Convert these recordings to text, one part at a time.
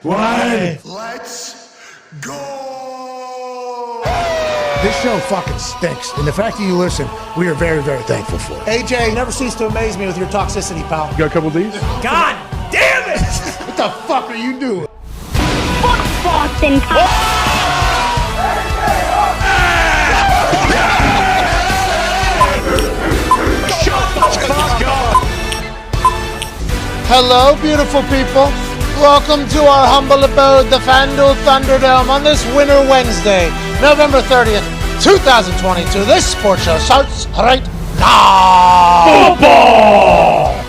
One. Let's go! This show fucking stinks, and the fact that you listen, we are very, very thankful for it. AJ, you never cease to amaze me with your toxicity, pal. You got a couple of these? God damn it! What the fuck are you doing? Fuck Boston Hello, beautiful people. Welcome to our humble abode, the FanDuel Thunderdome, on this Winter Wednesday, November 30th, 2022. This sports show starts right now. Football!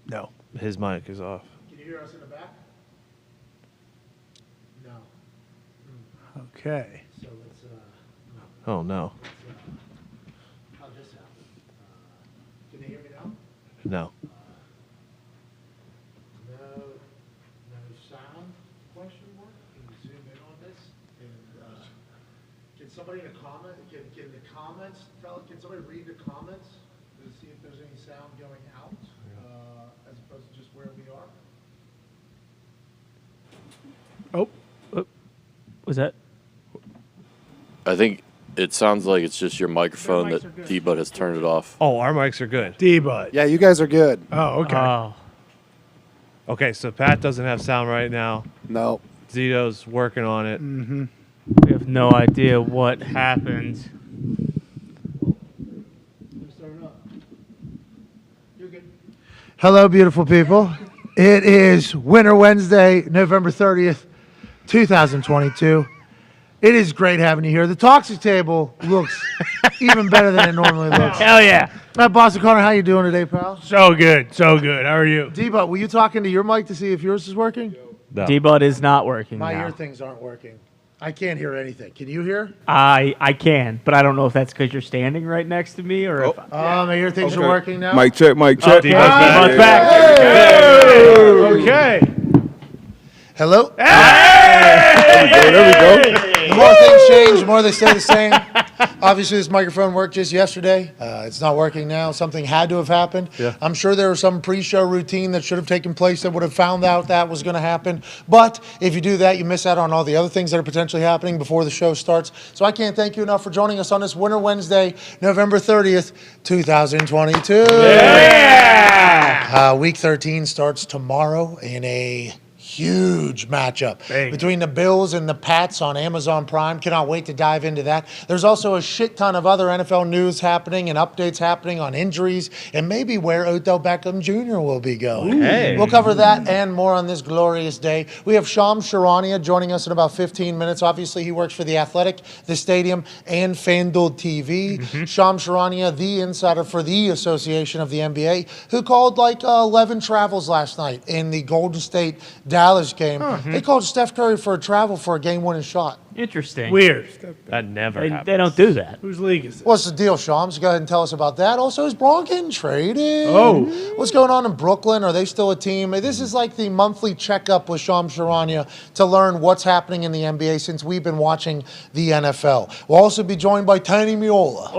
No, his mic is off. Can you hear us in the back? No. Okay. So let's, Oh no. how'd this happen? Can you hear me now? No. No sound? Question mark? Can you zoom in on this? And can somebody in the comment, can the comments can somebody read the comments to see if there's any sound going out, as opposed to just where we are? Oh, was that? I think it sounds like it's just your microphone that D-Bud has turned it off. Oh, our mics are good. D-Bud. Yeah, you guys are good. Oh, okay. Oh, Okay, so Pat doesn't have sound right now. No. Zito's working on it. we have no idea what happened. You're good. Hello, beautiful people. It is Winter Wednesday, November 30th, 2022. It is great having you here. The Toxic Table looks even better than it normally looks. Hell yeah! Boston Connor, how you doing today, pal? So good. How are you? D-Bud, were you talking to your mic to see if yours is working? No. D-Bud is not working My now. ear things aren't working. I can't hear anything. Can you hear? I can, but I don't know if that's because you're standing right next to me or if. My ear things are working now. Mic check, mic check. Okay, D-Bud's back. Okay. Hello? There we go. The more things change, the more they stay the same. Obviously, this microphone worked just yesterday. It's not working now. Something had to have happened. Yeah. I'm sure there was some pre-show routine that should have taken place that would have found out that was going to happen. But if you do that, you miss out on all the other things that are potentially happening before the show starts. So I can't thank you enough for joining us on this Winter Wednesday, November 30th, 2022. Yeah! Week 13 starts tomorrow in a huge matchup between the Bills and the Pats on Amazon Prime. Cannot wait to dive into that. There's also a shit ton of other NFL news happening and updates happening on injuries and maybe where Odell Beckham Jr. will be going. Hey. We'll cover that and more on this glorious day. We have Shams Charania joining us in about 15 minutes. Obviously, he works for The Athletic, The Stadium, and FanDuel TV. Shams Charania, the insider for the Association of the NBA, who called like 11 travels last night in the Golden State Dallas game. They called Steph Curry for a travel for a game-winning shot. Interesting. Weird. That never happens. They don't do that. Whose league is it? What's the deal, Shams? Go ahead and tell us about that. Also, is Braun getting traded? Oh. What's going on in Brooklyn? Are they still a team? This is like the monthly checkup with Shams Charania to learn what's happening in the NBA since we've been watching the NFL. We'll also be joined by Tony Meola.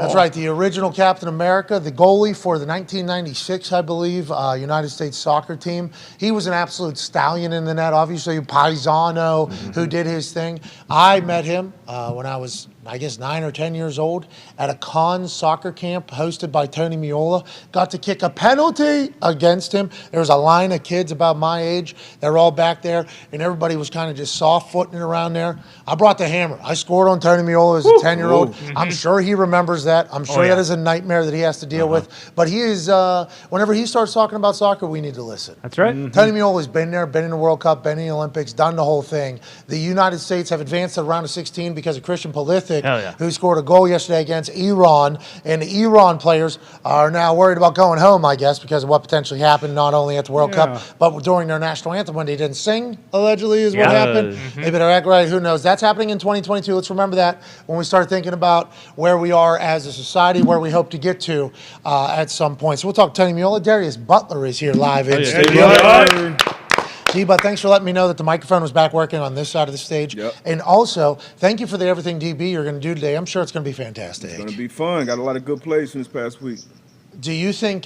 That's right, the original Captain America, the goalie for the 1996, I believe, United States soccer team. He was an absolute stallion in the net, obviously Paisano, who did his thing. I met him when I was, I guess, 9 or 10 years old at a con soccer camp hosted by Tony Meola. Got to kick a penalty against him. There was a line of kids about my age. They were all back there, and everybody was kind of just soft-footing it around there. I brought the hammer. I scored on Tony Meola as a 10-year-old. I'm sure he remembers that. I'm sure that is a nightmare that he has to deal with. But he is, whenever he starts talking about soccer, we need to listen. That's right. Tony Meola's been there, been in the World Cup, been in the Olympics, done the whole thing. The United States have advanced to the round of 16 because of Christian Pulisic, who scored a goal yesterday against Iran. And the Iran players are now worried about going home, I guess, because of what potentially happened not only at the World Cup, but during their national anthem when they didn't sing, allegedly, is what happened. They better act right. Who knows? That's happening in 2022. Let's remember that when we start thinking about where we are as a society, where we hope to get to at some point. So we'll talk to Tony Meola. Darius Butler is here live in studio. D-But, thanks for letting me know that the microphone was back working on this side of the stage. Yep. And also, thank you for the everything DB you're going to do today. I'm sure it's going to be fantastic. It's going to be fun. Got a lot of good plays from this past week. Do you think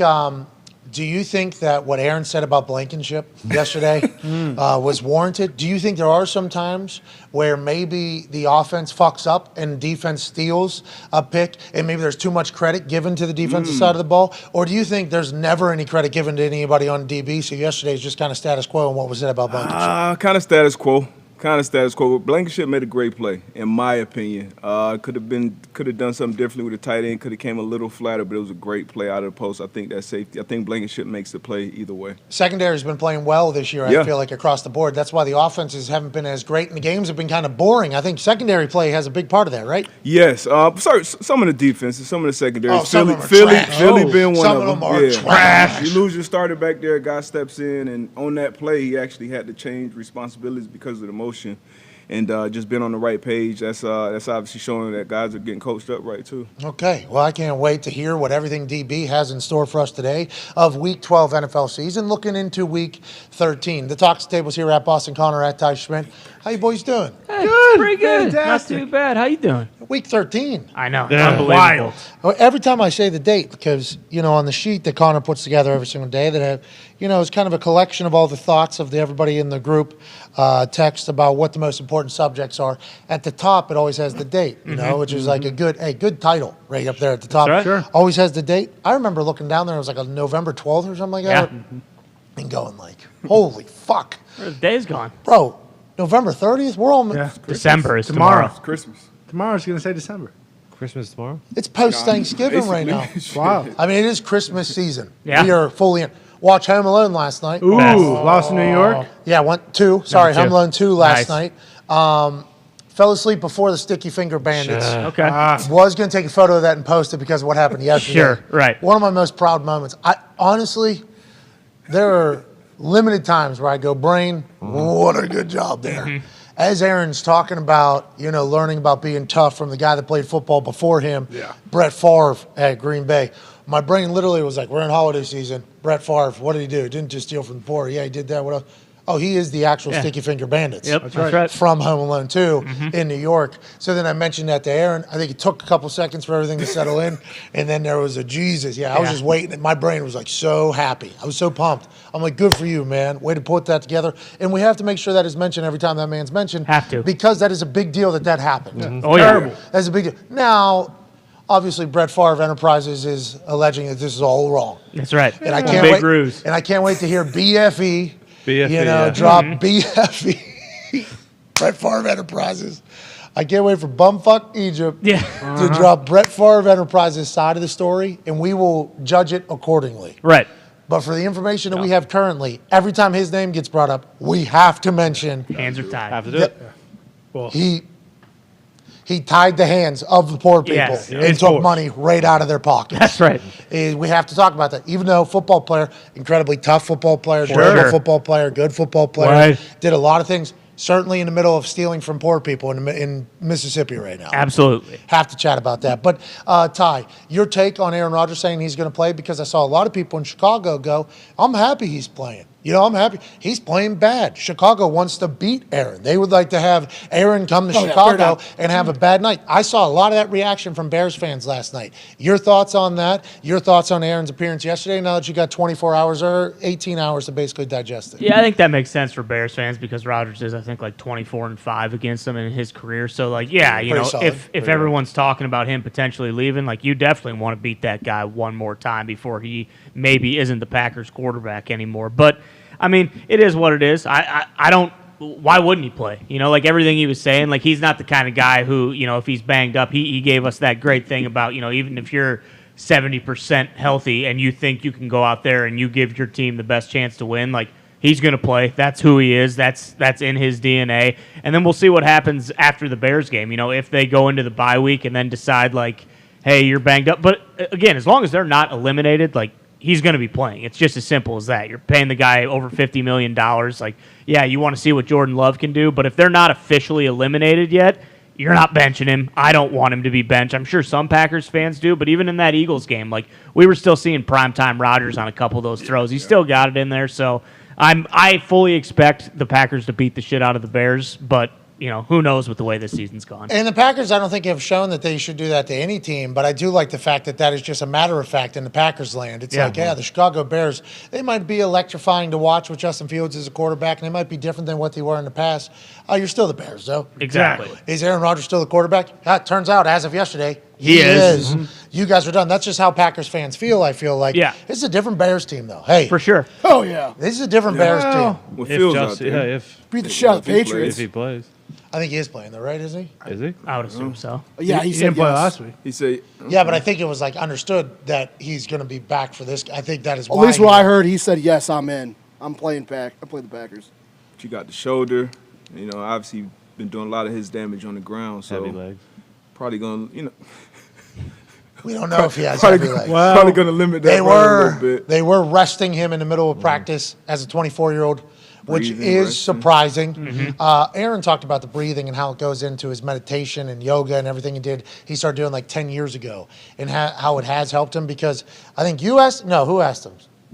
that what Aaron said about Blankenship yesterday was warranted? Do you think there are some times where maybe the offense fucks up and defense steals a pick and maybe there's too much credit given to the defensive side of the ball? Or do you think there's never any credit given to anybody on DB, so yesterday is just kind of status quo and what was said about Blankenship? Kind of status quo. Blankenship made a great play, in my opinion. Could have done something differently with the tight end. Could have came a little flatter, but it was a great play out of the post. I think that's safety. I think Blankenship makes the play either way. Secondary's been playing well this year, I feel like, across the board. That's why the offenses haven't been as great, and the games have been kind of boring. I think secondary play has a big part of that, right? Yes. Sorry, some of the defenses, some of the secondaries. Oh, some of them are trash. Philly being one Some of them. of them are trash. You lose your starter back there, a guy steps in, and on that play, he actually had to change responsibilities because of the motion. And just been on the right page. That's obviously showing that guys are getting coached up right, too. Okay. Well, I can't wait to hear what everything DB has in store for us today of Week 12 NFL season, looking into Week 13. The Talks Table's here at Boston Connor, at Ty Schmidt. How you boys doing? Hey, pretty good. Fantastic. Not too bad. How you doing? Week 13. I know. Yeah. Unbelievable. Wild. Well, every time I say the date, because, on the sheet that Connor puts together every single day, that it's kind of a collection of all the thoughts of everybody in the group text about what the most important subjects are. At the top, it always has the date, which is like a good title right up there at the top. That's right. Sure. Always has the date. I remember looking down there, it was like a November 12th or something like that. And going like, holy fuck. The day's gone. Bro, November 30th? We're all December is tomorrow. It's Christmas. Tomorrow's going to say December. Christmas tomorrow? It's post-Thanksgiving right now. Wow. I mean, it is Christmas season. Yeah. We are fully in. Watch Home Alone last night. Ooh, Lost in New York. Yeah, went 2. Sorry, Number 2. Home Alone 2 last Nice. night. Fell asleep before the Sticky Finger Bandits. Okay. Was going to take a photo of that and post it because of what happened yesterday. Sure, right. One of my most proud moments. Honestly, there are limited times where I go, Brain, what a good job there. As Aaron's talking about, learning about being tough from the guy that played football before him, Brett Favre at Green Bay. My brain literally was like, we're in holiday season. Brett Favre, what did he do? Didn't just steal from the poor. Yeah, he did that. What else? Oh, he is the actual Sticky Finger Bandits. Yep, that's right. From Home Alone 2 in New York. So then I mentioned that to Aaron. I think it took a couple seconds for everything to settle in. And then there was a Jesus. I was just waiting. And my brain was like so happy. I was so pumped. I'm like, good for you, man. Way to put that together. And we have to make sure that is mentioned every time that man's mentioned. Have to. Because that is a big deal that happened. Oh, yeah. That's a big deal. Now, obviously, Brett Favre Enterprises is alleging that this is all wrong. That's right. And I can't Big wait. ruse. And I can't wait to hear BFE. BFE, Drop BFE. Brett Favre Enterprises. I can't wait for bumfuck Egypt to drop Brett Favre Enterprises' side of the story, and we will judge it accordingly. Right. But for the information that we have currently, every time his name gets brought up, we have to mention Hands are tied. Have to do it. Well, he tied the hands of the poor people Yes. and took money right out of their pockets. That's right. We have to talk about that. Even though football player, incredibly tough football player, Sure. durable football player, good football player, Right. did a lot of things, certainly in the middle of stealing from poor people in Mississippi right now. Absolutely. Have to chat about that. But, Ty, your take on Aaron Rodgers saying he's going to play, because I saw a lot of people in Chicago go, I'm happy he's playing. I'm happy. He's playing bad. Chicago wants to beat Aaron. They would like to have Aaron come to Chicago and have a bad night. I saw a lot of that reaction from Bears fans last night. Your thoughts on that? Your thoughts on Aaron's appearance yesterday, now that you got 24 hours or 18 hours to basically digest it? Yeah, I think that makes sense for Bears fans because Rodgers is, I think, like 24-5 against them in his career. So, like, if everyone's talking about him potentially leaving, like, you definitely want to beat that guy one more time before he maybe isn't the Packers quarterback anymore. But I mean, it is what it is. I don't. Why wouldn't he play? Like everything he was saying, like he's not the kind of guy who, if he's banged up, he gave us that great thing about, even if you're 70% healthy and you think you can go out there and you give your team the best chance to win, like he's going to play. That's who he is. That's in his DNA. And then we'll see what happens after the Bears game. If they go into the bye week and then decide like, hey, you're banged up. But again, as long as they're not eliminated, like, he's going to be playing. It's just as simple as that. You're paying the guy over $50 million. Like, yeah, you want to see what Jordan Love can do, but if they're not officially eliminated yet, you're not benching him. I don't want him to be benched. I'm sure some Packers fans do, but even in that Eagles game, like, we were still seeing primetime Rodgers on a couple of those throws. He still got it in there, so I fully expect the Packers to beat the shit out of the Bears, but who knows with the way this season's gone. And the Packers, I don't think have shown that they should do that to any team, but I do like the fact that is just a matter of fact in the Packers land. It's the Chicago Bears, they might be electrifying to watch with Justin Fields as a quarterback, and they might be different than what they were in the past. You're still the Bears, though. Exactly. Is Aaron Rodgers still the quarterback? It turns out, as of yesterday, he is. Mm-hmm. You guys are done. That's just how Packers fans feel, I feel like. Yeah. This is a different Bears team, though. Hey. For sure. Oh, yeah. This is a different Bears team. With Fields out there. if Beat the shit out of the Patriots. if he plays, I think he is playing, though, right? Is he? is he? I would assume so. Yeah, he He said didn't play yes. last week. He said, Yeah, but I think it was understood that he's going to be back for this. I think that is why. At least what I heard, he said, yes, I'm in. I'm playing the Packers. you got the shoulder. Obviously been doing a lot of his damage on the ground. So Heavy legs. probably going to, We don't know if he has probably, heavy legs. probably going to limit that run a little bit. They were resting him in the middle of practice as a 24-year-old, which Breathing, is resting. surprising. Aaron talked about the breathing and how it goes into his meditation and yoga and everything he did. He started doing 10 years ago, and how it has helped him because I think who asked him?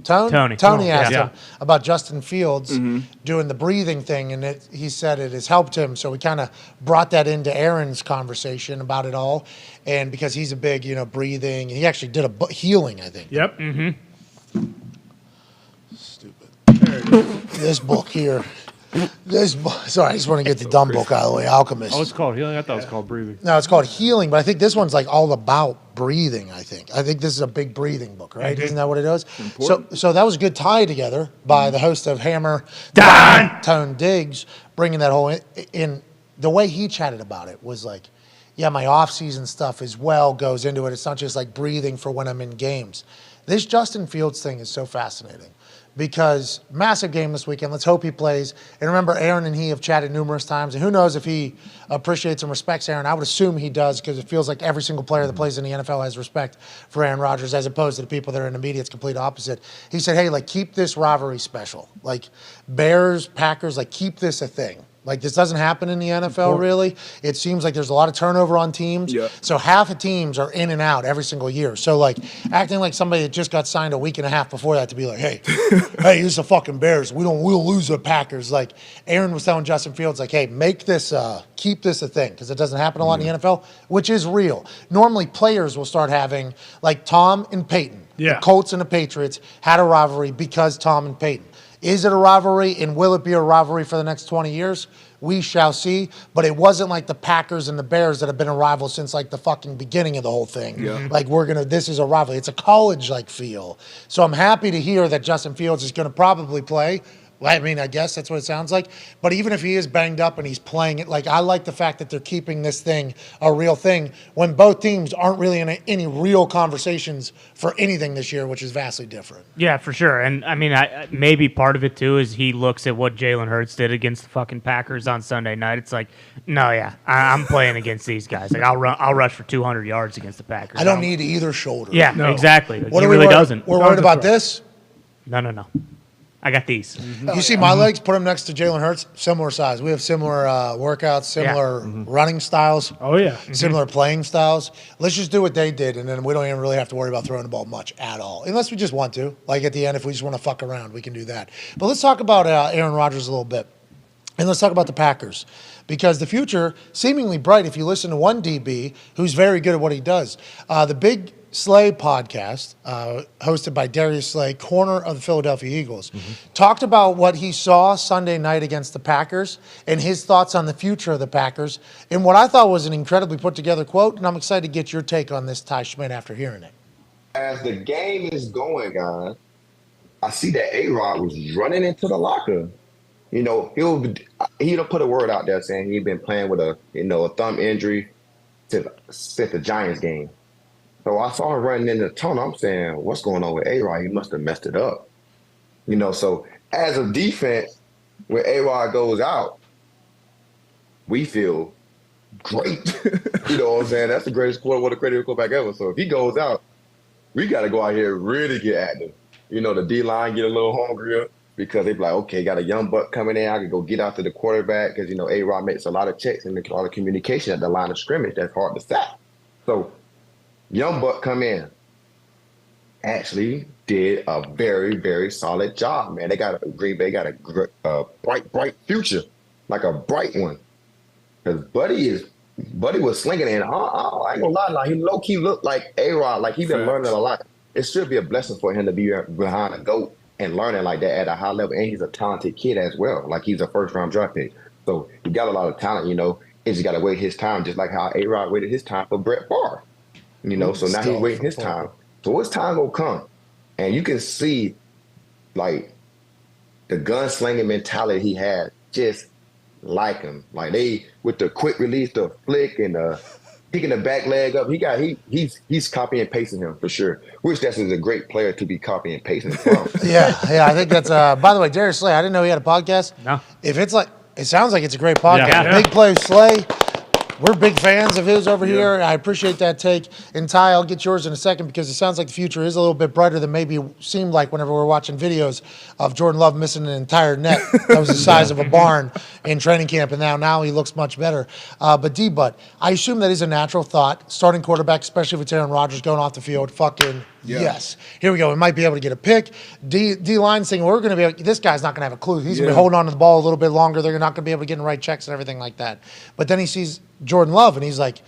Tony asked him about Justin Fields doing the breathing thing, and he said it has helped him. So we kind of brought that into Aaron's conversation about it all, and because he's a big, breathing, and he actually did a healing, I think. Yep. Stupid. This book here. Sorry, I just want to get the dumb book out of the way. Alchemist. Oh, it's called healing. I thought it was called breathing. No, it's called Healing, but I think this one's all about breathing. I think this is a big breathing book, right? Isn't that what it is? So that was a good tie together by the host of Hammer Dahn, Tone Diggs, bringing that whole in. The way he chatted about it was my off-season stuff as well goes into it. It's not just breathing for when I'm in games. This Justin Fields thing is so fascinating. Because massive game this weekend. Let's hope he plays. And remember, Aaron and he have chatted numerous times. And who knows if he appreciates and respects Aaron. I would assume he does because it feels like every single player that plays in the NFL has respect for Aaron Rodgers as opposed to the people that are in the media. It's complete opposite. He said, hey, keep this rivalry special. Bears, Packers, keep this a thing. This doesn't happen in the NFL, really. It seems like there's a lot of turnover on teams. Yeah. So half of teams are in and out every single year. So, acting like somebody that just got signed a week and a half before that to be hey, this is the fucking Bears. We'll lose the Packers. Aaron was telling Justin Fields, hey, make this, keep this a thing because it doesn't happen a lot in the NFL, which is real. Normally, players will start having, Tom and Peyton. Yeah. The Colts and the Patriots had a rivalry because Tom and Peyton. Is it a rivalry, and will it be a rivalry for the next 20 years? We shall see. But it wasn't like the Packers and the Bears that have been a rival since the fucking beginning of the whole thing. Yeah. This is a rivalry. It's a college feel. So I'm happy to hear that Justin Fields is going to probably play. I guess that's what it sounds like. But even if he is banged up and he's playing it, I like the fact that they're keeping this thing a real thing when both teams aren't really in any real conversations for anything this year, which is vastly different. Yeah, for sure. And maybe part of it too is he looks at what Jalen Hurts did against the fucking Packers on Sunday night. It's I'm playing against these guys. I'll rush for 200 yards against the Packers. I don't need either shoulder. Yeah, No. exactly. What he are we really worried? doesn't. We're worried about this. No. I got these. You see my legs, put them next to Jalen Hurts, similar size. We have similar workouts, similar running styles. Oh, yeah. Similar playing styles. Let's just do what they did, and then we don't even really have to worry about throwing the ball much at all. Unless we just want to. At the end, if we just want to fuck around, we can do that. But let's talk about Aaron Rodgers a little bit. And let's talk about the Packers. Because the future, seemingly bright, if you listen to one DB who's very good at what he does. The Big Slay podcast, hosted by Darius Slay, corner of the Philadelphia Eagles, talked about what he saw Sunday night against the Packers and his thoughts on the future of the Packers in what I thought was an incredibly put-together quote, and I'm excited to get your take on this, Ty Schmidt, after hearing it. As the game is going on, I see that A-Rod was running into the locker. He don't put a word out there saying he'd been playing with a thumb injury since the Giants game. So I saw him running in the tunnel. I'm saying, what's going on with A-Rod? He must have messed it up. So as a defense, when A-Rod goes out, we feel great. You know what I'm saying? That's the greatest quarterback ever. So if he goes out, we got to go out here and really get active. The D-line get a little hungrier because they be like, okay, got a young buck coming in. I can go get after the quarterback because, A-Rod makes a lot of checks and a lot of communication at the line of scrimmage. That's hard to sack. So young buck come in. actually did a very, very solid job, man. They got Green Bay got a bright future, like a bright one. Because Buddy was slinging it. And I ain't gonna lie, like he low key looked like A-Rod, like he been learning a lot. It should be a blessing for him to be behind a GOAT and learning like that at a high level. And he's a talented kid as well. Like he's a first round draft pick. So he got a lot of talent, He just got to wait his time, just like how A-Rod waited his time for Brett Favre. So now he's waiting his time. So his time gonna come. And you can see like the gunslinging mentality he had, just like him. Like they with the quick release, the flick and picking the back leg up. He's copy and pasting him for sure. Which that's a great player to be copy and pasting from. yeah, I think that's by the way, Darius Slay, I didn't know he had a podcast. No. If it's like it sounds like it's a great podcast. Yeah. Big Play Slay. We're big fans of his over here. I appreciate that take. And Ty, I'll get yours in a second because it sounds like the future is a little bit brighter than maybe it seemed like whenever we were watching videos of Jordan Love missing an entire net that was the size of a barn in training camp, and now he looks much better. But D-Butt, I assume that is a natural thought. Starting quarterback, especially if it's Aaron Rodgers going off the field, fucking yes. Here we go. We might be able to get a pick. D-line saying we're going to be – this guy's not going to have a clue. He's going to be holding on to the ball a little bit longer. They're not going to be able to get in the right checks and everything like that. But then he sees – Jordan Love, and he's like,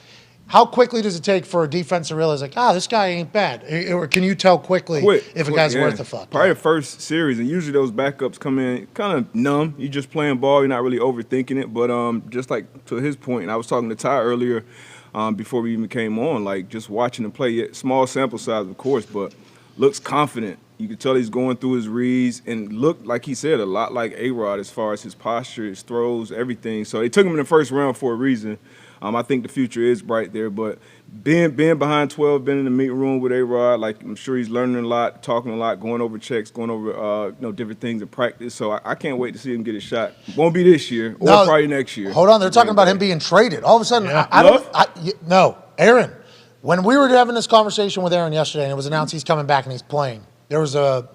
how quickly does it take for a defense to realize, like, this guy ain't bad? Or can you tell quickly if a guy's worth a fuck? Probably the first series, and usually those backups come in kind of numb. You're just playing ball. You're not really overthinking it. But just like to his point, and I was talking to Ty earlier before we even came on, like just watching him play, small sample size, of course, but looks confident. You can tell he's going through his reads and looked, like he said, a lot like A-Rod as far as his posture, his throws, everything. So they took him in the first round for a reason. I think the future is bright there, but being behind 12, being in the meeting room with A-Rod, like I'm sure he's learning a lot, talking a lot, going over checks, going over different things in practice. So I can't wait to see him get a shot. Won't be this year or probably next year. Hold on, they're talking about him being traded. All of a sudden, no, Aaron. When we were having this conversation with Aaron yesterday, and it was announced he's coming back and he's playing, there was a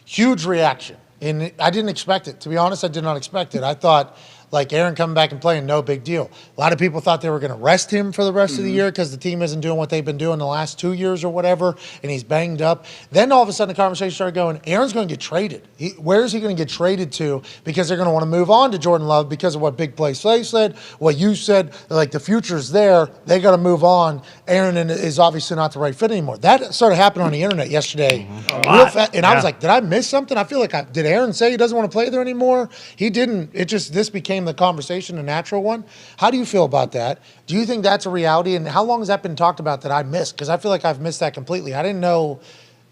huge reaction, and I didn't expect it. To be honest, I did not expect it. I thought, like, Aaron coming back and playing, no big deal. A lot of people thought they were going to rest him for the rest of the year because the team isn't doing what they've been doing the last 2 years or whatever, and he's banged up. Then all of a sudden the conversation started going, Aaron's going to get traded. Where is he going to get traded to? Because they're going to want to move on to Jordan Love because of what Big Play Slay said, what you said, like the future's there. They got to move on. Aaron is obviously not the right fit anymore. That started happening on the internet yesterday. I was like, did I miss something? I feel like did Aaron say he doesn't want to play there anymore? He didn't. This became the conversation, a natural one. How do you feel about that? Do you think that's a reality? And how long has that been talked about that I missed? Because I feel like I've missed that completely. I didn't know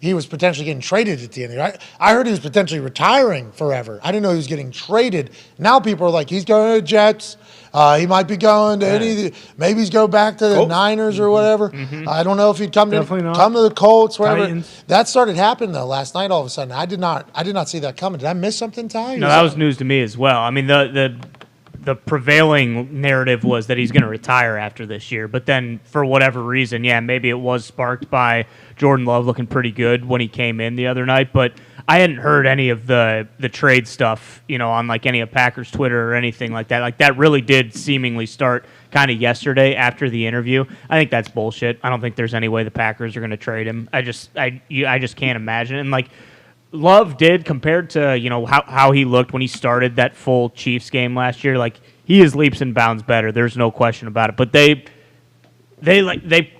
he was potentially getting traded at the end of the year. I heard he was potentially retiring forever. I didn't know he was getting traded. Now people are like, he's going to the Jets. He might be going to maybe he's go back to the Colts. Niners or whatever. I don't know if he'd come to the Colts, whatever. Titans. That started happening though last night. All of a sudden, I did not see that coming. Did I miss something, Ty? No, that was news to me as well. I mean, the prevailing narrative was that he's going to retire after this year. But then for whatever reason, maybe it was sparked by Jordan Love looking pretty good when he came in the other night. But I hadn't heard any of the trade stuff, on like any of Packers Twitter or anything like that. Like that really did seemingly start kind of yesterday after the interview. I think that's bullshit. I don't think there's any way the Packers are going to trade him. I just can't imagine it. And like, Love did, compared to how he looked when he started that full Chiefs game last year. Like he is leaps and bounds better. There's no question about it. But they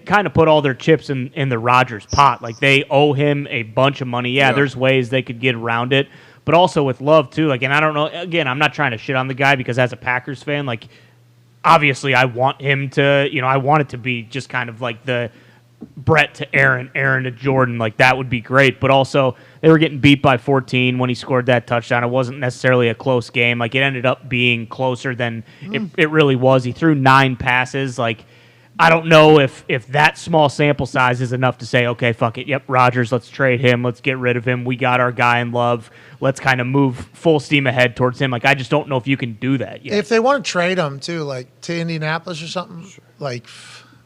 kind of put all their chips in the Rodgers pot. Like they owe him a bunch of money. Yeah, there's ways they could get around it. But also with Love too. Like, and I don't know. Again, I'm not trying to shit on the guy because as a Packers fan, like obviously I want him to. I want it to be just kind of like the Brett to Aaron to Jordan, like that would be great. But also, they were getting beat by 14 when he scored that touchdown. It wasn't necessarily a close game. Like it ended up being closer than it really was. He threw 9 passes. Like I don't know if that small sample size is enough to say, okay, fuck it. Yep, Rodgers, let's trade him. Let's get rid of him. We got our guy in Love. Let's kind of move full steam ahead towards him. Like I just don't know if you can do that yet. If they want to trade him too, like to Indianapolis or something, like.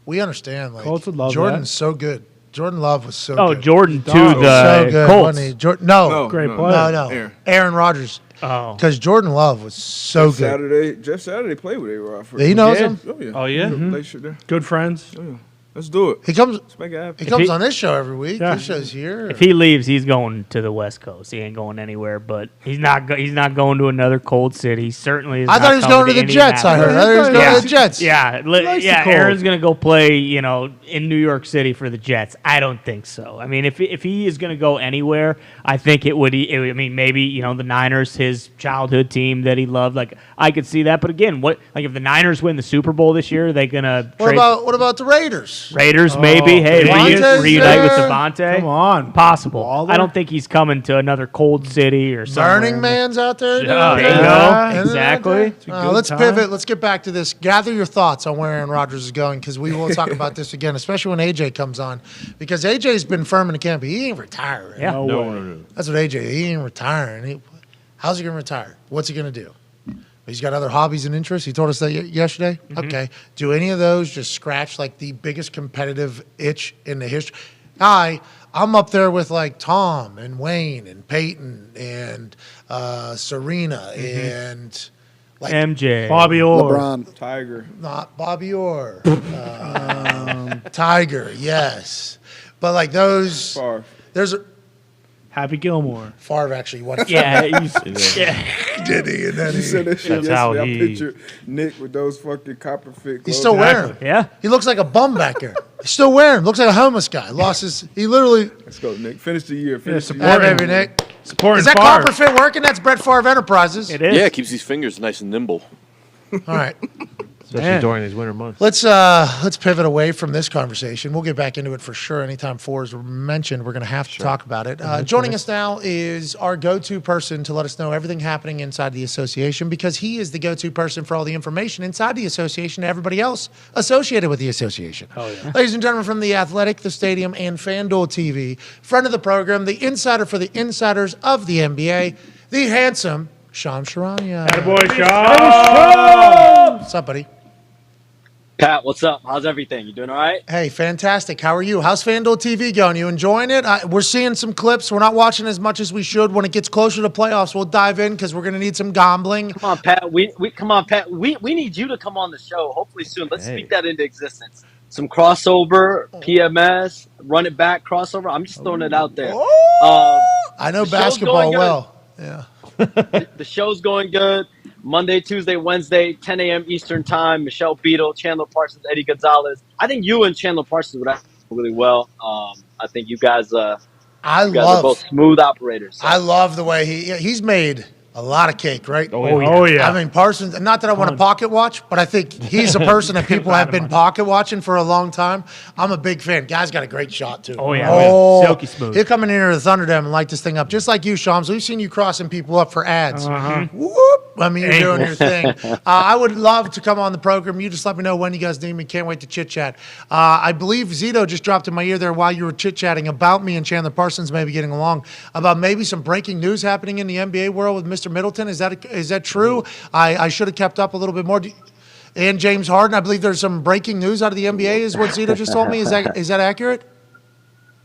We understand. Like Colts would love Jordan's that. so good. Jordan Love was so good. Oh, Jordan to so the good, Colts. Great player. No. Aaron Rodgers. Oh. Because Jordan Love was so good. Jeff Saturday played with A-Rod. He knows him. Oh, yeah. Mm-hmm. Good friends. Oh, yeah. Let's do it. He comes. Let's make it happen. He comes on this show every week. Yeah. This show's here. If he leaves, he's going to the West Coast. He ain't going anywhere. But he's not going to another cold city. Certainly. I thought he was going to the Jets. I heard. I thought he was going to the Jets. Yeah, Aaron's going to go play, in New York City for the Jets. I don't think so. I mean, if he is going to go anywhere, I think it would. I mean, maybe the Niners, his childhood team that he loved. Like I could see that. But again, if the Niners win the Super Bowl this year, are they going to? What about the Raiders? Raiders, maybe. Hey, reunite with Devontae. Come on. Possible. Baller. I don't think he's coming to another cold city or something. Burning Man's out there. There you go. Exactly. Let's pivot. Let's get back to this. Gather your thoughts on where Aaron Rodgers is going, because we will talk about this again, especially when AJ comes on, because AJ's been firm in the camp. He ain't retiring. Yeah. No. That's what AJ. He ain't retiring. How's he gonna retire? What's he gonna do? He's got other hobbies and interests. He told us that yesterday. Mm-hmm. Okay. Do any of those just scratch like the biggest competitive itch in the history? I'm up there with like Tom and Wayne and Peyton and Serena and like MJ, Bobby Orr, LeBron, Tiger. Not Bobby Orr. Tiger, yes. But like those, Favre. there's Happy Gilmore. Favre actually won. Yeah, Did he? And then He said that shit That's how yesterday. I he- pictured Nick with those fucking copper fit clothes. He's still wearing them. Yeah. He looks like a bum back there. He's still wearing them. Looks like a homeless guy. He literally. Let's go, Nick. Finish the year. Finish the support year. Hey, baby, Nick. Supporting Is that Favre. copper fit working? That's Brett Favre Enterprises. It is. Yeah, it keeps these fingers nice and nimble. All right. Especially during these winter months. Let's pivot away from this conversation. We'll get back into it for sure. Anytime four is mentioned, we're going to have to talk about it. Joining us now is our go-to person to let us know everything happening inside the association, because he is the go-to person for all the information inside the association and everybody else associated with the association. Oh, yeah. Ladies and gentlemen, from The Athletic, The Stadium, and FanDuel TV, friend of the program, the insider for the insiders of the NBA, the handsome Sham Charania. Attaboy, Sean. What's up, buddy? Pat, what's up? How's everything? You doing all right? Hey, fantastic. How are you? How's FanDuel TV going? You enjoying it? We're seeing some clips. We're not watching as much as we should. When it gets closer to playoffs, we'll dive in because we're going to need some gambling. Come on, Pat. We need you to come on the show. Hopefully soon. Let's speak that into existence. Some crossover, PMS, run it back crossover. I'm just throwing it out there. I know the show's basketball going well. Yeah. The show's going good. Monday, Tuesday, Wednesday, 10 a.m. Eastern time. Michelle Beadle, Chandler Parsons, Eddie Gonzalez. I think you and Chandler Parsons would act really well. I think you guys are both smooth operators. So. I love the way he's made a lot of cake, right? Oh, yeah. I mean, Parsons, not that I want to pocket watch, but I think he's a person that people have been pocket watching for a long time. I'm a big fan. Guy's got a great shot, too. Oh, yeah. Silky smooth. He'll come in here to the Thunderdome and light this thing up, just like you, Shams. We've seen you crossing people up for ads. Whoop. I mean, you're doing your thing. I would love to come on the program. You just let me know when you guys need me. Can't wait to chit-chat. I believe Zito just dropped in my ear there while you were chit-chatting about me and Chandler Parsons maybe getting along, about maybe some breaking news happening in the NBA world with Mr. Middleton. Is that true? I should have kept up a little bit more. And James Harden, I believe there's some breaking news out of the NBA is what Zito just told me. Is that accurate?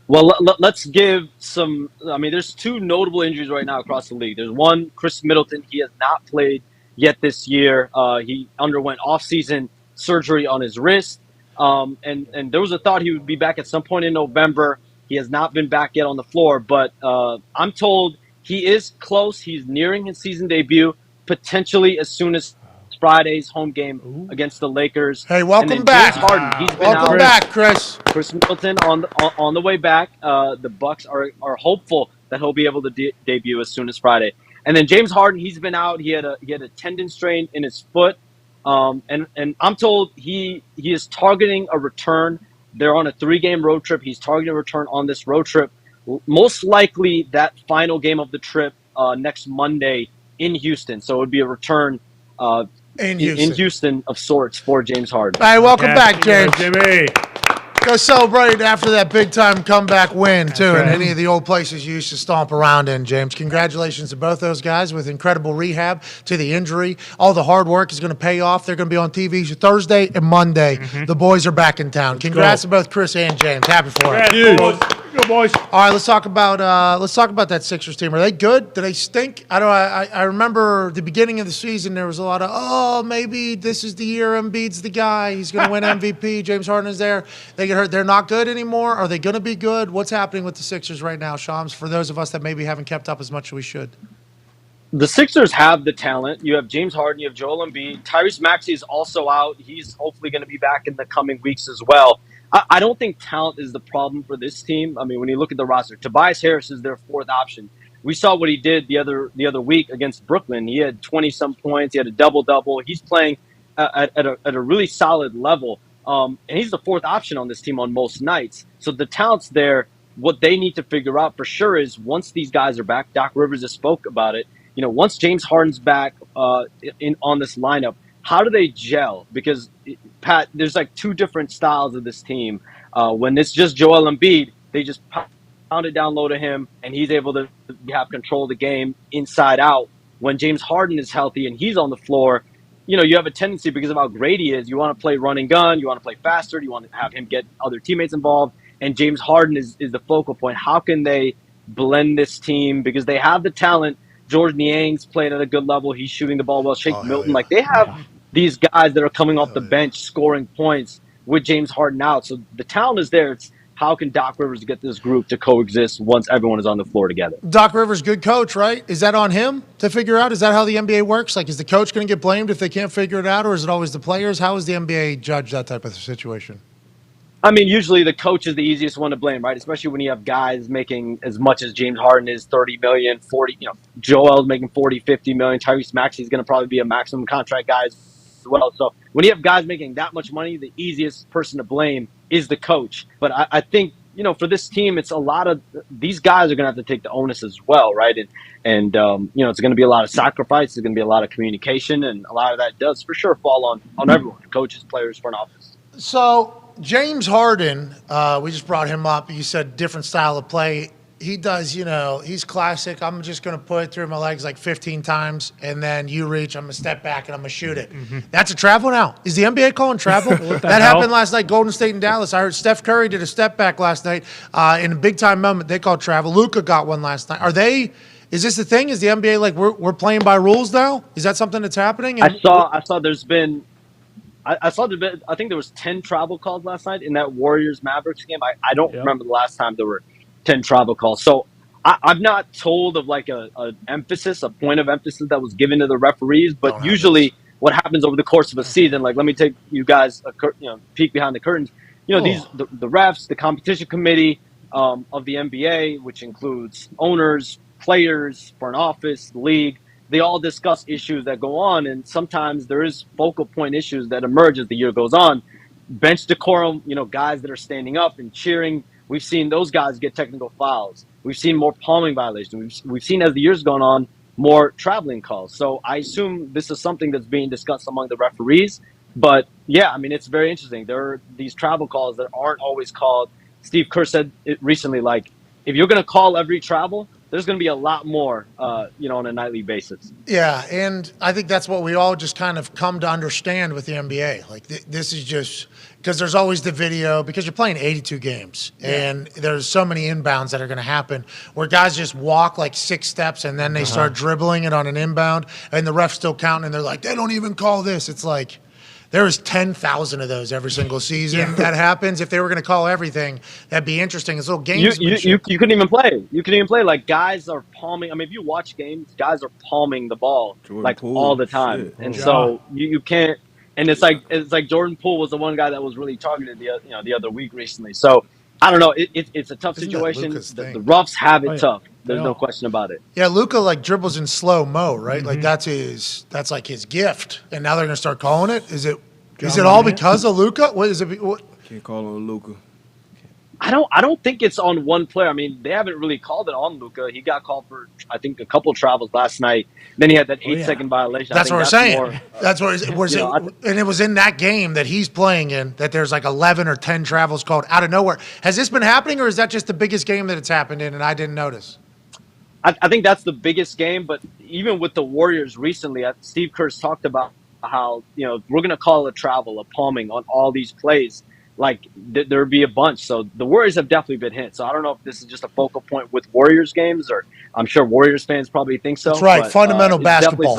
Well, let's give some – I mean, there's two notable injuries right now across the league. There's one, Chris Middleton. He has not played yet this year. He underwent off-season surgery on his wrist. And there was a thought he would be back at some point in November. He has not been back yet on the floor. But I'm told he is close. He's nearing his season debut, potentially as soon as Friday's home game against the Lakers. Hey, welcome back. James Harden, he's been welcome out. back, Chris. Chris Middleton on the way back. The Bucks are hopeful that he'll be able to debut as soon as Friday. And then James Harden, he's been out. He had a tendon strain in his foot, and I'm told he is targeting a return. They're on a 3-game road trip. He's targeting a return on this road trip. Most likely that final game of the trip next Monday in Houston. So it would be a return in Houston of sorts for James Harden. All right, welcome back, James. Jimmy. Go celebrate after that big-time comeback win, too, in any of the old places you used to stomp around in, James. Congratulations to both those guys with incredible rehab to the injury. All the hard work is going to pay off. They're going to be on TV Thursday and Monday. The boys are back in town. Congrats to both Chris and James. Happy for it. Go boys. All right, let's talk about that Sixers team. Are they good? Do they stink? I remember the beginning of the season there was a lot of maybe this is the year Embiid's the guy. He's going to win MVP. James Harden is there. They get hurt. They're not good anymore. Are they going to be good? What's happening with the Sixers right now, Shams? For those of us that maybe haven't kept up as much as we should. The Sixers have the talent. You have James Harden, you have Joel Embiid. Tyrese Maxey is also out. He's hopefully going to be back in the coming weeks as well. I don't think talent is the problem for this team. I mean, when you look at the roster, Tobias Harris is their fourth option. We saw what he did the other week against Brooklyn. He had 20-some points. He had a double-double. He's playing at a really solid level. And he's the fourth option on this team on most nights. So the talent's there. What they need to figure out for sure is once these guys are back, Doc Rivers has spoke about it, once James Harden's back on this lineup, how do they gel? Because, Pat, there's like two different styles of this team. When it's just Joel Embiid, they just pound it down low to him, and he's able to have control of the game inside out. When James Harden is healthy and he's on the floor, you have a tendency because of how great he is. You want to play run and gun. You want to play faster. You want to have him get other teammates involved. And James Harden is the focal point. How can they blend this team? Because they have the talent. George Niang's playing at a good level. He's shooting the ball well. Shake Milton. Yeah. Like, they have these guys that are coming off the bench scoring points with James Harden out. So the talent is there. It's how can Doc Rivers get this group to coexist once everyone is on the floor together? Doc Rivers, good coach, right? Is that on him to figure out? Is that how the NBA works? Like, is the coach going to get blamed if they can't figure it out, or is it always the players? How does the NBA judge that type of situation? I mean, usually the coach is the easiest one to blame, right? Especially when you have guys making as much as James Harden is, 30 million, 40, Joel's making 40, 50 million. Tyrese Maxey is going to probably be a maximum contract guy as well. So when you have guys making that much money, the easiest person to blame is the coach. But I think, for this team, it's a lot of these guys are going to have to take the onus as well, right? And it's going to be a lot of sacrifice. There's going to be a lot of communication, and a lot of that does for sure fall on everyone, coaches, players, front office. So James Harden, we just brought him up. You said different style of play. He does, he's classic. I'm just going to put it through my legs like 15 times, and then you reach, I'm going to step back, and I'm going to shoot it. Mm-hmm. That's a travel now. Is the NBA calling travel? That happened last night, Golden State and Dallas. I heard Steph Curry did a step back last night in a big-time moment. They called travel. Luka got one last night. Is this the thing? Is the NBA like, we're playing by rules now? Is that something that's happening? I saw there's been – I think there was 10 travel calls last night in that Warriors-Mavericks game. I don't remember the last time there were 10 travel calls. So I'm not told of like a point of emphasis that was given to the referees, but usually what happens over the course of a season, like let me take you guys a peek behind the curtains. The refs, the competition committee of the NBA, which includes owners, players, front office, league, they all discuss issues that go on, and sometimes there is focal point issues that emerge as the year goes on. Bench decorum, guys that are standing up and cheering. We've seen those guys get technical fouls. We've seen more palming violations. We've seen, as the year's gone on, more traveling calls. So I assume this is something that's being discussed among the referees. But, yeah, I mean, it's very interesting. There are these travel calls that aren't always called. Steve Kerr said it recently, like, if you're going to call every travel, there's going to be a lot more, on a nightly basis. Yeah, and I think that's what we all just kind of come to understand with the NBA. Like, this is just because there's always the video, because you're playing 82 games, and there's so many inbounds that are going to happen where guys just walk like 6 steps and then they start dribbling it on an inbound, and the ref's still counting, and they're like, they don't even call this. It's like, there is 10,000 of those every single season that happens. If they were going to call everything, that'd be interesting. It's little games. You couldn't even play. You couldn't even play. Like, guys are palming. I mean, if you watch games, guys are palming the ball all the time. Shit. And so you can't. And it's like Jordan Poole was the one guy that was really targeted the other week recently. So I don't know. It's a tough situation. The Ruffs have it tough. There's no question about it. Yeah, Luka like dribbles in slow mo, right? Mm-hmm. Like that's like his gift. And now they're gonna start calling it. Is it all because of Luka? What is it? What? Can't call on Luka. I don't think it's on one player. I mean, they haven't really called it on Luka. He got called for, I think, a couple travels last night. Then he had that 8-second violation. That's what we're saying. That's what and it was in that game that he's playing in that there's like 11 or 10 travels called out of nowhere. Has this been happening, or is that just the biggest game that it's happened in and I didn't notice? I think that's the biggest game, but even with the Warriors recently, Steve Kerr's talked about how, we're going to call a travel, a palming on all these plays. like there'd be a bunch. So the Warriors have definitely been hit. So I don't know if this is just a focal point with Warriors games, or I'm sure Warriors fans probably think so. That's right, but, fundamental basketball.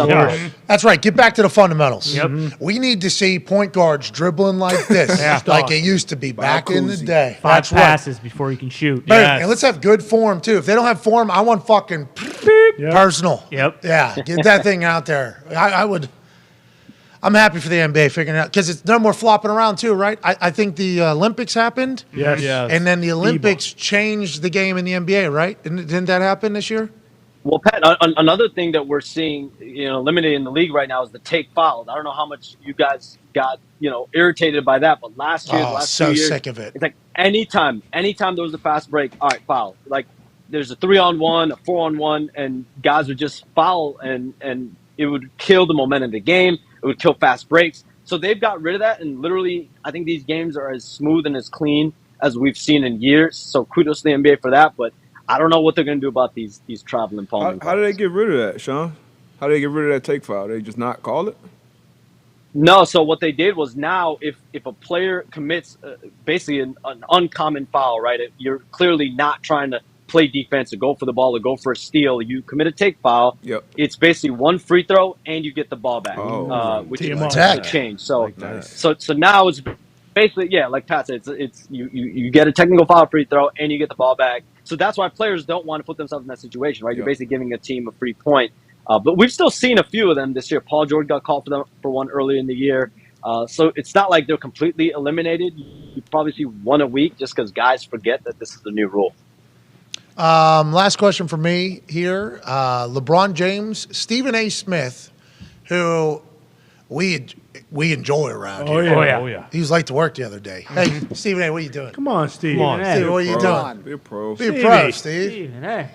That's right, get back to the fundamentals. Yep. We need to see point guards dribbling like this, like it used to be back in the day. 5 That's passes before you can shoot. Boom. And let's have good form, too. If they don't have form, I want fucking personal. Yep. Yeah, get that thing out there. I'm happy for the NBA figuring it out because it's no more flopping around too, right? I think the Olympics happened. Yes. And then the Olympics changed the game in the NBA, right? Didn't that happen this year? Well, Pat, another thing that we're seeing, limited in the league right now is the take fouls. I don't know how much you guys got, irritated by that, but last 2 years, sick of it. It's like anytime there was a fast break, all right, foul. Like there's a 3-on-1, a 4-on-1, and guys would just foul, and it would kill the momentum of the game. It would kill fast breaks. So they've got rid of that, and literally, I think these games are as smooth and as clean as we've seen in years. So kudos to the NBA for that, but I don't know what they're going to do about these traveling palming. How do they get rid of that, Sean? How do they get rid of that take foul? They just not call it? No, so what they did was now if a player commits basically an uncommon foul, right, you're clearly not trying to play defense or go for the ball or go for a steal, you commit a take foul, it's basically one free throw and you get the ball back, which is a change. So, so now it's basically, like Pat said, it's you get a technical foul free throw and you get the ball back. So that's why players don't want to put themselves in that situation, right? You're basically giving a team a free point. But we've still seen a few of them this year. Paul George got called for one earlier in the year. So it's not like they're completely eliminated. You probably see one a week just because guys forget that this is the new rule. Last question for me here. LeBron James, Stephen A. Smith, who we enjoy around here. Oh, yeah. He was late to work the other day. Hey, Stephen A., what are you doing? Come on, Steve. Steve, what are you doing? Be a pro. Be a pro, Steve. Stephen A.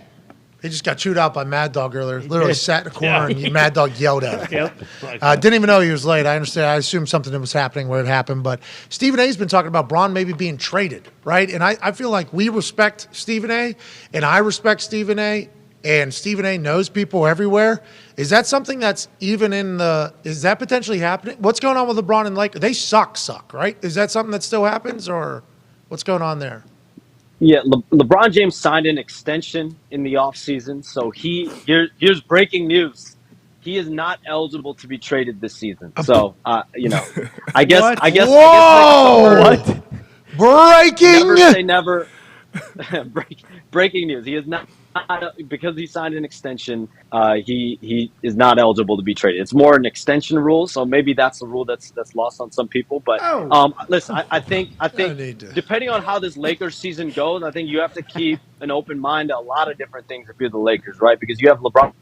He just got chewed out by Mad Dog earlier. Literally sat in the corner and Mad Dog yelled at him. Didn't even know he was late. I understand. I assumed something was happening where it happened. But Stephen A.'s been talking about Bron maybe being traded, right? And I feel like we respect Stephen A. and I respect Stephen A. and Stephen A. knows people everywhere. Is that something that's even is that potentially happening? What's going on with LeBron and Lakers? They suck, right? Is that something that still happens or what's going on there? Yeah, LeBron James signed an extension in the offseason. So here's breaking news. He is not eligible to be traded this season. So, I guess. Whoa! What? Breaking! Never say never. Breaking news. He is not, because he signed an extension, he is not eligible to be traded. It's more an extension rule, so maybe that's the rule that's lost on some people. But listen, I think depending on how this Lakers season goes, I think you have to keep an open mind to a lot of different things if you're the Lakers, right? Because you have LeBron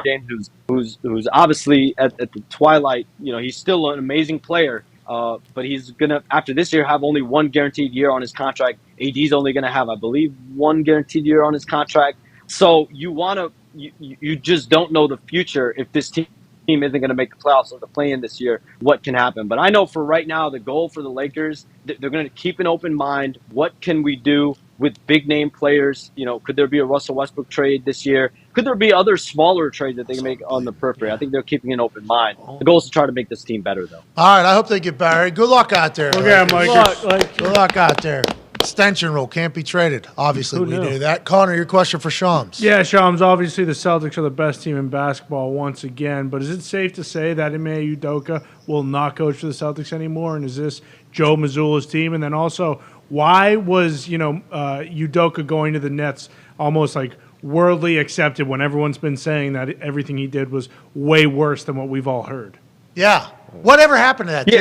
James, who's obviously at the twilight. He's still an amazing player. But he's gonna, after this year, have only one guaranteed year on his contract. AD's only gonna have, I believe, one guaranteed year on his contract. So you just don't know the future if this team isn't gonna make the playoffs or the play-in this year. What can happen? But I know for right now, the goal for the Lakers, they're gonna keep an open mind. What can we do with big name players? Could there be a Russell Westbrook trade this year? Could there be other smaller trades that they can make on the periphery? I think they're keeping an open mind. The goal is to try to make this team better, though. All right, I hope they get better. Good luck out there. Okay, Mike. Good luck out there. Extension rule can't be traded. Obviously, we knew that. Connor, your question for Shams. Yeah, Shams, obviously the Celtics are the best team in basketball once again, but is it safe to say that Ime Udoka will not coach for the Celtics anymore? And is this Joe Mazzulla's team? And then also, why was, Udoka going to the Nets almost like worldly accepted when everyone's been saying that everything he did was way worse than what we've all heard? Yeah. Whatever happened to that?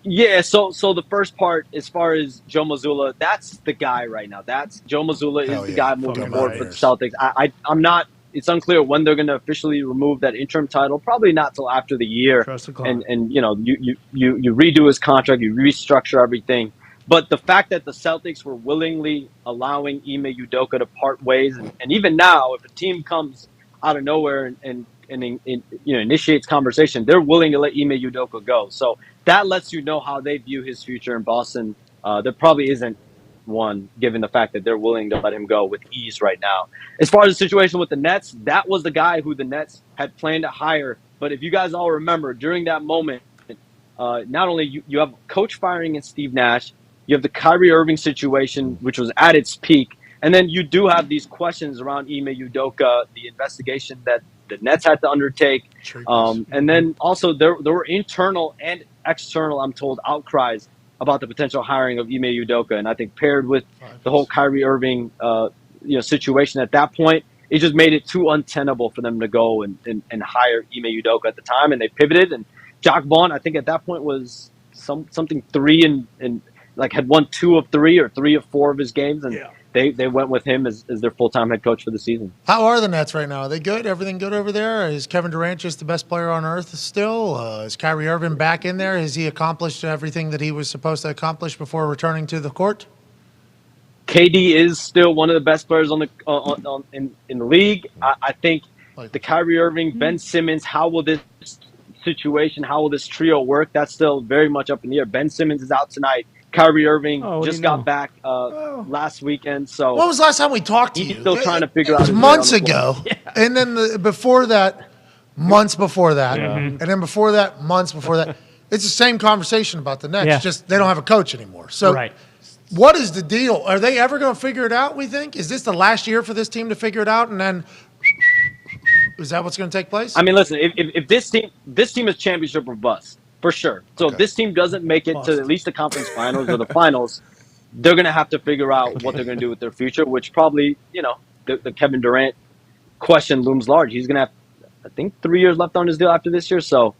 Yeah, so the first part, as far as Joe Mazzulla, that's the guy right now. That's Joe Mazzulla is the guy moving forward for the Celtics. I'm not. It's unclear when they're going to officially remove that interim title. Probably not till after the year. And you redo his contract, you restructure everything. But the fact that the Celtics were willingly allowing Ime Udoka to part ways, and even now, if a team comes out of nowhere and initiates conversation, they're willing to let Ime Udoka go. So that lets you know how they view his future in Boston. There probably isn't one, given the fact that they're willing to let him go with ease right now. As far as the situation with the Nets, that was the guy who the Nets had planned to hire. But if you guys all remember, during that moment, not only you have coach firing in Steve Nash, you have the Kyrie Irving situation, which was at its peak, and then you do have these questions around Ime Udoka, the investigation that the Nets had to undertake, and then also there were internal and external, I'm told, outcries about the potential hiring of Ime Udoka, and I think paired with the whole Kyrie Irving situation at that point, it just made it too untenable for them to go and hire Ime Udoka at the time, and they pivoted. And Jacques Vaughn, I think at that point was something 3 and like had won 2 of 3 or 3 of 4 of his games, and they went with him as their full-time head coach for the season. How are the Nets right now? Are they good? Everything good over there? Is Kevin Durant just the best player on earth still? Is Kyrie Irving back in there? Has he accomplished everything that he was supposed to accomplish before returning to the court? KD is still one of the best players in the league. I think the Kyrie Irving, Ben Simmons, how will this trio work? That's still very much up in the air. Ben Simmons is out tonight. Kyrie Irving just got back last weekend. So when was the last time we talked to you? He's still trying to figure out. It was months ago, and then before that, months before that, and then before that, months before that. It's the same conversation about the Nets. Just they don't have a coach anymore. So. Right. What is the deal? Are they ever going to figure it out, we think? Is this the last year for this team to figure it out, and then is that what's going to take place? I mean, listen, if this team is championship or bust, for sure. So if this team doesn't make it to at least the conference finals or the finals, they're going to have to figure out what they're going to do with their future, which probably, the Kevin Durant question looms large. He's going to have, I think, 3 years left on his deal after this year, so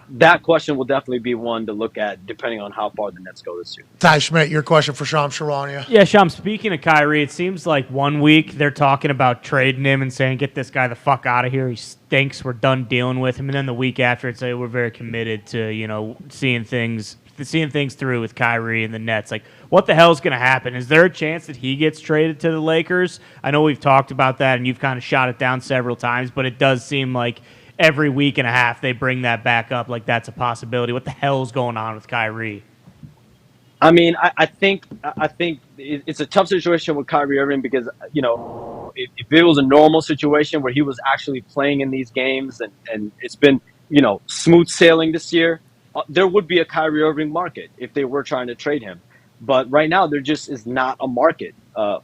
that question will definitely be one to look at depending on how far the Nets go this year. Ty Schmidt, your question for Shams Charania. Yeah, Sham, speaking of Kyrie, it seems like 1 week they're talking about trading him and saying, get this guy the fuck out of here. He stinks. We're done dealing with him. And then the week after, it's like, we're very committed to, seeing things through with Kyrie and the Nets. Like, what the hell is going to happen? Is there a chance that he gets traded to the Lakers? I know we've talked about that, and you've kind of shot it down several times, but it does seem like every week and a half they bring that back up like that's a possibility. What the hell is going on with Kyrie? I mean, I think it's a tough situation with Kyrie Irving because, if it was a normal situation where he was actually playing in these games and it's been, smooth sailing this year, there would be a Kyrie Irving market if they were trying to trade him. But right now, there just is not a market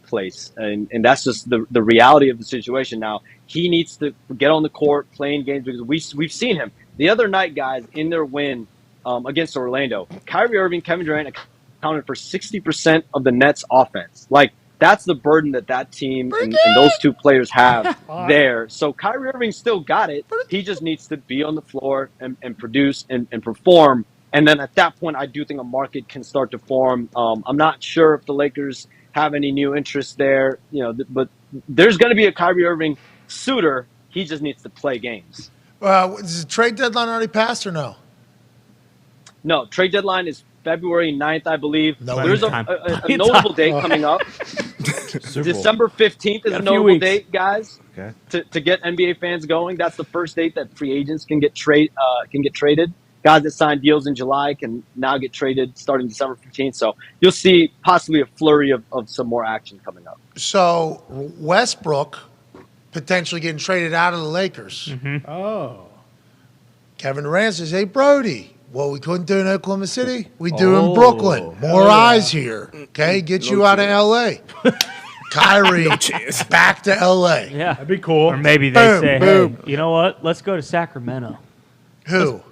place. And that's just the reality of the situation. Now, he needs to get on the court, playing games, because we've seen him. The other night, guys, in their win against Orlando, Kyrie Irving, Kevin Durant accounted for 60% of the Nets' offense. Like, that's the burden that team and those two players have there. So Kyrie Irving still got it. He just needs to be on the floor and produce and perform. And then at that point, I do think a market can start to form. I'm not sure if the Lakers have any new interest there, but there's going to be a Kyrie Irving suitor. He just needs to play games. Is the trade deadline already passed or no? No, trade deadline is February 9th, I believe. No, there's a notable date coming up. December 15th is a notable date, guys, to get NBA fans going. That's the first date that free agents can get traded. Guys that signed deals in July can now get traded starting December 15th. So you'll see possibly a flurry of some more action coming up. So Westbrook potentially getting traded out of the Lakers. Mm-hmm. Oh. Kevin Durant says, hey, Brody, what we couldn't do in Oklahoma City, we do in Brooklyn. More eyes here. Okay, get you out of L.A. Kyrie back to L.A. Yeah. That'd be cool. Or maybe they say, hey, you know what? Let's go to Sacramento. Who?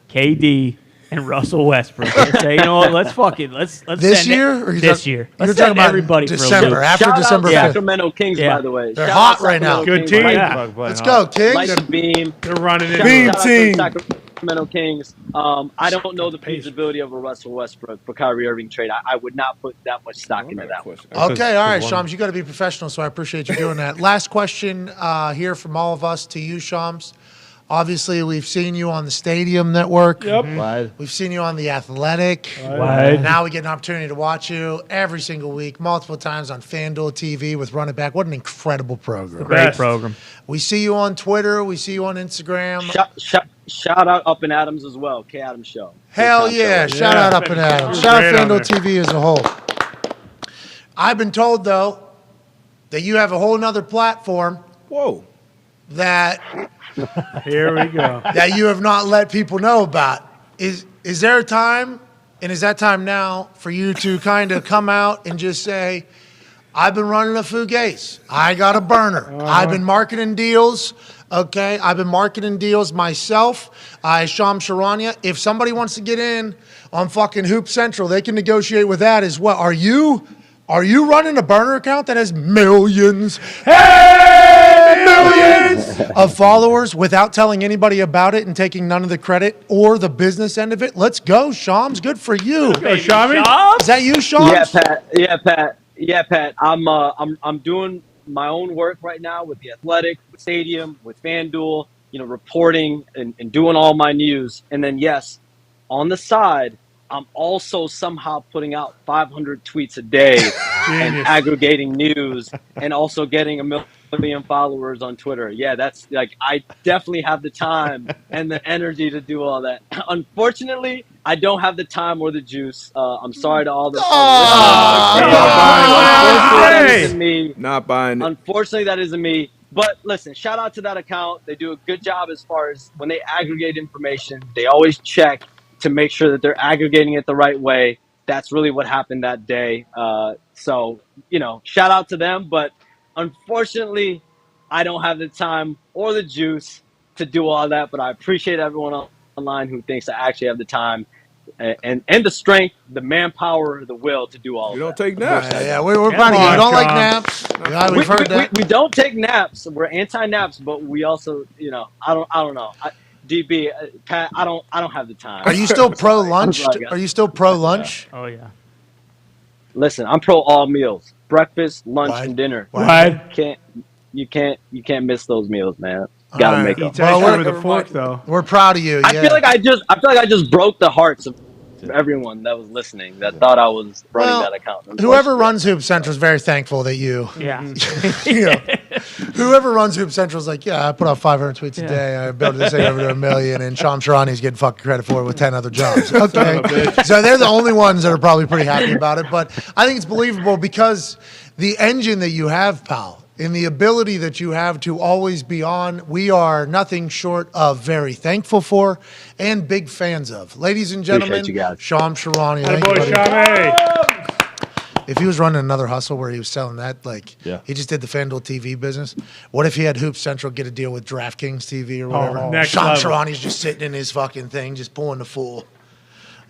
KD and Russell Westbrook. They say, you know what? Let's this send year? Or this year. You're Let's talking send about everybody December, for a after Shout December out 5th. Sacramento Kings, by the way. They're Shout hot out right now. Sacramento Good Kings. team. Yeah. Let's go, Kings. Light beam. They're running it. Beam team. Sacramento Kings. I don't know the feasibility of a Russell Westbrook for Kyrie Irving trade. I would not put that much stock into that one. Okay, all right, Shams, you got to be professional, so I appreciate you doing that. Last question here from all of us to you, Shams. Obviously, we've seen you on the Stadium Network. Yep. We've seen you on The Athletic. Wide. Now we get an opportunity to watch you every single week, multiple times on FanDuel TV with Run It Back. What an incredible program. Great program. We see you on Twitter. We see you on Instagram. Shout out Up and Adams as well. K Adams Show. Hell yeah. Shout out Up and Adams. Shout out FanDuel TV as a whole. I've been told, though, that you have a whole nother platform. Whoa. That Here we go. that you have not let people know about. Is Is there a time, and is that time now, for you to kind of come out and just say, I've been running a fugazi. I got a burner. I've been marketing deals. Okay, I've been marketing deals myself. Shams Charania. If somebody wants to get in on fucking Hoop Central, they can negotiate with that as well. Are you running a burner account that has millions, millions of followers without telling anybody about it and taking none of the credit or the business end of it? Let's go, Shams. Good for you. Hey, Shami? Is that you, Shams? Yeah, Pat. I'm doing my own work right now with the Athletic, with Stadium, with FanDuel, reporting and doing all my news. And then, yes, on the side, I'm also somehow putting out 500 tweets a day and aggregating news and also getting a million followers on Twitter. Yeah, that's I definitely have the time and the energy to do all that. Unfortunately, I don't have the time or the juice. I'm sorry to all the Not buying it. Unfortunately, that isn't me. But listen, shout out to that account. They do a good job as far as when they aggregate information. They always check to make sure that they're aggregating it the right way. That's really what happened that day. So, shout out to them. But unfortunately, I don't have the time or the juice to do all that. But I appreciate everyone online who thinks I actually have the time and the strength, the manpower, the will to do all You of don't take naps. Yeah, we're proud of you. You don't like naps. Yeah, we've heard that. We don't take naps. We're anti-naps, but we also, I don't know. DB, Pat, I don't have the time. Are you still pro lunch? Are you still pro lunch? Oh yeah. Listen, I'm pro all meals: breakfast, lunch, and dinner. Right. You can't miss those meals, man. Gotta make them. Well, with a fork though. We're proud of you. I feel like I just broke the hearts of everyone that was listening that thought I was running that account. Whoever runs Hoop Central is very thankful that you. Yeah. Whoever runs Hoop Central is like, yeah, I put out 500 tweets a day. I built this thing over to 1 million, and Shams Charania's getting fucking credit for it with 10 other jobs. Okay. So they're the only ones that are probably pretty happy about it. But I think it's believable because the engine that you have, pal, and the ability that you have to always be on, we are nothing short of very thankful for and big fans of. Ladies and gentlemen, Shams Charania. If he was running another hustle where he was selling that, he just did the FanDuel TV business. What if he had Hoop Central get a deal with DraftKings TV or whatever? Shams Charania's just sitting in his fucking thing, just pulling the fool.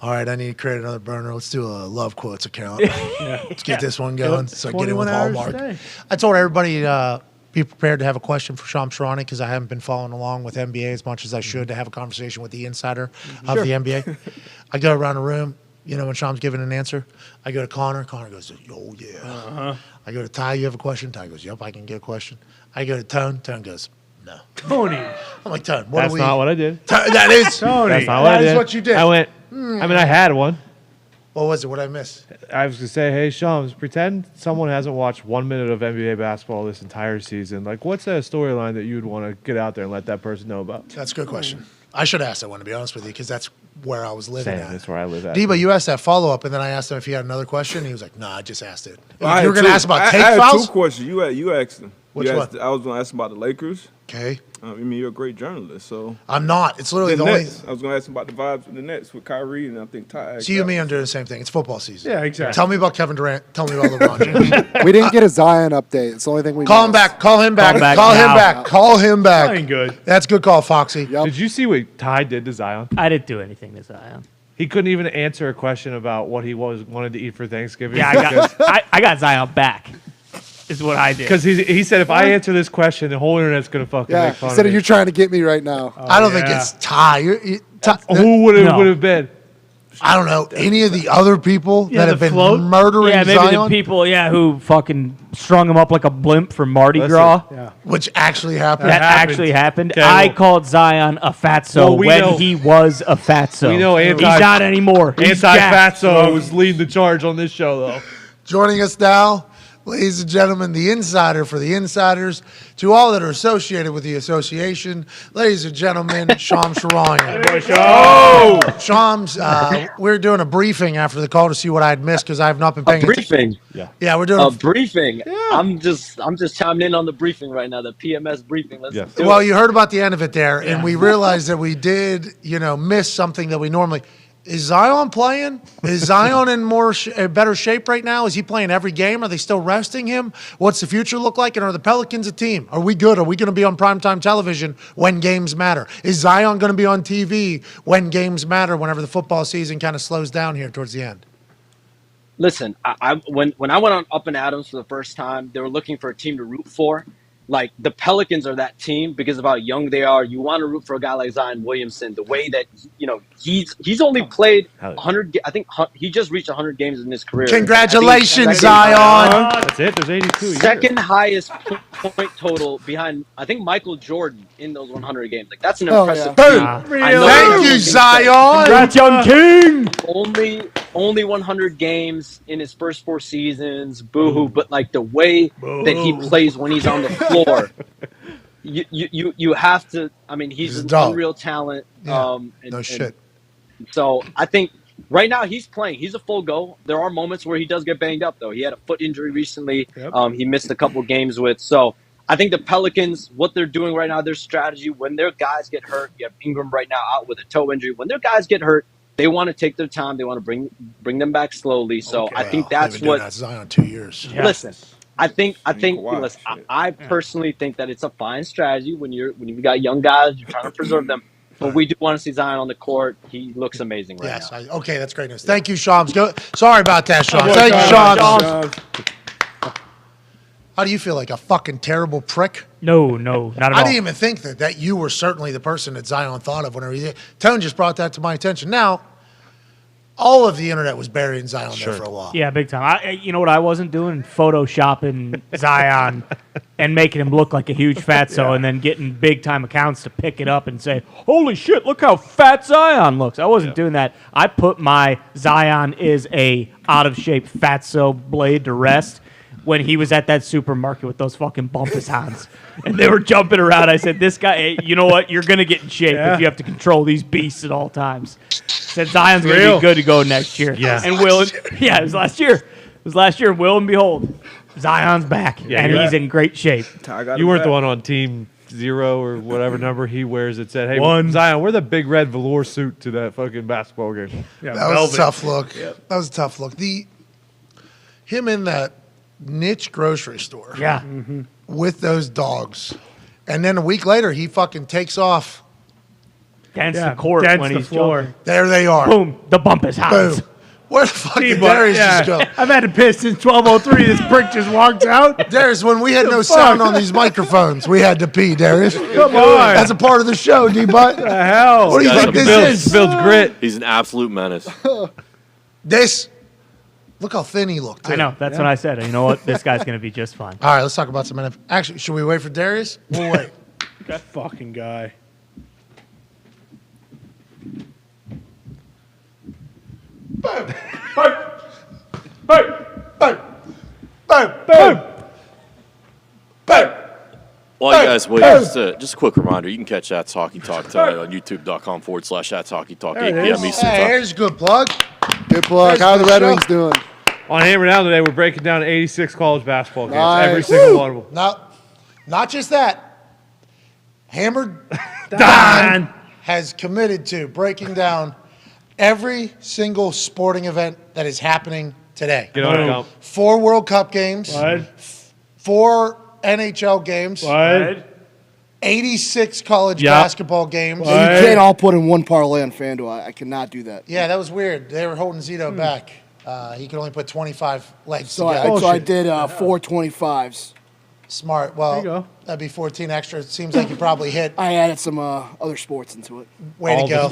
All right, I need to create another burner. Let's do a love quotes account. Let's get this one going. So get it with Hallmark. I told everybody be prepared to have a question for Shams Charania because I haven't been following along with NBA as much as I should to have a conversation with the insider of the NBA. I go around the room. When Shams giving an answer, I go to Connor. Connor goes, oh, yeah. I go to Ty, you have a question? Ty goes, yep, I can get a question. I go to Tone. Tone goes, no. Tony. I'm like, Tone, That's not what I did. That is Tony. That's not what I did. That is what you did. I went, I had one. What was it? What did I miss? I was going to say, hey, Shams, pretend someone hasn't watched 1 minute of NBA basketball this entire season. What's a storyline that you would want to get out there and let that person know about? That's a good question. I should ask that one, to be honest with you, because that's where I was living at. That's where I live at. Deba, you asked that follow-up, and then I asked him if he had another question. He was like, no, I just asked it. Well, you were going to ask about take fouls? I had two questions. You asked them. Which one? I was going to ask him about the Lakers. Okay. You're a great journalist, so. I'm not. It's literally the Nets. only. I was going to ask him about the vibes of the Nets with Kyrie, and I think Ty. See, you and me, I'm doing the same thing. It's football season. Yeah, exactly. Tell me about Kevin Durant. Tell me about LeBron James. We didn't get a Zion update. It's the only thing we Call him back. Call him back. Call him back. Ain't good. That's a good call, Foxy. Yep. Did you see what Ty did to Zion? I didn't do anything to Zion. He couldn't even answer a question about what he wanted to eat for Thanksgiving. Yeah, I got Zion back. Is what I did. Because he said, if I answer this question, the whole internet's going to fucking make fun of me. You're trying to get me right now. I don't think it's Ty. Who would have been? I don't know. Any of the other people that have been murdering Zion? Yeah, maybe the people, who fucking strung him up like a blimp for Mardi Gras. Yeah. Which actually happened. That actually happened. Okay, I called Zion a fatso when he was a fatso. We know he's not anymore. Anti-fatso was leading the charge on this show, though. Joining us now, ladies and gentlemen, the insider for the insiders, to all that are associated with the association, ladies and gentlemen, Shams Charania. Shams, we're doing a briefing after the call to see what I had missed because I have not been paying attention. Yeah, we're doing a briefing. Yeah. I'm just chiming in on the briefing right now, the PMS briefing. Let's do it. Well, you heard about the end of it there, and we realized that we did, miss something that we normally. Is Zion playing? Is Zion in better shape right now? Is he playing every game? Are they still resting him? What's the future look like? And are the Pelicans a team? Are we good? Are we going to be on primetime television when games matter? Is Zion going to be on TV when games matter, whenever the football season kind of slows down here towards the end? Listen, when I went on Up and Adams for the first time, they were looking for a team to root for. Like, the Pelicans are that team because of how young they are. You want to root for a guy like Zion Williamson, the way that, he's only played 100. I think he just reached 100 games in his career. Congratulations, Zion. That's it. There's 82. Second highest point total behind, I think, Michael Jordan in those 100 games. Like, that's an impressive team. Thank you, Zion. Congrats, young king. Only 100 games in his first 4 seasons. Boo-hoo. But, like, the way that he plays when he's on the floor, you have to. I mean, he's an unreal talent. Yeah, no shit. So I think right now he's playing. He's a full go. There are moments where he does get banged up, though. He had a foot injury recently. Yep. He missed a couple games with. So I think the Pelicans, what they're doing right now, their strategy, when their guys get hurt, you have Ingram right now out with a toe injury. When their guys get hurt, they want to take their time. They want to bring them back slowly. So I think that's what. That's Zion 2 years. Yeah. Listen, I think. Listen, I personally think that it's a fine strategy when you've got young guys, you're trying to preserve them. But we do want to see Zion on the court. He looks amazing right now. Okay, that's great news. Thank you, Shams. Sorry about that, Shams. Thank you, Shams. How do you feel, like a fucking terrible prick? No, not at all. I didn't even think that you were certainly the person that Zion thought of whenever he did. Tone just brought that to my attention. Now, all of the internet was burying Zion there for a while. Yeah, big time. You know what I wasn't doing? Photoshopping Zion and making him look like a huge fatso and then getting big-time accounts to pick it up and say, holy shit, look how fat Zion looks. I wasn't doing that. I put my Zion is a out-of-shape fatso blade to rest when he was at that supermarket with those fucking bumpus hands. And they were jumping around. I said, this guy, hey, you know what? You're going to get in shape if you have to control these beasts at all times. Said Zion's going to be good to go next year. Yeah. And it was last year. It was last year. Will and behold, Zion's back. And he's in great shape. You weren't the one on team 0 or whatever number he wears that said, hey, Zion, wear the big red velour suit to that fucking basketball game. Yeah, that was a tough look. Yep. That was a tough look. Him in that niche grocery store with those dogs. And then a week later, he fucking takes off. Dents the court when he's jumping. There they are. Boom. The bump is hot. Boom. Where the fuck did Darius just go? I've had to piss since 12:03. This prick just walked out. Darius, when we had no sound on these microphones, we had to pee, Darius. Come on. That's a part of the show, D-Butt. What the hell? What do you think this is? Builds grit. He's an absolute menace. Look how thin he looked. I know. That's what I said. You know what? This guy's going to be just fine. All right, let's talk about some NFL. Actually, should we wait for Darius? We'll wait. That fucking guy. Boom. Boom. Boom. Boom. Boom. Boom. Boom. While you guys wait, just a quick reminder, you can catch That's Hockey Talk tonight on youtube.com/That's Hockey Talk, 8 p.m. Eastern Time. Here's a good plug. Good plug. How are the Red Wings doing? On Hammer Dahn today, we're breaking down 86 college basketball games. Every single one of them. No, not just that. Hammer Dahn has committed to breaking down every single sporting event that is happening today. Get on it, Gump. 4 World Cup games. 4 NHL games. 86 college basketball games. Yeah, you can't all put in one parlay on FanDuel. I cannot do that. Yeah, that was weird. They were holding Zito back. He could only put 25 legs so together. I did 4 25s. Smart. Well, that'd be 14 extra. It seems like you probably hit. I added some other sports into it. Way to go.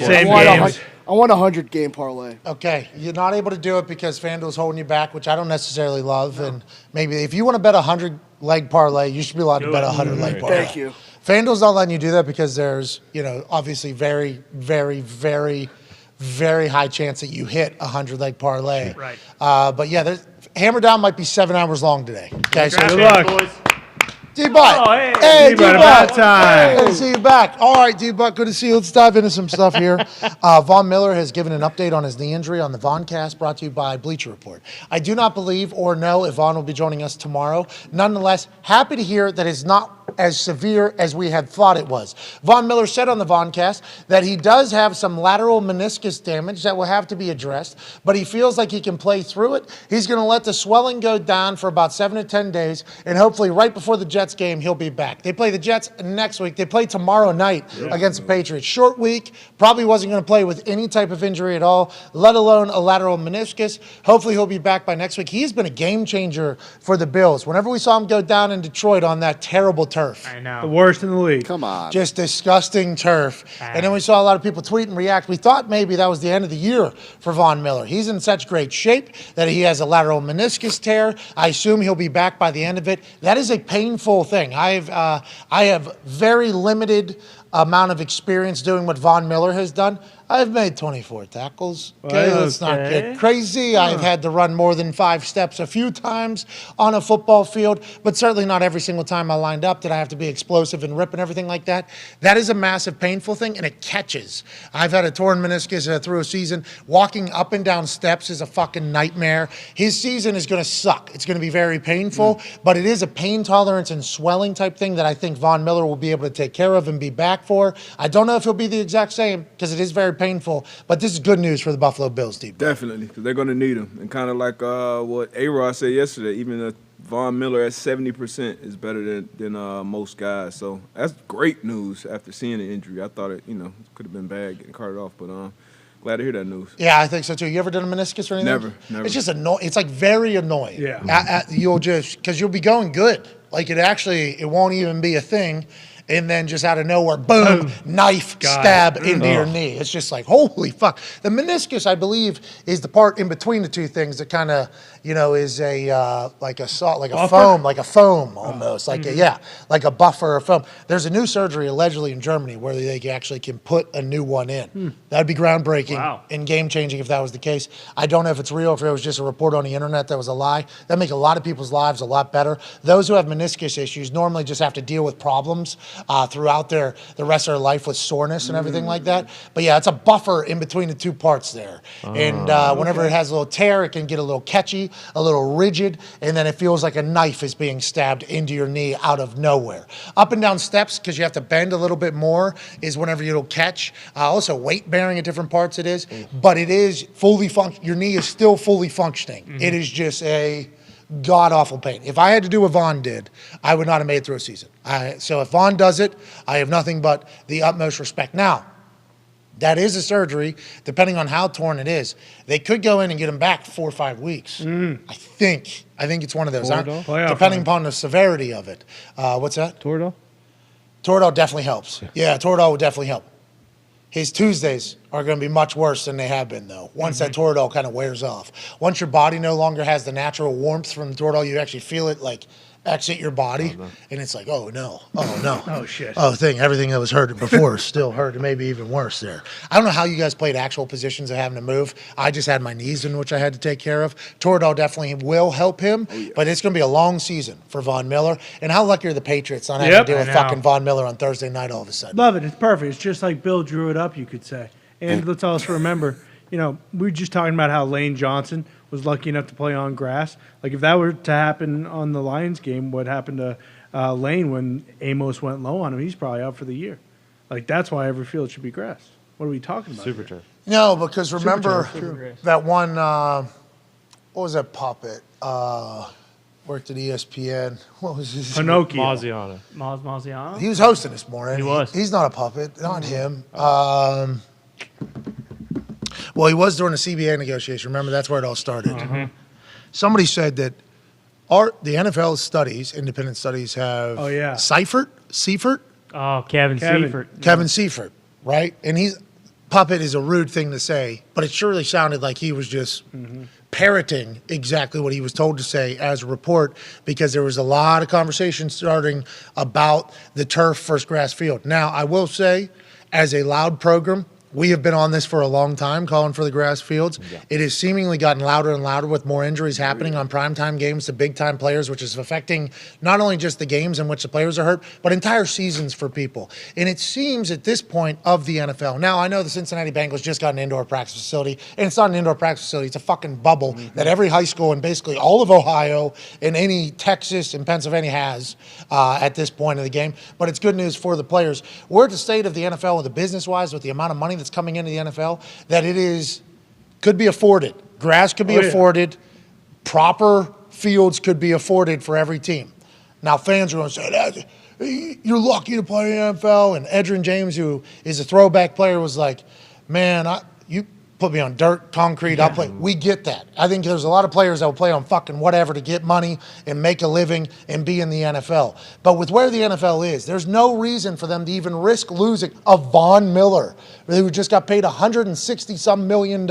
I want a 100-game parlay. Okay. You're not able to do it because FanDuel's holding you back, which I don't necessarily love. No. And maybe if you want to bet a 100-leg parlay, you should be allowed to bet a 100-leg parlay. Thank you. FanDuel's not letting you do that because there's, obviously very, very, very, very high chance that you hit a 100-leg parlay. Right. But yeah, Hammer Dahn might be 7 hours long today. Okay, so good luck, boys. D-Butt. Oh, hey. D-Butt, about time. Good to see you back. All right, D-Butt, good to see you. Let's dive into some stuff here. Von Miller has given an update on his knee injury on the Voncast, brought to you by Bleacher Report. I do not believe or know if Von will be joining us tomorrow. Nonetheless, happy to hear that it's not as severe as we had thought it was. Von Miller said on the Voncast that he does have some lateral meniscus damage that will have to be addressed, but he feels like he can play through it. He's going to let the swelling go down for about 7 to 10 days, and hopefully right before the Jets game, he'll be back. They play the Jets next week. They play tomorrow night against the Patriots. Short week, probably wasn't going to play with any type of injury at all, let alone a lateral meniscus. Hopefully he'll be back by next week. He's been a game changer for the Bills. Whenever we saw him go down in Detroit on that terrible turf. I know. The worst in the league. Come on. Just disgusting turf. And then we saw a lot of people tweet and react. We thought maybe that was the end of the year for Von Miller. He's in such great shape that he has a lateral meniscus tear. I assume he'll be back by the end of it. That is a painful thing. I have very limited amount of experience doing what Von Miller has done. I've made 24 tackles. Okay, let's not get crazy. I've had to run more than 5 steps a few times on a football field, but certainly not every single time I lined up did I have to be explosive and rip and everything like that. That is a massive painful thing, and it catches. I've had a torn meniscus through a season. Walking up and down steps is a fucking nightmare. His season is going to suck. It's going to be very painful, but it is a pain tolerance and swelling type thing that I think Von Miller will be able to take care of and be back for. I don't know if he'll be the exact same because it is very painful, but this is good news for the Buffalo Bills team. Definitely, because they're going to need him. And kind of like what A-Rod said yesterday, even Von Miller at 70% is better than most guys. So that's great news after seeing the injury. I thought it could have been bad getting carted off, but glad to hear that news. Yeah, I think so too. You ever done a meniscus or anything? Never. It's just annoying. It's like very annoying. Yeah. Because you'll be going good. Like it won't even be a thing. And then just out of nowhere, boom, knife stab into your knee. It's just like, holy fuck. The meniscus, I believe, is the part in between the two things that kind of, is a like a foam almost, like a buffer or foam. There's a new surgery allegedly in Germany where they actually can put a new one in. That'd be groundbreaking and game changing if that was the case. I don't know if it's real, if it was just a report on the internet that was a lie. That'd make a lot of people's lives a lot better. Those who have meniscus issues normally just have to deal with problems throughout the rest of their life with soreness and everything like that. But yeah, it's a buffer in between the two parts there. And whenever it has a little tear, it can get a little catchy, a little rigid, and then it feels like a knife is being stabbed into your knee out of nowhere. Up and down steps, because you have to bend a little bit more, is whenever it'll catch. Also, weight bearing at different parts it is. But it is fully your knee is still fully functioning. It is just a god-awful pain. If I had to do what Vaughn did, I would not have made it through a season. So if Vaughn does it, I have nothing but the utmost respect. Now, that is a surgery, depending on how torn it is. They could go in and get him back 4 or 5 weeks. I think it's one of those. Depending upon the severity of it. What's that? Toradol? Toradol definitely helps. Yeah, Toradol would definitely help. His Tuesdays are going to be much worse than they have been, though, once that Toradol kind of wears off. Once your body no longer has the natural warmth from the Toradol, you actually feel it, like, exit your body, and it's like, oh, no. Oh, shit. Everything that was hurt before is still hurt, and maybe even worse there. I don't know how you guys played actual positions of having to move. I just had my knees in which I had to take care of. Toradol definitely will help him, but it's going to be a long season for Von Miller. And how lucky are the Patriots not having to deal with fucking Von Miller on Thursday night all of a sudden? Love it. It's perfect. It's just like Bill drew it up, you could say. And let's also remember, we were just talking about how Lane Johnson was lucky enough to play on grass. Like, if that were to happen on the Lions game, what happened to Lane when Amos went low on him, he's probably out for the year. Like, that's why every field should be grass. What are we talking about? Super turf. No, because remember that one, what was that puppet? Worked at ESPN. What was his name? Pinocchio. Maziano. Maziano? He was hosting this morning. He was. He's not a puppet. Not him. Well, he was during the CBA negotiation. Remember, that's where it all started. Somebody said that the NFL studies, independent studies, have Seifert? Oh, Kevin Seifert. Kevin Seifert, right? And puppet is a rude thing to say, but it surely sounded like he was just parroting exactly what he was told to say as a report, because there was a lot of conversation starting about the turf versus grass field. Now, I will say, as a loud program, we have been on this for a long time, calling for the grass fields. Yeah. It has seemingly gotten louder and louder with more injuries happening on primetime games to big-time players, which is affecting not only just the games in which the players are hurt, but entire seasons for people. And it seems at this point of the NFL. Now, I know the Cincinnati Bengals just got an indoor practice facility, and it's not an indoor practice facility. It's a fucking bubble that every high school in basically all of Ohio and any Texas and Pennsylvania has at this point of the game. But it's good news for the players. We're at the state of the NFL with the business-wise, with the amount of money that's coming into the NFL, that could be afforded. Grass could be afforded. Proper fields could be afforded for every team. Now, fans are going to say, you're lucky to play in the NFL. And Edgerrin James, who is a throwback player, was like, man, you put me on dirt, concrete, I'll play. We get that. I think there's a lot of players that will play on fucking whatever to get money and make a living and be in the NFL. But with where the NFL is, there's no reason for them to even risk losing a Von Miller, who just got paid $160-some million,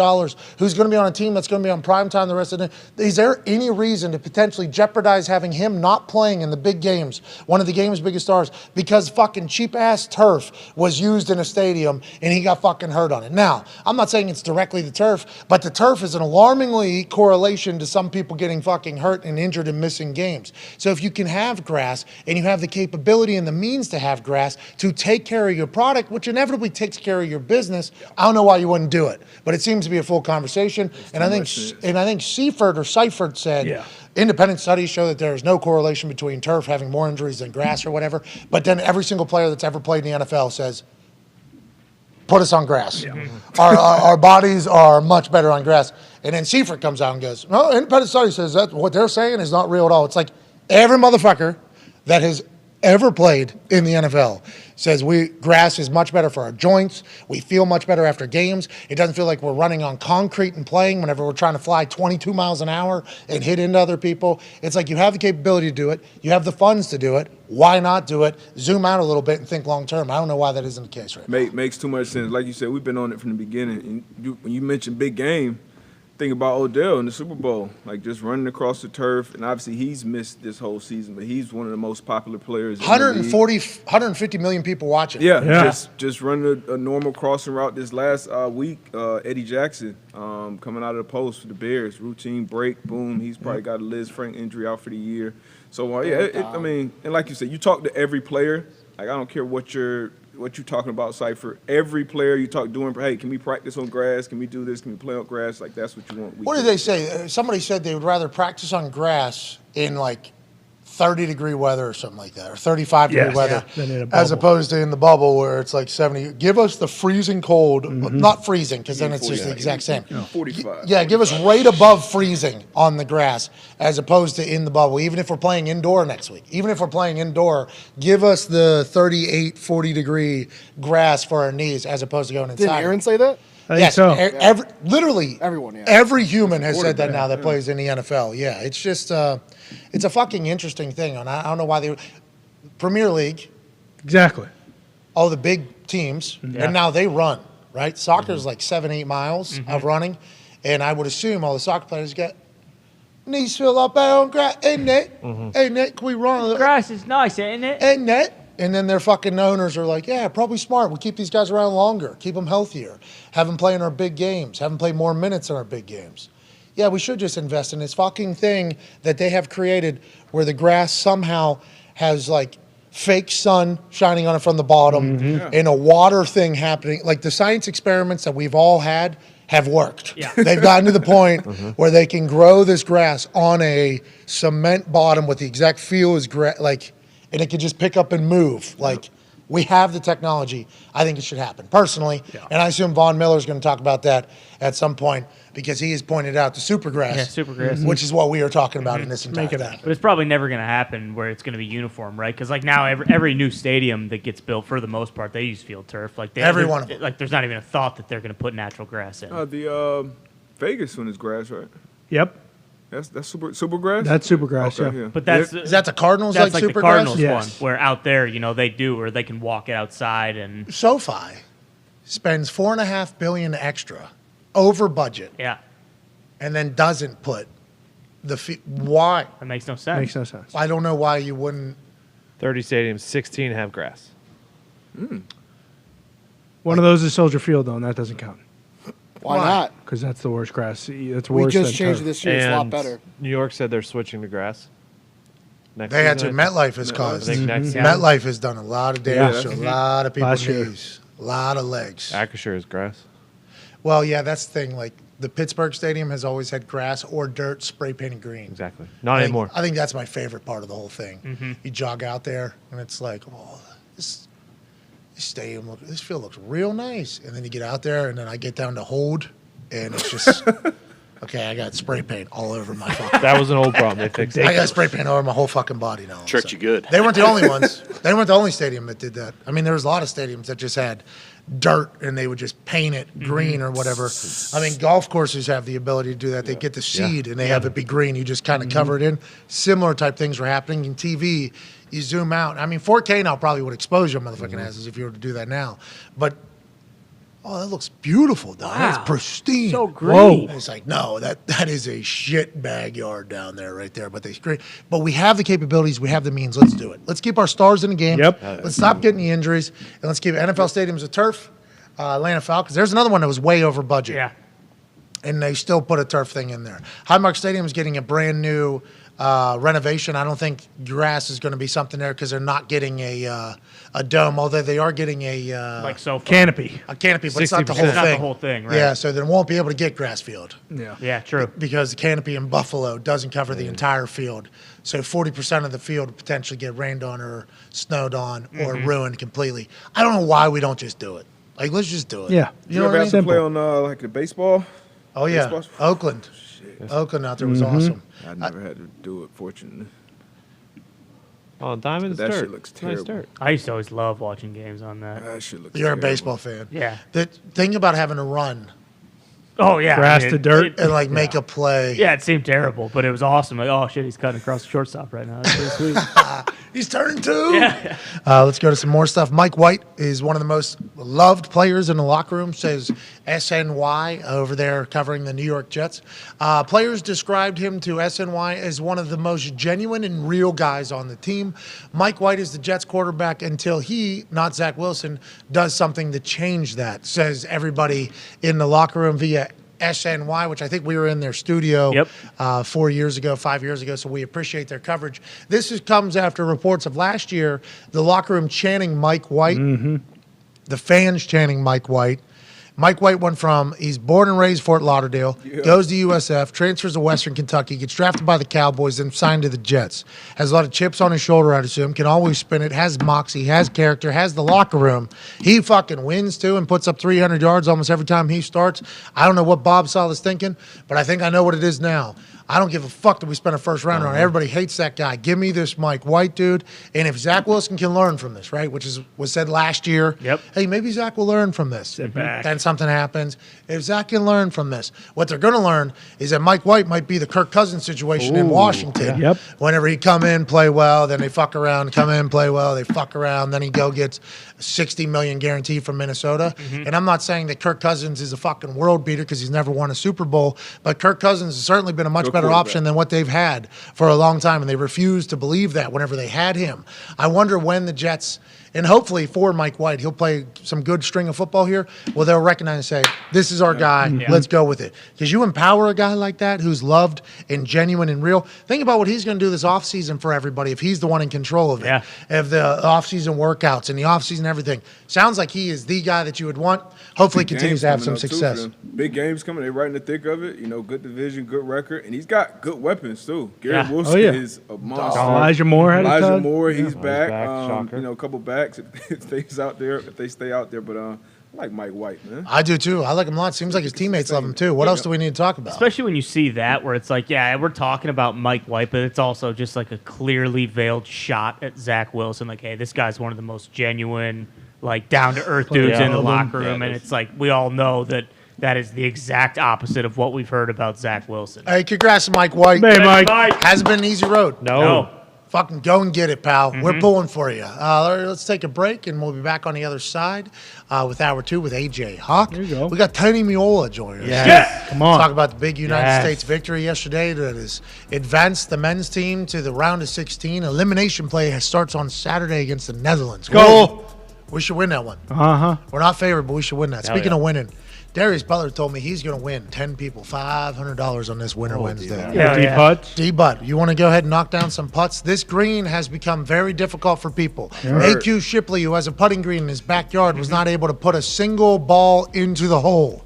who's going to be on a team that's going to be on primetime the rest of the day. Is there any reason to potentially jeopardize having him not playing in the big games, one of the game's biggest stars, because fucking cheap-ass turf was used in a stadium and he got fucking hurt on it? Now, I'm not saying it's directly the turf, but the turf is an alarmingly correlation to some people getting fucking hurt and injured and missing games. So if you can have grass and you have the capability and the means to have grass to take care of your product, which inevitably takes care of your business, I don't know why you wouldn't do it. But it seems to be a full conversation. And I think Seifert said, independent studies show that there is no correlation between turf having more injuries than grass or whatever. But then every single player that's ever played in the NFL says, put us on grass. Yeah. Our bodies are much better on grass. And then Seifert comes out and goes, no, independent study says that what they're saying is not real at all. It's like every motherfucker that has ever played in the NFL says grass is much better for our joints. We feel much better after games. It doesn't feel like we're running on concrete and playing whenever we're trying to fly 22 miles an hour and hit into other people. It's like you have the capability to do it. You have the funds to do it. Why not do it? Zoom out a little bit and think long term. I don't know why that isn't the case right now. Makes too much sense. Like you said, we've been on it from the beginning. And when you mentioned big game, think about Odell in the Super Bowl, like just running across the turf. And obviously he's missed this whole season, but he's one of the most popular players. 150 million people watching. Yeah. Just running a normal crossing route this last week. Eddie Jackson coming out of the post for the Bears, routine break, boom. He's probably got a Liz Frank injury out for the year. So, I mean, and like you said, you talk to every player. Like, I don't care what you're talking about, Cypher. Every player you talk doing, hey, can we practice on grass? Can we do this? Can we play on grass? Like, that's what you want. What did they say? Somebody said they would rather practice on grass in, like, 30-degree weather or something like that, or 35-degree weather, as opposed to in the bubble where it's like 70. Give us the freezing cold, not freezing, because then it's just the exact same. 45. Yeah, give us right above freezing on the grass as opposed to in the bubble, even if we're playing indoor next week. Even if we're playing indoor, give us the 38, 40-degree grass for our knees as opposed to going inside. Did Aaron say that? I think so. Literally, everyone. Yeah. Every human has said that now that plays in the NFL. Yeah, it's just it's a fucking interesting thing, and I don't know why they Premier League. Exactly. All the big teams, and now they run, right? Soccer's like 7-8 miles of running, and I would assume all the soccer players get knees fill up on grass, isn't it? Ain't it? Can we run? Grass is nice, isn't it? Isn't it? And then their fucking owners are like, yeah, probably smart. We'll keep these guys around longer, keep them healthier, have them play in our big games, have them play more minutes in our big games. Yeah, we should just invest in this fucking thing that they have created where the grass somehow has like fake sun shining on it from the bottom and a water thing happening. Like the science experiments that we've all had have worked. Yeah. They've gotten to the point where they can grow this grass on a cement bottom with the exact feel as and it can just pick up and move. Like, we have the technology. I think it should happen, personally. Yeah. And I assume Von Miller's going to talk about that at some point because he has pointed out the supergrass. Yeah, supergrass. Which is what we are talking about in this entire thing. But it's probably never going to happen where it's going to be uniform, right? Because, like, now every new stadium that gets built, for the most part, they use field turf. Like every one of them. Like, there's not even a thought that they're going to put natural grass in. The Vegas one is grass, right? Yep. That's supergrass? That's supergrass, okay, yeah. But that's is that the Cardinals that's like the supergrass? Cardinals Yes. one, where out there, they do, or they can walk it outside and SoFi spends $4.5 billion extra over budget. Yeah. And then doesn't put why? That makes no sense. Makes no sense. I don't know why you wouldn't. 30 stadiums, 16 have grass. One of those is Soldier Field, though, and that doesn't count. Why not? Because that's the worst grass. That's We worse just than changed turf. it this year. It's a lot better. New York said they're switching to grass. They had to. MetLife has caused. next MetLife has done a lot of damage to a lot of people's Last year. knees, a lot of legs. Acrisure is grass. Well, yeah, that's the thing. Like the Pittsburgh Stadium has always had grass or dirt spray painted green. Exactly. Not I think- anymore. I think that's my favorite part of the whole thing. You jog out there and it's like, oh, this stadium, this field looks real nice. And then you get out there and then I get down to hold and it's just. Okay, I got spray paint all over my fucking. That was an old problem. They fixed it. I got spray paint all over my whole fucking body now. Tricked you good. They weren't the only ones. They weren't the only stadium that did that. I mean, there was a lot of stadiums that just had dirt and they would just paint it green or whatever. I mean, golf courses have the ability to do that. They get the seed and they have it be green. You just kind of cover it in. Similar type things were happening in TV. You zoom out. I mean, 4K now probably would expose your motherfucking asses if you were to do that now. But oh, that looks beautiful, dog. That's pristine. So great. It's like, no, that is a shit bag yard down there right there. But they great. But we have the capabilities. We have the means. Let's do it. Let's keep our stars in the game. Yep. Let's stop getting the injuries. And let's keep NFL stadiums a turf. Atlanta Falcons. There's another one that was way over budget. Yeah. And they still put a turf thing in there. Highmark Stadium is getting a brand new renovation. I don't think grass is going to be something there because they're not getting a dome, although they are getting a canopy. A canopy, but it's not the whole 60%. thing. Not the whole thing, right? Yeah, so they won't be able to get grass field. Yeah. Yeah, true. Because the canopy in Buffalo doesn't cover the entire field. So 40% of the field would potentially get rained on or snowed on or ruined completely. I don't know why we don't just do it. Like, let's just do it. Yeah. You know what I mean? Ever have to play on like the baseball? Oh, yeah. Baseball? Oakland. Oakland out there was awesome. I never had to do it, fortunately. Oh, diamond's That dirt. shit looks Nice terrible. dirt. I used to always love watching games on that. That shit looks You're a terrible. baseball fan. Yeah. The thing about having to run Oh, yeah. Grass to dirt. and, like, make a play. Yeah, it seemed terrible, but it was awesome. Like, oh, shit, he's cutting across the shortstop right now. That's pretty sweet. He's turning two. Yeah. Let's go to some more stuff. Mike White is one of the most loved players in the locker room, says SNY over there covering the New York Jets. Players described him to SNY as one of the most genuine and real guys on the team. Mike White is the Jets quarterback until he, not Zach Wilson, does something to change that, says everybody in the locker room via SNY, which I think we were in their studio 4 years ago, 5 years ago, so we appreciate their coverage. This comes after reports of last year, the locker room chanting Mike White, the fans chanting Mike White. Mike White went from, he's born and raised Fort Lauderdale, goes to USF, transfers to Western Kentucky, gets drafted by the Cowboys, then signed to the Jets. Has a lot of chips on his shoulder, I'd assume, can always spin it, has moxie, has character, has the locker room. He fucking wins, too, and puts up 300 yards almost every time he starts. I don't know what Bob Sala's thinking, but I think I know what it is now. I don't give a fuck that we spent a first rounder on. Everybody hates that guy. Give me this Mike White dude. And if Zach Wilson can learn from this, right, which was said last year, hey, maybe Zach will learn from this. Then something happens. If Zach can learn from this, what they're going to learn is that Mike White might be the Kirk Cousins situation in Washington. Yep. Whenever he come in, play well, then they fuck around, come in, play well, they fuck around, then he gets $60 million guaranteed from Minnesota. And I'm not saying that Kirk Cousins is a fucking world beater because he's never won a Super Bowl, but Kirk Cousins has certainly been a much better option than what they've had for a long time, and they refused to believe that whenever they had him. I wonder when the Jets, and hopefully for Mike White, he'll play some good string of football here, well, they'll recognize and say, this is our guy, let's go with it. Because you empower a guy like that who's loved and genuine and real. Think about what he's going to do this offseason for everybody if he's the one in control of it. Of the offseason workouts and the offseason everything. Sounds like he is the guy that you would want. Hopefully continues to have some success. Big games coming. They're right in the thick of it. You know, good division, good record. And he's got good weapons, too. Garrett Wilson is a monster. Elijah Moore had Elijah a Moore, he's back. Shocker. You know, a couple backs if they stay out there. But I like Mike White, man. I do, too. I like him a lot. Seems like his teammates love him, too. What else do we need to talk about? Especially when you see that where it's like, yeah, we're talking about Mike White, but it's also just like a clearly veiled shot at Zach Wilson. Like, hey, this guy's one of the most genuine, like, down-to-earth dudes in the locker room. And it's like we all know that is the exact opposite of what we've heard about Zach Wilson. Hey, congrats to Mike White. Hey, Mike. Hasn't been an easy road. No. Fucking go and get it, pal. We're pulling for you. Let's take a break, and we'll be back on the other side with Hour 2 with AJ Hawk. There you go. We got Tony Miola joining us. Yes. Come on. Talk about the big United States victory yesterday that has advanced the men's team to the round of 16. Elimination play starts on Saturday against the Netherlands. Go. We should win that one. Uh-huh. We're not favored, but we should win that. Hell Speaking yeah. of winning, Darius Butler told me he's going to win 10 people $500 on this Winter Wednesday. Yeah, deep putts. D-Butt, you want to go ahead and knock down some putts? This green has become very difficult for people. AQ Shipley, who has a putting green in his backyard, was not able to put a single ball into the hole.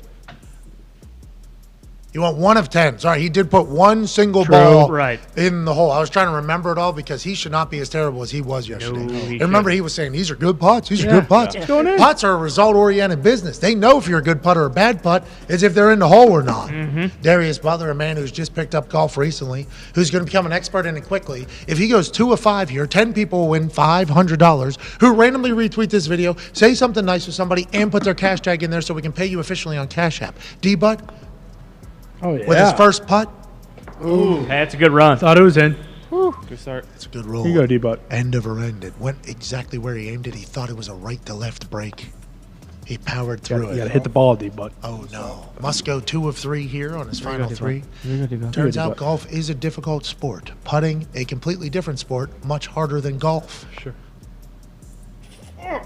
You want 1 of 10. Sorry, he did put one single ball in the hole. I was trying to remember it all because he should not be as terrible as he was yesterday. And remember, he was saying, these are good putts. These are good putts. Putts are a result-oriented business. They know if you're a good putt or a bad putt is if they're in the hole or not. Darius Butler, a man who's just picked up golf recently, who's going to become an expert in it quickly. If he goes 2 of 5 here, 10 people will win $500 who randomly retweet this video, say something nice to somebody, and put their cash tag in there so we can pay you officially on Cash App. D-Butt? Oh, yeah. With his first putt. Ooh. Hey, that's a good run. Thought it was in. Good start. It's a good roll. Here you go, D-Butt. End over end. It went exactly where he aimed it. He thought it was a right to left break. He powered through You got to hit the ball, D-Butt. Oh, no. Must go 2 of 3 here on his final 3. D-Butt. Turns out golf is a difficult sport. Putting, a completely different sport, much harder than golf. Sure. All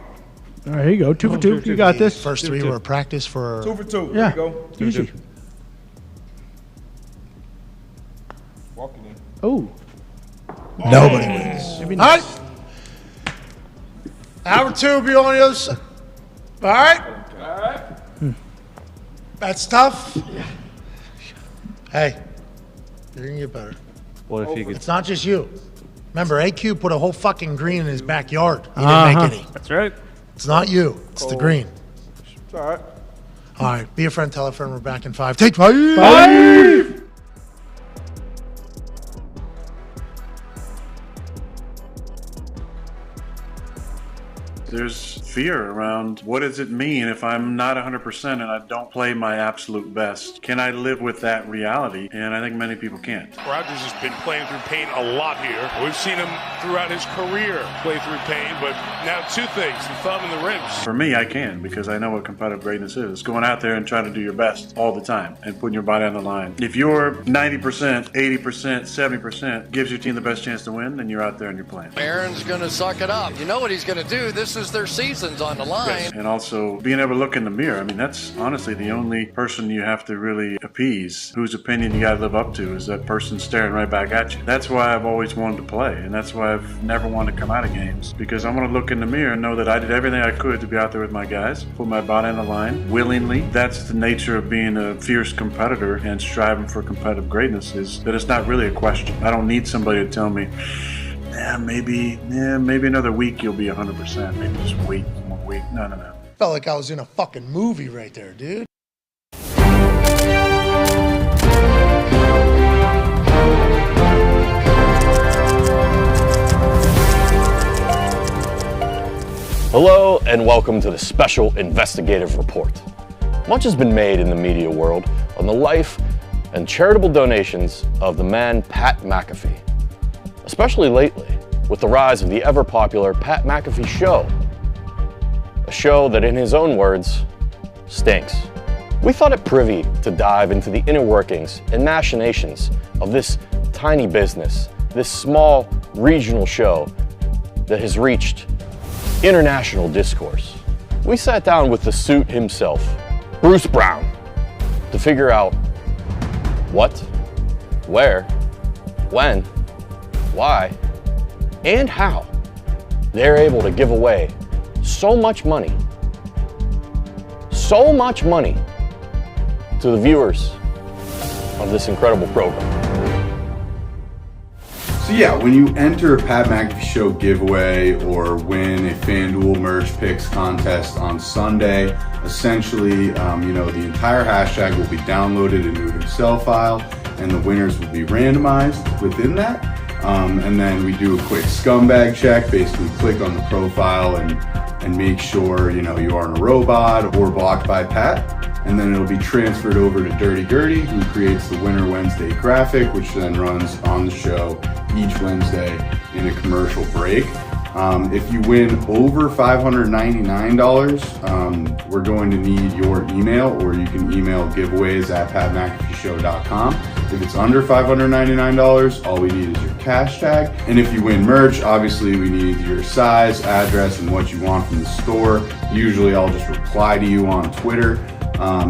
right, here you go. 2 for 2. You got this. First 3 were practice for... 2 for 2. Yeah. There you go. Easy. Walking in. Oh. Nobody wins. All right. Hour 2 will be on the other side. All right. That's tough. Hey, you're going to get better. What if he could? It's not just you. Remember, AQ put a whole fucking green in his backyard. He didn't make any. That's right. It's not you. It's the green. It's all right. All right. Be a friend, tell a friend. We're back in 5. Take 5. 5. There's fear around what does it mean if I'm not 100% and I don't play my absolute best? Can I live with that reality? And I think many people can't. Rodgers has been playing through pain a lot here. We've seen him throughout his career play through pain, but now 2 things, the thumb and the ribs. For me, I can because I know what competitive greatness is. Going out there and trying to do your best all the time and putting your body on the line. If you're 90%, 80%, 70% gives your team the best chance to win, then you're out there and you're playing. Aaron's going to suck it up. You know what he's going to do. This is their seasons on the line. Yes. And also being able to look in the mirror. I mean, that's honestly the only person you have to really appease, whose opinion you got to live up to, is that person staring right back at you. That's why I've always wanted to play, and that's why I've never wanted to come out of games, because I want to look in the mirror and know that I did everything I could to be out there with my guys, put my body on the line willingly. That's the nature of being a fierce competitor and striving for competitive greatness, is that it's not really a question. I don't need somebody to tell me, maybe another week you'll be 100%. Maybe just wait one more week. No. Felt like I was in a fucking movie right there, dude. Hello and welcome to the special investigative report. Much has been made in the media world on the life and charitable donations of the man Pat McAfee, especially lately with the rise of the ever-popular Pat McAfee Show, a show that in his own words, stinks. We thought it privy to dive into the inner workings and machinations of this tiny business, this small regional show that has reached international discourse. We sat down with the suit himself, Bruce Brown, to figure out what, where, when, why, and how they're able to give away so much money to the viewers of this incredible program. So yeah, when you enter a Pat McAfee Show giveaway or win a FanDuel merch picks contest on Sunday, essentially, the entire hashtag will be downloaded into an Excel file, and the winners will be randomized within that. And then we do a quick scumbag check, basically click on the profile and make sure, you aren't a robot or blocked by Pat. And then it'll be transferred over to Dirty Gertie, who creates the Winter Wednesday graphic, which then runs on the show each Wednesday in a commercial break. If you win over $599, we're going to need your email, or you can email giveaways@patmcafeeshow.com. If it's under $599, all we need is your cash tag. And if you win merch, obviously we need your size, address, and what you want from the store. Usually I'll just reply to you on Twitter.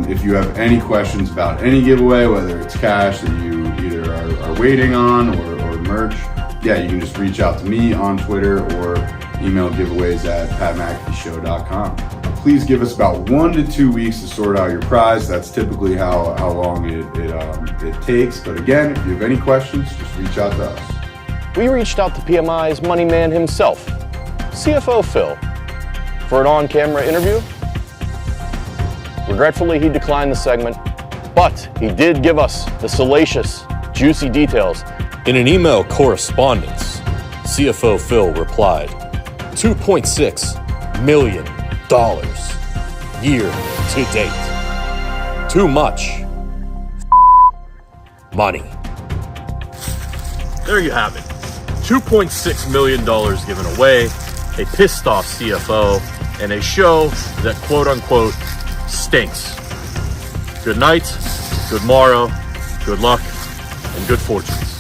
If you have any questions about any giveaway, whether it's cash that you either are waiting on or merch, yeah, you can just reach out to me on Twitter or email giveaways@patmcafeeshow.com. Please give us about 1 to 2 weeks to sort out your prize. That's typically how long it takes. But again, if you have any questions, just reach out to us. We reached out to PMI's money man himself, CFO Phil, for an on-camera interview. Regretfully, he declined the segment, but he did give us the salacious, juicy details. In an email correspondence, CFO Phil replied, $2.6 million year to date. Too much money. There you have it. $2.6 million given away, a pissed off CFO, and a show that quote unquote stinks. Good night, good morrow, good luck, and good fortunes.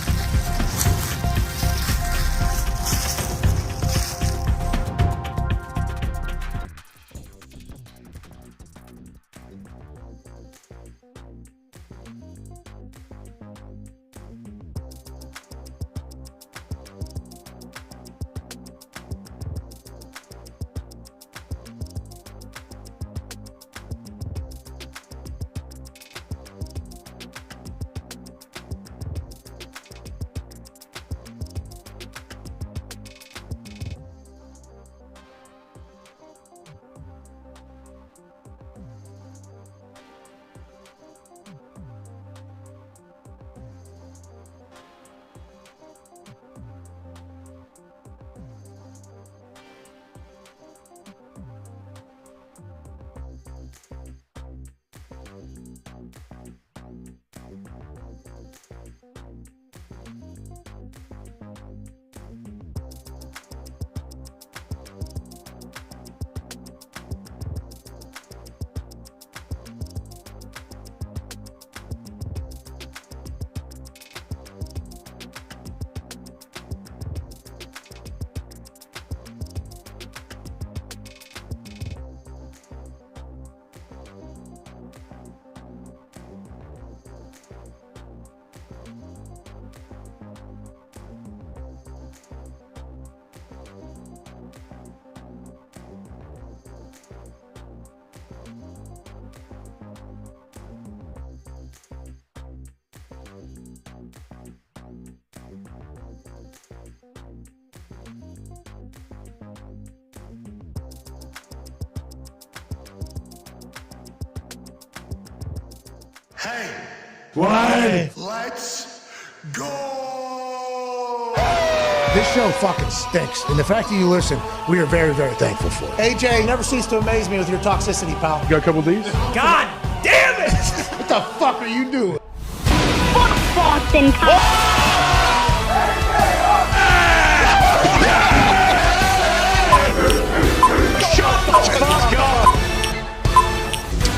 Hey, What? let's go! This show fucking stinks, and the fact that you listen, we are very, very thankful for it. AJ, you never cease to amaze me with your toxicity, pal. You got a couple of these? God damn it! What the fuck are you doing? Fuck Boston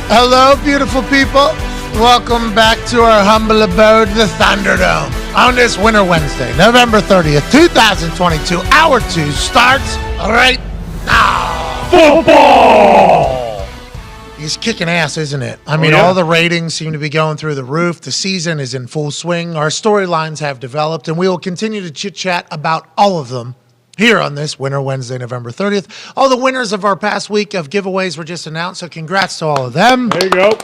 Hello, beautiful people. Welcome back to our humble abode, the Thunderdome. On this Winter Wednesday, November 30th, 2022, Hour 2 starts right now. Football! He's kicking ass, isn't it? I mean, all the ratings seem to be going through the roof. The season is in full swing. Our storylines have developed, and we will continue to chit-chat about all of them here on this Winter Wednesday, November 30th. All the winners of our past week of giveaways were just announced, so congrats to all of them. There you go.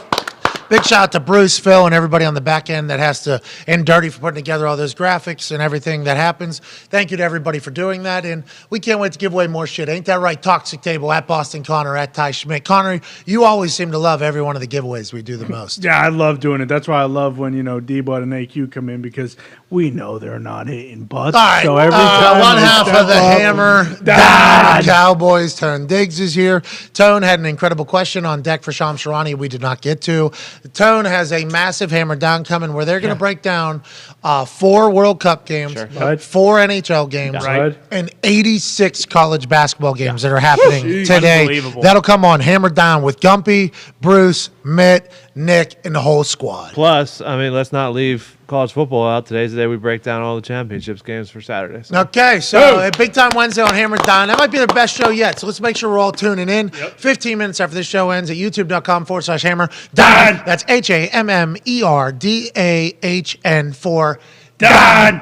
Big shout out to Bruce, Phil, and everybody on the back end that has to, and Dirty for putting together all those graphics and everything that happens. Thank you to everybody for doing that, and we can't wait to give away more shit. Ain't that right? Toxic Table, at Boston Connor, at Ty Schmidt. Connor, you always seem to love every one of the giveaways we do the most. Yeah, I love doing it. That's why I love when, D-Bud and AQ come in, because we know they're not hitting butts. All right, so every time one they half step of the up, Hammer Dahn Cowboys. Tone Diggs is here. Tone had an incredible question on deck for Sham Sharani we did not get to. Tone has a massive Hammer Dahn coming where they're going to break down 4 World Cup games, 4 NHL games, and 86 college basketball games that are happening today. That'll come on Hammer Dahn with Gumpy, Bruce, Mitt, Nick, and the whole squad. Plus, I mean, let's not leave college football out. Today's the day we break down all the championships games for Saturday. So. Okay, so a Big Time Wednesday on Hammer Dahn. That might be the best show yet, so let's make sure we're all tuning in. 15 minutes after this show ends at youtube.com/Hammer Dahn. That's HAMMERDAHN for Dahn.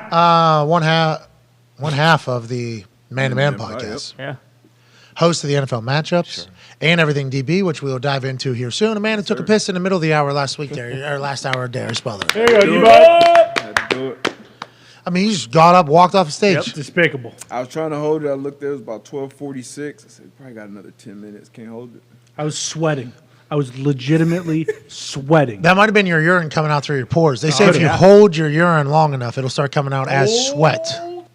One half of the Man to Man podcast. Yeah. Host of the NFL matchups and everything DB, which we will dive into here soon. A man who took a piss in the middle of the hour last week, last hour, Darius Butler. There you go, D-Bud. Had to do it. I mean, he just got up, walked off the stage. Despicable. I was trying to hold it. I looked there. It was about 12:46. I said, probably got another 10 minutes. Can't hold it. I was sweating. I was legitimately sweating. That might have been your urine coming out through your pores. They say if you hold your urine long enough, it'll start coming out as sweat.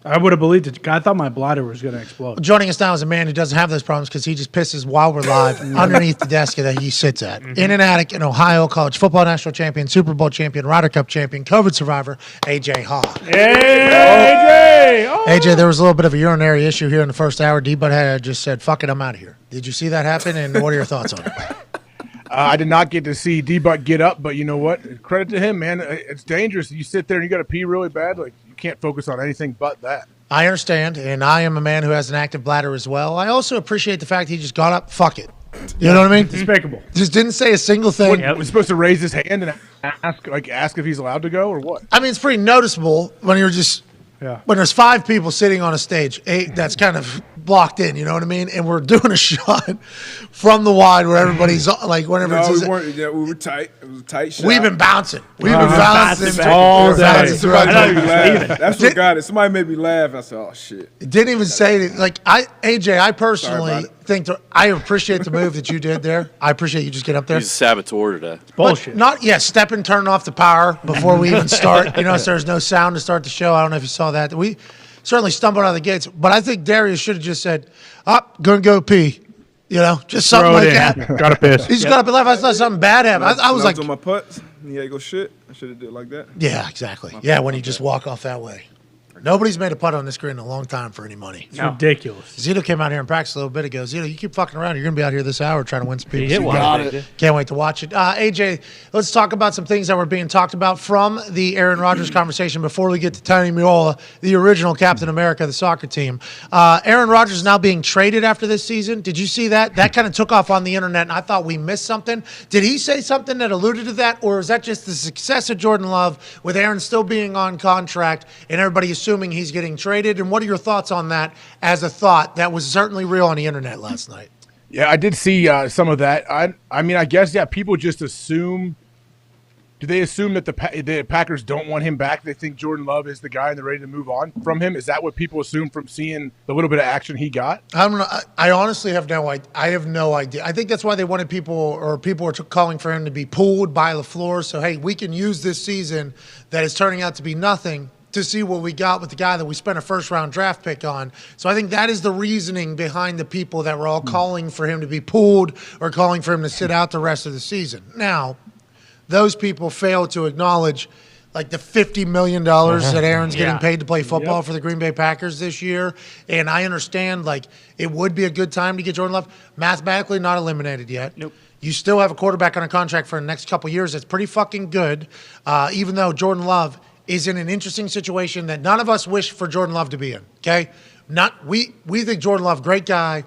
I would have believed it. I thought my bladder was going to explode. Joining us now is a man who doesn't have those problems because he just pisses while we're live underneath the desk that he sits at. In an attic in Ohio, college football national champion, Super Bowl champion, Ryder Cup champion, COVID survivor, AJ Haw. Hey, AJ! AJ, there was a little bit of a urinary issue here in the first hour. D-Bud had just said, fuck it, I'm out of here. Did you see that happen, and what are your thoughts on it? I did not get to see D-Buck get up, but you know what? Credit to him, man. It's dangerous. You sit there and you got to pee really bad. Like, you can't focus on anything but that. I understand, and I am a man who has an active bladder as well. I also appreciate the fact he just got up, fuck it. You know what I mean? Despicable. Just didn't say a single thing. Was supposed to raise his hand and ask if he's allowed to go or what? I mean, it's pretty noticeable when you're just when there's 5 people sitting on a stage, 8 that's kind of blocked in, you know what I mean? And we're doing a shot from the wide where everybody's like, whenever No, it's we weren't. Yeah, we were tight. It was a tight shot. we've been bouncing. We've been bouncing all day. That's what got it. Somebody made me laugh. I said, "Oh shit!" It didn't even say it. Like AJ, I personally think I appreciate the move that you did there. I appreciate you just get up there. He's a saboteur today. Bullshit. Not step and turn off the power before we even start. You know, so there's no sound to start the show. I don't know if you saw that. We certainly stumbled out of the gates, but I think Darius should have just said, gonna go pee." You know, just something like that. Got to piss. He just got up and left. I thought something bad happened. I was like, on my putts. He had to go shit. I should have did it like that. yeah, exactly. When you just walk off that way. Nobody's made a putt on this green in a long time for any money. It's ridiculous. Zito came out here and practiced a little bit ago. Zito, you keep fucking around. You're going to be out here this hour trying to win some people. Can't wait to watch it. AJ, let's talk about some things that were being talked about from the Aaron Rodgers conversation before we get to Tony Meola, the original Captain America of the soccer team. Aaron Rodgers is now being traded after this season. Did you see that? That kind of took off on the internet, and I thought we missed something. Did he say something that alluded to that, or is that just the success of Jordan Love with Aaron still being on contract and everybody assuming he's getting traded? And what are your thoughts on that as a thought that was certainly real on the internet last night? Yeah, I did see some of that. I mean, I guess, people just assume. Do they assume that the Packers don't want him back? They think Jordan Love is the guy and they're ready to move on from him? Is that what people assume from seeing the little bit of action he got? I don't know. I honestly have no idea. I have no idea. I think that's why they wanted people were calling for him to be pulled by LaFleur. So, hey, we can use this season that is turning out to be nothing to see what we got with the guy that we spent a first-round draft pick on. So I think that is the reasoning behind the people that were all calling for him to be pulled or calling for him to sit out the rest of the season. Now, those people fail to acknowledge like the $50 million that Aaron's getting paid to play football for the Green Bay Packers this year. And I understand, like, it would be a good time to get Jordan Love. Mathematically not eliminated yet. Nope. You still have a quarterback on a contract for the next couple years that's pretty fucking good, even though Jordan Love is in an interesting situation that none of us wish for Jordan Love to be in, okay? We think Jordan Love, great guy,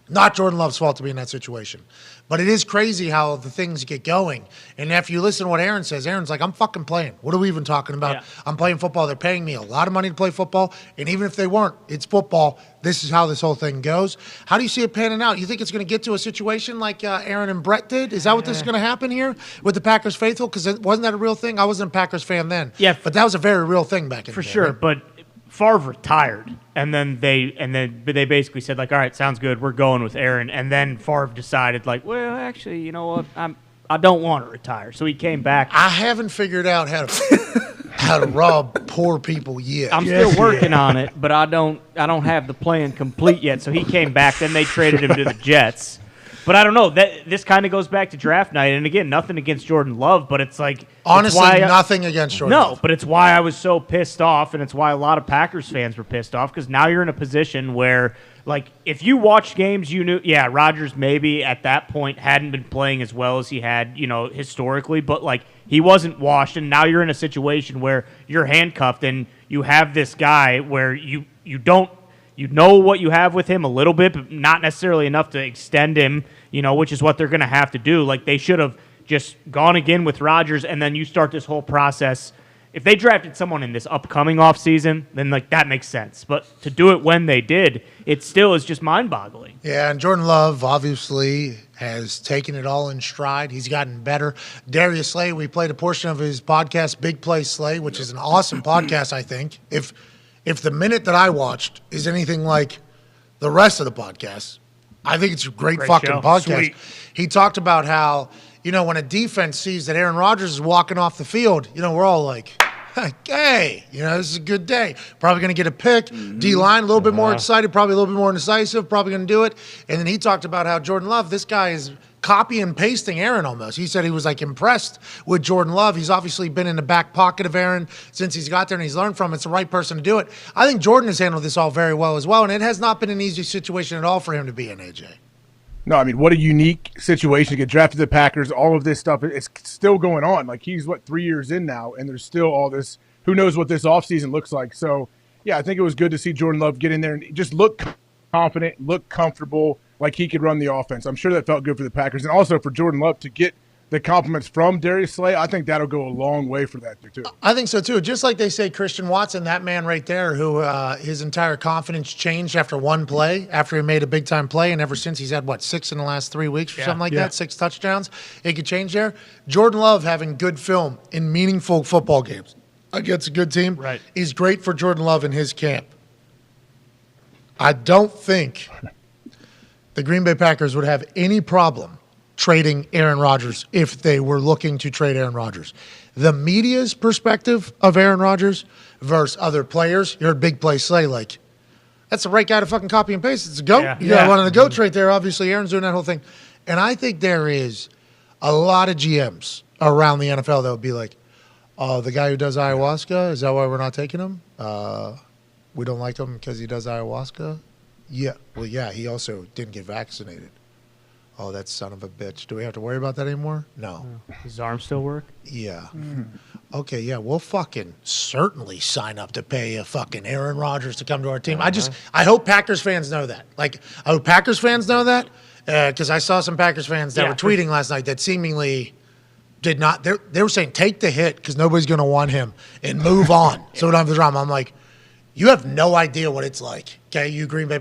not Jordan Love's fault to be in that situation. But it is crazy how the things get going. And after you listen to what Aaron says, Aaron's like, I'm fucking playing. What are we even talking about? Yeah. I'm playing football. They're paying me a lot of money to play football. And even if they weren't, it's football. This is how this whole thing goes. How do you see it panning out? You think it's going to get to a situation like Aaron and Brett did? Is that what this is going to happen here with the Packers faithful? Because wasn't that a real thing? I wasn't a Packers fan then. Yeah. But that was a very real thing back in the day. For sure. Right? But Favre retired, and then they basically said, like, all right, sounds good, we're going with Aaron. And then Favre decided, like, well, actually, you know what, I don't want to retire. So he came back. I haven't figured out how to rob poor people yet. I'm still working on it, but I don't have the plan complete yet. So he came back. Then they traded him to the Jets. But I don't know. This kind of goes back to draft night. And again, nothing against Jordan Love, but it's like honestly, nothing against Jordan Love. No, but it's why I was so pissed off, and it's why a lot of Packers fans were pissed off, because now you're in a position where, like, if you watched games, you knew, yeah, Rodgers maybe at that point hadn't been playing as well as he had, historically, but, like, he wasn't washed, and now you're in a situation where you're handcuffed, and you have this guy where you know what you have with him a little bit, but not necessarily enough to extend him, which is what they're going to have to do. Like, they should have just gone again with Rodgers, and then you start this whole process. If they drafted someone in this upcoming offseason, then, like, that makes sense. But to do it when they did, it still is just mind-boggling. Yeah, and Jordan Love obviously has taken it all in stride. He's gotten better. Darius Slay, we played a portion of his podcast, Big Play Slay, which is an awesome podcast, I think. If the minute that I watched is anything like the rest of the podcast, I think it's a great fucking show. podcast. Sweet. He talked about how, when a defense sees that Aaron Rodgers is walking off the field, we're all like, hey, this is a good day. Probably going to get a pick. D-line, a little bit more excited, probably a little bit more indecisive, probably going to do it. And then he talked about how Jordan Love, this guy is copy and pasting Aaron almost. He said he was, like, impressed with Jordan Love. He's obviously been in the back pocket of Aaron since he's got there, and he's learned from him. It's the right person to do it. I think Jordan has handled this all very well as well, and it has not been an easy situation at all for him to be in, AJ. No, I mean, what a unique situation to get drafted to the Packers. All of this stuff is still going on. Like, he's, 3 years in now, and there's still all this. Who knows what this offseason looks like. So, yeah, I think it was good to see Jordan Love get in there and just look confident, look comfortable, like he could run the offense. I'm sure that felt good for the Packers. And also for Jordan Love to get the compliments from Darius Slay, I think that'll go a long way for that, too. I think so, too. Just like they say Christian Watson, that man right there who his entire confidence changed after one play, after he made a big-time play, and ever since he's had, 6 in the last 3 weeks or something like that, 6 touchdowns. It could change there. Jordan Love having good film in meaningful football games against a good team is great for Jordan Love in his camp. I don't think the Green Bay Packers would have any problem trading Aaron Rodgers if they were looking to trade Aaron Rodgers. The media's perspective of Aaron Rodgers versus other players, you heard Big Play Slay, like, that's the right guy to fucking copy and paste. It's a GOAT. You got one of the GOATs right there. Obviously, Aaron's doing that whole thing. And I think there is a lot of GMs around the NFL that would be like, oh, the guy who does ayahuasca, is that why we're not taking him? We don't like him because he does ayahuasca? Yeah. Well, yeah, he also didn't get vaccinated. Oh, that son of a bitch. Do we have to worry about that anymore? No. Does his arm still work? Yeah. Okay, yeah, we'll fucking certainly sign up to pay a fucking Aaron Rodgers to come to our team. I hope Packers fans know that. Like, I hope Packers fans know that because I saw some Packers fans that were tweeting last night that seemingly did not. They were saying, take the hit because nobody's going to want him and move on so we don't have the drama. I'm like, you have no idea what it's like, okay, you Green Bay.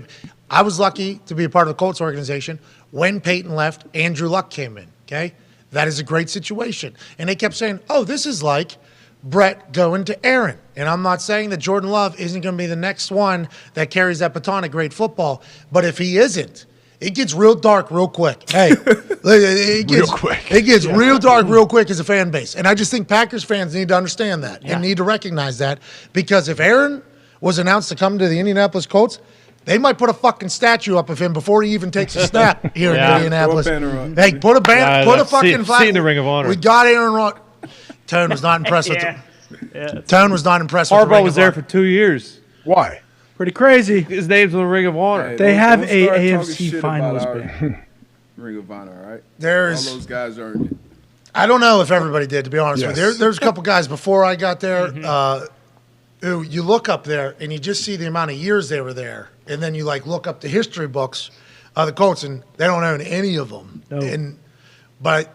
I was lucky to be a part of the Colts organization. When Peyton left, Andrew Luck came in, okay? That is a great situation. And they kept saying, oh, this is like Brett going to Aaron. And I'm not saying that Jordan Love isn't going to be the next one that carries that baton of great football. But if he isn't, it gets real dark real quick. Hey, it gets real dark real quick as a fan base. And I just think Packers fans need to understand that and need to recognize that. Because if Aaron was announced to come to the Indianapolis Colts, they might put a fucking statue up of him before he even takes a snap here in Indianapolis. Hey, put a banner, put a fucking flag. Seen the Ring of Honor. We got Aaron Rodgers. Tone was not impressed with him. Tone was not impressed with Harbaugh was there for 2 years. Why? Pretty crazy. His name's on the Ring of Honor. Hey, They have don't a start AFC talking shit finals about our bid. Ring of Honor, all right? There's- all those guys earned it. I don't know if everybody did, to be honest with you. Yes. There's a couple guys before I got there who you look up there and you just see the amount of years they were there. And then you look up the history books of the Colts and they don't own any of them. No. But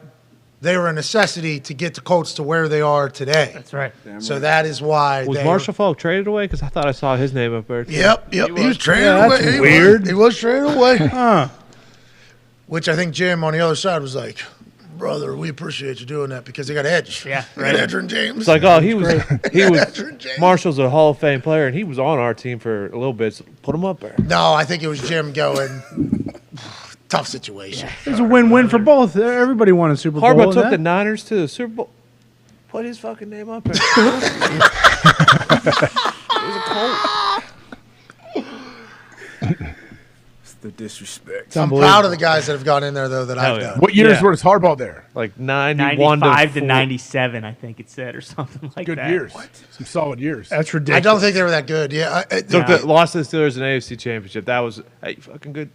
they were a necessity to get the Colts to where they are today. That's right. So that is why Was Marshall Falk traded away? Because I thought I saw his name up there. Yep. He was traded Yeah, away. that's weird. He was traded away. Huh. Which I think Jim on the other side was like, brother, we appreciate you doing that because they got Edge. Yeah. They got Edge and James. It's like, oh, he was Edgerrin James. Marshall's a Hall of Fame player, and he was on our team for a little bit. So put him up there. No, I think it was Jim going, tough situation. It's a win-win for both. Everybody won a Super Bowl. Harbaugh in took that. the Niners to the Super Bowl. Put his fucking name up there. It was a Colt. The disrespect. I'm proud of the guys that have gone in there, though, that I've done. What years was Harbaugh there? Like 91 95 to 97, I think it said, or something like Good that. years. Some solid years. That's I ridiculous. don't think they were that good. Yeah. Lost to the Steelers in the AFC Championship. That was fucking good.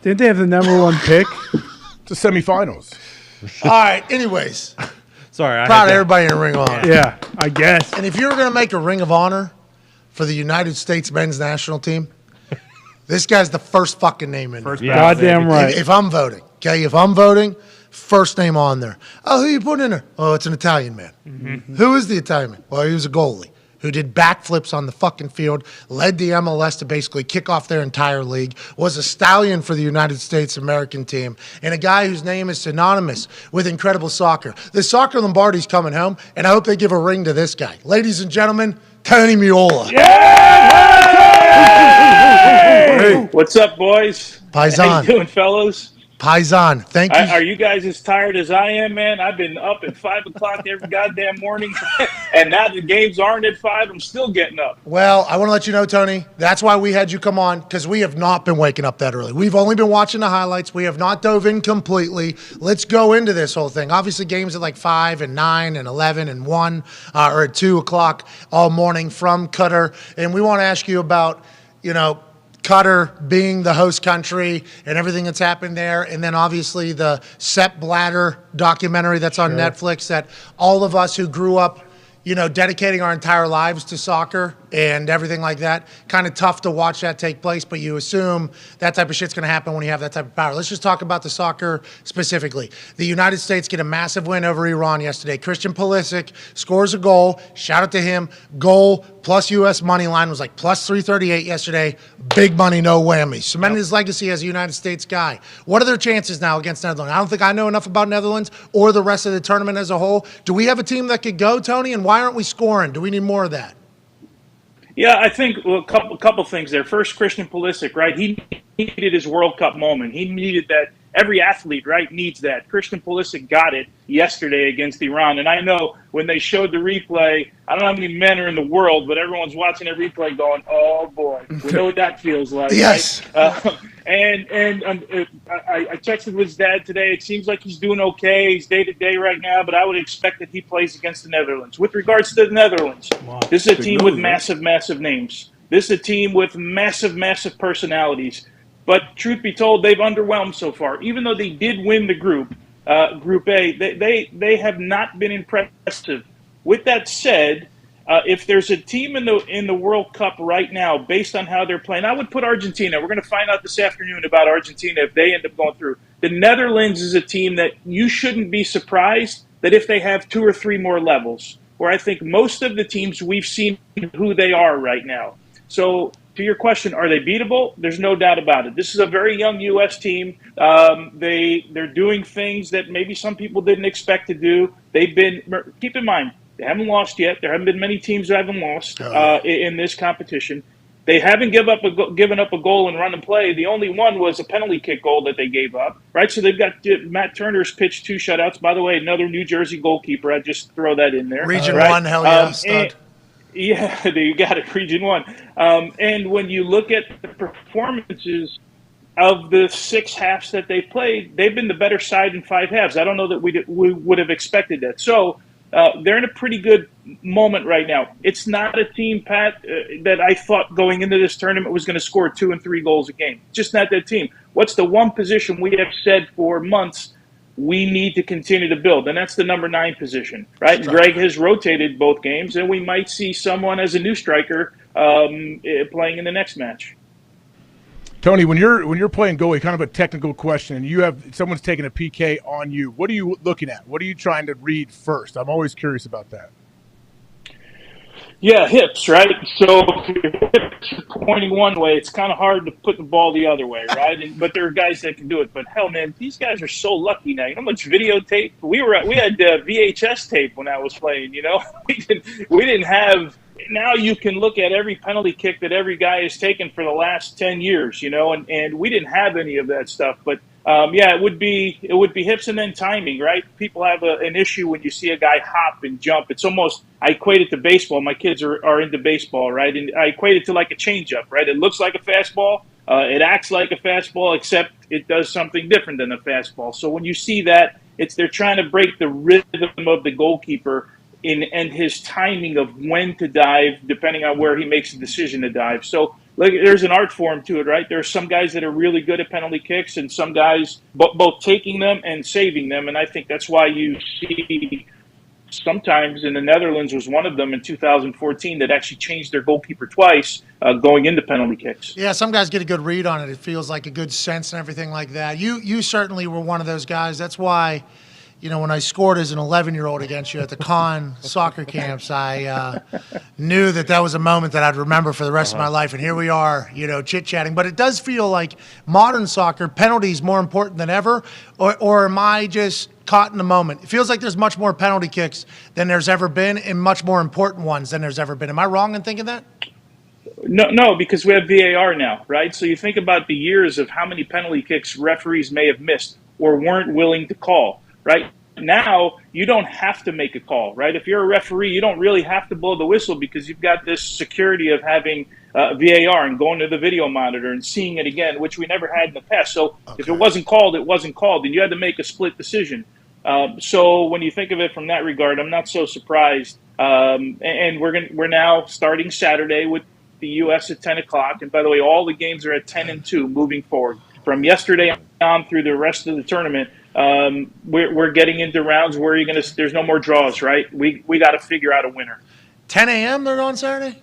Didn't they have the number one pick? To semifinals. All right. Anyways, Sorry, proud of everybody in the Ring of Honor. Yeah, I guess. And if you were going to make a Ring of Honor for the United States men's national team, this guy's the first fucking name in there. Goddamn right. If I'm voting, okay? If I'm voting, first name on there. Oh, who you putting in there? Oh, it's an Italian man. Mm-hmm. Who is the Italian man? Well, he was a goalie who did backflips on the fucking field, led the MLS to basically kick off their entire league, was a stallion for the United States American team, and a guy whose name is synonymous with incredible soccer. The Soccer Lombardi's coming home, and I hope they give a ring to this guy. Ladies and gentlemen, Tony Meola. Hey. What's up, boys? Paisan. How you doing, fellas? Paisan, thank you. Are you guys as tired as I am, man? I've been up at 5 o'clock every goddamn morning, and now the games aren't at 5. I'm still getting up. Well, I want to let you know, Tony, that's why we had you come on, because we have not been waking up that early. We've only been watching the highlights. We have not dove in completely. Let's go into this whole thing. Obviously, games at like 5 and 9 and 11 and 1 or at 2 o'clock all morning from Qatar. And we want to ask you about, Qatar being the host country and everything that's happened there. And then obviously the Sepp Blatter documentary that's on Netflix that all of us who grew up, dedicating our entire lives to soccer and everything like that, kind of tough to watch that take place, but you assume that type of shit's going to happen when you have that type of power. Let's just talk about the soccer specifically. The United States get a massive win over Iran yesterday. Christian Pulisic scores a goal. Shout out to him. Goal plus U.S. money line was like plus 338 yesterday. Big money, no whammy. Cemented his legacy as a United States guy. What are their chances now against Netherlands? I don't think I know enough about Netherlands or the rest of the tournament as a whole. Do we have a team that could go, Tony? And why aren't we scoring? Do we need more of that? Yeah, I think a couple things there. First, Christian Pulisic, right? He needed his World Cup moment. He needed that. Every athlete, right, needs that. Christian Pulisic got it yesterday against Iran. And I know when they showed the replay, I don't know how many men are in the world, but everyone's watching that replay going, oh, boy, we know what that feels like. Yes. Right? I texted with his dad today. It seems like he's doing okay. He's day-to-day right now, but I would expect that he plays against the Netherlands. With regards to the Netherlands, this is a team with massive, massive names. This is a team with massive, massive personalities. But truth be told, they've underwhelmed so far. Even though they did win the Group A, they have not been impressive. With that said, if there's a team in the World Cup right now, based on how they're playing, I would put Argentina. We're going to find out this afternoon about Argentina if they end up going through. The Netherlands is a team that you shouldn't be surprised that if they have 2 or 3 more levels, where I think most of the teams we've seen who they are right now. So to your question, are they beatable? There's no doubt about it. This is a very young U.S. team. They're doing things that maybe some people didn't expect to do. Keep in mind, they haven't lost yet. There haven't been many teams that haven't lost in this competition. They haven't given up a goal and run and play. The only one was a penalty kick goal that they gave up, right? So they've got Matt Turner's pitched 2 shutouts. By the way, another New Jersey goalkeeper. I'd just throw that in there. Region 1, hell yeah, stud. Yeah, you got it, Region 1. And when you look at the performances of the 6 halves that they played, they've been the better side in 5 halves. I don't know that we would have expected that. So they're in a pretty good moment right now. It's not a team, Pat, that I thought going into this tournament was going to score 2 and 3 goals a game. Just not that team. What's the one position we have said for months we need to continue to build, and that's the number 9 position, right? Greg has rotated both games, and we might see someone as a new striker playing in the next match. Tony, when you're playing goalie, kind of a technical question, and you have someone's taking a PK on you, what are you looking at? What are you trying to read first? I'm always curious about that. Yeah, hips, right? So if your hips are pointing one way, it's kind of hard to put the ball the other way, right? But there are guys that can do it. But hell, man, these guys are so lucky now. You know how much videotape we had VHS tape when I was playing. We didn't have. Now you can look at every penalty kick that every guy has taken for the last 10 years. And we didn't have any of that stuff. But it would be hips and then timing, right? People have an issue when you see a guy hop and jump. It's almost, I equate it to baseball. My kids are into baseball, right? And I equate it to like a changeup, right? It looks like a fastball, It acts like a fastball, except it does something different than a fastball. So when you see that, they're trying to break the rhythm of the goalkeeper and his timing of when to dive, depending on where he makes a decision to dive. So there's an art form to it, right? There are some guys that are really good at penalty kicks, and some guys both taking them and saving them. And I think that's why you see sometimes in the Netherlands was one of them in 2014 that actually changed their goalkeeper twice going into penalty kicks. Yeah, some guys get a good read on it. It feels like a good sense and everything like that. You certainly were one of those guys. That's why, when I scored as an 11-year-old against you at the Con soccer camps, I knew that was a moment that I'd remember for the rest of my life. And here we are, chit-chatting. But it does feel like modern soccer, penalties more important than ever, or am I just caught in the moment? It feels like there's much more penalty kicks than there's ever been and much more important ones than there's ever been. Am I wrong in thinking that? No, because we have VAR now, right? So you think about the years of how many penalty kicks referees may have missed or weren't willing to call, right? Now, you don't have to make a call, right? If you're a referee, you don't really have to blow the whistle because you've got this security of having VAR and going to the video monitor and seeing it again, which we never had in the past. So if it wasn't called, it wasn't called, and you had to make a split decision. So when you think of it from that regard, I'm not so surprised. And we're now starting Saturday with the U.S. at 10 o'clock. And by the way, all the games are at 10 and 2 moving forward. From yesterday on through the rest of the tournament, we're getting into rounds where there's no more draws, right? We got to figure out a winner. 10 a.m. they're on Saturday?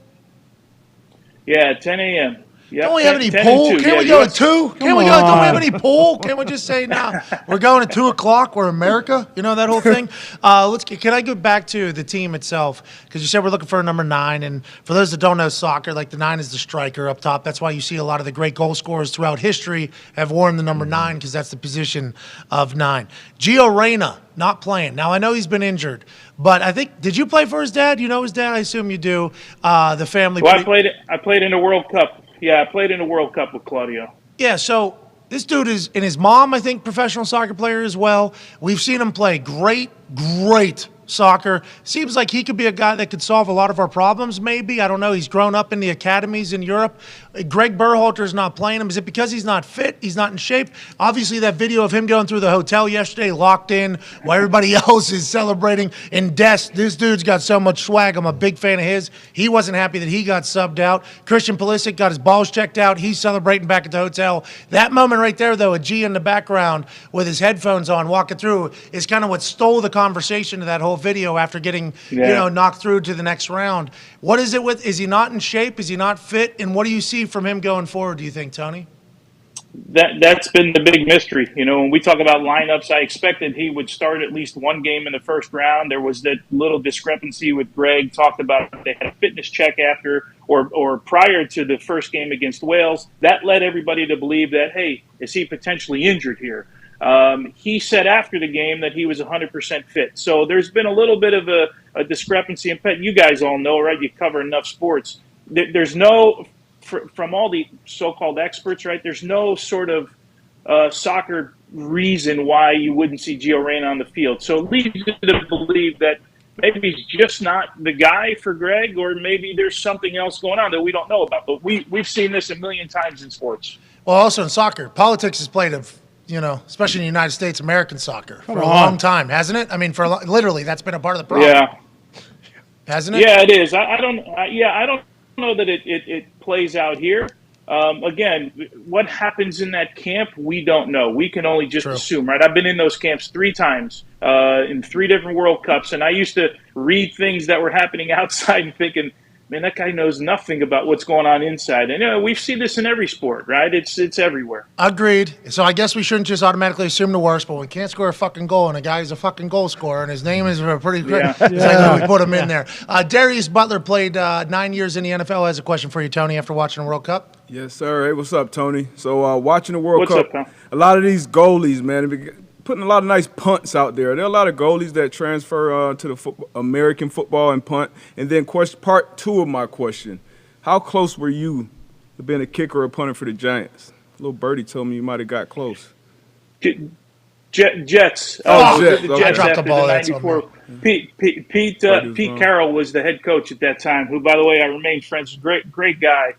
Yeah, 10 a.m. Yep, don't we have any pool? Can't we go at 2? Don't we have any pool? Can't we just say, no, we're going at 2 o'clock, we're America? That whole thing? Can I go back to the team itself? Because you said we're looking for a number 9. And for those that don't know soccer, the 9 is the striker up top. That's why you see a lot of the great goal scorers throughout history have worn the number 9 because that's the position of 9. Gio Reyna, not playing. Now, I know he's been injured, but I think, did you play for his dad? You know his dad? I assume you do. The family. Well, I played in the World Cup. Yeah, I played in the World Cup with Claudio. Yeah, so this dude is, and his mom, I think, professional soccer player as well. We've seen him play great soccer. Seems like he could be a guy that could solve a lot of our problems, maybe. I don't know. He's grown up in the academies in Europe. Greg Berhalter's not playing him. Is it because he's not fit? He's not in shape? Obviously, that video of him going through the hotel yesterday, locked in, while everybody else is celebrating. And this dude's got so much swag. I'm a big fan of his. He wasn't happy that he got subbed out. Christian Pulisic got his balls checked out. He's celebrating back at the hotel. That moment right there, though, a G in the background with his headphones on walking through is kind of what stole the conversation to that whole video after getting knocked through to the next round. What is it with? Is he not in shape? Is he not fit? And what do you see from him going forward, do you think, Tony? That's been the big mystery. When we talk about lineups, I expected he would start at least one game in the first round. There was that little discrepancy with Greg, talked about they had a fitness check after or prior to the first game against Wales. That led everybody to believe that, hey, is he potentially injured here? He said after the game that he was 100% fit. So there's been a little bit of a discrepancy. And Pet, you guys all know, right? You cover enough sports. There's no, from all the so-called experts, right? There's no sort of soccer reason why you wouldn't see Gio Reyna on the field. So it leads you to believe that maybe he's just not the guy for Greg, or maybe there's something else going on that we don't know about. But we've seen this a million times in sports. Well, also in soccer, politics has played especially in the United States, American soccer for a long time, hasn't it? I mean, literally, that's been a part of the problem. Yeah, hasn't it? Yeah, it is. I don't know that it plays out here. Again, what happens in that camp, we don't know. We can only just assume, right? I've been in those camps 3 times in 3 different World Cups, and I used to read things that were happening outside and thinking, man, that guy knows nothing about what's going on inside. And we've seen this in every sport, right? It's everywhere. Agreed. So I guess we shouldn't just automatically assume the worst, but we can't score a fucking goal, and a guy who's a fucking goal scorer, and his name is pretty great. Yeah. We put him in there. Darius Butler played 9 years in the NFL. Has a question for you, Tony, after watching the World Cup. Yes, sir. Hey, what's up, Tony? So watching the World Cup, Cup, a lot of these goalies, man, putting a lot of nice punts out there. There are a lot of goalies that transfer to the American football and punt. And then part 2 of my question, how close were you to being a kicker or punter for the Giants? Little birdie told me you might have got close. Jets. Jets. The Jets dropped the ball. after the 94. Pete Carroll was the head coach at that time, who, by the way, I remain friends with. Great guy.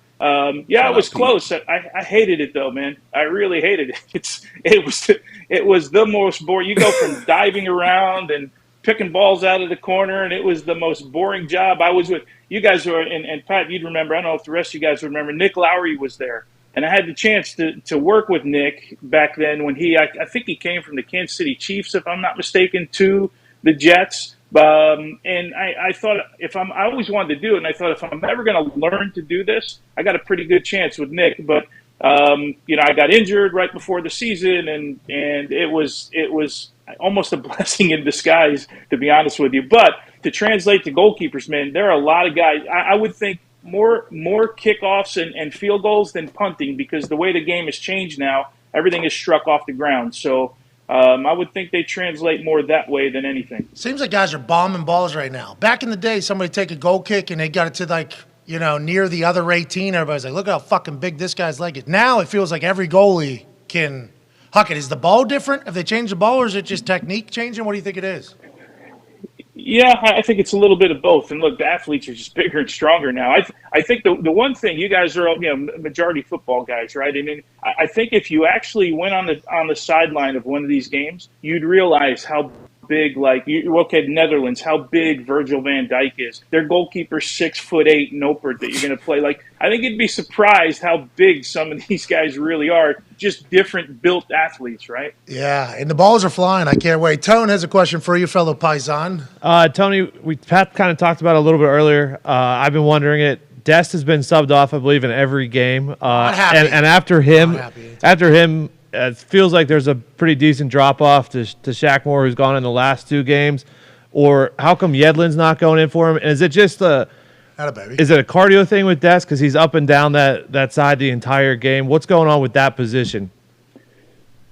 Yeah, it was close. I hated it though, man. I really hated it. It was the most boring. You go from diving around and picking balls out of the corner, and it was the most boring job. I was with you guys were, and Pat, you'd remember. I don't know if the rest of you guys remember. Nick Lowry was there, and I had the chance to work with Nick back then when I think he came from the Kansas City Chiefs, if I'm not mistaken, to the Jets. And I thought I always wanted to do it, and I thought if I'm ever going to learn to do this, I got a pretty good chance with Nick. But I got injured right before the season, and it was almost a blessing in disguise, to be honest with you. But to translate to goalkeepers, man, there are a lot of guys. I would think more kickoffs and field goals than punting, because the way the game has changed now, everything is struck off the ground. So I would think they translate more that way than anything. Seems like guys are bombing balls right now. Back in the day, somebody take a goal kick and they got it to near the other 18. Everybody's like, look how fucking big this guy's leg is. Now it feels like every goalie can huck it. Is the ball different? Have they changed the ball, or is it just technique changing? What do you think it is? Yeah, I think it's a little bit of both. And look, the athletes are just bigger and stronger now. I think the one thing, you guys are majority football guys, right? I mean, I think if you actually went on the sideline of one of these games, you'd realize how big, Netherlands, how big Virgil van Dijk is. Their goalkeeper's 6'8" Noppert that you're going to play. I think you'd be surprised how big some of these guys really are. Just different built athletes, right? Yeah, and the balls are flying. I can't wait. Tone has a question for you, fellow Paisan. Tony, Pat kind of talked about it a little bit earlier. I've been wondering it. Dest has been subbed off, I believe, in every game. And after him, it feels like there's a pretty decent drop-off to Shaq Moore, who's gone in the last two games. Or how come Yedlin's not going in for him? And is it just is it a cardio thing with Dest because he's up and down that side the entire game? What's going on with that position?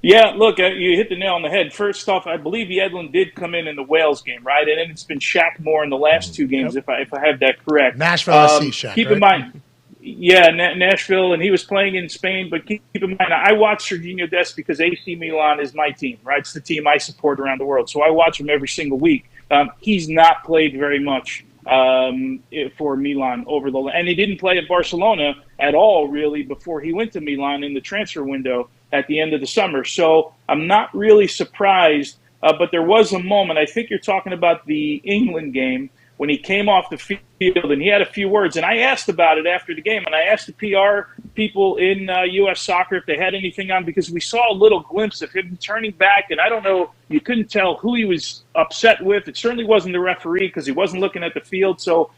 Yeah, look, you hit the nail on the head. First off, I believe Yedlin did come in the Wales game, right? And then it's been Shaq Moore in the last two games, if I have that correct. Nashville SC Shaq, keep in mind. Yeah, Nashville, and he was playing in Spain. But keep in mind, I watch Serginho Dest because AC Milan is my team, right? It's the team I support around the world. So I watch him every single week. He's not played very much for Milan and he didn't play at Barcelona at all, really, before he went to Milan in the transfer window at the end of the summer. So I'm not really surprised. But there was a moment, I think you're talking about the England game, when he came off the field and he had a few words. And I asked about it after the game, and I asked the PR people in U.S. Soccer if they had anything on, because we saw a little glimpse of him turning back, and I don't know, you couldn't tell who he was upset with. It certainly wasn't the referee because he wasn't looking at the field. So,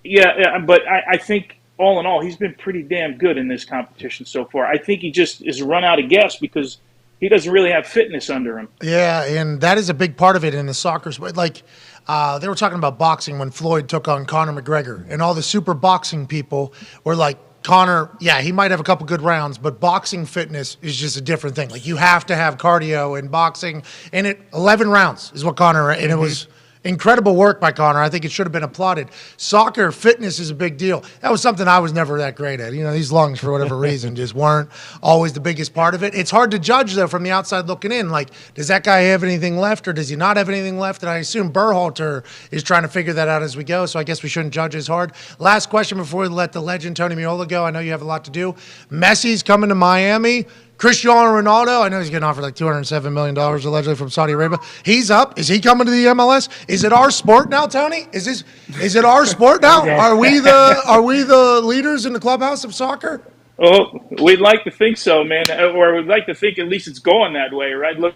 yeah, but I think all in all, he's been pretty damn good in this competition so far. I think he just is run out of gas because he doesn't really have fitness under him. Yeah, and that is a big part of it in the soccer sport. They were talking about boxing when Floyd took on Conor McGregor, and all the super boxing people were like, Conor, yeah, he might have a couple good rounds, but boxing fitness is just a different thing. Like, you have to have cardio in boxing, and 11 rounds is what Conor, and it was incredible work by Conor. I think it should have been applauded. Soccer fitness is a big deal. That was something I was never that great at. These lungs, for whatever reason, just weren't always the biggest part of it. It's hard to judge, though, from the outside looking in. Like, does that guy have anything left, or does he not have anything left? And I assume Berhalter is trying to figure that out as we go, so I guess we shouldn't judge as hard. Last question before we let the legend Tony Meola go. I know you have a lot to do. Messi's coming to Miami. Cristiano Ronaldo, I know he's getting offered like $207 million allegedly from Saudi Arabia. He's up. Is he coming to the MLS? Is it our sport now, Tony? Is it our sport now? Are we the leaders in the clubhouse of soccer? Oh, we'd like to think so, man. Or we'd like to think at least it's going that way, right? Look,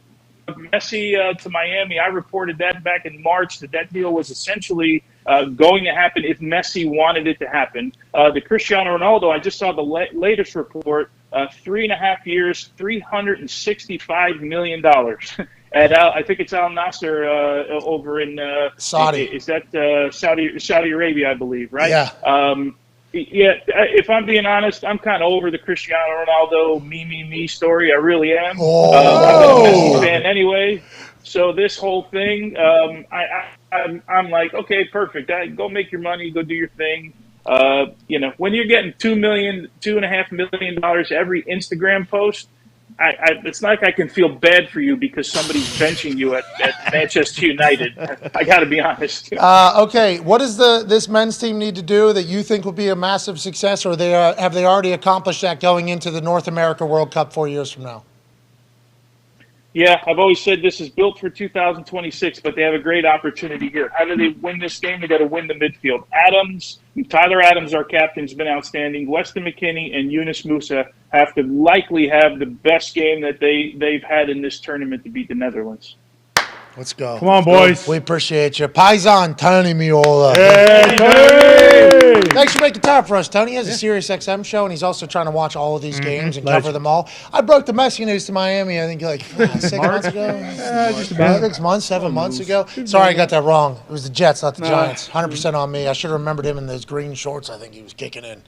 Messi to Miami, I reported that back in March that deal was essentially going to happen if Messi wanted it to happen. The Cristiano Ronaldo, I just saw the latest report, 3.5 years, $365 million. And I think it's Al Nasser over in Saudi. Is that Saudi Arabia, I believe, right? Yeah. Yeah, if I'm being honest, I'm kind of over the Cristiano Ronaldo me story. I really am. I'm a Messi fan anyway. So this whole thing, I'm like, okay, perfect. Go make your money. Go do your thing. When you're getting $2.5 million every Instagram post, it's not like I can feel bad for you because somebody's benching you at Manchester United. I got to be honest. Okay, what does this men's team need to do that you think will be a massive success, or have they already accomplished that going into the North America World Cup 4 years from now? Yeah, I've always said this is built for 2026, but they have a great opportunity here. How do they win this game? They got to win the midfield. Tyler Adams, our captain, has been outstanding. Weston McKennie and Yunus Musa have to likely have the best game that they've had in this tournament to beat the Netherlands. Let's go. Come on, boys. We appreciate you. Paisan Tony Miola. Hey, Tony! Thanks for making time for us, Tony. He has a Sirius XM show, and he's also trying to watch all of these games and cover them all. I broke the Messi news to Miami, I think, 6 months ago. Just about. 6 months, 7 months ago. Sorry, I got that wrong. It was the Jets, not the Giants. 100% on me. I should have remembered him in those green shorts I think he was kicking in.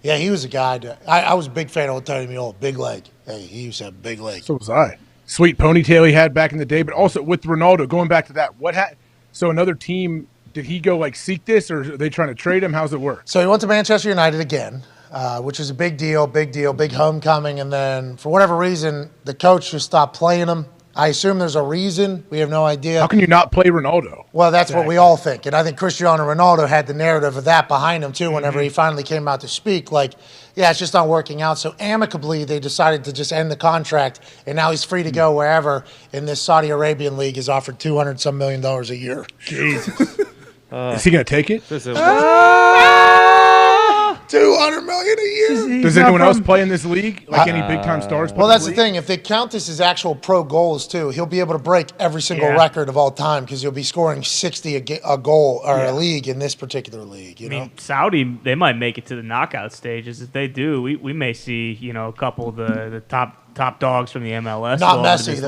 Yeah, he was a guy. I was a big fan of Tony Miola. Big leg. Hey, he used to have a big leg. So was I. Sweet ponytail he had back in the day, but also with Ronaldo, going back to that, so another team, did he go seek this, or are they trying to trade him? How's it work? So he went to Manchester United again, which is a big deal, big homecoming. And then for whatever reason, the coach just stopped playing him. I assume there's a reason. We have no idea. How can you not play Ronaldo? Well, that's what we all think. And I think Cristiano Ronaldo had the narrative of that behind him, too, whenever he finally came out to speak. It's just not working out. So amicably, they decided to just end the contract, and now he's free to go wherever. In this Saudi Arabian league is offered $200-some million a year. Jesus. Is he going to take it? $200 million a year. Does anyone else play in this league? Any big-time stars? Well, that's the thing. If they count this as actual pro goals, too, he'll be able to break every single record of all time because he'll be scoring 60 a goal or a league in this particular league. You know? Saudi, they might make it to the knockout stages. If they do, we may see a couple of the top dogs from the MLS. Not Messi.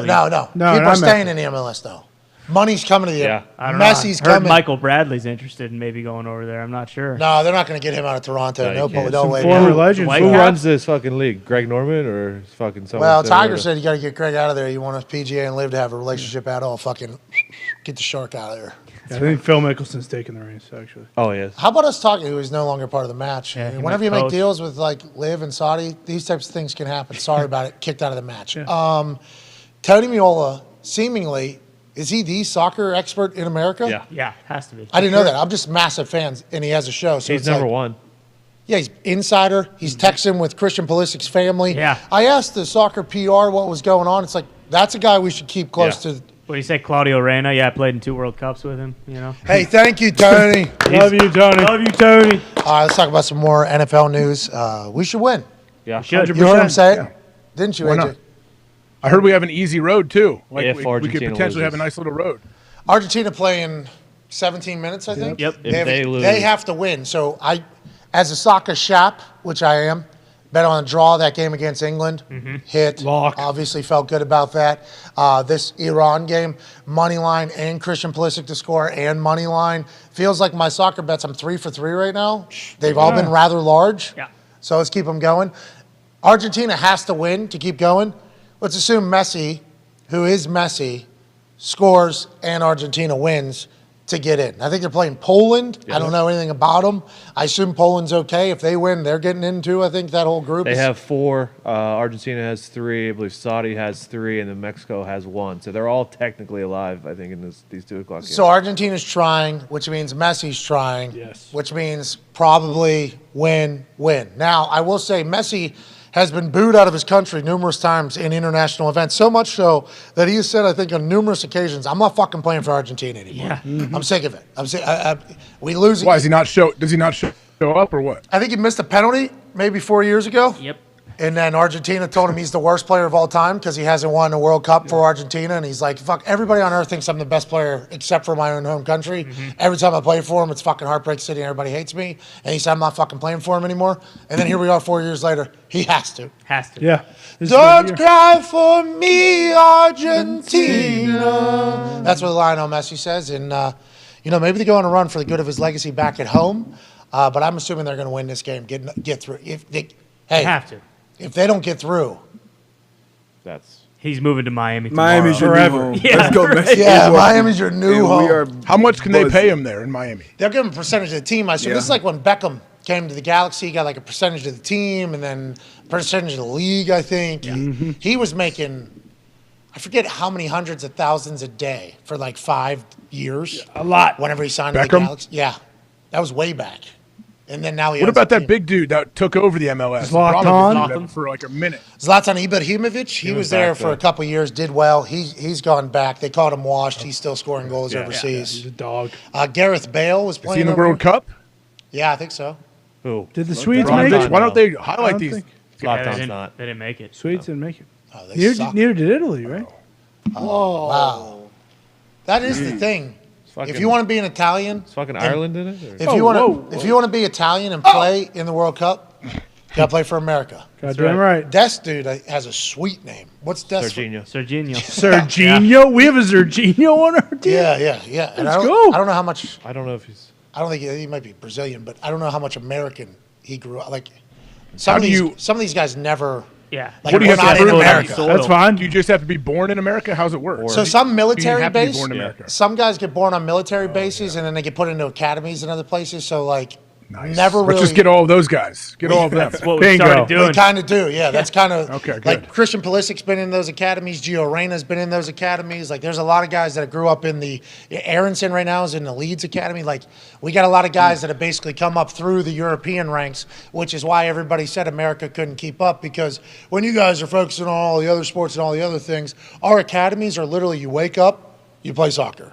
No. People are staying in the MLS, though. Money's coming to the Messi's coming. coming. Michael Bradley's interested in maybe going over there. I'm not sure. No, they're not going to get him out of Toronto. No way. Former legends. Who runs this fucking league? Greg Norman or fucking someone? Well, Tiger said you got to get Greg out of there. You want a PGA and Live to have a relationship at all. Fucking get the shark out of there. Yeah, I think Phil Mickelson's taking the reins, actually. Oh, yes. How about us talking? Who is no longer part of the match? Yeah, whenever you make deals with Live and Saudi, these types of things can happen. Sorry about it. Kicked out of the match. Yeah. Tony Miola, seemingly. Is he the soccer expert in America? Yeah, has to be. I didn't know that. I'm just massive fans, and he has a show. So he's number one. Yeah, he's insider. He's texting with Christian Pulisic's family. Yeah. I asked the soccer PR what was going on. It's that's a guy we should keep close to. What do you say, Claudio Reyna? Yeah, I played in 2 World Cups with him. Hey, thank you, Tony. Love you, Tony. All right, let's talk about some more NFL news. We should win. Yeah, should. You heard him say it, didn't you, AJ? I heard we have an easy road, too. If we could Argentina potentially have a loses. nice little road. Argentina playing 17 minutes, I think. Yep. If they lose. They have to win. So as a soccer shop, which I am, bet on a draw that game against England. Hit. Lock. Obviously felt good about that. This Iran game, money line and Christian Pulisic to score and money line. Feels like my soccer bets, I'm 3 for 3 right now. They've all been rather large. Yeah. So let's keep them going. Argentina has to win to keep going. Let's assume Messi, who is Messi, scores and Argentina wins to get in. I think they're playing Poland. I don't know anything about them. I assume Poland's okay. If they win, they're getting into, I think, that whole group. They have 4. Argentina has 3. I believe Saudi has 3, and then Mexico has 1. So they're all technically alive, I think, in these 2 o'clock games. So Argentina's trying, which means Messi's trying, which means probably win. Now, I will say Messi has been booed out of his country numerous times in international events, so much so that he has said, I think, on numerous occasions, I'm not fucking playing for Argentina anymore. Yeah. I'm sick of it. We lose. Why, does he not show up or what? I think he missed a penalty maybe 4 years ago. Yep. And then Argentina told him he's the worst player of all time because he hasn't won a World Cup for Argentina. And he's like, fuck, everybody on earth thinks I'm the best player except for my own home country. Every time I play for him, it's fucking Heartbreak City and everybody hates me. And he said, I'm not fucking playing for him anymore. And then here we are 4 years later. He has to. Yeah. Don't cry for me, Argentina. That's what Lionel Messi says. And, maybe they go on a run for the good of his legacy back at home. But I'm assuming they're going to win this game, get through. They have to. If they don't get through, he's moving to Miami. Miami's your forever. new home. Yeah, Let's go, Messi. Yeah, Miami's your new home. How much can they pay him there in Miami? They'll give him a percentage of the team. I assume this is like when Beckham came to the Galaxy, got like a percentage of the team, and then a percentage of the league, I think. He was making, I forget how many hundreds of thousands a day for like 5 years. A lot. Whenever he signed to the Beckham? Galaxy. Yeah, that was way back. And then now he What owns about the that team. big dude that took over the MLS? Zlatan? Abramovich for like a minute. Zlatan Ibrahimovic, he was there for a couple years, did well. He's gone back. They called him washed. He's still scoring goals overseas. He's a dog. Gareth Bale was Is playing he in the over World there. Cup? Yeah, I think so. Who? Did the Swedes make Why it? don't they I highlight don't these? think- Zlatan's not. They didn't make it. Swedes didn't make it. Oh, they Neither, suck. neither did Italy, right? Wow. That is the thing. fucking- If you want to be an Italian, Is fucking and- Ireland in it? Or? If you want to, if you want to be Italian and play in the World Cup, you gotta play for America. Goddamn right. Des dude has a sweet name. What's Des? Serginho. Serginho? We have a Serginho on our team? Yeah. And Let's I go. don't know how much. I don't know if he's. I don't think he might be Brazilian, but I don't know how much American he grew up. Like How some do of these guys never. Yeah. Like, What do you have not to in prove? America. That's fine. Do you just have to be born in America? How's it work? So some You military have to be base, born in America. some guys get born on military bases and then they get put into academies and other places. So like, never Let's really. just get all of those guys. Get all of them. That's what we started doing. We kind of do, yeah. That's kind of Okay, good. like Christian Pulisic's been in those academies. Gio Reyna's been in those academies. Like, there's a lot of guys that grew up in the. Aronson right now is in the Leeds Academy. Like, we got a lot of guys that have basically come up through the European ranks, which is why everybody said America couldn't keep up, because when you guys are focusing on all the other sports and all the other things, our academies are literally you wake up, you play soccer.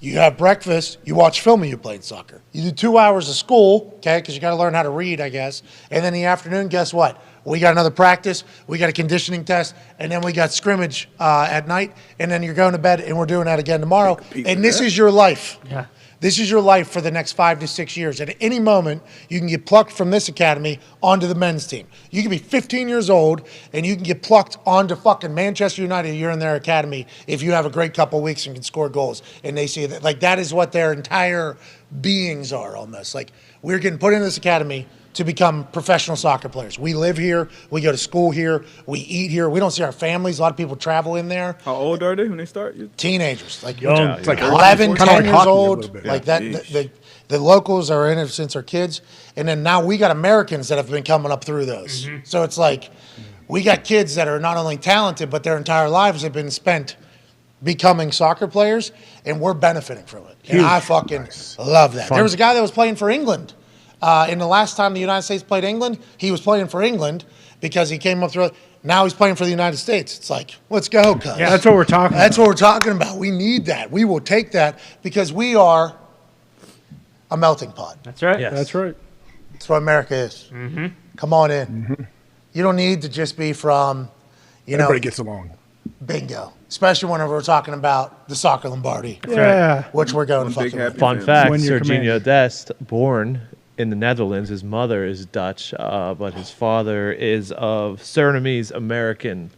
You have breakfast, you watch film, and you play soccer. You do 2 hours of school, okay, because you got to learn how to read, I guess. And then in the afternoon, guess what? We got another practice, we got a conditioning test, and then we got scrimmage at night, and then you're going to bed, and we're doing that again tomorrow. And this is your life. Yeah. This is your life for the next 5 to 6 years. At any moment, you can get plucked from this academy onto the men's team. You can be 15 years old, and you can get plucked onto fucking Manchester United. You're in their academy if you have a great couple weeks and can score goals. And they see that. Like, that is what their entire beings are almost. Like, we're getting put into this academy to become professional soccer players. We live here. We go to school here. We eat here. We don't see our families. A lot of people travel in there. How old are they when they start? Teenagers, like Young. It's like 11, hockey, 10 kinda like years hockey a old. little bit. Like Yeah. that, the locals are in it since they're kids, and then now we got Americans that have been coming up through those. So it's like we got kids that are not only talented, but their entire lives have been spent becoming soccer players, and we're benefiting from it. And I fucking love that. There was a guy that was playing for England. In the last time the United States played England, he was playing for England because he came up through. Now he's playing for the United States. It's like, let's go, cuz. Yeah, that's what we're talking That's what we're talking about. We need that. We will take that because we are a melting pot. That's right. Yes. That's right. That's what America is. Mm-hmm. Come on in. You don't need to just be from, Everybody gets along. bingo. Especially whenever we're talking about the soccer Lombardi, Yeah. which we're going One to big fucking happy win. Fun family. fact: When you're Serginho Dest, born in the Netherlands. His mother is Dutch, but his father is of Surinamese American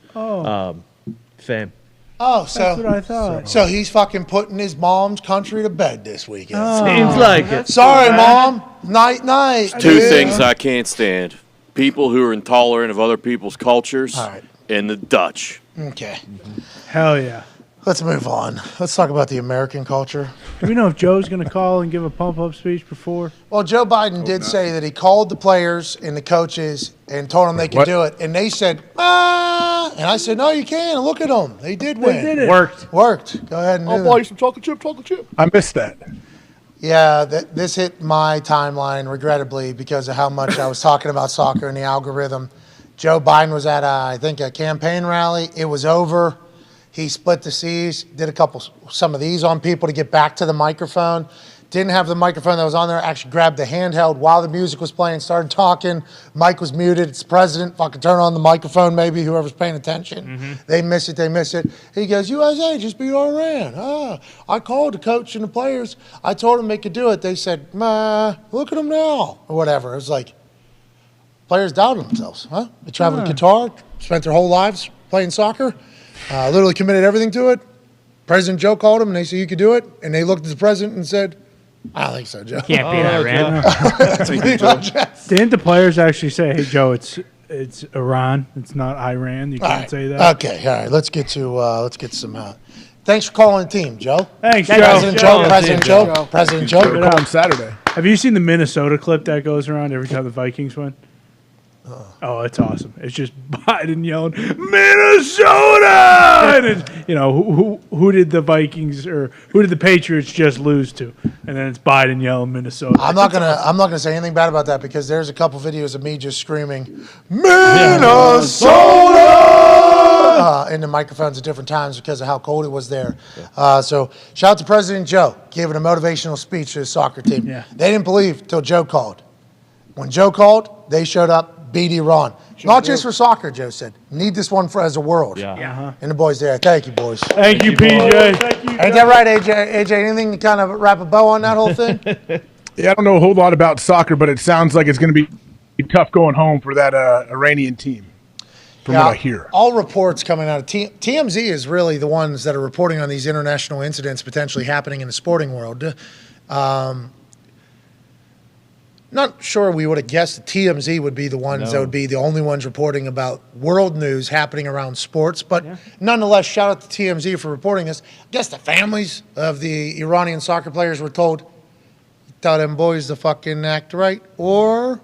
fame. Oh, That's what I thought. so he's fucking putting his mom's country to bed this weekend. Seems like it. Sorry, Mom. Night, night. Two dude. things I can't stand: people who are intolerant of other people's cultures, All right. and the Dutch. Okay. Hell yeah. Let's move on. Let's talk about the American culture. Do we know if Joe's going to call and give a pump-up speech before? Well, Joe Biden did say that he called the players and the coaches and told them they could What? do it. And they said, and I said, no, you can. Look at them. They did win. did it. Worked. Worked. Go ahead and do I'll that. buy you some chocolate chip. I missed that. Yeah, this hit my timeline, regrettably, because of how much I was talking about soccer and the algorithm. Joe Biden was at, I think, a campaign rally. It was over. He split the C's, did some of these on people to get back to the microphone. Didn't have the microphone that was on there, actually grabbed the handheld while the music was playing, started talking. Mic was muted. It's the president. Fucking turn on the microphone, maybe, whoever's paying attention. They miss it. He goes, USA just beat Iran. I called the coach and the players. I told them they could do it. They said, look at them now, or whatever. It was like, players doubted themselves, huh? They traveled to Qatar, spent their whole lives playing soccer, literally committed everything to it. President Joe called them, and they said, you could do it. And they looked at the president and said, I don't think so, Joe. Can't beat Iran. That's pretty much it. Didn't the players actually say, hey, Joe, it's Iran. It's not Iran. You can't say that. Okay, all right. Let's get some Thanks for calling the team, Joe. Thanks, President Joe. Joe. President Joe. President Joe. Good on Saturday. Have you seen the Minnesota clip that goes around every time the Vikings win? Oh, it's awesome. It's just Biden yelling, Minnesota! And it's, who did the Vikings or who did the Patriots just lose to? And then it's Biden yelling Minnesota. I'm not gonna say anything bad about that because there's a couple videos of me just screaming Minnesota in the microphones at different times because of how cold it was there. So shout out to President Joe giving a motivational speech to his soccer team. Yeah. They didn't believe till Joe called. When Joe called, they showed up. beat Iran. Not just for soccer, Joe said. Need this one for as a world. Yeah. And the boys there. Thank you, boys. Thank you, PJ. Thank you. Ain't that right, AJ? Anything to kind of wrap a bow on that whole thing? Yeah, I don't know a whole lot about soccer, but it sounds like it's going to be tough going home for that Iranian team, from what I hear. All reports coming out of TMZ is really the ones that are reporting on these international incidents potentially happening in the sporting world. Not sure we would have guessed that TMZ would be the ones that would be the only ones reporting about world news happening around sports. But nonetheless, shout out to TMZ for reporting this. I guess the families of the Iranian soccer players were told, tell them boys to fucking act right, or...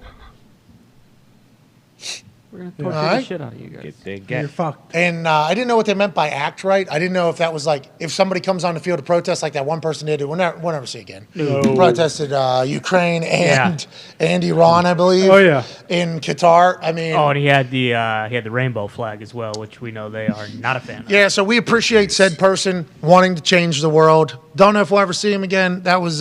We're going to torture the shit out of you guys. You're fucked. And I didn't know what they meant by act right. I didn't know if that was like, if somebody comes on the field to protest like that one person did, we'll never see again. No. Protested Ukraine and Iran, I believe. Oh, yeah. In Qatar. I mean. Oh, and he had the rainbow flag as well, which we know they are not a fan of. Yeah, so we appreciate said person wanting to change the world. Don't know if we'll ever see him again. That was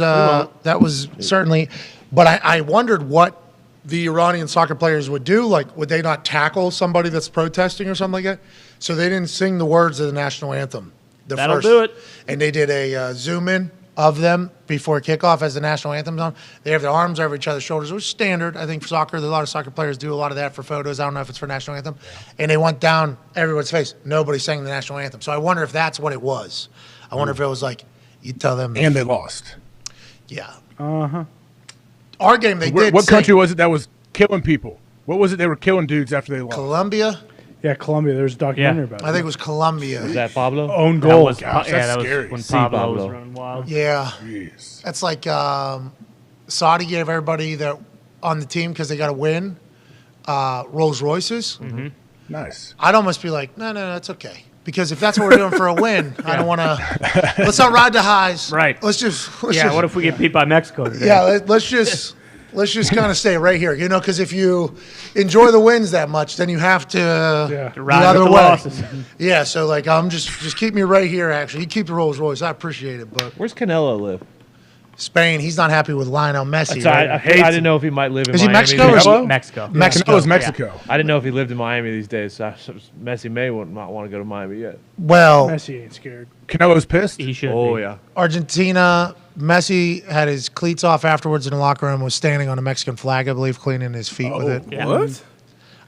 certainly, but I wondered what the Iranian soccer players would do. Like, would they not tackle somebody that's protesting or something like that? So they didn't sing the words of the national anthem. That'll do it. And they did a zoom in of them before kickoff as the national anthem's on. They have their arms over each other's shoulders, which is standard, I think, for soccer. A lot of soccer players do a lot of that for photos. I don't know if it's for national anthem. And they went down everyone's face. Nobody sang the national anthem. So I wonder if that's what it was. I wonder if it was like, you tell them. And they lost. Yeah. Uh-huh. Our game, they did. What country was it that was killing people? What was it they were killing dudes after they lost? Colombia? Yeah, Colombia. There's a documentary about it. I think it was Colombia. Was that Pablo? Own goal. Gosh, that's scary. When See Pablo was Pablo. running wild. Yeah. Jeez. That's like Saudi gave everybody that on the team because they got to win Rolls Royces. Mm-hmm. Nice. I'd almost be like, no, that's okay. Because if that's what we're doing for a win, I don't want to. Let's not ride the highs. Right. Let's just. What if we get beat by Mexico today? Yeah, let's just kind of stay right here, because if you enjoy the wins that much, then you have to the ride other with the way. losses. Yeah, so like I'm just keep me right here. Actually, you keep the Rolls Royce. I appreciate it, but Where's Canelo live? Spain, he's not happy with Lionel Messi. So Right? I didn't know if he might live in Is he Miami. Mexico or is he- Mexico. Mexico. Canelo's Mexico. I didn't know if he lived in Miami these days. So Messi may not want to go to Miami yet. Well, Messi ain't scared. Canelo's pissed? He should Oh, be. yeah. Argentina, Messi had his cleats off afterwards in the locker room, was standing on a Mexican flag, I believe, cleaning his feet with it. Yeah. What?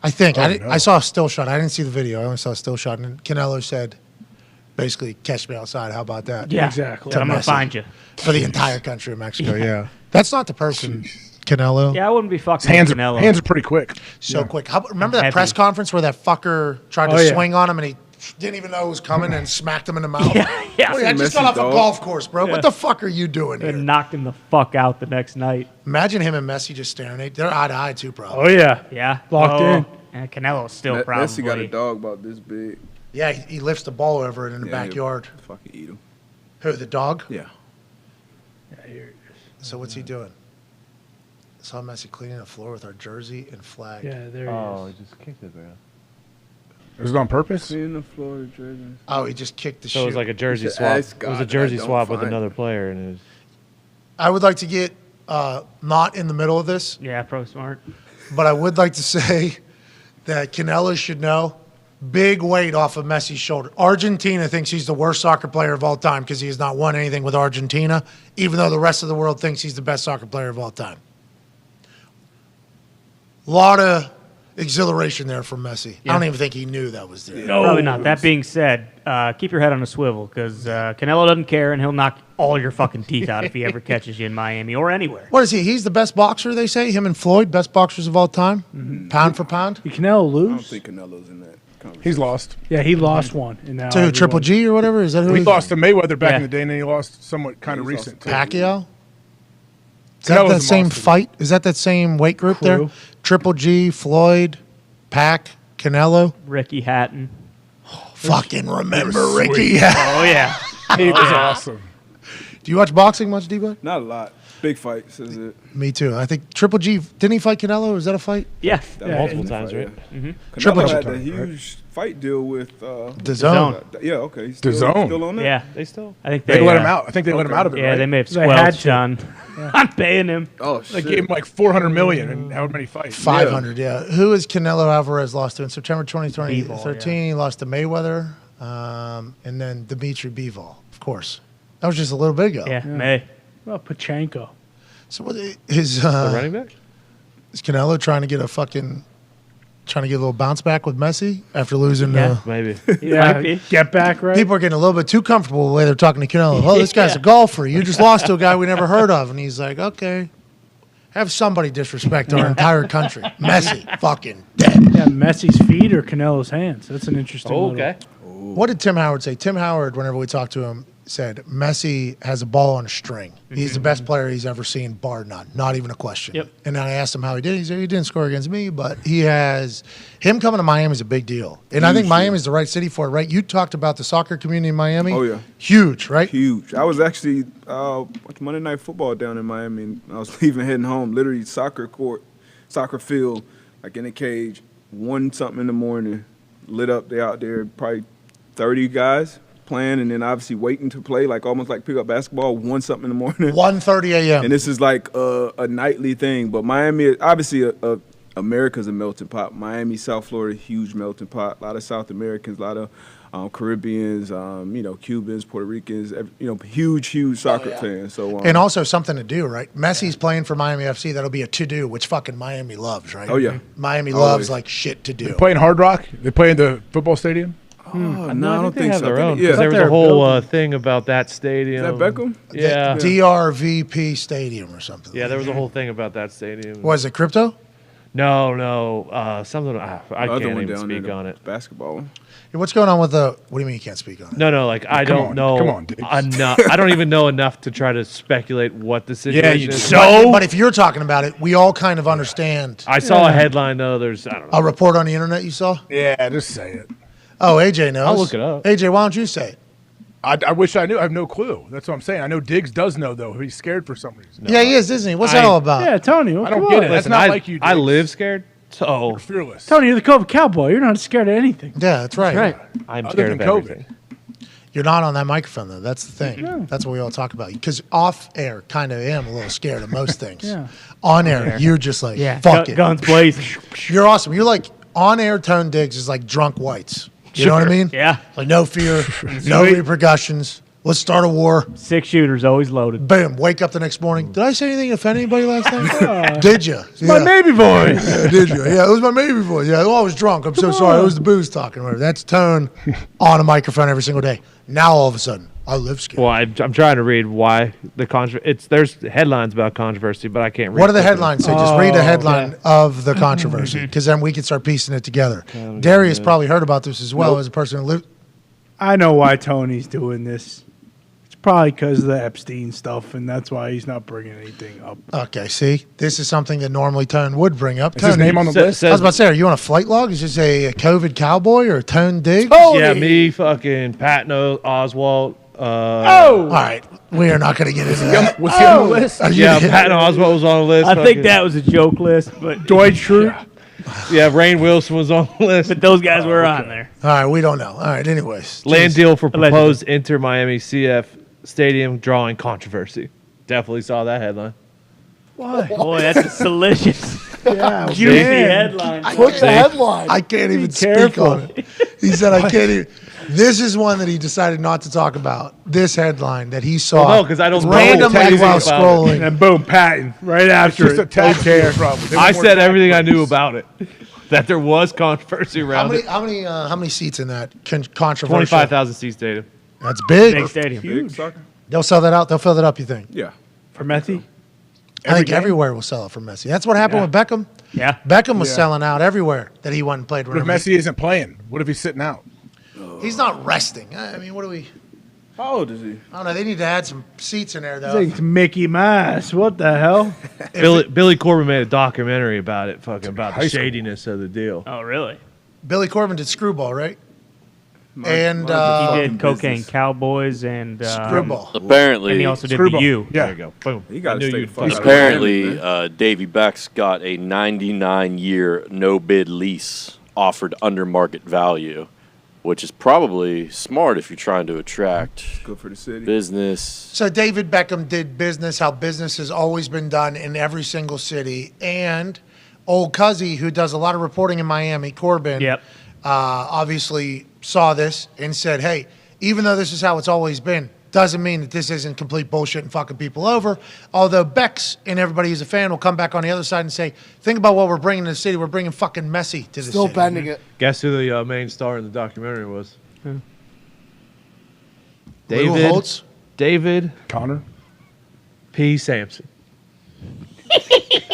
I think. Oh, I saw a still shot. I didn't see the video. I only saw a still shot. And Canelo said, basically, catch me outside. How about that? Yeah, Exactly. To I'm going to Messi. find you. For the entire country of Mexico, yeah. That's not the person, Canelo. Yeah, I wouldn't be fucking His with Canelo. hands are pretty quick. So quick. Remember that Heavy. press conference where that fucker tried to Oh, yeah. swing on him and he didn't even know it was coming and smacked him in the mouth? Yeah. Wait, I just got off a golf course, bro. What the fuck are you doing here? And knocked him the fuck out the next night. Imagine him and Messi just staring. They're eye to eye, too, Oh, probably. yeah. Yeah. Locked in. And Canelo's still probably. Messi got a dog about this big. Yeah, he lifts the ball over it in the backyard. Fucking eat him. Who, the dog? Yeah. So what's he doing? I saw Messi cleaning the floor with our jersey and flag. Yeah, there he Oh, is. he just kicked it, man. Was it on purpose? Seeing the floor, jersey. Oh, he just kicked the So shoe. it was like a jersey should swap. ask It was a God jersey that I swap don't with find another player, and it was. I would like to get not in the middle of this, Yeah, pro smart. but I would like to say that Canelo should know big weight off of Messi's shoulder. Argentina thinks he's the worst soccer player of all time because he has not won anything with Argentina, even though the rest of the world thinks he's the best soccer player of all time. A lot of exhilaration there from Messi. I don't even think he knew that was there. No. Probably not. That being said, keep your head on a swivel because Canelo doesn't care and he'll knock all your fucking teeth out if he ever catches you in Miami or anywhere. What is he? He's the best boxer, they say? Him and Floyd, best boxers of all time? Pound for pound? Did Canelo I don't lose? think Canelo's in that. conversation. He's lost. Yeah, he lost one. And now To Triple G or whatever? Is that who He he lost to Mayweather back in the day, and then he lost somewhat kind of he's recent. Pacquiao? Is Canelo's that a the same monster. fight? Is that same weight group there? Crew. Triple G, Floyd, Pac, Canelo? Ricky Hatton. Fucking remember Sweet. Ricky. Oh yeah. He was awesome. Do you watch boxing much, D-Boy? Not a lot. Big fights, is it? Me too. I think Triple G, didn't he fight Canelo? Is that a fight? Yeah. Multiple times, right? Canelo Triple G. had a huge fight deal with DAZN. Yeah, okay. He's DAZN. still on that? Yeah. They still. I think They let him out. I think they let him out of it. Yeah, right? they may have They had squelched to. on paying him. Oh, They shit. gave him like $400 million and how many fights? 500, yeah. Who is Canelo Alvarez lost to in September 2013? Bivol, He lost to Mayweather, and then Dimitri Bivol, of course. That was just a little bit ago. Yeah, May. Well, Pachenko. So what is The running back? is Canelo trying to get a little bounce back with Messi after losing? Maybe. Yeah, get back, right? People are getting a little bit too comfortable the way they're talking to Canelo. Oh, this guy's a golfer. You just lost to a guy we never heard of, and he's like, okay, have somebody disrespect our entire country. Messi, fucking dead. Yeah, Messi's feet or Canelo's hands. That's an interesting. Oh, little- okay. What did Tim Howard say? Tim Howard, whenever we talked to him, said Messi has a ball on a string. He's the best player he's ever seen, bar none. Not even a question. Yep. And I asked him how he did. He said he didn't score against me, but him coming to Miami is a big deal. And I think Miami is the right city for it, right? You talked about the soccer community in Miami. Oh, yeah. Huge, right? Huge. I was actually watching Monday Night Football down in Miami, and I was leaving heading home. Literally soccer court, soccer field, like in a cage, 1-something in the morning, lit up. They out there, probably 30 guys playing, and then obviously waiting to play, like almost like pick up basketball, 1-something in the morning. 1:30 a.m. And this is like a nightly thing. But Miami, obviously, America's a melting pot. Miami, South Florida, huge melting pot. A lot of South Americans, a lot of Caribbeans, Cubans, Puerto Ricans, huge soccer fans. So and also something to do, right? Messi's playing for Miami FC. That'll be a to-do, which fucking Miami loves, right? Oh, yeah. Miami Always. loves, like, shit to do. They play in Hard Rock. They play in the football stadium. No, I I don't they think have so. their I own. think- 'Cause there was they're a whole building. thing about that stadium. Is that Beckham? Yeah. DRVP Stadium or something. Yeah, there was a whole thing about that stadium. Was it crypto? No. Something. I The other can't one even down speak there, on it. Basketball one. Yeah, what's going on with the? What do you mean you can't speak on it? No. Like I Come don't on, know. come on, Diggs. Enough. I don't even know enough to try to speculate what the situation you is. But if you're talking about it, we all kind of understand. I saw a headline though. I don't know. A report on the internet you saw? Yeah, just say it. Oh, AJ knows. I'll look it up. AJ, why don't you say it? I wish I knew. I have no clue. That's what I'm saying. I know Diggs does know, though. He's scared for some reason. Yeah, he is, isn't he? What's that all about? Yeah, Tony. I don't get it. That's Listen, not I, like you, I Diggs. live scared, so You're fearless. Tony, you're the Cobra Cowboy. You're not scared of anything. Yeah, that's right. Right. I'm Other scared of than COVID. everything. You're not on that microphone, though. That's the thing. That's what we all talk about. Because off air, kind of am a little scared of most things. Yeah. On air, you're just like, Yeah, fuck it. guns blazing. You're awesome. You're like, on air tone Diggs is like drunk whites. You know what I mean? Yeah. Like, no fear, no repercussions. Let's start a war. 6 shooters always loaded. Boom. Wake up the next morning. Did I say anything to offend anybody last night? Did you? My baby voice. Yeah, did you? Yeah, it was my baby voice. Yeah, I was drunk. I'm so sorry. It was the booze talking. Whatever. That's tone on a microphone every single day. Now all of a sudden, I live scared. Well, I'm trying to read why the there's headlines about controversy, but I can't read. What do the quickly. headlines say? Just read a headline of the controversy, because then we can start piecing it together. Darius probably heard about this as well as a person who lived. I know why Tony's doing this. It's probably because of the Epstein stuff, and that's why he's not bringing anything up. Okay, see, this is something that normally Tone would bring up. Is his name on the list? I was about to say, are you on a flight log? Is this a COVID cowboy or Tone Diggs? Yeah, me, fucking Patton Oswalt. All right, we are not going to get into that. Was he on the list? Are you Yeah, kidding? Patton Oswalt was on the list. I think that was a joke list, but Dwight Schrute. Yeah, Rainn Wilson was on the list. but those guys were on there. All right, we don't know. All right, anyways. Land Jeez. deal for Allegedly. proposed Inter Miami CF Stadium drawing controversy. Definitely saw that headline. Why? Boy, that's a salacious, Yeah, juicy man. headline. What's the headline? I can't even speak careful. on it. He said I can't even. This is one that he decided not to talk about. This headline that he saw Well, no, 'cause I don't know randomly anything while about it. scrolling. And then boom, Patton. Right after Just a it. tax care. problem. They I want more said tax everything I knew breaks. about it. That there was controversy around it. How many seats in that controversial? 25,000 seat stadium. That's big. Big stadium. Big soccer? They'll sell that out. They'll fill that up. You think? Yeah. For Methy? I think everywhere will sell it for Messi. That's what happened with Beckham. Yeah. Beckham was selling out everywhere that he went and played. What if Messi isn't playing? What if he's sitting out? He's not resting. I mean, what do we? How old is he? I don't know. They need to add some seats in there, though. It's Mickey Mouse. What the hell? Billy Corbin made a documentary about it, about the shadiness of the deal. Oh, really? Billy Corbin did Screwball, right? He did Cocaine Cowboys and Screwball. Apparently, and he also did the U. There you go. Boom. He got to stay the fuck out of apparently, Davey Beck's got a 99-year no-bid lease offered under market value, which is probably smart if you're trying to attract good for the city business. So David Beckham did business, how business has always been done in every single city. And old Cuzzy, who does a lot of reporting in Miami, Corbin, obviously saw this and said, hey, even though this is how it's always been, doesn't mean that this isn't complete bullshit and fucking people over. Although Bex and everybody who's a fan will come back on the other side and say, think about what we're bringing to the city. We're bringing fucking Messi to the Still city. bending it. Guess who the main star in the documentary was? Lou Holtz? David Connor P. Sampson.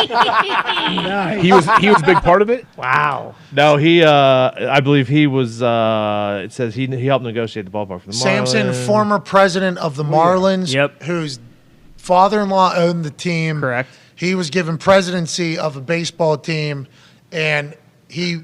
Nice. He was a big part of it. Wow. No, he. I believe he was. It says he helped negotiate the ballpark for the Sampson, Marlins. former president of the Marlins, whose father-in-law owned the team. Correct. He was given presidency of a baseball team, and he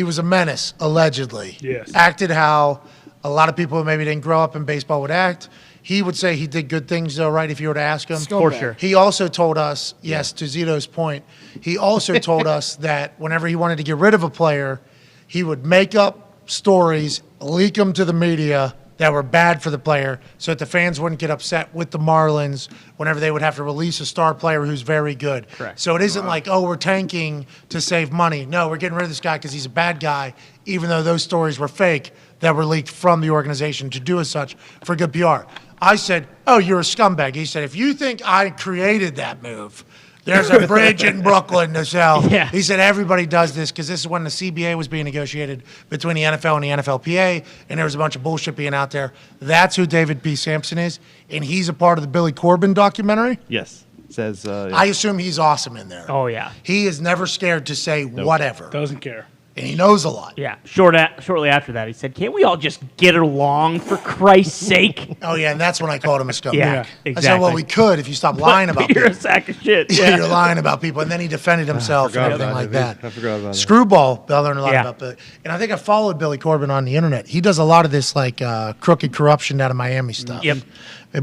was a menace, allegedly. Yes. Acted how a lot of people who maybe didn't grow up in baseball would act. He would say he did good things, though, right, if you were to ask him? For sure. He also told us, yes, to Zito's point, he also told us that whenever he wanted to get rid of a player, he would make up stories, leak them to the media that were bad for the player so that the fans wouldn't get upset with the Marlins whenever they would have to release a star player who's very good. Correct. So it isn't like, oh, we're tanking to save money. No, we're getting rid of this guy because he's a bad guy, even though those stories were fake that were leaked from the organization to do as such for good PR. I said, oh, you're a scumbag. He said, if you think I created that move, there's a bridge in Brooklyn to sell. Yeah. He said, everybody does this because this is when the CBA was being negotiated between the NFL and the NFLPA, and there was a bunch of bullshit being out there. That's who David P. Sampson is, and he's a part of the Billy Corbin documentary. Yes. It says. Yeah. I assume he's awesome in there. Oh, yeah. He is never scared to say whatever. Doesn't care. And he knows a lot. Yeah. Shortly after that, he said, can't we all just get along for Christ's sake? Oh, yeah, and that's when I called him a scumbag. Yeah, I said, well, we could if you stop lying about You're people. a sack of shit. Yeah, you're lying about people. And then he defended himself and everything like that. I forgot about that. Screwball, I learned a lot Yeah. about Billy. And I think I followed Billy Corbin on the internet. He does a lot of this like crooked corruption out of Miami stuff. Yep.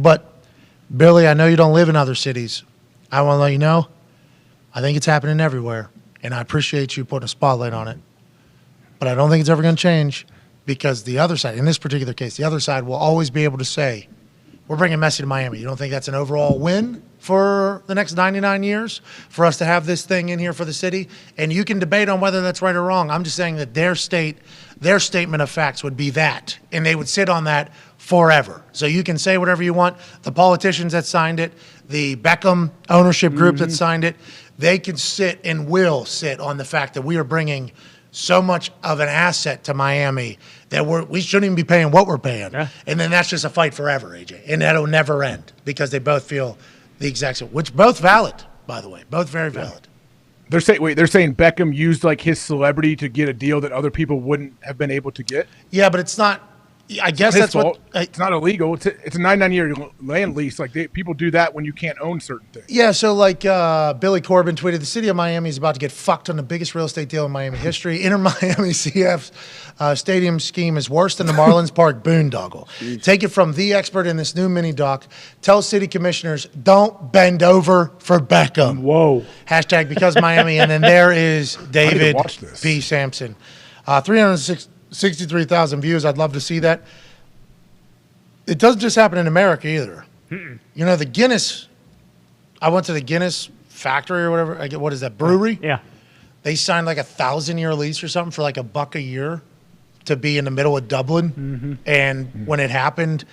But, Billy, I know you don't live in other cities. I want to let you know, I think it's happening everywhere. And I appreciate you putting a spotlight on it. But I don't think it's ever going to change because the other side, in this particular case, the other side will always be able to say, we're bringing Messi to Miami. You don't think that's an overall win for the next 99 years for us to have this thing in here for the city? And you can debate on whether that's right or wrong. I'm just saying that their statement of facts would be that, and they would sit on that forever. So you can say whatever you want. The politicians that signed it, the Beckham ownership group that signed it, they can sit and will sit on the fact that we are bringing so much of an asset to Miami that we shouldn't even be paying what we're paying. Yeah. And then that's just a fight forever, AJ. And that'll never end because they both feel the exact same, which both valid, by the way, both very valid. They're saying Beckham used like his celebrity to get a deal that other people wouldn't have been able to get. Yeah, but it's not. I guess that's fault. what. It's not illegal. It's a 99-year land lease. Like people do that when you can't own certain things. Yeah, so like Billy Corbin tweeted, the city of Miami is about to get fucked on the biggest real estate deal in Miami history. Inter Miami CF's stadium scheme is worse than the Marlins Park boondoggle. Take it from the expert in this new mini doc. Tell city commissioners, don't bend over for Beckham. Whoa. Hashtag because Miami. And then there is David P. Sampson. 363,000 views. I'd love to see that. It doesn't just happen in America either. Mm-mm. You know, the Guinness, I went to the Guinness factory or whatever. What is that, brewery? Yeah. They signed like 1,000-year lease or something for like $1 a year to be in the middle of Dublin. Mm-hmm. And when it happened,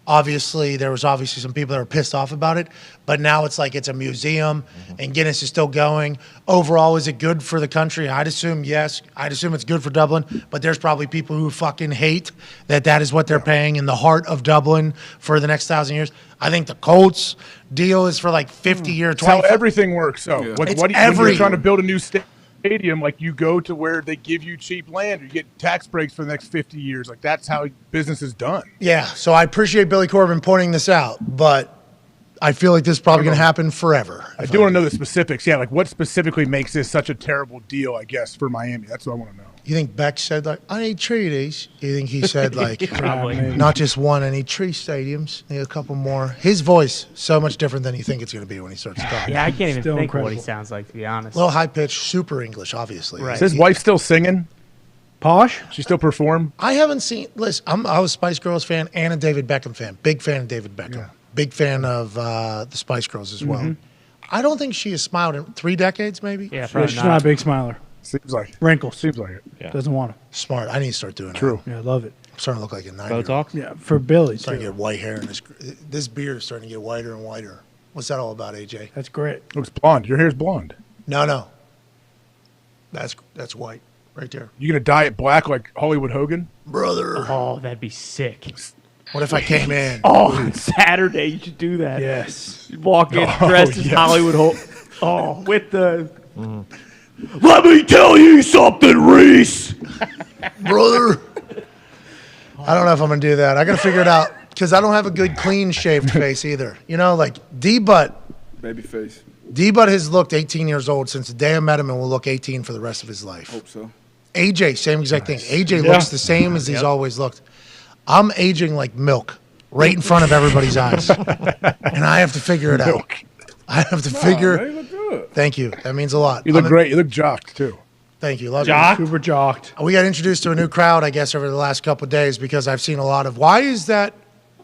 Obviously, there was some people that were pissed off about it, but now it's like it's a museum, and Guinness is still going. Overall, is it good for the country? I'd assume yes. I'd assume it's good for Dublin, but there's probably people who fucking hate that is what they're paying in the heart of Dublin for the next 1,000 years. I think the Colts deal is for like 50 years. That's how everything works. So, Yeah. when you're trying to build a new stadium, like you go to where they give you cheap land, or you get tax breaks for the next 50 years. Like that's how business is done. Yeah, so I appreciate Billy Corbin pointing this out, but I feel like this is probably going to happen forever. I do want to know the specifics. Yeah, like what specifically makes this such a terrible deal, I guess, for Miami? That's what I want to know. You think Beck said, like, I need 3 of these? You think he said, like, Probably. not just one, I need 3 stadiums, I need a couple more. His voice, so much different than you think it's going to be when he starts talking. Yeah, I can't even Still think of what he incredible. sounds like, to be honest. A little high-pitched, super English, obviously. Right. Is his wife still singing? Posh? She still perform? I haven't seen, listen, I was a Spice Girls fan and a David Beckham fan. Big fan of David Beckham. Big fan of the Spice Girls as well. Mhm. I don't think she has smiled in 3 decades, maybe. Yeah, She's not a big smiler. Seems like it. Wrinkles. Seems like it. Yeah. Doesn't want them. Smart. I need to start doing True. Yeah, I love it. I'm starting to look like a 9-year-old. Botox? Yeah, for Billy, Starting too. to get white hair in this beard is starting to get whiter and whiter. What's that all about, AJ? That's great. Looks blonde. Your hair's blonde. No. That's white right there. You gonna dye it black like Hollywood Hogan? Brother. Oh, that'd be sick. What if I came in? Oh, Saturday, you should do that. Yes. You walk in Oh, dressed as yes. Hollywood with the... Let me tell you something, Reese. Brother. I don't know if I'm going to do that. I got to figure it out because I don't have a good clean shaved face either. You know, like D-Butt. Baby face. D-Butt has looked 18 years old since the day I met him and will look 18 for the rest of his life. Hope so. AJ, same exact thing. AJ Yeah. looks the same as he's always looked. I'm aging like milk right in front of everybody's eyes. And I have to figure it out. I have to figure. Man, you look good. Thank you. That means a lot. You look great. You look jocked too. Thank you. Love Jocked? you. Super jocked. We got introduced to a new crowd, I guess, over the last couple of days because I've seen a lot of, why is that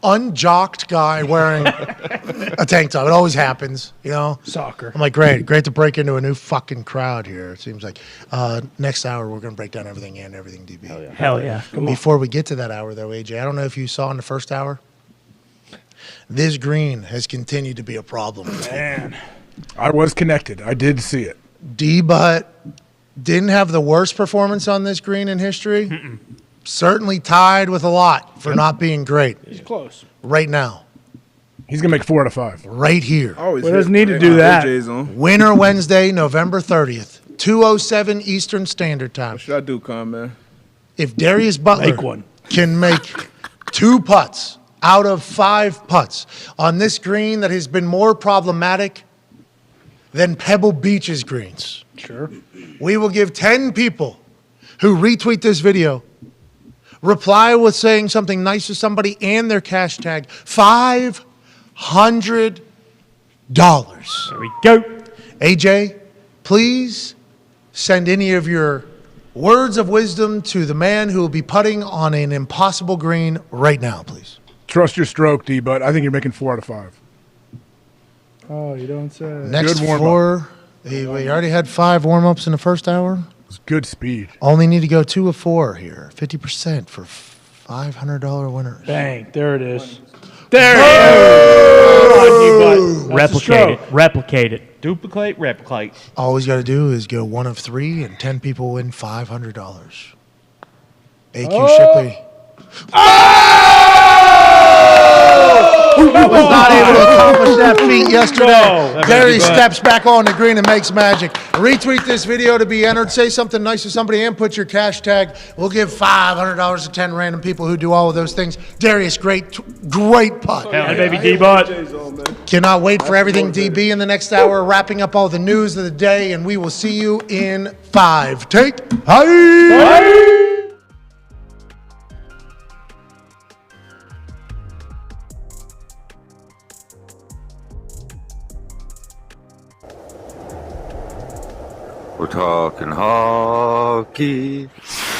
unjocked guy wearing a tank top? It always happens, you know? Soccer. I'm like, great to break into a new fucking crowd here. It seems like next hour we're going to break down everything and everything DB. Hell yeah. Before we get to that hour, though, AJ, I don't know if you saw in the first hour, this green has continued to be a problem. Man. I was connected. I did see it. D-Butt didn't have the worst performance on this green in history. Certainly tied with a lot for not being great. He's close. Right now. He's gonna make 4 out of 5. Right here. Always Well, doesn't need to do that. AJ's on. Winter Wednesday, November 30th, 2:07 Eastern Standard Time. What should I do, Con, man? If Darius Butler Make one. can make 2 putts out of 5 putts on this green that has been more problematic than Pebble Beach's greens, Sure. we will give 10 people who retweet this video, reply with saying something nice to somebody and their cash tag, $500. There we go. AJ, please send any of your words of wisdom to the man who will be putting on an impossible green right now, please. Trust your stroke, D, but I think you're making 4 out of 5. Oh, you don't say. Next Good warm-up. 4, we already had 5 warm-ups in the first hour. It's good speed. Only need to go 2 of 4 here. 50% for $500 winners. Bang. There it is. There it is. Replicate it. Duplicate, replicate. All he's got to do is go 1 of 3, and 10 people win $500. AQ Shipley. That was not able to accomplish that feat yesterday. Gary steps back on the green and makes magic. Retweet this video to be entered. Say something nice to somebody and put your cash tag. We'll give $500 to 10 random people who do all of those things. Darius, great putt. Hell, baby D-Butt. Cannot wait for everything DB in the next hour, wrapping up all the news of the day, and we will see you in 5. Take. Hi. We're talking hockey.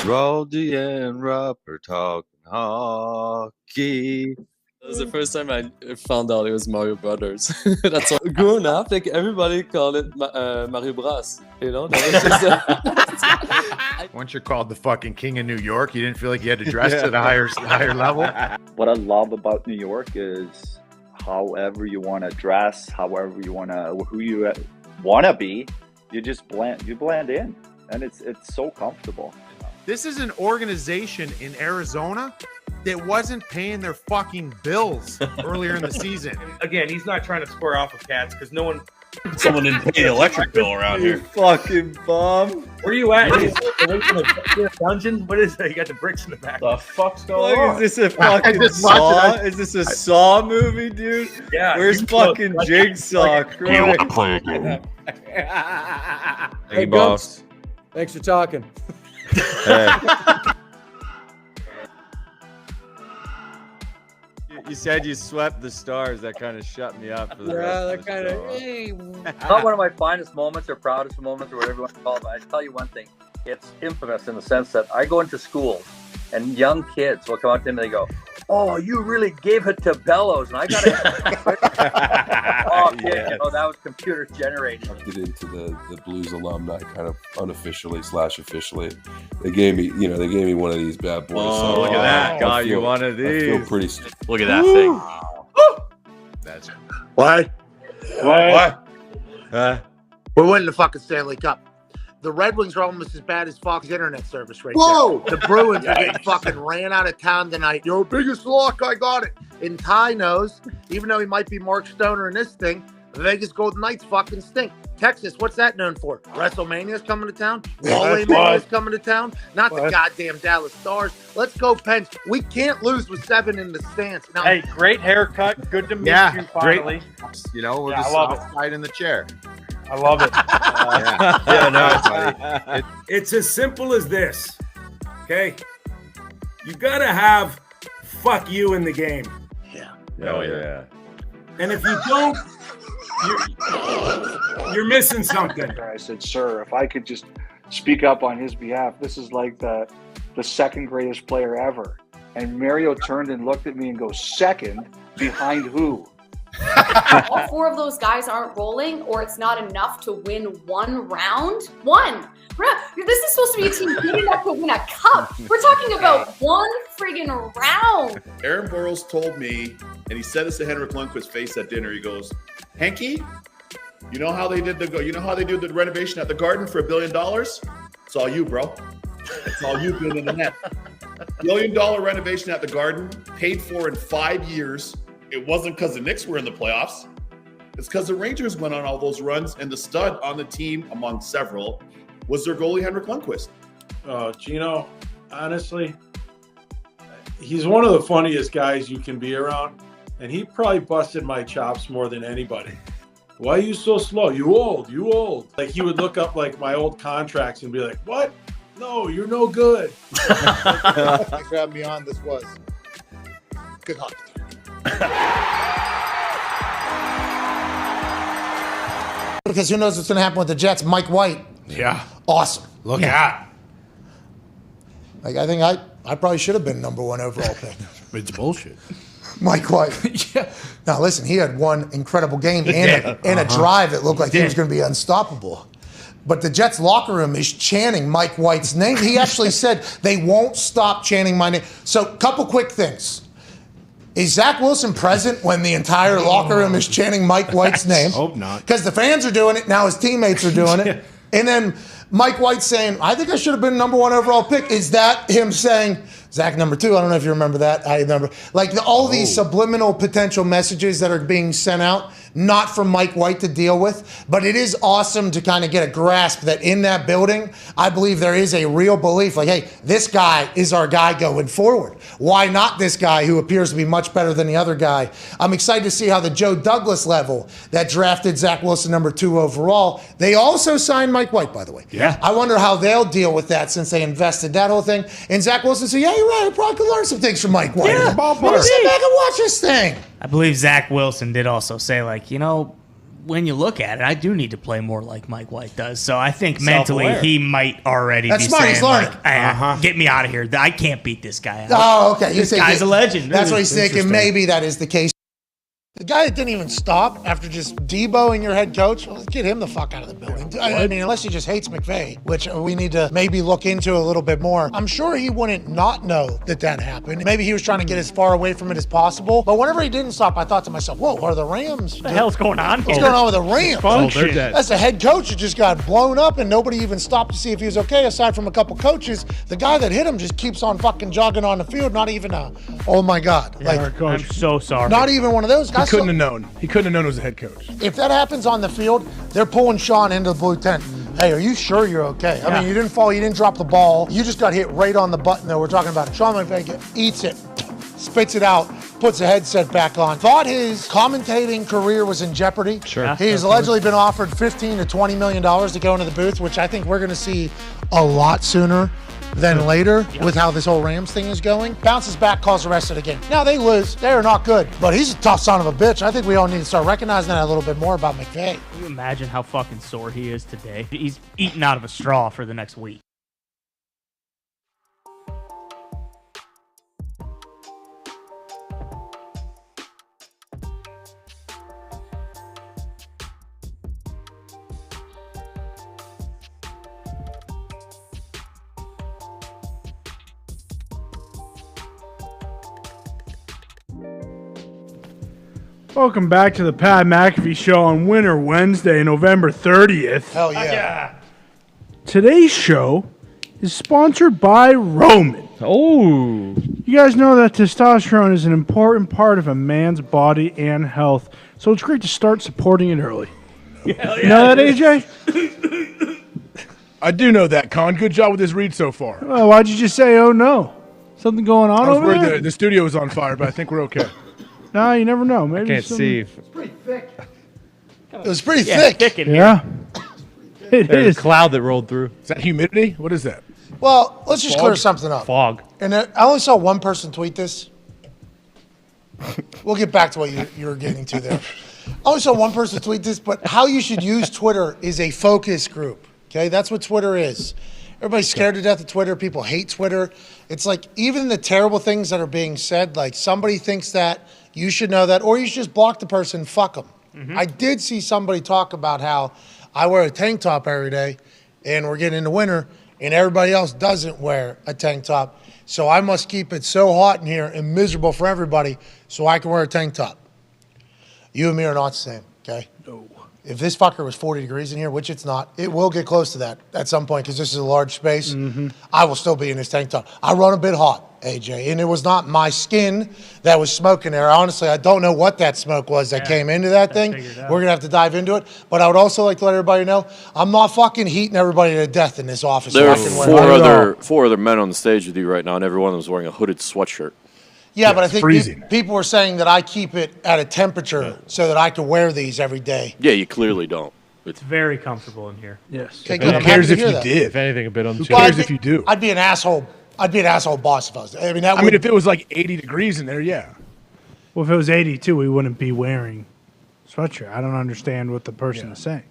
Roddy and Rob are talking hockey. That was the first time I found out it was Mario Brothers. That's what growing up, like everybody called it Mario Bros. You know, that was just Once you're called the fucking king of New York, you didn't feel like you had to dress to the higher level. what I love about New York is however you want to dress, however you want to, who you want to be, you just blend in, and it's so comfortable. This is an organization in Arizona that wasn't paying their fucking bills earlier in the season. Again, he's not trying to square off with Cats because no one. Someone didn't pay the electric bill around here. Fucking bum. Where are you at? Is it a dungeon? What is that? You got the bricks in the back. The fuck's going on? Is this a fucking Saw? Is this a Saw movie, dude? Yeah. Where's fucking Jigsaw? You want to play a game? Hey, boss. Thanks for talking. Hey. You said you swept the Stars. That kind of shut me up for the rest that of kind of. the Hey. Not one of my finest moments or proudest moments or whatever you want to call it, but I tell you one thing. It's infamous in the sense that I go into schools and young kids will come up to me and they go, "Oh, you really gave it to Bellows." And I got to oh, kid, Yes. you know, that was computer generated. Get into the Blues alumni kind of unofficially / officially. They gave me one of these bad boys. Oh, look at that. I Got you feel- one of I feel these. pretty. Look at that thing. That's What? Huh? We're winning the fucking Stanley Cup. The Red Wings are almost as bad as Fox internet service right Whoa! there. The Bruins are getting Yikes. fucking ran out of town tonight. Your biggest lock, I got it. And Ty knows, even though he might be Mark Stoner in this thing, the Vegas Golden Knights fucking stink. Texas, what's that known for? WrestleMania's coming to town? Wally Mania's coming to town? Not the goddamn Dallas Stars. Let's go, Pens. We can't lose with 7 in the stands. Now, Hey, great haircut. Good to meet you finally. You know, we're Yeah, just I love it. outside in the chair. I love it. It's as simple as this, okay? You gotta have fuck you in the game. Oh, yeah. And if you don't, you're missing something. I said, "Sir, if I could just speak up on his behalf, this is like the second greatest player ever." And Mario turned and looked at me and goes, "Second? Behind who?" All 4 of those guys aren't rolling, or it's not enough to win one round. This is supposed to be a team big enough to win a cup. We're talking about one friggin' round. Aaron Burrows told me, and he said this to Henrik Lundqvist's face at dinner. He goes, "Henky, you know how they did the renovation at the Garden for $1 billion? It's all you, bro. It's all you doing in the net. $1 billion renovation at the Garden, paid for in 5 years. It wasn't because the Knicks were in the playoffs. It's because the Rangers went on all those runs, and the stud on the team, among several, was their goalie, Henrik Lundqvist." Gino, honestly, he's one of the funniest guys you can be around, and he probably busted my chops more than anybody. Why are you so slow? You old. Like, he would look up, like, my old contracts and be like, "What? No, you're no good." Thanks for having me on. This was good luck. Because who knows what's going to happen with the Jets? Mike White. Yeah. Awesome. Look out. Like, I think I probably should have been number 1 overall pick. It's bullshit. Mike White. Yeah. Now, listen, he had one incredible game and a drive that looked like he was going to be unstoppable. But the Jets locker room is chanting Mike White's name. He actually said they won't stop chanting my name. So, couple quick things. Is Zach Wilson present when the entire locker room is chanting Mike White's name? Hope not. Because the fans are doing it, now his teammates are doing it. And then Mike White saying, "I think I should have been number 1 overall pick." Is that him saying, Zach number 2? I don't know if you remember that. I remember. Like all these subliminal potential messages that are being sent out, not from Mike White to deal with. But it is awesome to kind of get a grasp that in that building, I believe there is a real belief like, hey, this guy is our guy going forward. Why not this guy who appears to be much better than the other guy? I'm excited to see how the Joe Douglas level that drafted Zach Wilson number 2 overall, they also signed Mike White, by the way. Yeah. I wonder how they'll deal with that since they invested that whole thing. And Zach Wilson said, "Yeah, you're right. I probably could learn some things from Mike White. Yeah, Let me sit back and watch this thing." I believe Zach Wilson did also say, like, when you look at it, I do need to play more like Mike White does. So I think mentally Self-aware. he might already That's be smart. saying, He's learning. like, get me out of here. I can't beat this guy out. Oh, okay. This guy's a legend. That's what he's thinking. Maybe that is the case. The guy that didn't even stop after just Deboing your head coach, well, let's get him the fuck out of the building. I mean, unless he just hates McVay, which we need to maybe look into a little bit more. I'm sure he wouldn't not know that happened. Maybe he was trying to get as far away from it as possible. But whenever he didn't stop, I thought to myself, whoa, are the Rams? What the hell's going on What's here? going on with the Rams? Oh, they're dead. That's a head coach that just got blown up and nobody even stopped to see if he was okay, aside from a couple coaches. The guy that hit him just keeps on fucking jogging on the field, not even a, oh my God. Yeah, I'm so sorry. Not even one of those guys. He couldn't have known. He couldn't have known it was a head coach. If that happens on the field, they're pulling Sean into the blue tent. Hey, are you sure you're okay? I mean, you didn't fall, you didn't drop the ball. You just got hit right on the button that we're talking about. Sean McVay eats it, spits it out, puts the headset back on. Thought his commentating career was in jeopardy. Sure. He's allegedly been offered $15 to $20 million to go into the booth, which I think we're going to see a lot sooner than later with how this whole Rams thing is going. Bounces back, calls the rest of the game. Now they lose. They are not good, but he's a tough son of a bitch. I think we all need to start recognizing that a little bit more about McVay. Can you imagine how fucking sore he is today? He's eating out of a straw for the next week. Welcome back to the Pat McAfee Show on Winter Wednesday, November 30th. Hell yeah. Today's show is sponsored by Roman. Oh. You guys know that testosterone is an important part of a man's body and health, so it's great to start supporting it early. You know that, AJ? I do know that, Con. Good job with this read so far. Well, why'd you just say, oh no? Something going on I was over worried there? the studio was on fire, but I think we're okay. No, you never know. Maybe can't see. It's pretty thick. It was pretty thick. Yeah. It There's is. a cloud that rolled through. Is that humidity? What is that? Well, let's just Fog? clear something up. Fog. And I only saw one person tweet this. We'll get back to what you were getting to there. I only saw one person tweet this, but how you should use Twitter is a focus group. Okay, that's what Twitter is. Everybody's scared to death of Twitter. People hate Twitter. It's like even the terrible things that are being said, like somebody thinks that, you should know that, or you should just block the person, fuck them. I did see somebody talk about how I wear a tank top every day, and we're getting into winter, and everybody else doesn't wear a tank top. So I must keep it so hot in here and miserable for everybody so I can wear a tank top. You and me are not the same, okay? No. If this fucker was 40 degrees in here, which it's not, it will get close to that at some point because this is a large space. I will still be in this tank top. I run a bit hot, AJ, and it was not my skin that was smoking there. Honestly, I don't know what that smoke was that came into that thing. We're going to have to dive into it. But I would also like to let everybody know I'm not fucking heating everybody to death in this office. There so are four other men on the stage with you right now, and every one of them is wearing a hooded sweatshirt. Yeah, but I think people were saying that I keep it at a temperature so that I can wear these every day. Yeah, you clearly don't. It's very comfortable in here. Yes. Okay, good. I'm happy to hear that. If anything, a bit on Who cares if you do? I'd be an asshole. I'd be an asshole boss if I was. I mean, that would, if it was like 80 degrees in there, yeah. Well, if it was 82, we wouldn't be wearing sweatshirt. I don't understand what the person is saying.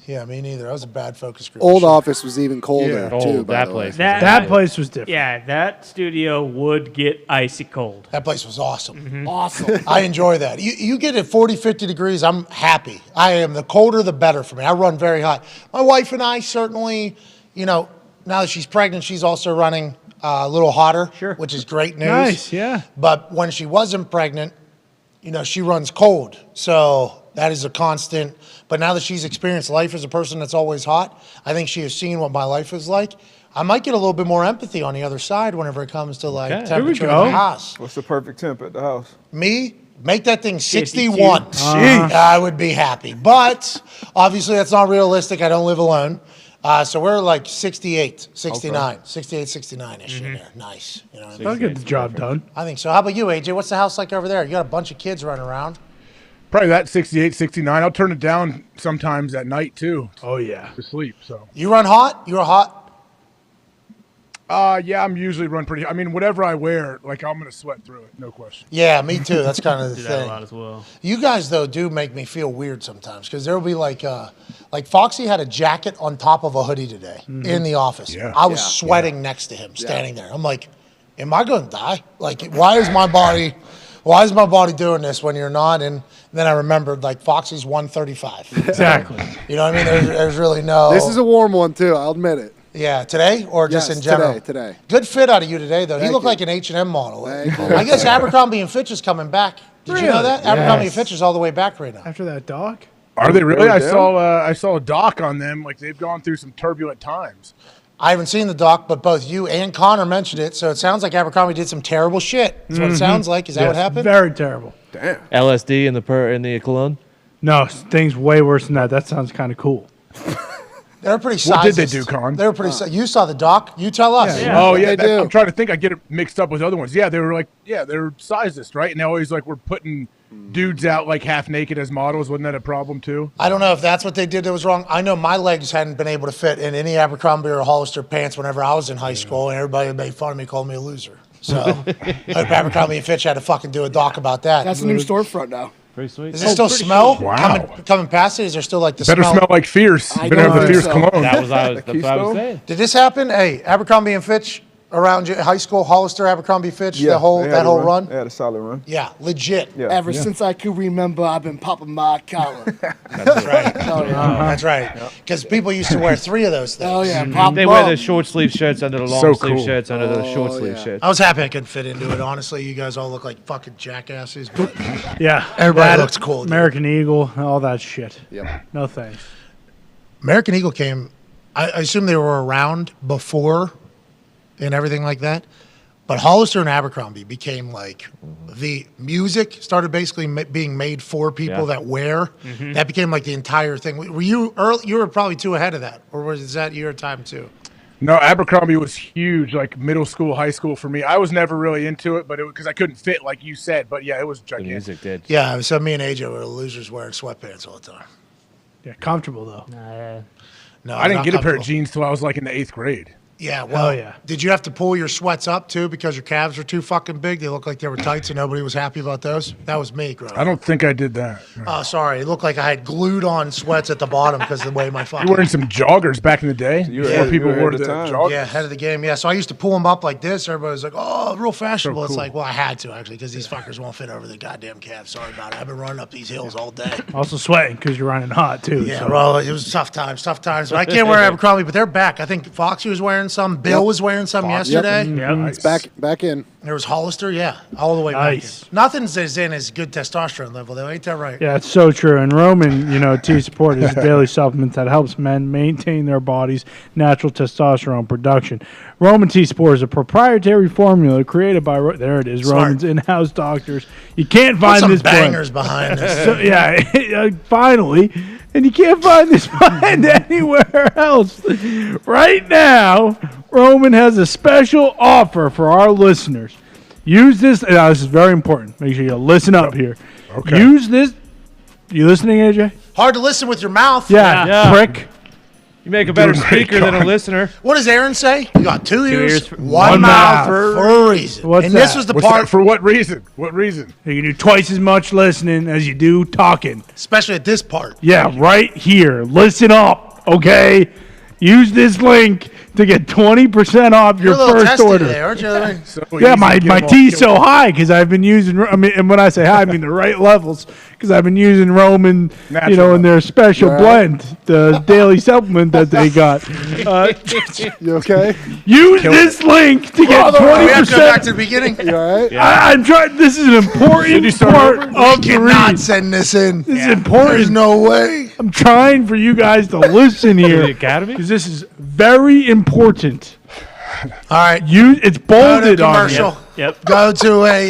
Yeah, me neither. That was a bad focus group. Old office was even colder Yeah. too. Oh, by that the way. place. That place was different. Yeah, that studio would get icy cold. That place was awesome. Awesome. I enjoy that. You get it 40, 50 degrees, I'm happy. I am. The colder, the better for me. I run very hot. My wife and I certainly, now that she's pregnant, she's also running a little hotter, which is great news. Nice, yeah. But when she wasn't pregnant, she runs cold. So that is a constant. But now that she's experienced life as a person that's always hot, I think she has seen what my life is like. I might get a little bit more empathy on the other side whenever it comes to temperature in the house. What's the perfect temp at the house? Me, make that thing 61. I would be happy. But obviously that's not realistic. I don't live alone. So we're like 68, 69, 68, 69-ish in there. Nice. I'll get the job done. I think so. How about you, AJ? What's the house like over there? You got a bunch of kids running around. Probably that 68, 69. I'll turn it down sometimes at night too. Oh yeah, to sleep. So you run hot? You're hot? Yeah, I'm usually run pretty. I mean, whatever I wear, like I'm gonna sweat through it, no question. Yeah, me too. That's kind of the do thing. that a lot as well. You guys though do make me feel weird sometimes because there will be like Foxy had a jacket on top of a hoodie today in the office. Yeah. I was sweating next to him, standing there. I'm like, am I going to die? Like, why is my body why is my body doing this when you're not? And then I remembered, like, Foxy's 135. Exactly. You know what I mean? There's really no. This is a warm one, too. I'll admit it. Yeah, today or just Yes, in general? today. Good fit out of you today, though. He Thank looked you. like an H&M model. Thank you. I guess Abercrombie & Fitch is coming back. Did you know that? Really? Abercrombie Yes. & Fitch is all the way back right now. After that doc? Are they really? Really I do? saw a doc on them. Like they've gone through some turbulent times. I haven't seen the doc, but both you and Connor mentioned it, so it sounds like Abercrombie did some terrible shit. That's what it sounds like. Is that what happened? Very terrible. Damn. LSD in the cologne. No, things way worse than that. That sounds kind of cool. They were pretty What did they sizist. do, Con? They were pretty. You saw the doc. You tell us. Oh yeah, They do. I'm trying to think. I get it mixed up with other ones. Yeah, they were like, they're sizist, right? And they always like were putting dudes out like half naked as models. Wasn't that a problem too? I don't know if that's what they did that was wrong. I know my legs hadn't been able to fit in any Abercrombie or Hollister pants whenever I was in high school, and everybody made fun of me, called me a loser. So I hope Abercrombie and Fitch had to fucking do a doc about that. That's a new storefront now. Pretty sweet. Does it still smell? Wow. Coming past it, is there still like the Better smell like Fierce. I Better have don't the think Fierce so. cologne. That's what I was saying. Did this happen? Hey, Abercrombie and Fitch around you, high school, Hollister, Abercrombie, Fitch, Yeah, that whole they had a run? They had a solid run. Yeah, legit. Yeah. Ever since I could remember, I've been popping my collar. That's right. Oh, yeah. That's right. Because people used to wear 3 of those things. Oh, yeah. Pop They wear the short sleeve shirts under the long So sleeve cool. shirts under the short Oh, sleeve yeah. shirts. I was happy I could fit into it. Honestly, you guys all look like fucking jackasses. But Yeah. Everybody That, looks cool, dude. American Eagle, all that shit. Yep. No thanks. American Eagle came. I assume they were around before, and everything like that. But Hollister and Abercrombie became like the music started basically being made for people that wear. That became like the entire thing. Were you early? You were probably too ahead of that, or was that your time too? No, Abercrombie was huge, like middle school, high school for me. I was never really into it, but it because I couldn't fit, like you said. But yeah, it was The gigantic. music did. Yeah, so me and AJ were losers wearing sweatpants all the time. Yeah, comfortable though. No, I didn't not get a pair of comfortable. jeans till I was like in the 8th grade. Yeah, well, yeah. Did you have to pull your sweats up too because your calves were too fucking big? They looked like they were tights and nobody was happy about those. That was me growing I up. don't think I did that. Oh, sorry. It looked like I had glued on sweats at the bottom because of the way my fucking. You wearing some joggers back in the day? You were Before ahead- people you were wore ahead the of time. joggers. Yeah, head of the game. Yeah, so I used to pull them up like this. Everybody was like, "Oh, real fashionable." So It's cool. like, well, I had to actually because these fuckers won't fit over the goddamn calves. Sorry about it. I've been running up these hills all day. Also sweating because you're running hot too. Yeah, so. well, it was tough times. But I can't wear Abercrombie, but they're back. I think Foxy was wearing some. Bill was wearing some yesterday. Yep. It's back in. There was Hollister, yeah, all the way Nice. back in. Nothing's as in as good testosterone level, though. Ain't that right? Yeah, it's so true. And Roman, T Support is a daily supplement that helps men maintain their body's natural testosterone production. Roman T Support is a proprietary formula created by there it is, Smart. Roman's in-house doctors. You can't Put find some this blend. bangers behind this. So, yeah, finally. And you can't find this blend anywhere else. Right now, Roman has a special offer for our listeners. Use this. This is very important. Make sure you listen up here. Okay. Use this. You listening, AJ? Hard to listen with your mouth. Yeah. Prick. You make a better Dude, speaker than a God. listener. What does Aaron say? You got 2 ears, ears, one one mouth mouth. for a reason. What's and this that? was the What's part, that? For what reason? What reason? You can do twice as much listening as you do talking. especially at this part. Yeah, right here. Listen up, okay? Use this link to get 20% off You're your a little first testy order. today, aren't you? So Yeah, easy my to get 'em all T's killed. so high because I've been using. And when I say high, I mean the right levels because I've been using Roman, Natural. in their special Right. blend, the daily supplement that they got. You okay? Use this link to get We have to go back 20%. to the beginning. You all right? I'm trying. This is an important part of the Cannot read. send this in. This is important. There's no way. I'm trying for you guys to listen here The Academy? because this is very important. All right. It's Go to bolded on commercial. you. Yep. Go to a,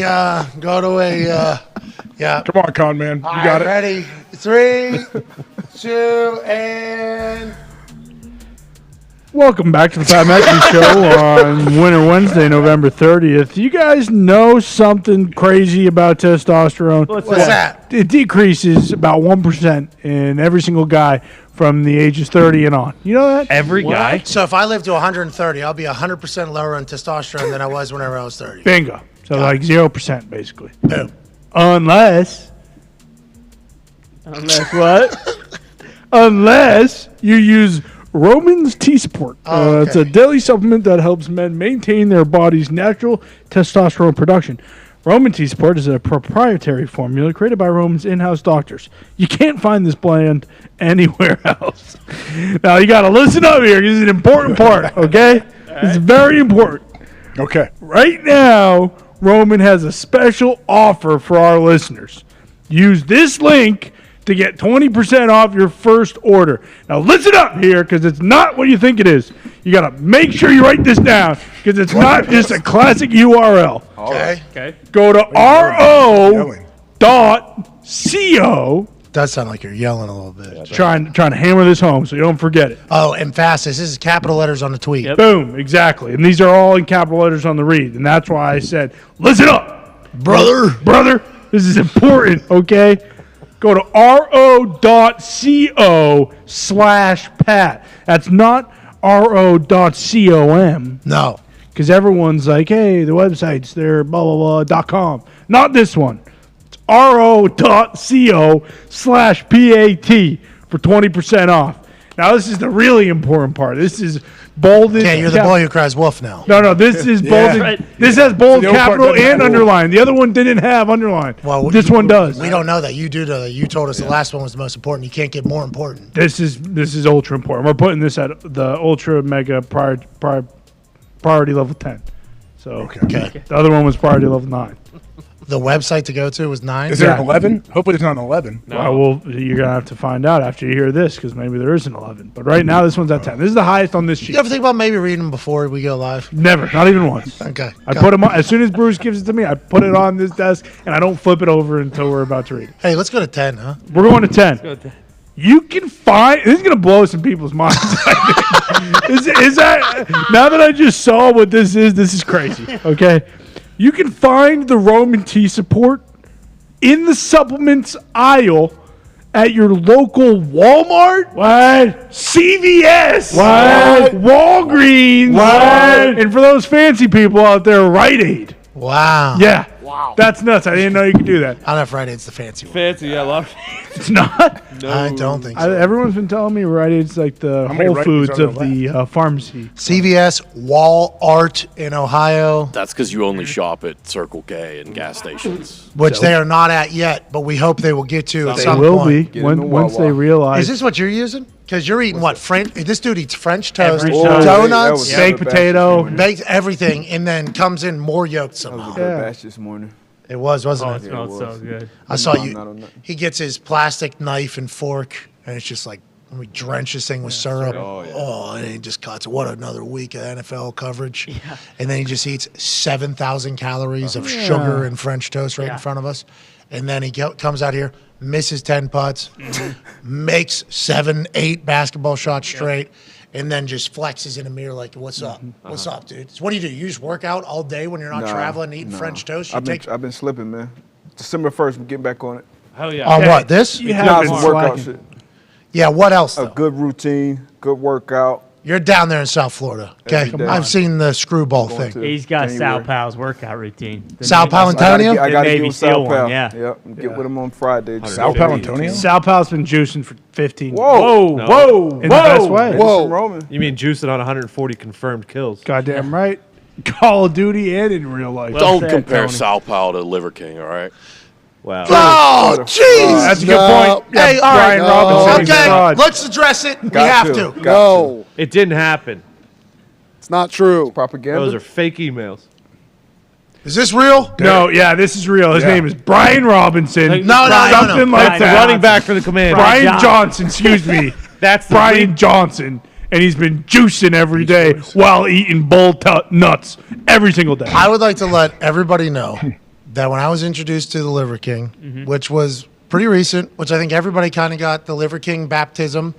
yeah. Come on, Con Man. You All got right, it. ready? 3, 2, and... Welcome back to the Pat McAfee Show on Winter Wednesday, November 30th. You guys know something crazy about testosterone? What's that? It decreases about 1% in every single guy from the ages 30 and on. You know that? Every guy. So if I live to 130, I'll be 100% lower in testosterone than I was whenever I was 30. Bingo. So like 0% basically. Boom. Unless what? Unless you use Roman's T-Sport. It's a daily supplement that helps men maintain their body's natural testosterone production. Roman Tea Support is a proprietary formula created by Roman's in-house doctors. You can't find this blend anywhere else. Now, you got to listen up here. This is an important part, okay? It's very important. Okay. Right now, Roman has a special offer for our listeners. Use this link to get 20% off your first order. Now, listen up here, because it's not what you think it is. You got to make sure you write this down, because it's not just a classic URL. Okay. Go to ro.co. Does sound like you're yelling a little bit. Trying to hammer this home so you don't forget it. Oh, and fastest. This is capital letters on the tweet. Boom, exactly. And these are all in capital letters on the read. And that's why I said, listen up, brother. This is important, okay? Go to ro.co/Pat. That's not ro.com. No. Because everyone's like, hey, the websites, they're blah, blah, blah, .com. Not this one. It's ro.co/PAT for 20% off. Now, this is the really important part. This is bolded. Okay, you're the boy who cries wolf now. No, this is bolded. This has bold, capital, and underline. The other one didn't have underline. Well, this one does. We don't know that. You do know that. You told us the last one was the most important. You can't get more important. This is ultra important. We're putting this at the ultra mega priority level 10. So Okay. the other one was priority level 9. The website to go to was 9. Is there an 11? Hopefully it's not an 11. Well, you're going to have to find out after you hear this, because maybe there is an 11. But right now, this one's at 10. This is the highest on this sheet. You ever think about maybe reading them before we go live? Never. Not even once. Okay. I put them on. As soon as Bruce gives it to me, I put it on this desk, and I don't flip it over until we're about to read it. Hey, let's go to 10, huh? We're going to 10. You can find. This is going to blow some people's minds. is that now that I just saw what this is crazy. Okay, you can find the Roman Tea Support in the supplements aisle at your local Walmart, CVS, Walgreens, and for those fancy people out there, Rite Aid. Wow. Yeah. Wow. That's nuts. I didn't know you could do that. I don't know if Rite Aid's the fancy one. Fancy, yeah, a lot. It's not. No. I don't think so. Everyone's been telling me Rite Aid's like the How many Whole Rite Foods Aids are of there the pharmacy. CVS, Walmart in Ohio, That's because you only shop at Circle K and gas stations. which they are not at yet, but we hope they will get to at They some will point. be once they realize. Is this what you're using? Because you're eating what? French? This dude eats French toast, Every toast. donuts, Baked potato. baked everything, and then comes in more yoked somehow. Batch this morning. It was, wasn't Oh, it? it smells so good. I saw I'm you. not on that. He gets his plastic knife and fork, and it's just like when we drench this thing with syrup. Oh, and he just cuts. What another week of NFL coverage. Yeah. And then he just eats 7,000 calories of sugar and French toast right in front of us. And then he comes out here, misses 10 putts, makes 7, 8 basketball shots straight, and then just flexes in a mirror like, "What's up? What's up, dude? So what do? You just work out all day when you're not traveling, eating French toast? I've been slipping, man. December 1st, we're getting back on it. Hell yeah. On what? This? You Nah, have it's been workout slacking. shit. Yeah. What else? A Though? good routine, good workout. You're down there in South Florida. Okay, Every day. I've seen the screwball Going thing. to He's got Sal January. Pal's workout routine. The Sal Navy- Pal Antonio? I got to Navy get with SEAL Sal one, Pal. yeah. Yep. Get with him on Friday. Sal Palantonio? Sal Pal's been juicing for 15. Whoa. No. Whoa! In the best way. Whoa. Roman. You mean juicing on 140 confirmed kills? Goddamn right. Call of Duty and in real life. Don't said, compare Tony. Sal Pal to Liver King, all right? Wow. Oh, jeez. That's a good point. Yeah, Hey, all right. Brian Robinson. Okay, fraud. let's address it. We Got have to. Got No, It didn't happen. it's not true. Propaganda. Those are fake emails. Is this real? No, yeah, this is real. His name is Brian Robinson. No, Something like Brian The that. running back for the Commanders. Brian Johnson, excuse me. That's the Brian Johnson. And he's been juicing every day while eating bull nuts every single day. I would like to let everybody know that when I was introduced to the Liver King, which was pretty recent, which I think everybody kind of got the Liver King baptism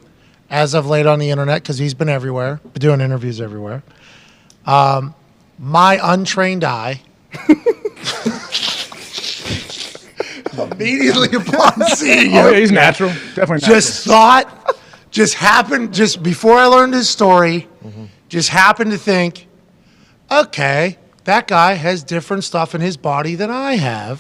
as of late on the internet because he's been everywhere, been doing interviews everywhere. My untrained eye immediately upon seeing Oh, him yeah, he's natural. Definitely just happened, just before I learned his story, just happened to think, okay, that guy has different stuff in his body than I have.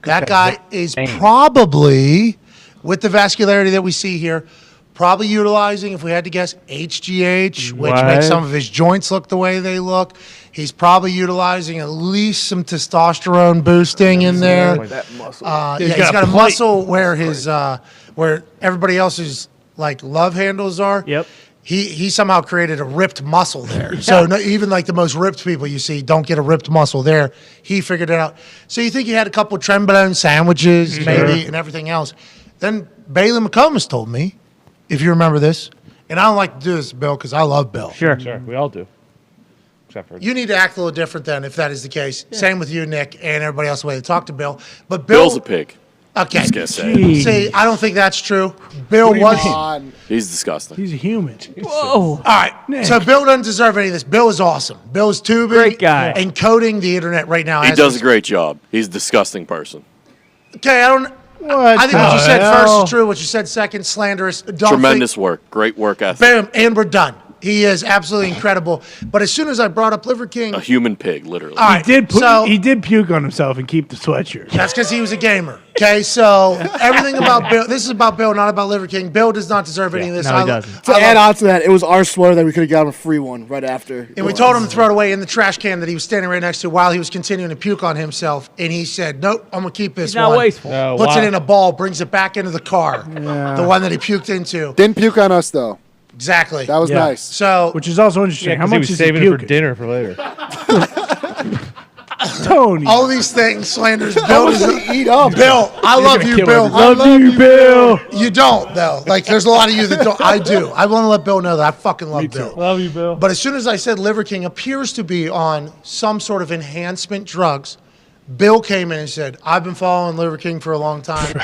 That guy is probably, with the vascularity that we see here, Probably utilizing, if we had to guess, HGH, which What? makes some of his joints look the way they look. He's probably utilizing at least some testosterone boosting in there. That muscle. He's got a muscle where his where everybody else's like love handles are. Yep. He somehow created a ripped muscle there. So even like the most ripped people you see don't get a ripped muscle there. He figured it out. So you think he had a couple trenbolone sandwiches maybe and everything else. Then Bailey McComas told me, if you remember this, and I don't like to do this, Bill, because I love Bill. Sure, we all do. Except for You need to act a little different then, if that is the case. Same with you, Nick, and everybody else the way they talk to Bill. But Bill's a pig. Okay. Just gonna say. See, I don't think that's true. Bill was. He's disgusting. He's a human. Whoa. All right. Nick. So Bill doesn't deserve any of this. Bill is awesome. Bill is tubing. Great guy. And coding the internet right now. He as does we a great job. He's a disgusting person. Okay, I don't. I think what you said first is true. What you said second, slanderous. Tremendous work. Great work ethic. Bam, and we're done. He is absolutely incredible. But as soon as I brought up Liver King, A human pig, literally. All right, He did puke on himself and keep the sweatshirt. that's because he was a gamer. Okay, so everything about Bill. This is about Bill, not about Liver King. Bill does not deserve any of this. No, he doesn't. To add on to that, it was our sweater that we could have got him a free one right after. And we told him to throw it away in the trash can that he was standing right next to while he was continuing to puke on himself. And he said, "Nope, I'm gonna keep this He's not one." wasteful. No, Puts wow. it in a ball, brings it back into the car, the one that he puked into. Didn't puke on us though. Exactly. That was nice. So, Which is also interesting. How he much was is saving he it for puking? dinner for later. Tony. all these things, slanders. Bill, Eat up. Bill, I love gonna you, kill Bill. everybody. Love you, Bill. You don't though. Like, there's a lot of you that don't. I do. I want to let Bill know that I fucking love Bill. Love you, Bill. But as soon as I said Liver King appears to be on some sort of enhancement drugs, Bill came in and said, I've been following Liver King for a long time.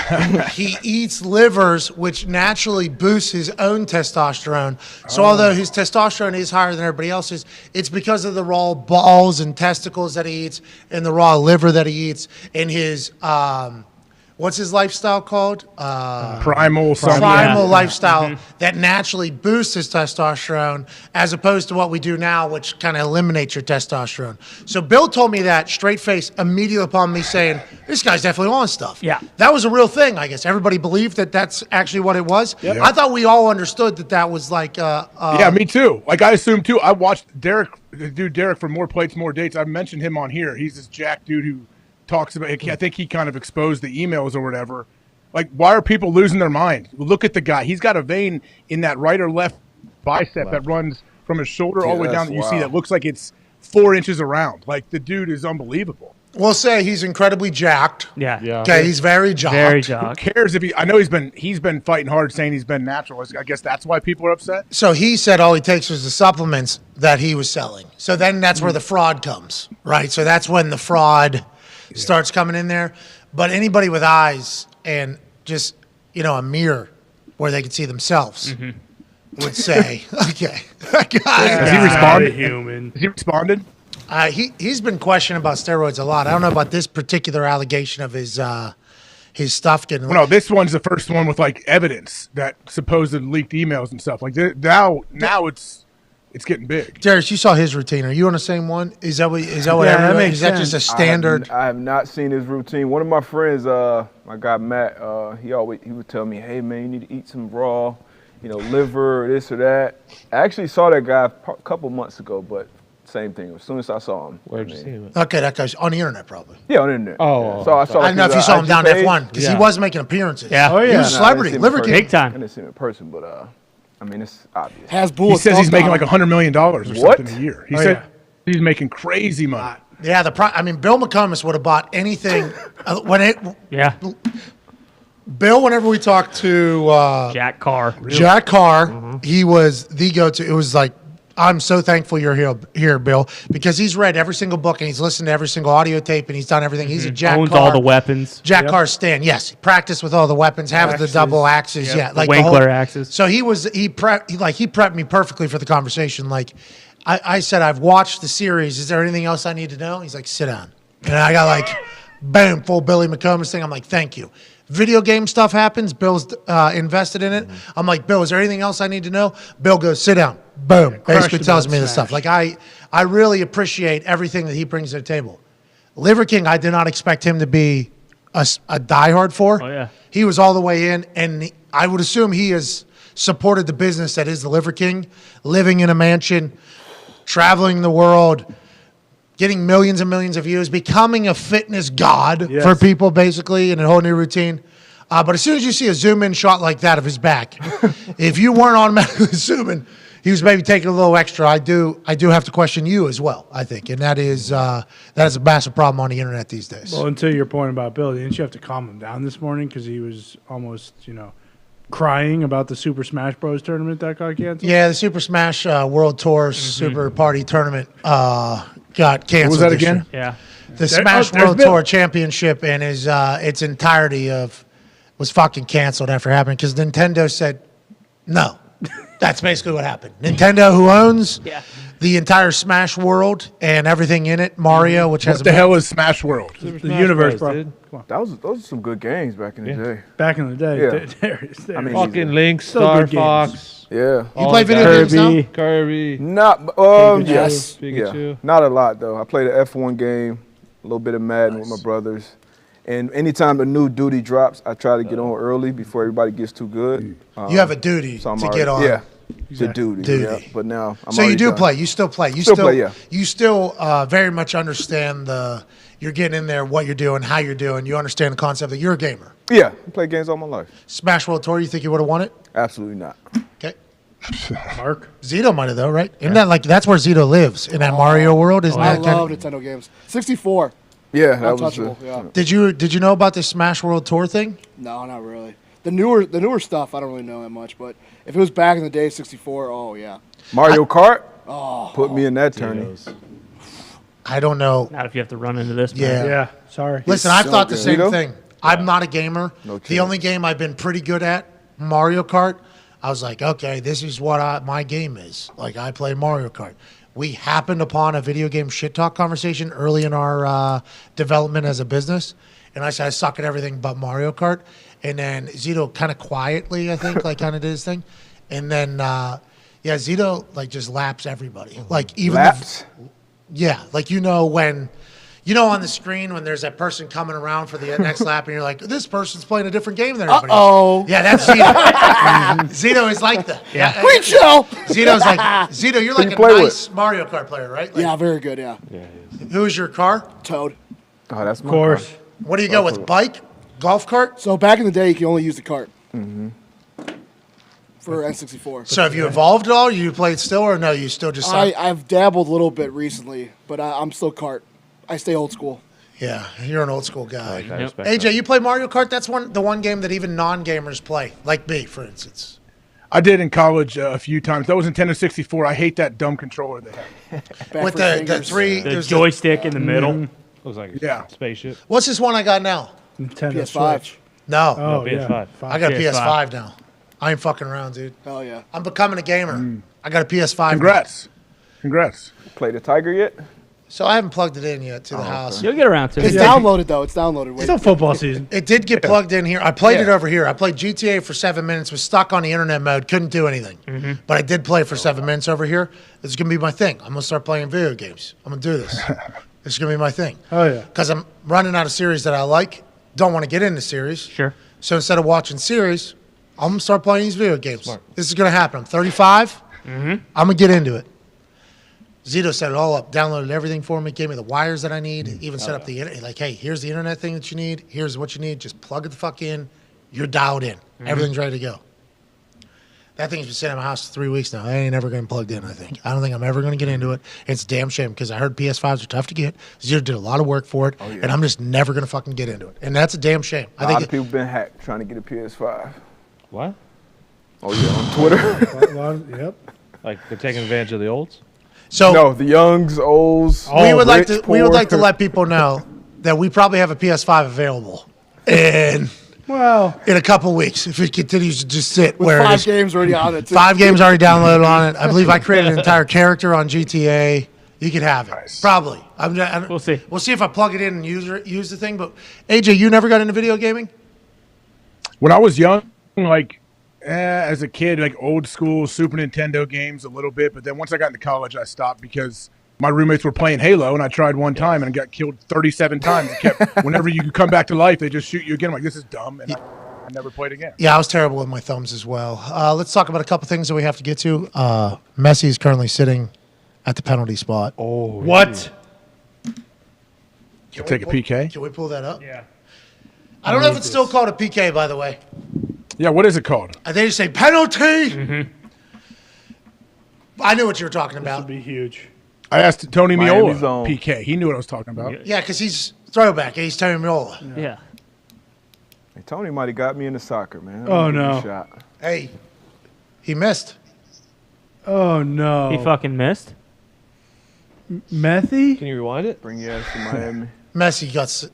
He eats livers, which naturally boosts his own testosterone. So although his testosterone is higher than everybody else's, it's because of the raw balls and testicles that he eats and the raw liver that he eats and his, what's his lifestyle called? Primal something. Primal lifestyle that naturally boosts his testosterone as opposed to what we do now, which kind of eliminates your testosterone. So Bill told me that straight face immediately upon me saying, this guy's definitely on stuff. Yeah. That was a real thing, I guess. Everybody believed that that's actually what it was. Yep. I thought we all understood that that was like... yeah, me too. Like, I assumed too. I watched Derek, the dude Derek from More Plates, More Dates. I've mentioned him on here. He's this jack dude who talks about, I think he kind of exposed the emails or whatever. Like, why are people losing their mind? Look at the guy. He's got a vein in that right or left bicep that runs from his shoulder all the way down that you see that looks like it's 4 inches around. Like, the dude is unbelievable. We'll say he's incredibly jacked. Yeah. Okay, he's very jacked. Very Who jacked. cares if I know he's been fighting hard saying he's been natural. I guess that's why people are upset. So he said all he takes was the supplements that he was selling. So then that's where the fraud comes, right? So that's when the fraud starts coming in there. But anybody with eyes and just, a mirror where they can see themselves would say, okay, that guy. Has he responded? Human. Has he responded? He's been questioned about steroids a lot. I don't know about this particular allegation of his stuff getting. Well, no, this one's the first one with like evidence that supposed leaked emails and stuff. Like now it's getting big. Darius, you saw his routine. Are you on the same one? Is that what is that just a standard? I have not seen his routine. One of my friends, my guy Matt, he would tell me, "Hey man, you need to eat some raw, liver, or this or that." I actually saw that guy a couple months ago, but same thing. As soon as I saw him, Where'd you see him? Okay, that guy's on the internet probably. Yeah, on the internet. Oh, yeah. So I saw. I don't know if you saw him down F1 because he was making appearances. Yeah. Oh, yeah. He was a celebrity. Liver King. Big time. I didn't see him in person, but it's obvious. Has He bullets. says he's making like $100 million or What? something a year. He said he's making crazy money. Yeah, Bill McComas would have bought anything Yeah. Bill, whenever we talked to Jack Carr. Jack Carr, he was the go-to. It was like, I'm so thankful you're here, Bill, because he's read every single book and he's listened to every single audio tape and he's done everything. He's a Jack Owns Carr. all the weapons. Jack Carr stand. Yes, practiced with all the weapons, have the double axes. Yep. Yeah, The like Winkler axes. So he prepped me perfectly for the conversation. Like I said, I've watched the series. Is there anything else I need to know? He's like, sit down. And I got like, boom, full Billy McComas thing. I'm like, thank you. Video game stuff happens. Bill's invested in it. I'm like, Bill, is there anything else I need to know? Bill goes, sit down. Boom. Basically tells me this stuff. Like I really appreciate everything that he brings to the table. Liver King, I did not expect him to be a diehard for. Oh, yeah. He was all the way in, and I would assume he is supported the business that is the Liver King, living in a mansion, traveling the world, getting millions and millions of views, becoming a fitness god for people, basically, in a whole new routine. But as soon as you see a zoom-in shot like that of his back, if you weren't automatically zooming, he was maybe taking a little extra. I do have to question you as well, I think, and that is a massive problem on the internet these days. Well, and to your point about Bill, didn't you have to calm him down this morning because he was almost, crying about the Super Smash Bros. Tournament that got canceled? Yeah, the Super Smash World Tour Super Party Tournament got canceled. What was that this again? year. Yeah. The Smash World Tour Championship and its entirety was fucking canceled after happening because Nintendo said no. That's basically what happened. Nintendo, who owns the entire Smash world and everything in it, Mario, which has what the hell is Smash World? The universe, bro. Those are some good games back in the day. Back in the day. Yeah. I mean, Fucking Link, still Star good games. Fox. Yeah. You play video games now? Kirby. Not, Pikachu. yes. Pikachu. Yeah. Not a lot, though. I played an F1 game, a little bit of Madden with my brothers. And anytime a new duty drops, I try to get on early before everybody gets too good. You have a duty to get on. Yeah. Exactly. The duty. Yeah. But now I'm so you already do done. play. You still play. You Still play, yeah. You still very much understand you're getting in there, what you're doing, how you're doing. You understand the concept that you're a gamer. Yeah. I played games all my life. Smash World Tour, you think you would have won it? Absolutely not. Okay. Mark? Zito might have, though, right? Isn't that that's where Zito lives, in that Mario world? Isn't I that love Nintendo games. 64. Yeah, that was Untouchable, yeah. Did you know about this Smash World Tour thing? No, not really. The newer stuff, I don't really know that much. But if it was back in the day, 64, oh, yeah. Mario Kart? Put me in that tourney. I don't know. Not if you have to run into this. Yeah. Yeah, sorry. Listen, I've thought the same thing. I'm not a gamer. No The only game I've been pretty good at, Mario Kart. I was like, okay, this is what my game is. Like, I play Mario Kart. We happened upon a video game shit talk conversation early in our development as a business. And I said, I suck at everything but Mario Kart. And then Zito kind of quietly, I think, kind of did his thing. And then, Zito, just laps everybody. Like, even Laps? like, when, on the screen when there's that person coming around for the next lap and you're like, this person's playing a different game than everybody else. Yeah, that's Zito. Zito is like that. Yeah. Great show. Zito's like, Zito, you're like a nice Mario Kart player, right? Like, Yeah, very good, yeah. who's your car? Toad. Oh, that's my Of course. car. What do you go with, bike? Golf cart? So back in the day, you could only use the cart. Mm-hmm. For N64. So have you evolved at all? You played still or no? You still just... I've dabbled a little bit recently, but I'm still cart. I stay old school. Yeah, you're an old school guy. I respect AJ, that. you play Mario Kart? That's the one game that even non-gamers play, like me, for instance. I did in college a few times. That was Nintendo 64. I hate that dumb controller they have. With the three... The there's joystick in the middle. Looks like Yeah. a spaceship. What's this one I got now? Nintendo PS5. Switch. No. Oh, PS5. yeah. I got a PS5. PS5 now. I ain't fucking around, dude. Hell yeah. I'm becoming a gamer. I got a PS5. Congrats. Congrats. Played the Tiger yet? So I haven't plugged it in yet to the house. You'll get around to It's it. downloaded, though. It's downloaded. Wait. Still football season. It did get plugged in here. I played it over here. I played GTA for 7 minutes, was stuck on the internet mode, couldn't do anything. But I did play for 7 minutes over here. This is going to be my thing. I'm going to start playing video games. I'm going to do this. This is going to be my thing. Oh, yeah. Because I'm running out of series that I like. Don't want to get into series. Sure. So instead of watching series, I'm going to start playing these video games. This is going to happen. I'm 35. I'm going to get into it. Zito set it all up, downloaded everything for me, gave me the wires that I need, even set up the internet. Like, hey, here's the internet thing that you need. Here's what you need. Just plug it the fuck in. You're dialed in. Everything's ready to go. That thing's been sitting in my house for 3 weeks now. I ain't ever going to plug in, I think. I don't think I'm ever going to get into it. It's a damn shame because I heard PS5s are tough to get. Zito did a lot of work for it, and I'm just never going to fucking get into it. And that's a damn shame. A lot of people been hacked trying to get a PS5. What? Oh, yeah, on Twitter. Yep. Like they're taking advantage of the olds? So no, the youngs, olds. we would like to let people know that we probably have a PS5 available, and in a couple weeks, if it continues to just sit With where it 5 is. games already on it. Too. 5 games already downloaded on it. I believe I created an entire character on GTA. You could have it, probably. We'll see. We'll see if I plug it in and use the thing. But AJ, you never got into video gaming? When I was young, as a kid, like old school Super Nintendo games a little bit, but then once I got into college, I stopped because my roommates were playing Halo, and I tried one time and got killed 37 times. It kept, whenever you come back to life, they just shoot you again. I'm like, this is dumb. And I never played again. Yeah, I was terrible with my thumbs as well. Let's talk about a couple things that we have to get to. Messi is currently sitting at the penalty spot. Oh, what? Take a PK. Can we pull that up? Yeah. I don't know if it's still called a PK, by the way. Yeah, what is it called? They just say penalty. I knew what you were talking about. Would be huge. I asked Tony Miami Miola, zone. PK. He knew what I was talking about. Yeah, because he's throwback. He's Tony Miola. Yeah. Hey, Tony might have got me into soccer, man. Oh, Give me a no. shot. Hey, he missed. Oh, no. He fucking missed. Methy? Can you rewind it? Bring your ass to Miami. Messi got.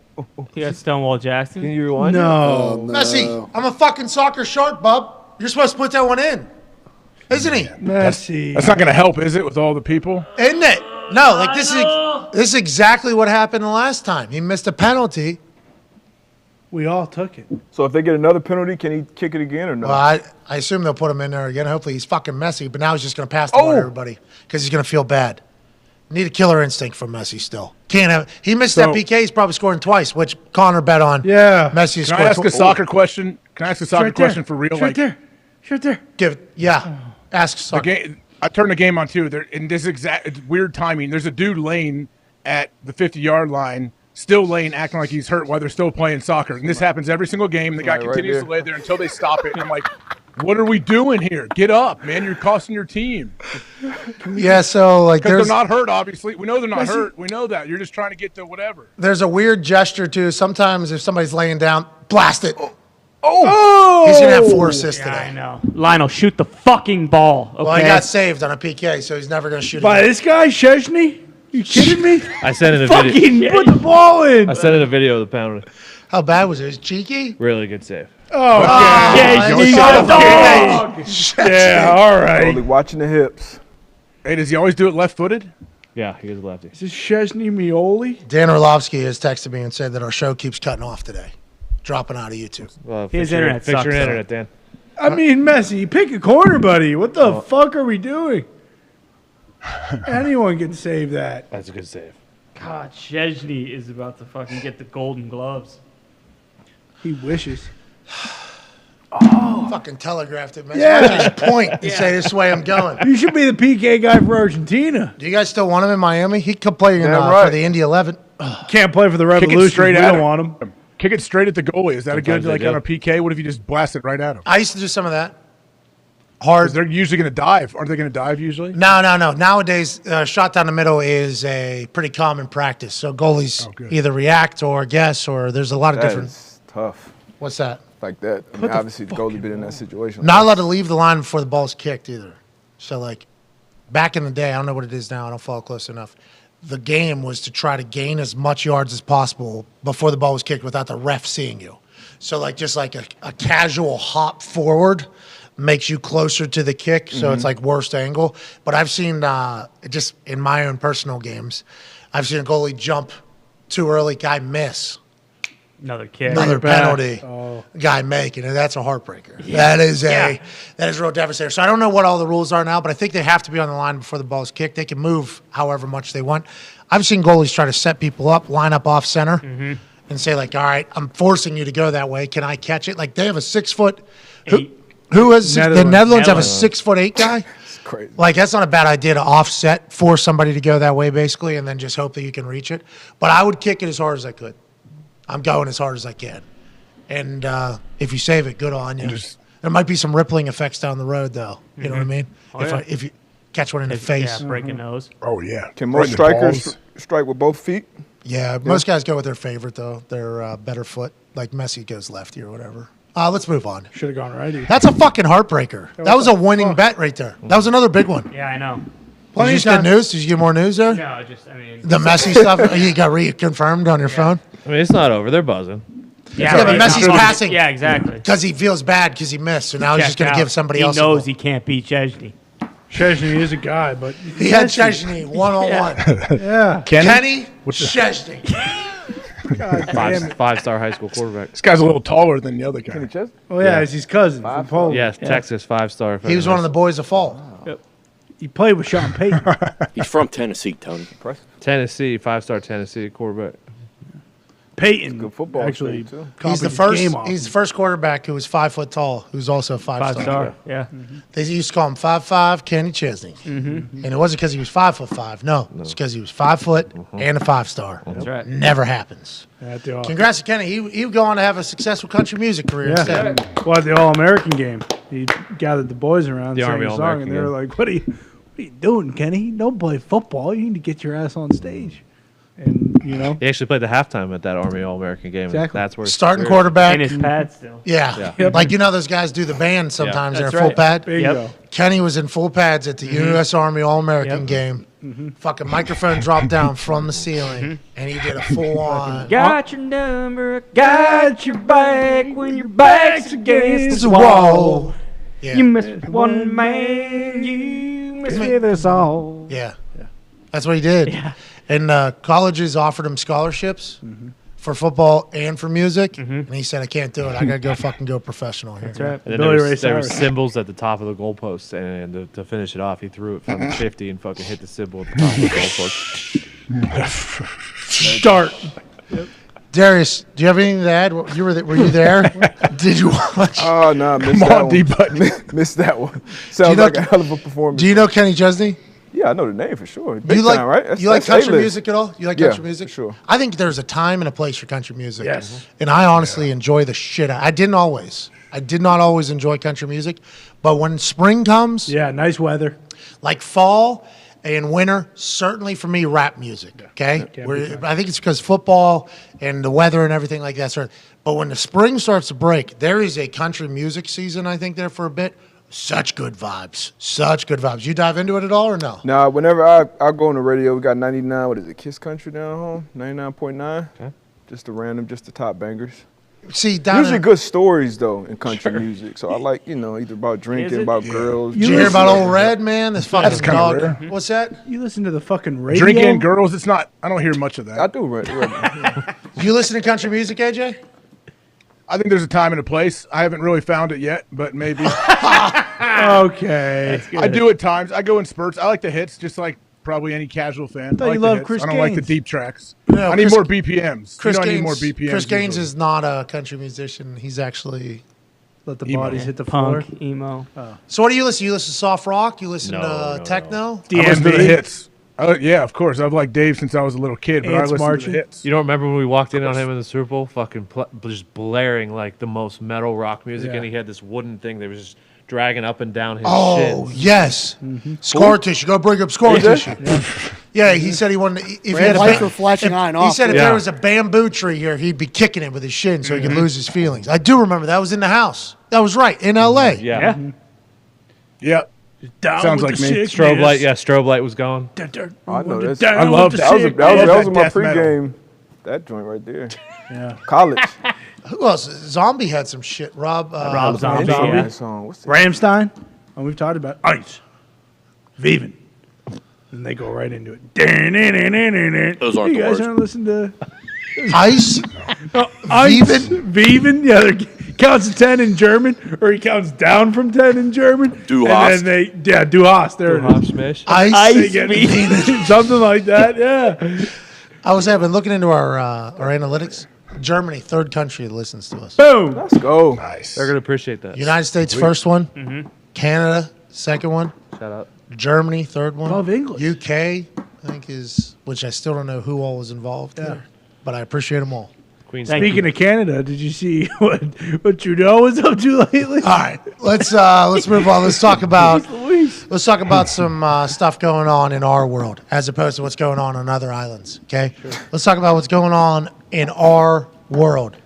He got Stonewall Jackson. Can you rewind No. it? Messi, I'm a fucking soccer shark, bub. You're supposed to put that one in, isn't he? Messi. That's not going to help, is it, with all the people? Isn't it? No, like this is exactly what happened the last time. He missed a penalty. We all took it. So if they get another penalty, can he kick it again or no? Well, I assume they'll put him in there again. Hopefully he's fucking Messi, but now he's just going to pass the ball to everybody because he's going to feel bad. Need a killer instinct from Messi still. Can't have. He missed that PK. He's probably scoring twice, which Connor bet on. Yeah. Messi Can I scored. ask a soccer question? Can I ask a soccer right there. question for real? It's right there. It's right there. Give it. Yeah. Ask The soccer. game, I turned the game on too. There, in this exact it's weird timing. There's a dude laying at the 50-yard line, still laying, acting like he's hurt while they're still playing soccer. And this happens every single game. The guy Right continues there. to lay there until they stop it. And I'm like, what are we doing here? Get up, man! You're costing your team. Yeah. So like, Because there's they're not hurt. Obviously, we know they're not hurt. We know that. You're just trying to get to whatever. there's a weird gesture too. Sometimes if somebody's laying down, blast it. Oh! He's gonna have 4 assists Yeah, I today. know. Lionel, shoot the fucking ball. Okay. Well, he got saved on a PK, so he's never gonna shoot By again. this guy, Chesney? You kidding me? I sent in a video. Fucking put the ball in. I sent in a video of the penalty. How bad was it? Was it cheeky? Really good save. Oh, Chesney, you shut got up. Yeah, all right. Only watching the hips. Hey, does he always do it left-footed? Yeah, he was a lefty. Is this Chesney Mioli? Dan Orlovsky has texted me and said that our show keeps cutting off today, dropping out of YouTube. Well, His fix your- internet fix your sucks, internet, Dan. I mean, Messi, pick a corner, buddy. What the fuck are we doing? Anyone can save that. That's a good save. God, Chesney is about to fucking get the Golden Gloves. He wishes. Fucking telegraphed it, man. Yeah. Why don't you just point and say this is the way I'm going? You should be the PK guy for Argentina. Do you guys still want him in Miami? He could play in, Yeah, right. for the Indy 11. Can't play for the Kick it Revolution. straight We at don't him. want him. Kick it straight at the goalie. Is that a good, Sometimes they like do. on a PK? What if you just blast it right at him? I used to do some of that. 'Cause Hard. they're usually going to dive. Aren't they going to dive usually? No. Nowadays, shot down the middle is a pretty common practice. So goalies good. either react or guess, or there's a lot of That different. is tough. What's that? Like that. I mean, obviously, the goalie been in that situation. Not allowed to leave the line before the ball's kicked either. So, like, back in the day, I don't know what it is now. I don't follow close enough. The game was to try to gain as much yards as possible before the ball was kicked without the ref seeing you. So, like, just like a casual hop forward makes you closer to the kick. So it's like worst angle. But I've seen, just in my own personal games, I've seen a goalie jump too early, guy miss. Another kick. Another penalty, Oh. guy making it. That's a heartbreaker. That is that is a real devastator. So I don't know what all the rules are now, but I think they have to be on the line before the ball's kicked. They can move however much they want. I've seen goalies try to set people up, line up off center, and say like, "All right, I'm forcing you to go that way. Can I catch it?" Like they have a 6 foot. Who has the Netherlands have a 6'8" guy? It's crazy. Like that's not a bad idea to offset, force somebody to go that way basically, and then just hope that you can reach it. But I would kick it as hard as I could. I'm going as hard as I can. And if you save it, good on you. There might be some rippling effects down the road, though. You know what I mean? Oh, If you catch one in the face. Yeah, break a nose. Oh yeah. Can Right most in the strikers balls. strike with both feet? Yeah, most guys go with their favorite, though. Their better foot. Like Messi goes lefty or whatever. Let's move on. Should have gone righty. That's a fucking heartbreaker. That was a winning bet right there. That was another big one. Yeah, I know. Did you just get news? Did you get more news there? No, just, I mean. The Messi stuff, you got reconfirmed on your phone? I mean, it's not over. They're buzzing. Yeah, but Messi's passing. Yeah, exactly. Because he feels bad because he missed, so now he's just going to give somebody else. He knows he can't beat Chesney. Chesney is a guy, but He had Chesney one-on-one. yeah. Kenny Chesney. Five-star high school quarterback. This guy's a little taller than the other guy. Oh yeah, it's his cousin from Poland. Yes, Texas 5-star. He was one of the boys of fall. Yep. He played with Sean Payton. He's from Tennessee, Tony. Tennessee, 5-star Tennessee quarterback. Peyton, good football actually, too. He's the first quarterback who was 5 foot tall, who's also a 5-star. Yeah. They used to call him 5'5" Kenny Chesney. And it wasn't because he was 5'5". No, it's because he was 5 foot and a 5-star. That's right. Never happens. Congrats to Kenny. He would go on to have a successful country music career instead. Well, at the All-American game, he gathered the boys around, The sang Army a song, All-American and they were game. like, what are you doing, Kenny? Don't play football. You need to get your ass on stage. And, you know. He actually played the halftime at that Army All-American game. and Exactly. That's where his Starting career- quarterback. In his pad still. Yeah. Yeah. Like, those guys do the band sometimes. They're That's in full right. pad. Bingo. Kenny was in full pads at the U.S. Army All-American game. Fucking microphone dropped down from the ceiling, and he did a full-on. Got your number, got your back when your back's against the wall. wall. Yeah. You miss one man, you miss with us all. Yeah. That's what he did. Yeah. And colleges offered him scholarships for football and for music. And he said, I can't do it. I got to go professional here. That's right. And then Billy there Ray was Cyrus. symbols at the top of the goalpost, and to finish it off, he threw it from 50 and fucking hit the symbol at the top of the goalpost. Start. Darius, do you have anything to add? Were you there? Did you watch? Oh no, missed Come that on, one. D-Button. Missed that one. Sounds know- like a hell of a performance. Do you know Kenny Chesney? Yeah, I know the name for sure. Do Big you like time, right? you like that's country A-list. music at all? You like Yeah, country music? for sure. I think there's a time and a place for country music. Yes. And I honestly enjoy the shit out. I did not always enjoy country music, but when spring comes, Yeah, nice weather. like fall and winter, certainly for me, rap music. Okay, I think it's because football and the weather and everything like that. But when the spring starts to break, there is a country music season. I think there for a bit. Such good vibes. Such good vibes. You dive into it at all or no? Nah, whenever I go on the radio, we got 99. What is it? Kiss Country down home. 99.9. Okay. Just the top bangers. See, down Usually in, good stories though in country music. So I like either about Is drinking, it? about girls. did you hear about Old Red, man? This fucking That's kinda dog. rare. What's that? You listen to the fucking radio. Drinking girls, it's not. I don't hear much of that. I do. You listen to country music, AJ? I think there's a time and a place. I haven't really found it yet, but maybe. Okay. I do at times. I go in spurts. I like the hits, just like probably any casual fan. thought I like you the loved hits. Chris I don't like the Gaines. deep tracks. No, I need Chris- more BPMs. Chris I Gaines, need more BPMs. Chris Gaines usually. is not a country musician. He's actually. Let the Emo. bodies hit the floor. Punk, emo. So what do you listen? You listen to soft rock? You listen No, to techno? I listen to the DMV. hits. Yeah, of course. I've liked Dave since I was a little kid, but I Ants listen marching. to the hits. You don't remember when we walked in on him in the Super Bowl, fucking just blaring like the most metal rock music, Yeah. and he had this wooden thing that was just dragging up and down his Oh, shins. yes. Scar tissue. Go bring up scar tissue. Yeah, he said he wanted to. If he had a Lights ba- were flashing on and He off. said if Yeah. there was a bamboo tree here, he'd be kicking it with his shin so he could lose his feelings. I do remember that was in the house. That was right, in L.A. Yeah. Yeah. Down Sounds with like the me. sickness. Strobe light, yeah, strobe light was going. I know this. Down I with love the that. That was sickness. my Death metal. pregame. That joint right there. Yeah. College. Who else? Zombie had some shit. Rob Zombie, Zombie yeah. song. What's that? Rammstein. And we've talked about Ice. Viven. And they go right into it. Those aren't you the guys words. aren't listening to Ice. Ice. Viven? Viven. Yeah, they counts to 10 in German, or he counts down from 10 in German. Du and hast. then Du hast. There it is. Smash. Ice. They get something like that, yeah. I was having looking into our analytics. Germany, third country that listens to us. Boom. Let's go. Nice. They're gonna appreciate that. United States, first one. Canada, second one. Shout out. Germany, third one. Love English. UK, I think is, which I still don't know who all was involved there, but I appreciate them all. Queen's Speaking of Canada, did you see what Trudeau was up to lately? All right, let's move on. Let's talk about some stuff going on in our world as opposed to what's going on other islands. Okay, let's talk about what's going on in our world.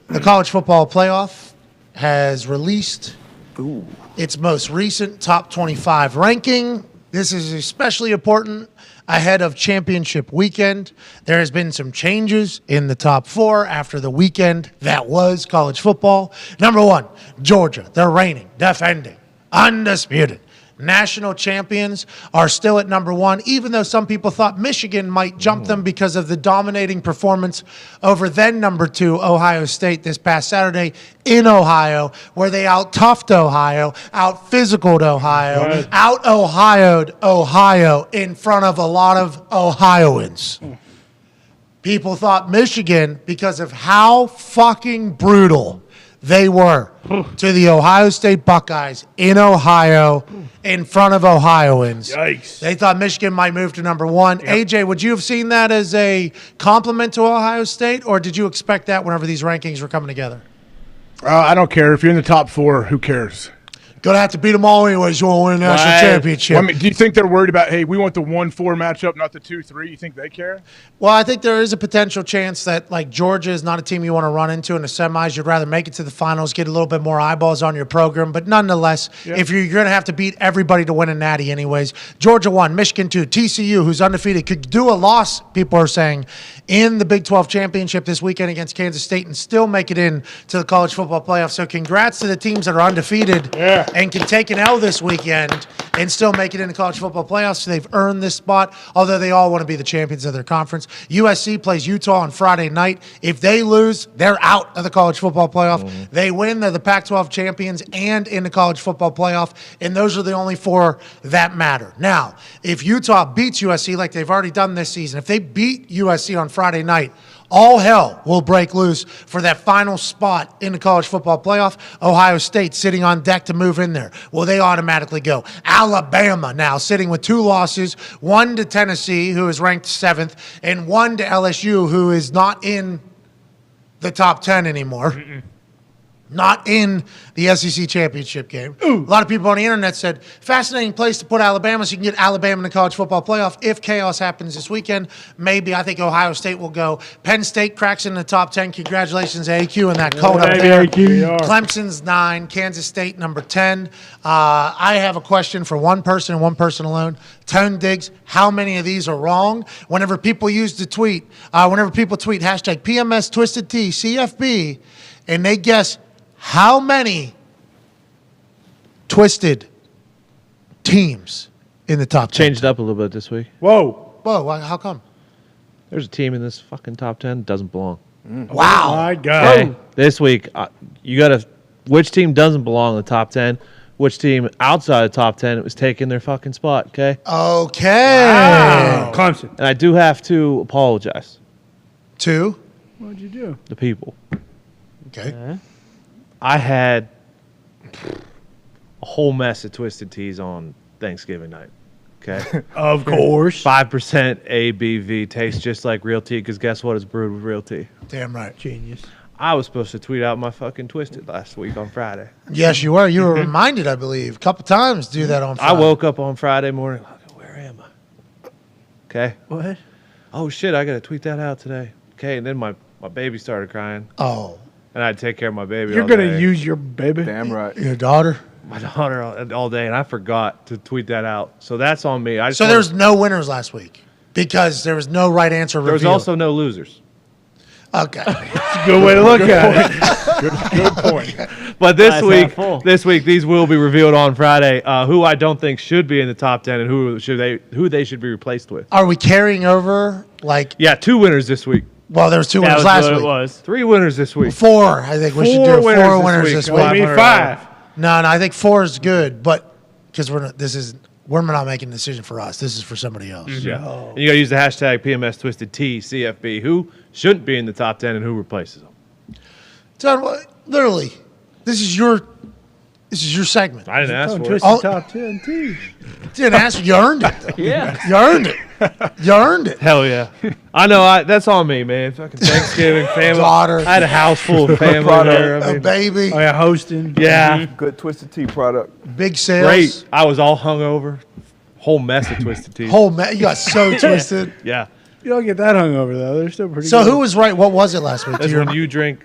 The college football playoff has released its most recent top 25 ranking. This is especially important ahead of championship weekend. There has been some changes in the top four after the weekend that was college football. Number one, Georgia, the reigning, defending, undisputed national champions, are still at number one, even though some people thought Michigan might jump them because of the dominating performance over then number two, Ohio State, this past Saturday in Ohio, where they out-toughed Ohio, out-physicaled Ohio, out-Ohio'd Ohio in front of a lot of Ohioans. People thought Michigan, because of how fucking brutal they were to the Ohio State Buckeyes in Ohio, in front of Ohioans. Yikes. They thought Michigan might move to number 1. Yep. AJ, would you have seen that as a compliment to Ohio State, or did you expect that whenever these rankings were coming together? I don't care. If you're in the top 4, who cares? Gonna have to beat them all anyways. You want to win a national championship. Well, I mean, do you think they're worried about, hey, we want the 1-4 matchup, not the 2-3? You think they care? Well, I think there is a potential chance that, like, Georgia is not a team you want to run into in the semis. You'd rather make it to the finals, get a little bit more eyeballs on your program. But nonetheless, if you're going to have to beat everybody to win a natty anyways. Georgia 1, Michigan 2, TCU, who's undefeated, could do a loss, people are saying, in the Big 12 championship this weekend against Kansas State and still make it in to the college football playoff. So congrats to the teams that are undefeated and can take an L this weekend and still make it in the college football playoffs. So they've earned this spot, although they all want to be the champions of their conference. USC plays Utah on Friday night. If they lose, they're out of the college football playoff. They win, they're the Pac-12 champions and in the college football playoff, and those are the only 4 that matter. Now, if Utah beats USC like they've already done this season, if they beat USC on Friday night, all hell will break loose for that final spot in the college football playoff. Ohio State sitting on deck to move in there. Well, they automatically go. Alabama now sitting with 2 losses, 1 to Tennessee, who is ranked 7th, and 1 to LSU, who is not in the top 10 anymore. Not in the SEC championship game. A lot of people on the internet said, fascinating place to put Alabama so you can get Alabama in the college football playoff. If chaos happens this weekend, maybe I think Ohio State will go. Penn State cracks in the top 10. Congratulations to AQ and that code up there. Clemson's 9, Kansas State number 10. I have a question for one person and one person alone. Tone Diggs, how many of these are wrong? Whenever people use the tweet, whenever people tweet hashtag PMS Twisted T CFB, and they guess how many twisted teams in the top 10? Changed up a little bit this week. Whoa, how come? There's a team in this fucking top 10 that doesn't belong. Wow. Oh, my God. Okay, this week, you got to, which team doesn't belong in the top 10? Which team outside the top 10 was taking their fucking spot, okay? Okay. Wow. Clemson. And I do have to apologize. To? What'd you do? The people. Okay. I had a whole mess of Twisted Teas on Thanksgiving night. Okay. Of course. 5% ABV, tastes just like real tea because guess what? It's brewed with real tea. Damn right. Genius. I was supposed to tweet out my fucking Twisted last week on Friday. Yes, you were. You were reminded, I believe, a couple times to do that on Friday. I woke up on Friday morning, like, where am I? Okay. What? Oh, shit, I got to tweet that out today. Okay, and then my baby started crying. Oh. And I had to take care of my baby You're all going day. to use your baby? Damn right. Your daughter? My daughter all day, and I forgot to tweet that out. So that's on me. So there was no winners last week because there was no right answer revealed. There was also no losers. Okay. That's a good way to look at it. Good point. But this week, these will be revealed on Friday. Who I don't think should be in the top 10 and who they should be replaced with. Are we carrying over Yeah, 2 winners this week. Well, there was 2 winners last week. It was 3 winners this week. 4. I think we should do 4 winners this week. Maybe 5. No, I think 4 is good, but because we're not making a decision for us. This is for somebody else. Yeah. And you got to use the hashtag PMS Twisted T CFB. Who shouldn't be in the top 10 and who replaces them? John, literally, this is your segment. I didn't ask for it. Twisted top 10 T. Didn't ask. You earned it. Though. Yeah. You earned it. You earned it. Hell yeah. I know. That's on me, man. Fucking Thanksgiving, family. Daughter. I had a house full of family there. A baby. Oh, yeah, hosting. Yeah. Good Twisted Tea product. Big sales. Great. I was all hungover. Whole mess of Twisted Tea. You got so twisted. Yeah. You don't get that hungover, though. They're still pretty So good. who was right? What was it last week? That's when you drink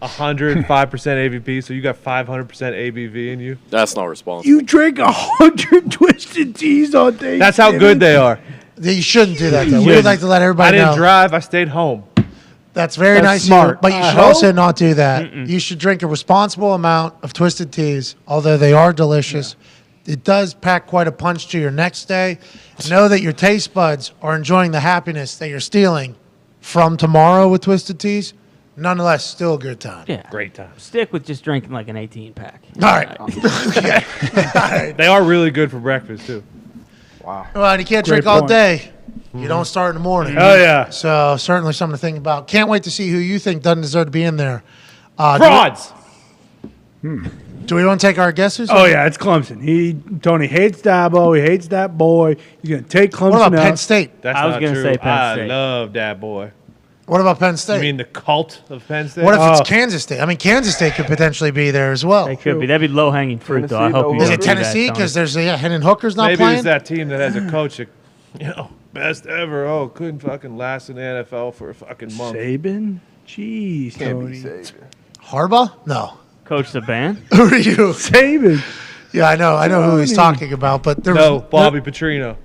105% ABV, so you got 500% ABV in you. That's not responsible. You drink 100 Twisted Teas on Thanksgiving. That's how good they are. You shouldn't do that, though. We would like to let everybody know. I didn't drive. I stayed home. That's very nice smart. of you, but you should also not do that. You should drink a responsible amount of Twisted Teas, although they are delicious. Yeah. It does pack quite a punch to your next day. Know that your taste buds are enjoying the happiness that you're stealing from tomorrow with Twisted Teas. Nonetheless, still a good time. Yeah. Great time. Stick with just drinking like an 18-pack. All right. All right. They are really good for breakfast, too. Wow. Well, you can't Great drink all point. day. You don't start in the morning. Oh, yeah. So certainly something to think about. Can't wait to see who you think doesn't deserve to be in there. Frauds. Do we want to take our guesses? Oh, yeah, it's Clemson. Tony hates Dabo. He hates that boy. He's going to take Clemson What about out. Penn State? That's I was not gonna true. say Penn State. I love that boy. What about Penn State? You mean the cult of Penn State? What if it's Kansas State? I mean, Kansas State could potentially be there as well. They could be. That'd be low hanging fruit, though. I hope you Is don't it do Tennessee? that, Tony. Because there's Hendon Hooker's not Maybe playing. it's that team that has a coach that, best ever. Oh, couldn't fucking last in the NFL for a fucking month. Saban? Jeez, Tony. Harbaugh? No. Coach Saban? Who are you? Saban. Yeah, I know who he's Tony. talking about, but there No, was Bobby Petrino.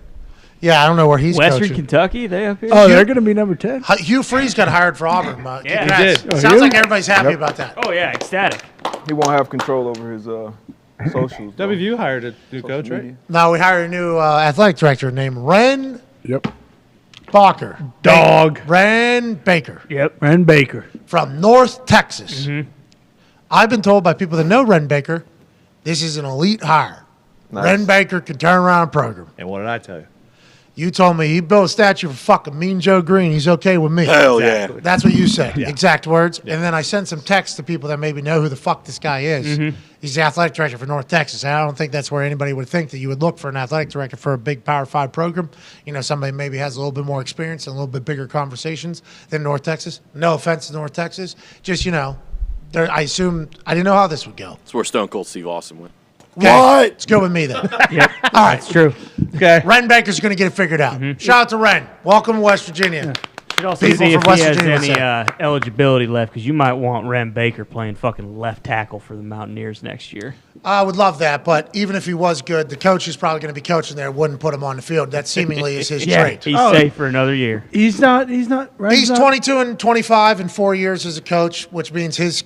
Yeah, I don't know where he's Western coaching. Kentucky? They up here? Oh, they're going to be number 10. Hugh Freeze got hired for Auburn. Yeah, Congrats. he did. Sounds like everybody's happy about that. Oh, yeah, ecstatic. He won't have control over his socials. though. WVU hired a new coach, Social right? media. No, we hired a new athletic director named Ren Baker. Dog. Ren Baker. Yep. Ren Baker. From North Texas. Mm-hmm. I've been told by people that know Ren Baker, this is an elite hire. Nice. Ren Baker can turn around a program. And what did I tell you? You told me he built a statue for fucking Mean Joe Green. He's okay with me. Hell yeah. That's what you said. Exact words. And then I sent some text to people that maybe know who the fuck this guy is. Mm-hmm. He's the athletic director for North Texas. And I don't think that's where anybody would think that you would look for an athletic director for a big Power 5 program. Somebody maybe has a little bit more experience and a little bit bigger conversations than North Texas. No offense to North Texas. Just, I assume I didn't know how this would go. That's where Stone Cold Steve Austin went. Okay. What? It's good with me then. Yep. All right. That's true. Okay. Ren Baker's going to get it figured out. Shout out to Ren. Welcome to West Virginia. Should also People see if from West he has Virginia any say. eligibility left, because you might want Ren Baker playing fucking left tackle for the Mountaineers next year. I would love that, but even if he was good, the coach who's probably going to be coaching there wouldn't put him on the field. That seemingly is his Yeah, trait. he's safe for another year. He's not. Ren's He's not- 22 and 25 in 4 years as a coach, which means his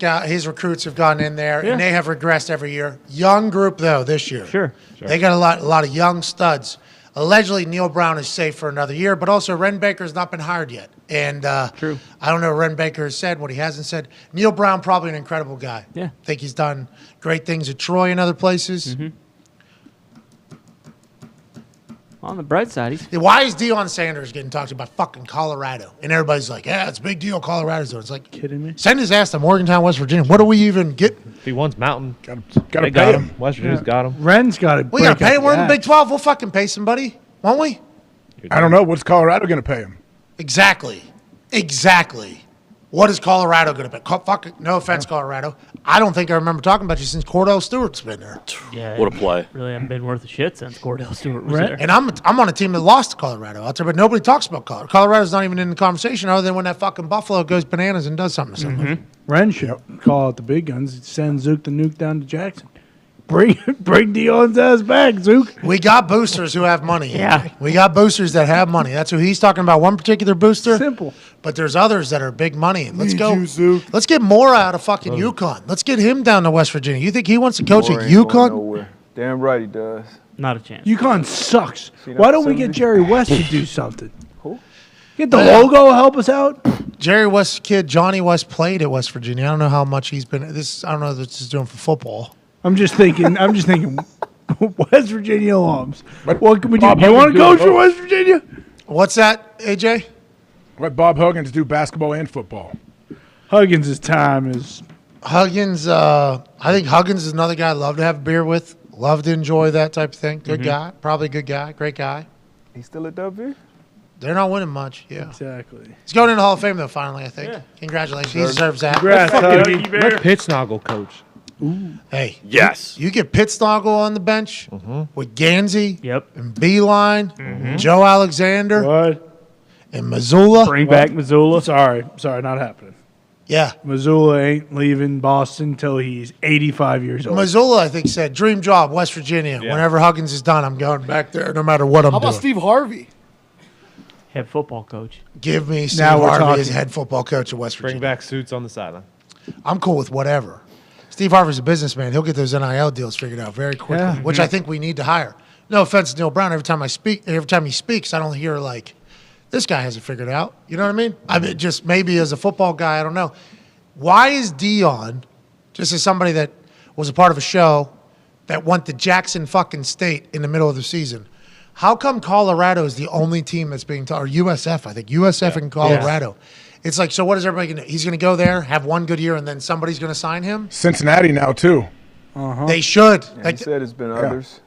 recruits have gone in there, Yeah. and they have regressed every year. Young group, though, this year. Sure. They got a lot of young studs. Allegedly, Neil Brown is safe for another year, but also Ren Baker's not been hired yet. And True. I don't know what Ren Baker has said, what he hasn't said. Neil Brown, probably an incredible guy. Yeah. I think he's done great things at Troy and other places. Mm-hmm. On the bright side, he's Why is Deion Sanders getting talked about fucking Colorado? And everybody's like, yeah, it's a big deal Colorado's doing. It's like, kidding me? send his ass to Morgantown, West Virginia. What do we even get? If he wants Mountain, Got they to got pay him. him. West Virginia's got him. Ren's got it. We got to pay him. We're in the Big 12. We'll fucking pay somebody, won't we? I don't know. What's Colorado going to pay him? Exactly. What is Colorado going to pay? Fuck, no offense, Colorado. I don't think I remember talking about you since Cordell Stewart's been there. yeah. What a play. Really haven't been worth a shit since Cordell Stewart was Right. there. And I'm on a team that lost to Colorado out there, but nobody talks about Colorado. Colorado's not even in the conversation other than when that fucking Buffalo goes bananas and does something to somebody. Ren should call out the big guns. Send Zook the nuke down to Jackson. Bring Deion's ass back, Zook. We got boosters who have money. Yeah. We got boosters that have money. That's who he's talking about, one particular booster. Simple. But there's others that are big money. Let's Need go. you, Zook. Let's get Mora out of fucking UConn. Let's get him down to West Virginia. You think he wants to coach Boy at ain't going UConn? nowhere. Damn right he does. Not a chance. UConn sucks. See that Why don't we get facility? Jerry West to do something? Who? Get the logo, help us out. Jerry West's kid, Johnny West, played at West Virginia. I don't know how much he's been. I don't know what this is doing for football. I'm just thinking. West Virginia alums. What can we do? Bob You want to Hogan coach do for both. West Virginia? What's that, AJ? Let Bob Huggins do basketball and football. Huggins' time is. Huggins. I think Huggins is another guy I'd love to have a beer with. Love to enjoy that type of thing. Good guy. Probably a good guy. Great guy. He's still at W? They're not winning much. Yeah. Exactly. He's going into the Hall of Fame, though, finally, I think. Yeah. Congratulations. He deserves that. Congrats, Huggy. Let Pittsnoggle coach. Hey. Yes. You get Pittsnoggle on the bench with Gansey Yep. and Beeline, Joe Alexander, What? and Missoula. Bring back Missoula. Sorry, not happening. Yeah. Missoula ain't leaving Boston until he's 85 years old. Missoula, I think, said, dream job, West Virginia. Yeah. Whenever Huggins is done, I'm going back there no matter what I'm How about doing. Steve Harvey? Head football coach. Give me Steve Now we're Harvey as talking. head football coach at West Bring Virginia. back suits on the sideline. I'm cool with whatever. Steve Harvey's a businessman. He'll get those NIL deals figured out very quickly, Yeah. which I think we need to hire. No offense to Neil Brown. Every time he speaks, I don't hear like, this guy has it figured out. You know what I mean? I mean, just maybe as a football guy, I don't know. Why is Deion, just as somebody that was a part of a show that went to Jackson fucking State in the middle of the season, How come Colorado is the only team that's being or USF? I think USF and Colorado. It's like, so what is everybody going to do? He's going to go there, have one good year, and then somebody's going to sign him? Cincinnati now, too. They should. Yeah, he said it's been others.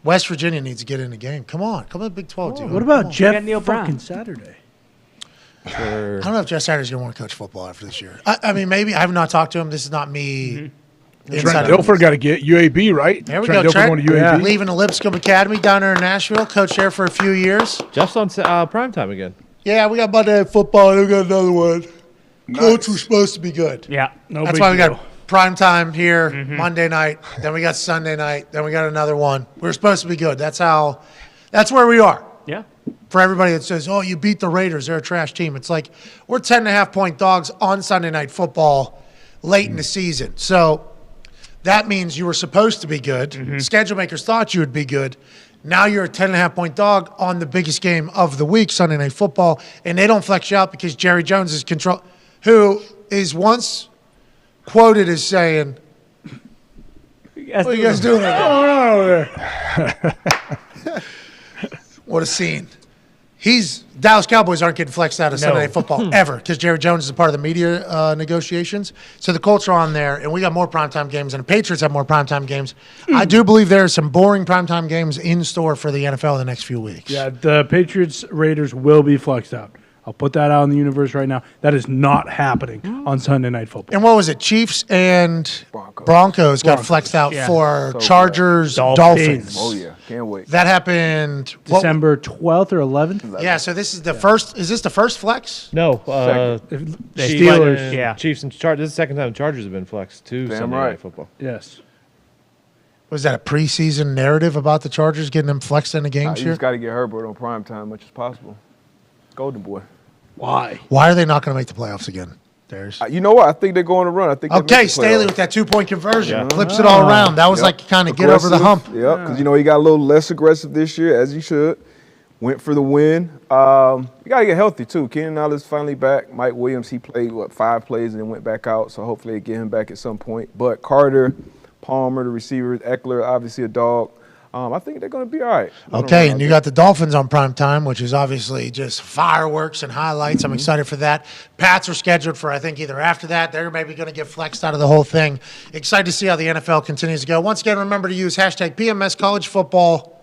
West Virginia needs to get in the game. Come on. Come to the Big 12, dude. What about Jeff Neil Brown. fucking Saturday? I don't know if Jeff Saturday's going to want to coach football after this year. I mean, maybe. I have not talked to him. This is not me. Trent Dilfer got to get UAB, right? There we Trent go. Dilfer going to UAB. Leaving the Lipscomb Academy down there in Nashville. Coached there for a few years. Jeff's on primetime again. Yeah, we got Monday Night Football. And we got another one. Coach was supposed to be good. Yeah. That's why we got prime time here Monday night. Then we got Sunday night. Then we got another one. We're supposed to be good. That's where we are. Yeah. For everybody that says, oh, you beat the Raiders, they're a trash team. It's like we're 10.5-point dogs on Sunday Night Football late in the season. So that means you were supposed to be good. Schedule makers thought you would be good. Now you're a 10.5-point dog on the biggest game of the week, Sunday Night Football, and they don't flex you out because Jerry Jones is who is once quoted as saying, what are you guys doing over there? What a scene. Dallas Cowboys aren't getting flexed out of Sunday Night Football ever because Jerry Jones is a part of the media negotiations. So the Colts are on there, and we got more primetime games, and the Patriots have more primetime games. I do believe there are some boring primetime games in store for the NFL in the next few weeks. Yeah, the Patriots Raiders will be flexed out. I'll put that out in the universe right now. That is not happening on Sunday Night Football. And what was it? Chiefs and Broncos got flexed out for Chargers, Dolphins. Oh, yeah. Can't wait. That happened December 12th or 11th? Yeah, so this is the first. Is this the first flex? No. Steelers. Chiefs and Chargers. This is the second time the Chargers have been flexed to Sunday Night Football. Yes. Was that a preseason narrative about the Chargers getting them flexed in the games You here? just got to get Herbert on prime time as much as possible. Golden boy. Why? Why are they not going to make the playoffs again? Darius? You know what? I think they're going to run. I think. Okay, Staley with that 2-point conversion flips it all around. That was like kind of get over the hump. Yep, because he got a little less aggressive this year, as he should. Went for the win. You got to get healthy too. Keenan Allen's finally back. Mike Williams, he played 5 plays and then went back out. So hopefully they get him back at some point. But Carter, Palmer, the receivers, Eckler, obviously a dog. I think they're going to be all right. Okay, and you got the Dolphins on prime time, which is obviously just fireworks and highlights. I'm excited for that. Pats are scheduled for, I think, either after that. They're maybe going to get flexed out of the whole thing. Excited to see how the NFL continues to go. Once again, remember to use hashtag PMS College Football.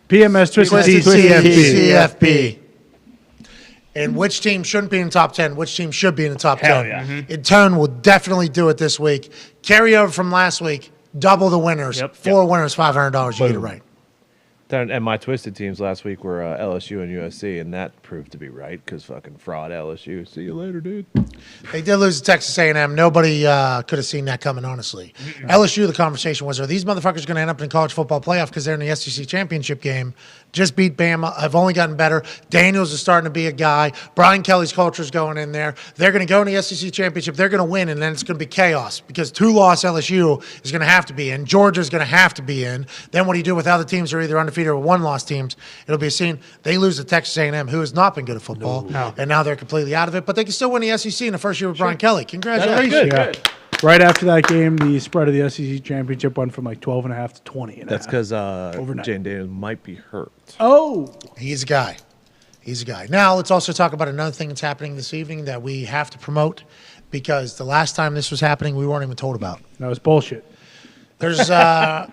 PMS Twisted CFP. And which team shouldn't be in the top 10, which team should be in the top 10. Hell yeah. In turn, we'll definitely do it this week. Carry over from last week. Double the winners. 4 winners, $500. You get it right. And my twisted teams last week were LSU and USC, and that proved to be right because fucking fraud LSU. See you later, dude. They did lose to Texas A&M. Nobody could have seen that coming, honestly. LSU, the conversation was, are these motherfuckers going to end up in the college football playoff because they're in the SEC championship game? Just beat Bama. I've only gotten better. Daniels is starting to be a guy. Brian Kelly's culture is going in there. They're going to go in the SEC championship. They're going to win, and then it's going to be chaos because 2-loss LSU is going to have to be in. Georgia's going to have to be in. Then what do you do with other teams who are either undefeated or 1-loss teams? It'll be a scene. They lose to Texas A&M, who has not been good at football, and now they're completely out of it. But they can still win the SEC in the first year with Brian Kelly. Congratulations. Good. Right after that game, the spread of the SEC championship went from like 12.5 to 20. That's because overnight. Jane Daniels might be hurt. Oh. He's a guy. He's a guy. Now, let's also talk about another thing that's happening this evening that we have to promote because the last time this was happening, we weren't even told about. That was bullshit. There's a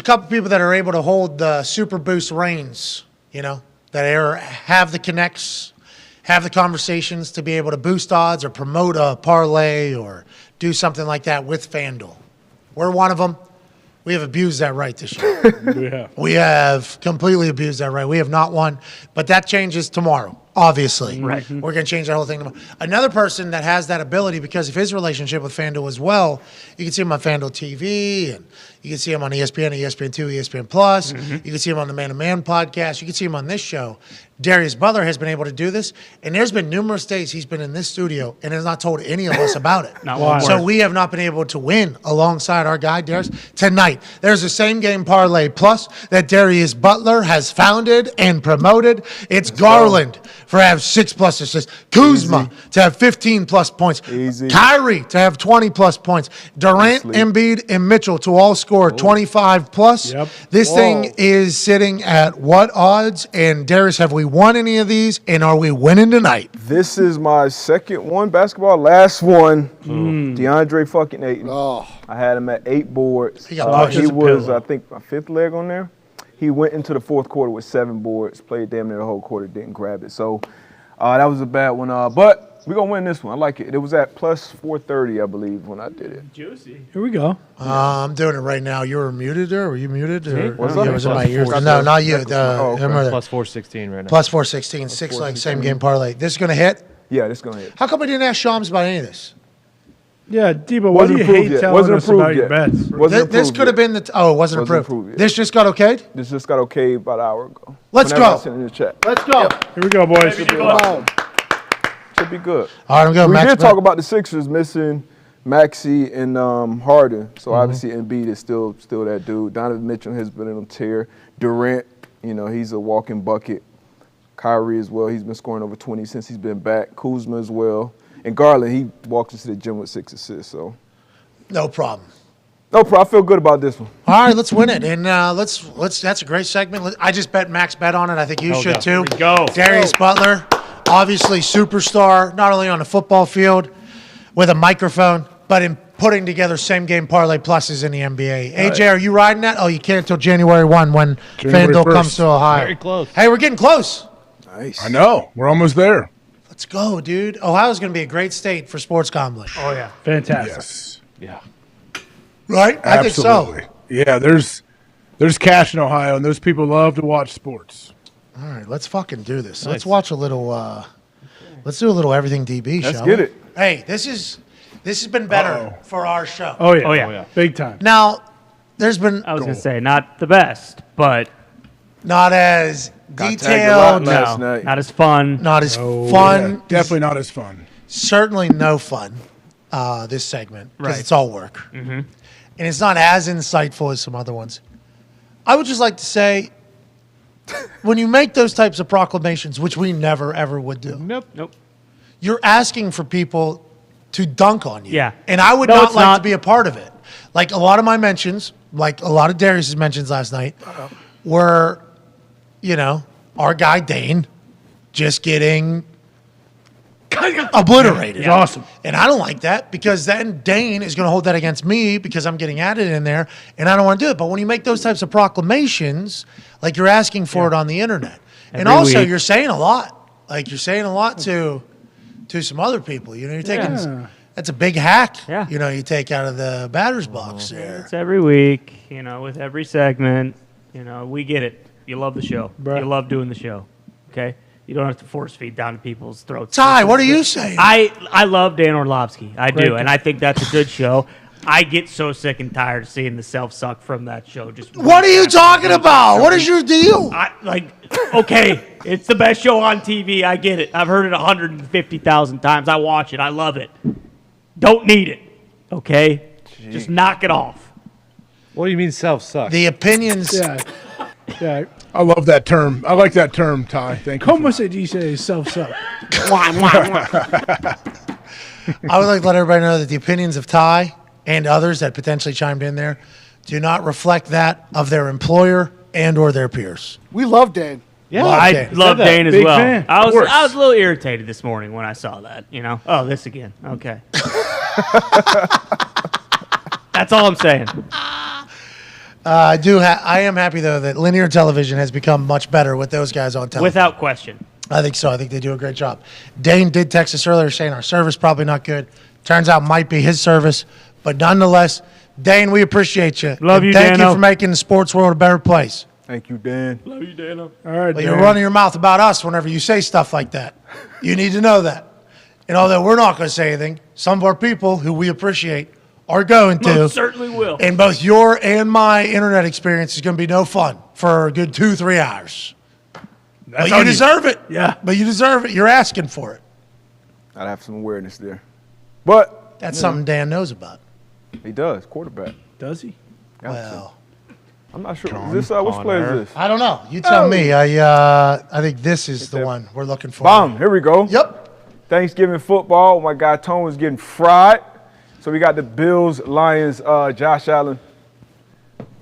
couple people that are able to hold the Super Boost reins, that have the connects, have the conversations to be able to boost odds or promote a parlay or do something like that with FanDuel. We're one of them. We have abused that right this year. We have completely abused that right. We have not won, but that changes tomorrow, obviously. Right. We're going to change that whole thing tomorrow. Another person that has that ability because of his relationship with FanDuel as well, you can see him on FanDuel TV, and you can see him on ESPN, ESPN2, ESPN Plus. You can see him on the Man to Man podcast. You can see him on this show. Darius Butler has been able to do this, and there's been numerous days he's been in this studio and has not told any of us about it. Not one So word. we have not been able to win alongside our guy, Darius. Tonight, there's a same game parlay plus that Darius Butler has founded and promoted. It's Garland for have 6+ assists. Kuzma to have 15+ points. Easy. Kyrie to have 20+ points. Durant, Embiid, and Mitchell to all score 25+. Yep. This thing is sitting at what odds? And Darius, have we won any of these? And are we winning tonight? This is my second one basketball. Last one, DeAndre fucking Ayton. Oh. I had him at 8 boards. He got He was, I think, my 5th leg on there. He went into the 4th quarter with 7 boards, played damn near the whole quarter, didn't grab it. So that was a bad one. But we're going to win this one. I like it. It was at plus 430, I believe, when I did it. Juicy. Here we go. I'm doing it right now. You were muted there? Were you muted? Or, What's yeah, up? it was in my Plus ears. 4. No, not you. Okay. Plus 416 right now. Plus 416, 6 leg, same game parlay. This is going to hit? Yeah, this is going to hit. How come we didn't ask Shams about any of this? Yeah, Debo, why do you hate telling us about your bets? This could have been the. It wasn't approved. Yet. This just got okayed? This just got okayed about an hour ago. Let's Whenever go. I sent it in the chat. Let's go. Here we go, boys. Should be good. All right, I'm going We Max did Bet. talk about the Sixers missing Maxey and Harden, so obviously Embiid is still that dude. Donovan Mitchell has been on a tear. Durant, he's a walking bucket. Kyrie as well. He's been scoring over 20 since he's been back. Kuzma as well. And Garland, he walks into the gym with 6 assists. So No problem. no problem. I feel good about this one. All right, let's win it. And let's. That's a great segment. I just bet Max Bet on it. I think you should too. Here we go. Darius Butler, obviously superstar, not only on the football field with a microphone, but in putting together same game parlay pluses in the NBA. AJ, are you riding that? Oh, you can't until January 1 when January FanDuel 1st. comes to Ohio. Very close. Hey, we're getting close. Nice. I know. We're almost there. Let's go, dude. Ohio's going to be a great state for sports gambling. Oh, yeah. Fantastic. Yes. Yeah. Right? I think so. Absolutely. Yeah, there's cash in Ohio, and those people love to watch sports. All right, let's fucking do this. Nice. Let's watch a little. Let's do a little Everything DB, Let's shall get we? it. Hey, this has been better for our show. Oh, yeah. Oh, yeah. Big time. Now, there's been I was going to say, not the best, but not as Got tagged a lot detailed, last night. not as fun. not as Oh, fun. yeah, definitely not as fun. Certainly no fun. This segment because Right. it's all work, and it's not as insightful as some other ones. I would just like to say, when you make those types of proclamations, which we never ever would do, Nope. you're asking for people to dunk on you. Yeah. And I would No, not it's like not. to be a part of it. Like a lot of my mentions, like a lot of Darius's mentions last night, were, our guy Dane just getting obliterated. It's awesome. And I don't like that because then Dane is going to hold that against me because I'm getting added in there and I don't want to do it. But when you make those types of proclamations, like you're asking for it on the internet. And Every also week. you're saying a lot. Like you're saying a lot to some other people. You're taking that's a big hack. Yeah. You take out of the batter's box there. It's every week, with every segment. We get it. You love the show. Bruh. You love doing the show. Okay? You don't have to force feed down to people's throats. Ty, what are you saying? I love Dan Orlovsky. I Great do, guy. and I think that's a good show. I get so sick and tired of seeing the self-suck from that show. Just What are you talking about? What is your deal? Okay, it's the best show on TV. I get it. I've heard it 150,000 times. I watch it. I love it. Don't need it. Okay? Just knock it off. What do you mean self-suck? The opinions. Yeah. I love that term. I like that term, Ty. Thank you. Como se dice self-suck? I would like to let everybody know that the opinions of Ty and others that potentially chimed in there do not reflect that of their employer and or their peers. We love Dan. Yeah, I love Dane as Big well. fan. I Of was course. a little irritated this morning when I saw that. Oh, this again. Okay. That's all I'm saying. I am happy though that linear television has become much better with those guys on television. Without question. I think so. I think they do a great job. Dane did text us earlier saying our service probably not good. Turns out might be his service, but nonetheless, Dane, we appreciate you. Love And you, thank Dano. you for making the sports world a better place. Thank you, Dan. Love you, Dano. All right, But you're Dan. running your mouth about us whenever you say stuff like that. You need to know that. And although we're not going to say anything, some of our people who we appreciate are going to. Most certainly will. And both your and my internet experience is going to be no fun for a good 2-3 hours. But you deserve it. Yeah. But you deserve it. You're asking for it. I'd have some awareness there. But That's something Dan knows about. he does, quarterback. Does he? Got to. Well, I'm not sure. Is this which play is this? I don't know. You tell me. I think this is the one we're looking for. Bomb. Here we go. Yep. Thanksgiving football. My guy Tone was getting fried. So we got the Bills, Lions, Josh Allen.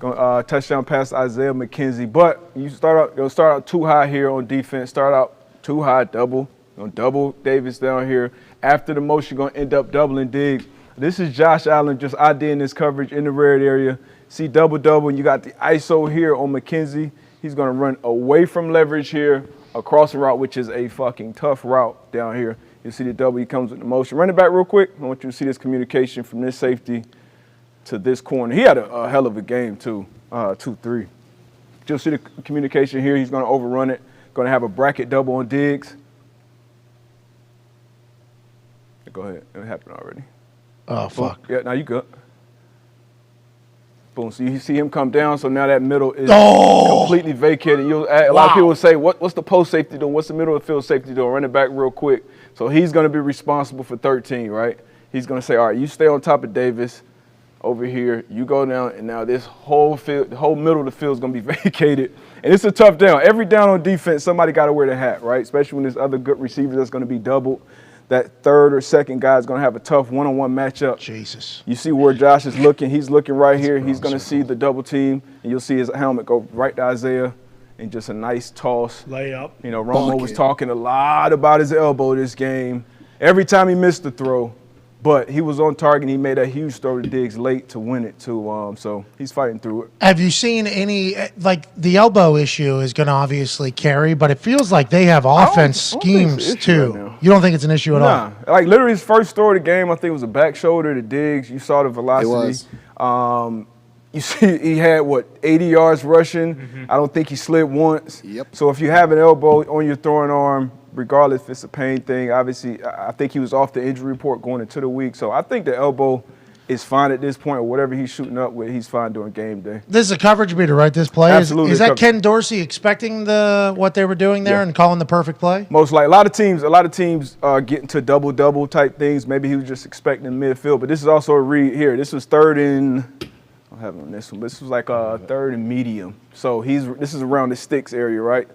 Touchdown pass to Isaiah McKenzie. But you'll start out too high here on defense. Start out too high, double. Double Davis down here. After the motion, you're going to end up doubling Diggs. This is Josh Allen just IDing this coverage in the red area. See double, and you got the ISO here on McKenzie. He's going to run away from leverage here, across the route, which is a fucking tough route down here. You see the double, he comes with the motion. Run it back real quick. I want you to see this communication from this safety to this corner. He had a hell of a game, too, 2-3. You'll see the communication here. He's going to overrun it. Going to have a bracket double on Diggs. Go ahead. It happened already. Oh, fuck. Yeah, now you good. Boom. So you see him come down, so now that middle is completely vacated. A lot of people will say, what's the post safety doing? What's the middle of the field safety doing? Run it back real quick. So he's going to be responsible for 13, right? He's going to say, all right, you stay on top of Davis over here. You go down, and now this whole field, the whole middle of the field is going to be vacated. And it's a tough down. Every down on defense, somebody got to wear the hat, right? Especially when there's other good receivers that's going to be doubled. That third or second guy is going to have a tough one-on-one matchup. Jesus. You see where Josh is looking. He's looking right here. He's going to see the double team, and you'll see his helmet go right to Isaiah, and just a nice toss. Layup. You know, Romo was talking a lot about his elbow this game. Every time he missed the throw, but he was on target. And he made a huge throw to Diggs late to win it, too. So he's fighting through it. Have you seen any, like, the elbow issue is going to obviously carry, but it feels like they have offense schemes, too. Right, you don't think it's an issue at all? Like, literally his first throw of the game, I think it was a back shoulder to Diggs. You saw the velocity. It was. You see he had, 80 yards rushing. Mm-hmm. I don't think he slid once. Yep. So if you have an elbow on your throwing arm, regardless if it's a pain thing, obviously I think he was off the injury report going into the week. So I think the elbow is fine at this point, or whatever he's shooting up with, he's fine during game day. This is a coverage beater, right? This play? Absolutely. Is that Ken Dorsey expecting what they were doing there and calling the perfect play? Most likely. A lot of teams get into double type things. Maybe he was just expecting midfield, but this is also a read here. This was third and I have it on this one. This was like third and medium. So this is around the sticks area, right?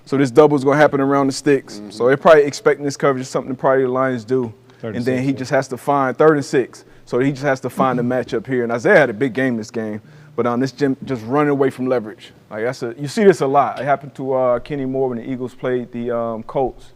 So this double is going to happen around the sticks. Mm-hmm. So they're probably expecting this coverage, something probably the Lions do. And then he just has to find 3rd and 6. So he just has to find the matchup here. And Isaiah had a big game this game. But on this just running away from leverage. Like you see this a lot. It happened to Kenny Moore when the Eagles played the Colts.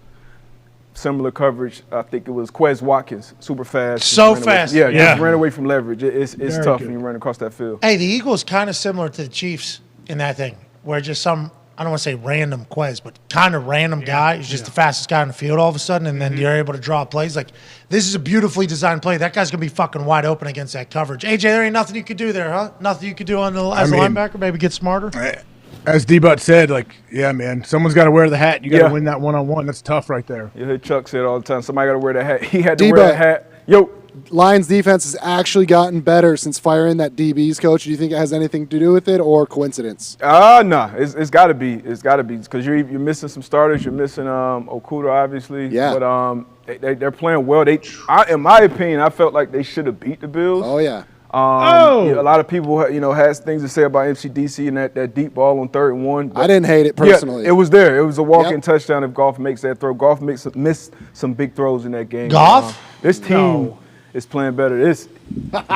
Similar coverage. I think it was Quez Watkins, super fast. So fast. Just ran away from leverage. It's tough when you run across that field. Hey, the Eagles kind of similar to the Chiefs in that thing, where just some, I don't want to say random Quez, but kind of random guy who's just the fastest guy in the field all of a sudden, and then you're able to draw plays. Like, this is a beautifully designed play. That guy's going to be fucking wide open against that coverage. AJ, there ain't nothing you could do there, huh? Nothing you could do as a linebacker? Maybe get smarter? As D-Butt said, yeah, man, someone's got to wear the hat. You got to win that one-on-one. That's tough right there. You heard Chuck say it all the time. Somebody got to wear the hat. He had to wear the hat. Yo. Lions defense has actually gotten better since firing that DB's coach. Do you think it has anything to do with it or coincidence? No. It's got to be. It's got to be because you're missing some starters. You're missing Okuda, obviously. Yeah. But they're playing well. In my opinion, I felt like they should have beat the Bills. Oh, yeah. A lot of people, has things to say about MCDC and that deep ball on 3rd and 1. I didn't hate it personally. Yeah, it was there. It was a walk-in touchdown if Goff makes that throw. Goff missed some big throws in that game. Goff? This team is playing better.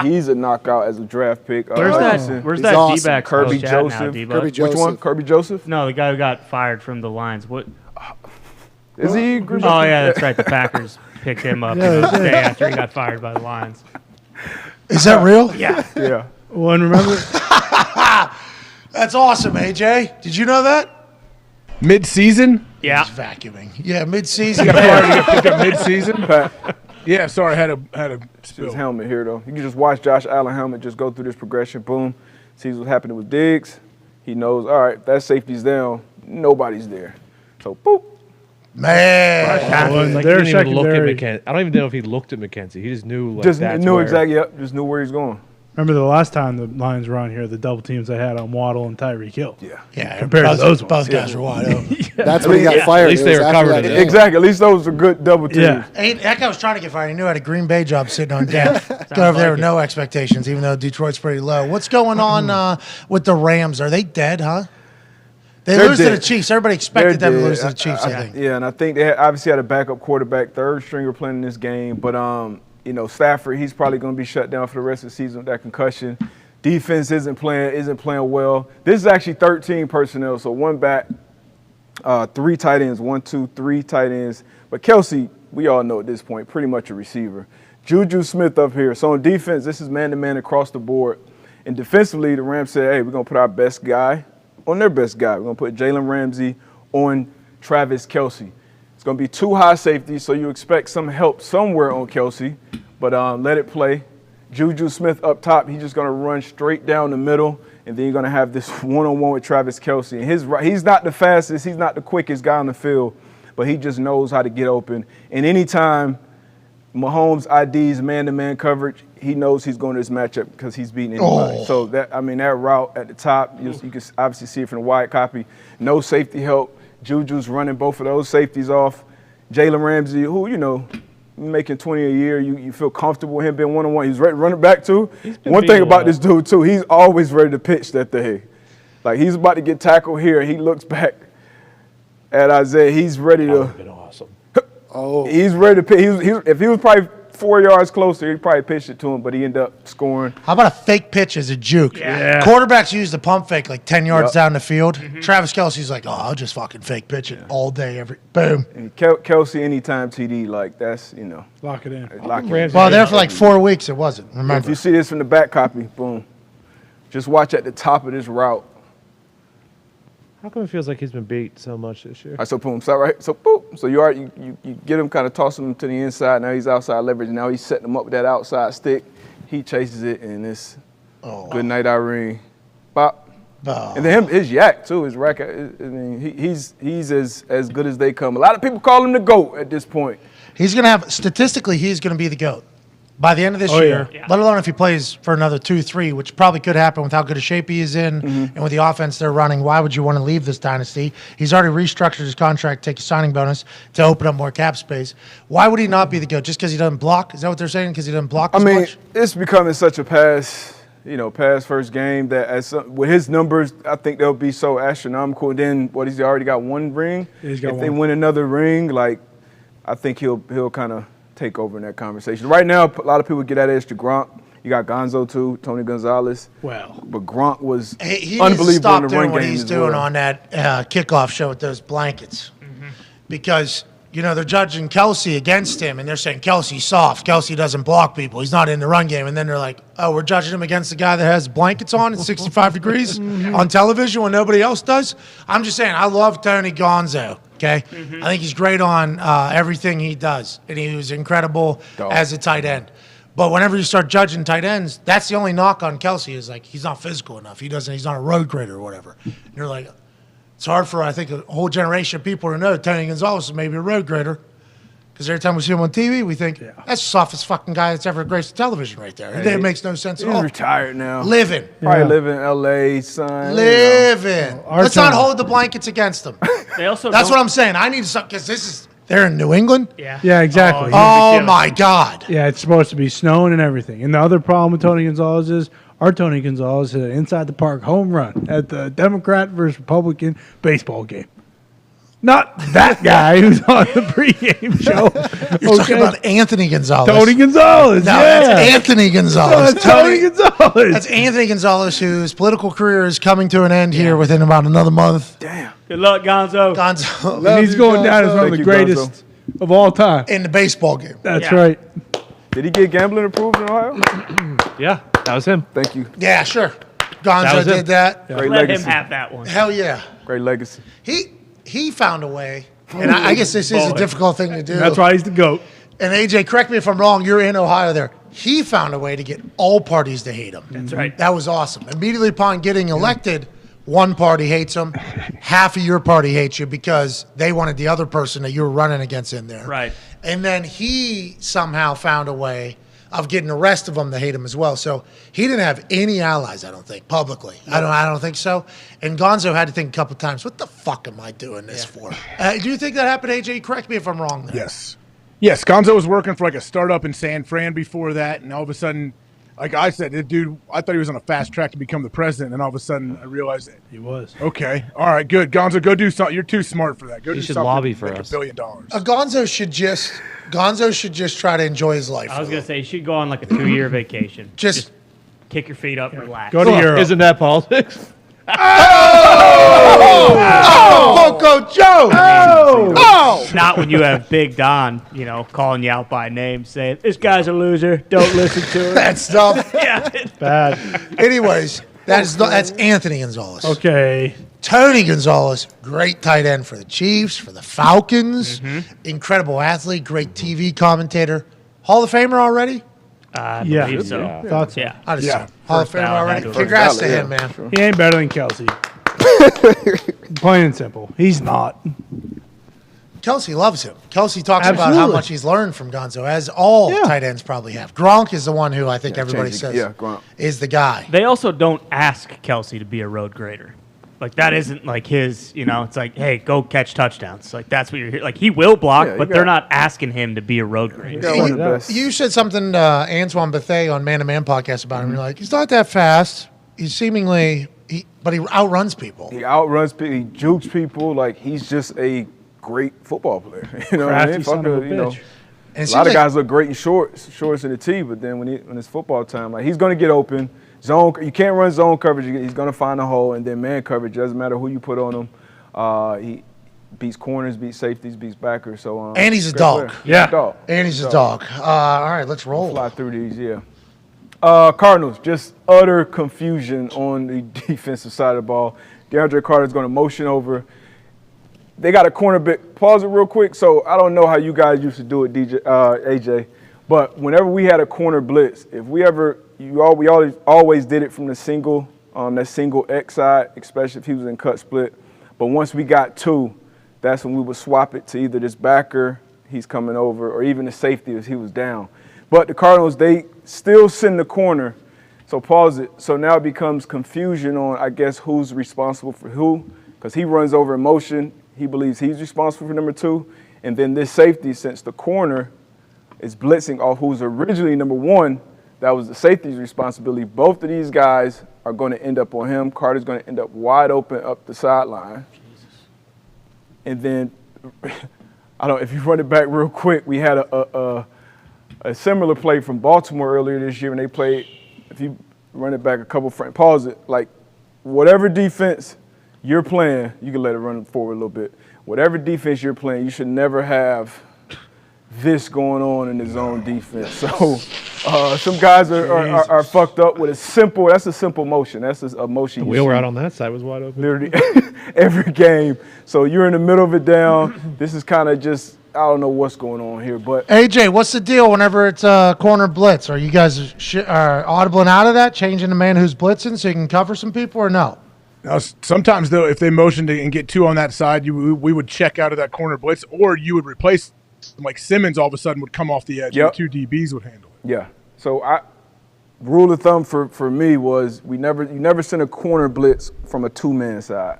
He's a knockout as a draft pick. Where's that awesome. D-back Kirby coach Joseph. at now, D-Buck? Which one? Kirby Joseph? No, the guy who got fired from the Lions. What? Is he? Oh, yeah, that's right. The Packers picked him up the day after he got fired by the Lions. Is that real? Yeah. Yeah. Well, and remember, that's awesome, AJ. Did you know that? Mid-season? Yeah. He's vacuuming. Yeah, mid-season. You got picked up mid-season? Yeah, sorry, I had a spill. His helmet here, though. You can just watch Josh Allen helmet just go through this progression. Boom. Sees what's happening with Diggs. He knows, all right, that safety's down. Nobody's there. So, boop. Man. Like he didn't even look at McKenzie. I don't even know if he looked at McKenzie. He just knew Exactly. Yep. Just knew where he's going. Remember the last time the Lions were on here, the double teams I had on Waddle and Tyreek Hill. Yeah, compared to those ones. both guys were wide open. That's when he got fired. At least It they was were after covered that in it. game. Exactly. At least those were good double teams. Yeah. Hey, that guy was trying to get fired. He knew I had a Green Bay job sitting on deck. Go over there with no expectations, even though Detroit's pretty low. What's going on with the Rams? Are they dead, huh? They They're lose to dead. the Chiefs. Everybody expected They're them to dead. lose to the Chiefs, I think. Yeah, and I think they obviously had a backup quarterback, third stringer playing in this game. But, Stafford, he's probably going to be shut down for the rest of the season with that concussion. Defense isn't playing well. This is actually 13 personnel, so one back, 3 tight ends, 1, 2, 3 tight ends. But Kelsey, we all know at this point, pretty much a receiver. Juju Smith up here. So on defense, this is man-to-man across the board. And defensively, the Rams said, hey, we're going to put our best guy on their best guy. We're going to put Jalen Ramsey on Travis Kelsey. It's going to be 2 high safeties, so you expect some help somewhere on Kelsey. But let it play. Juju Smith up top, he's just going to run straight down the middle, and then you're going to have this one-on-one with Travis Kelsey. And he's not the fastest, he's not the quickest guy on the field, but he just knows how to get open. And anytime Mahomes IDs man-to-man coverage, he knows he's going to this matchup because he's beating anybody. So that route at the top, you can obviously see it from the wide copy. No safety help. Juju's running both of those safeties off. Jalen Ramsey, who, making 20 a year, you feel comfortable with him being one-on-one. He's ready to run it back, too. One thing about this dude, too, he's always ready to pitch that thing. Like, he's about to get tackled here. He looks back at Isaiah. He's ready to. That would have been awesome. He's ready to pitch. If he was probably 4 yards closer, he'd probably pitch it to him, but he ended up scoring. How about a fake pitch as a juke? Yeah. Quarterbacks use the pump fake like 10 yards down the field. Travis Kelsey's like, I'll just fucking fake pitch it all day, boom. And Kelsey anytime TD, like that's, Lock it in. Lock it in. Well, there for like 4 weeks, it wasn't. Remember. If you see this from the back copy, boom. Just watch at the top of this route. How come it feels like he's been beat so much this year? All right, so boom, so right, so boop. So you get him, kind of toss him to the inside. Now he's outside leverage. Now he's setting him up with that outside stick. He chases it, and it's good night, Irene. Bop. And then his yak too, his rack. I mean, he's as good as they come. A lot of people call him the GOAT at this point. He's going to have, statistically, he's going to be the GOAT. By the end of this year, let alone if he plays for another 2-3, which probably could happen with how good a shape he is in and with the offense they're running. Why would you want to leave this dynasty? He's already restructured his contract, take a signing bonus to open up more cap space. Why would he not be the GOAT? Just because he doesn't block? Is that what they're saying? Because he doesn't block as much? It's becoming such a pass first game that with his numbers, I think they'll be so astronomical. And then, he's already got 1 ring? If they win another ring, I think he'll kind of take over in that conversation. Right now, a lot of people get that edge to Gronk. You got Gonzo too, Tony Gonzalez. Well, but Gronk was he unbelievable needs to stop in the doing run what game he's as doing well. on that kickoff show with those blankets. Because, they're judging Kelsey against him, and they're saying Kelsey's soft. Kelsey doesn't block people. He's not in the run game. And then they're like, we're judging him against the guy that has blankets on at 65 degrees on television when nobody else does. I'm just saying, I love Tony Gonzo, okay? I think he's great on everything he does, and he was incredible as a tight end. But whenever you start judging tight ends, that's the only knock on Kelsey is like he's not physical enough. He's not a road grader or whatever. And you're like, it's hard for, I think, a whole generation of people to know Tony Gonzalez is maybe a road grader. Because every time we see him on TV, we think, that's the softest fucking guy that's ever graced television right there. It makes no sense at all. He's retired now. Living. Probably living in L.A., son. Living. Let's not hold the blankets against them. That's what I'm saying. I need something, because they're in New England. Yeah, exactly. Oh, my God. Yeah, it's supposed to be snowing and everything. And the other problem with Tony Gonzalez is our Tony Gonzalez hit an inside the park home run at the Democrat versus Republican baseball game. Not that guy who's on the pregame show. You're talking about Anthony Gonzalez. Tony Gonzalez. No, yeah. that's Anthony Gonzalez. No, that's Tony Gonzalez. That's Anthony Gonzalez, whose political career is coming to an end here within about another month. Damn. Good luck, Gonzo. Gonzo. And he's going down as one of the greatest of all time. In the baseball game. That's right. Did he get gambling approved in Ohio? Yeah, that was him. Thank you. Yeah, sure. Gonzo did that. Great Let legacy. him have that one. Hell yeah. Great legacy. He found a way, and I guess this is a difficult thing to do. That's why he's the GOAT. And AJ, correct me if I'm wrong, you're in Ohio there. He found a way to get all parties to hate him. That's right. That was awesome. Immediately upon getting elected, one party hates him, half of your party hates you because they wanted the other person that you were running against in there. Right. And then he somehow found a way of getting the rest of them to hate him as well. So he didn't have any allies, I don't think, publicly. I don't think so. And Gonzo had to think a couple times, what the fuck am I doing this for? Do you think that happened, AJ? Correct me if I'm wrong there. Yes, Gonzo was working for like a startup in San Fran before that, and all of a sudden, like I said, this dude, I thought he was on a fast track to become the president, and all of a sudden I realized he was. Okay, all right, good. Gonzo, go do something. You're too smart for that. Go You do should something lobby to for make us. $1 billion. Gonzo should just try to enjoy his life. I was gonna say you should go on like a 2-year vacation. Just kick your feet up and relax. Go to Europe. Isn't that politics? Loco Joe! Not when you have Big Don, calling you out by name, saying, this guy's a loser, don't listen to him. That stuff. Yeah. Bad. Anyways, that's Anthony Gonzalez. Okay. Tony Gonzalez, great tight end for the Chiefs, for the Falcons. Incredible athlete, great TV commentator. Hall of Famer already? I Yeah. believe so. Yeah. Thought so. Yeah. I'd assume. Yeah. Hall of First Famer ballot already? had to have Congrats to ballot, him, yeah. man. He ain't better than Kelsey. Plain and simple. He's not. Kelsey loves him. Kelsey talks about how Absolutely. much he's learned from Gonzo, as all tight ends probably have. Gronk is the one who I think everybody change the- says yeah, Gronk. is the guy. They also don't ask Kelsey to be a road grader. Like, that isn't like his, it's like, hey, go catch touchdowns. Like, that's what you're here. Like, he will block, Yeah, but they're not asking him to be a road grader. got one of the best. You said something to Antoine Bethea on Man to Man podcast about him. You're like, he's not that fast. He's seemingly, but he outruns people. He outruns people. He jukes people. Like, he's just a great football player. You know what I mean? Crafty son of a bitch. And it A lot seems of guys look great in shorts in the tee, but then when it's football time, like, he's going to get open. Zone, you can't run zone coverage. He's going to find a hole, and then man coverage. Doesn't matter who you put on him. He beats corners, beats safeties, beats backers. So And he's a great dog. player. Yeah. He's a dog. And he's a dog. All right, let's roll. Fly through these, yeah. Cardinals, just utter confusion on the defensive side of the ball. DeAndre Carter's going to motion over. They got a cornerback. Pause it real quick. So I don't know how you guys used to do it, AJ, but whenever we had a corner blitz, if we always did it from the single, that single X side, especially if he was in cut split. But once we got two, that's when we would swap it to either this backer, he's coming over, or even the safety if he was down. But the Cardinals, they still send the corner. So pause it. So now it becomes confusion on, I guess, who's responsible for who, because he runs over in motion. He believes he's responsible for number two. And then this safety, since the corner is blitzing off who's originally number one, that was the safety's responsibility. Both of these guys are going to end up on him. Carter's going to end up wide open up the sideline. And then, if you run it back real quick, we had a similar play from Baltimore earlier this year, and they played, if you run it back a couple frames, pause it, like whatever defense you're playing, you can let it run forward a little bit. Whatever defense you're playing, you should never have this going on in the zone defense. So some guys are fucked up with that's a simple motion. That's a motion. The you wheel see route on that side was wide open. literally every game. So you're in the middle of it down. This is kind of just, I don't know what's going on here, but AJ, what's the deal whenever it's a corner blitz? Are you guys audibling out of that, changing the man who's blitzing so you can cover some people, or no? Now, sometimes, though, if they motioned and get two on that side, we would check out of that corner blitz, or you would replace them. Like Simmons all of a sudden would come off the edge, and the two DBs would handle it. yeah. So rule of thumb for me was you never send a corner blitz from a two-man side.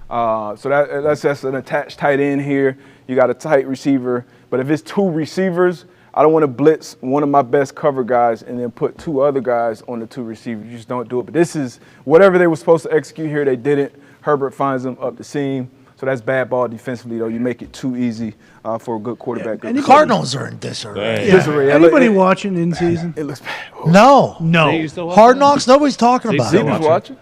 So that's an attached tight end here. You got a tight receiver. But if it's two receivers, I don't want to blitz one of my best cover guys and then put two other guys on the two receivers. You just don't do it. But this is whatever they were supposed to execute here, they didn't. Herbert finds them up the seam. So that's bad ball defensively, though. You make it too easy for a good quarterback. And the Cardinals are in disarray. Yeah. Disarray. Anybody watching in season? It looks bad. No. No. Hard Knocks, nobody's talking about Zeke it. was watching?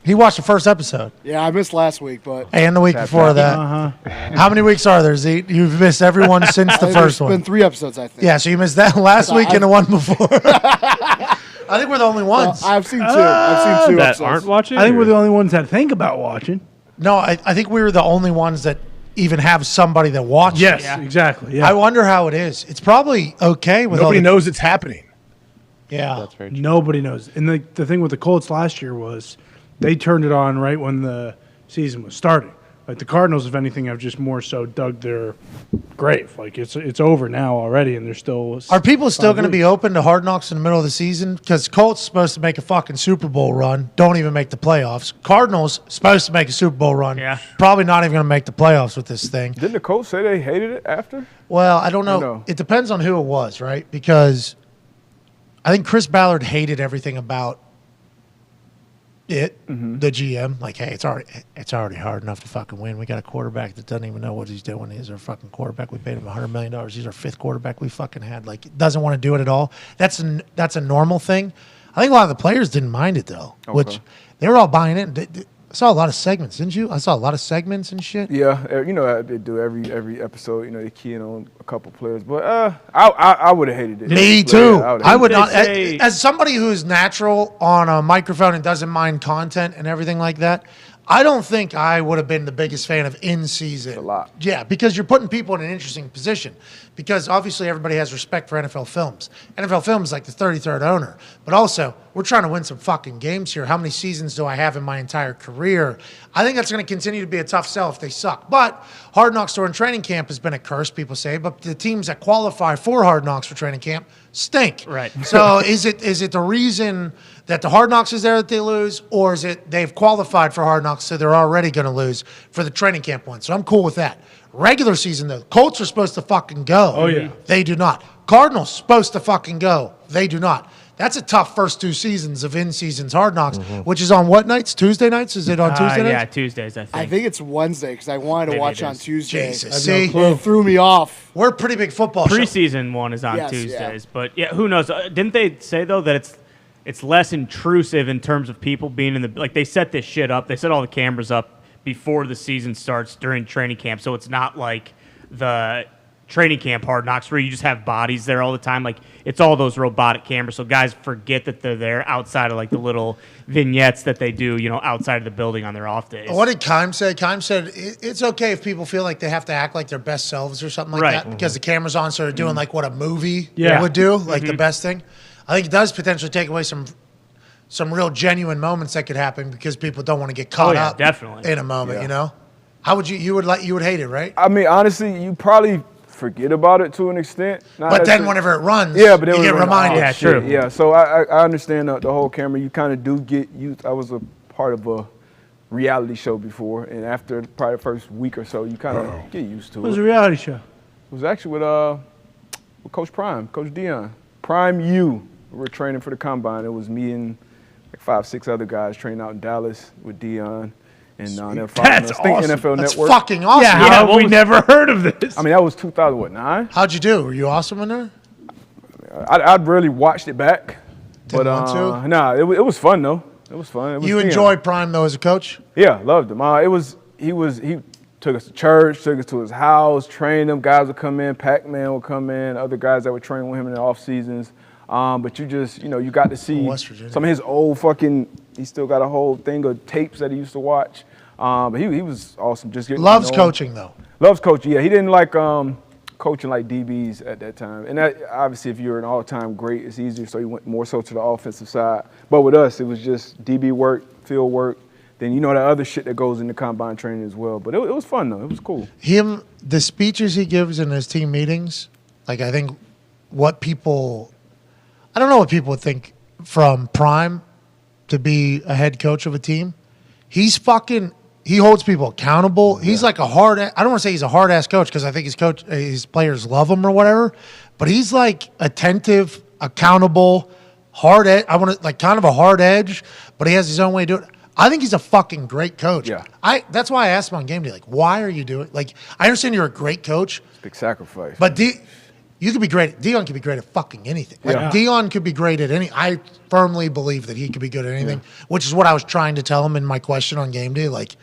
He watched the first episode. Yeah, I missed last week, but And the week before that. How many weeks are there, Zeke? You've missed every one since the first one. It's been 3 episodes, I think. Yeah, so you missed that last week and the one before. I think we're the only ones. I've seen two. I've seen two That episodes. aren't watching? I think or- we're the only ones that think about watching. No, I think we were the only ones that even have somebody that watches. Yes, exactly. Yeah. I wonder how it is. It's probably okay with Nobody all knows it's happening. Yeah. That's very true. Nobody knows. And the thing with the Colts last year was they turned it on right when the season was starting. Like the Cardinals, if anything, have just more so dug their grave. Like it's over now already, and they're still. Are people still going to be open to Hard Knocks in the middle of the season? Because Colts supposed to make a fucking Super Bowl run, don't even make the playoffs. Cardinals supposed to make a Super Bowl run, probably not even going to make the playoffs with this thing. Didn't the Colts say they hated it after? Well, I don't know. It depends on who it was, right? Because I think Chris Ballard hated everything about it, the GM. Like, hey, it's already hard enough to fucking win. We got a quarterback that doesn't even know what he's doing. He's our fucking quarterback. We paid him $100 million. He's our fifth quarterback we fucking had. Like, doesn't want to do it at all. That's a normal thing. I think a lot of the players didn't mind it though, which they were all buying it. I saw a lot of segments, didn't you? I saw a lot of segments and shit. Yeah, you know they do every episode. You know they key in on a couple players, but I would have hated it. Me too. I would not. As somebody who's natural on a microphone and doesn't mind content and everything like that, I don't think I would have been the biggest fan of in season. A lot. Yeah, because you're putting people in an interesting position. Because obviously everybody has respect for NFL Films. NFL Films is like the 33rd owner. But also, we're trying to win some fucking games here. How many seasons do I have in my entire career? I think that's going to continue to be a tough sell if they suck. But Hard Knocks during training camp has been a curse, people say. But the teams that qualify for Hard Knocks for training camp stink. Right. So is it the reason that the Hard Knocks is there that they lose, or is it they've qualified for Hard Knocks so they're already going to lose for the training camp one? So I'm cool with that. Regular season, though, Colts are supposed to fucking go. Oh, yeah. They do not. Cardinals supposed to fucking go. They do not. That's a tough first 2 seasons of in-seasons Hard Knocks, which is on what nights? Tuesday nights? Is it on Tuesday nights? Yeah, Tuesdays, I think. I think it's Wednesday because I wanted to Maybe watch it on is. Tuesday. Jesus, see? It threw me off. We're a pretty big football show. Preseason one is on Yes, Tuesdays, but yeah, who knows? Didn't they say though that it's less intrusive in terms of people being in the like they set this shit up. They set all the cameras up before the season starts during training camp, so it's not like the training camp Hard Knocks where you just have bodies there all the time. Like it's all those robotic cameras, so guys forget that they're there outside of like the little vignettes that they do, you know, outside of the building on their off days. What did Keim say? Keim said it's okay if people feel like they have to act like their best selves or something like Right. that because the camera's on, so they're doing like what a movie Yeah. would do, like the best thing. I think it does potentially take away some real genuine moments that could happen because people don't want to get caught up definitely. in a moment, you know? How would you would hate it, right? I mean, honestly, you probably forget about it to an extent. But then whenever it runs, yeah, but then you get reminded. Yeah, true. Yeah, so I understand the whole camera. You kind of do get used. I was a part of a reality show before, and after probably the first week or so, you kind of get used to it. What was a reality show? It was actually with Coach Prime, Coach Dion. Prime U. We were training for the combine. It was me and like 5-6 other guys training out in Dallas with Dion. And they're following us. I think NFL That's Network. fucking awesome. Yeah, how have we never heard of this? I mean, that was 2009. How'd you do? Were you awesome in there? I'd really watched it back. Didn't but want to? nah, it was fun though. It was fun. It was You enjoyed Prime though as a coach? Yeah, loved him. He took us to church, took us to his house, trained them. Guys would come in, Pac-Man would come in, other guys that were training with him in the off seasons. But you just, you got to see some of his old he still got a whole thing of tapes that he used to watch. But he was awesome. Just getting Loves coaching though. Loves coaching. Yeah, he didn't like coaching like DBs at that time. And that, obviously, if you're an all-time great, it's easier. So he went more so to the offensive side. But with us, it was just DB work, field work. Then the other shit that goes into combine training as well. But it was fun though. It was cool. The speeches he gives in his team meetings, like I think I don't know what people would think from Prime to be a head coach of a team. He holds people accountable. He's like I don't want to say he's a hard-ass coach because I think his players love him or whatever, but he's like attentive, accountable, kind of a hard edge, but he has his own way to do it. I think he's a fucking great coach. Yeah. That's why I asked him on game day, like, why are you doing like I understand you're a great coach. It's a big sacrifice. But you could be great. Dion could be great at fucking anything. Like Yeah. Dion could be great at I firmly believe that he could be good at anything, which is what I was trying to tell him in my question on game day. Like,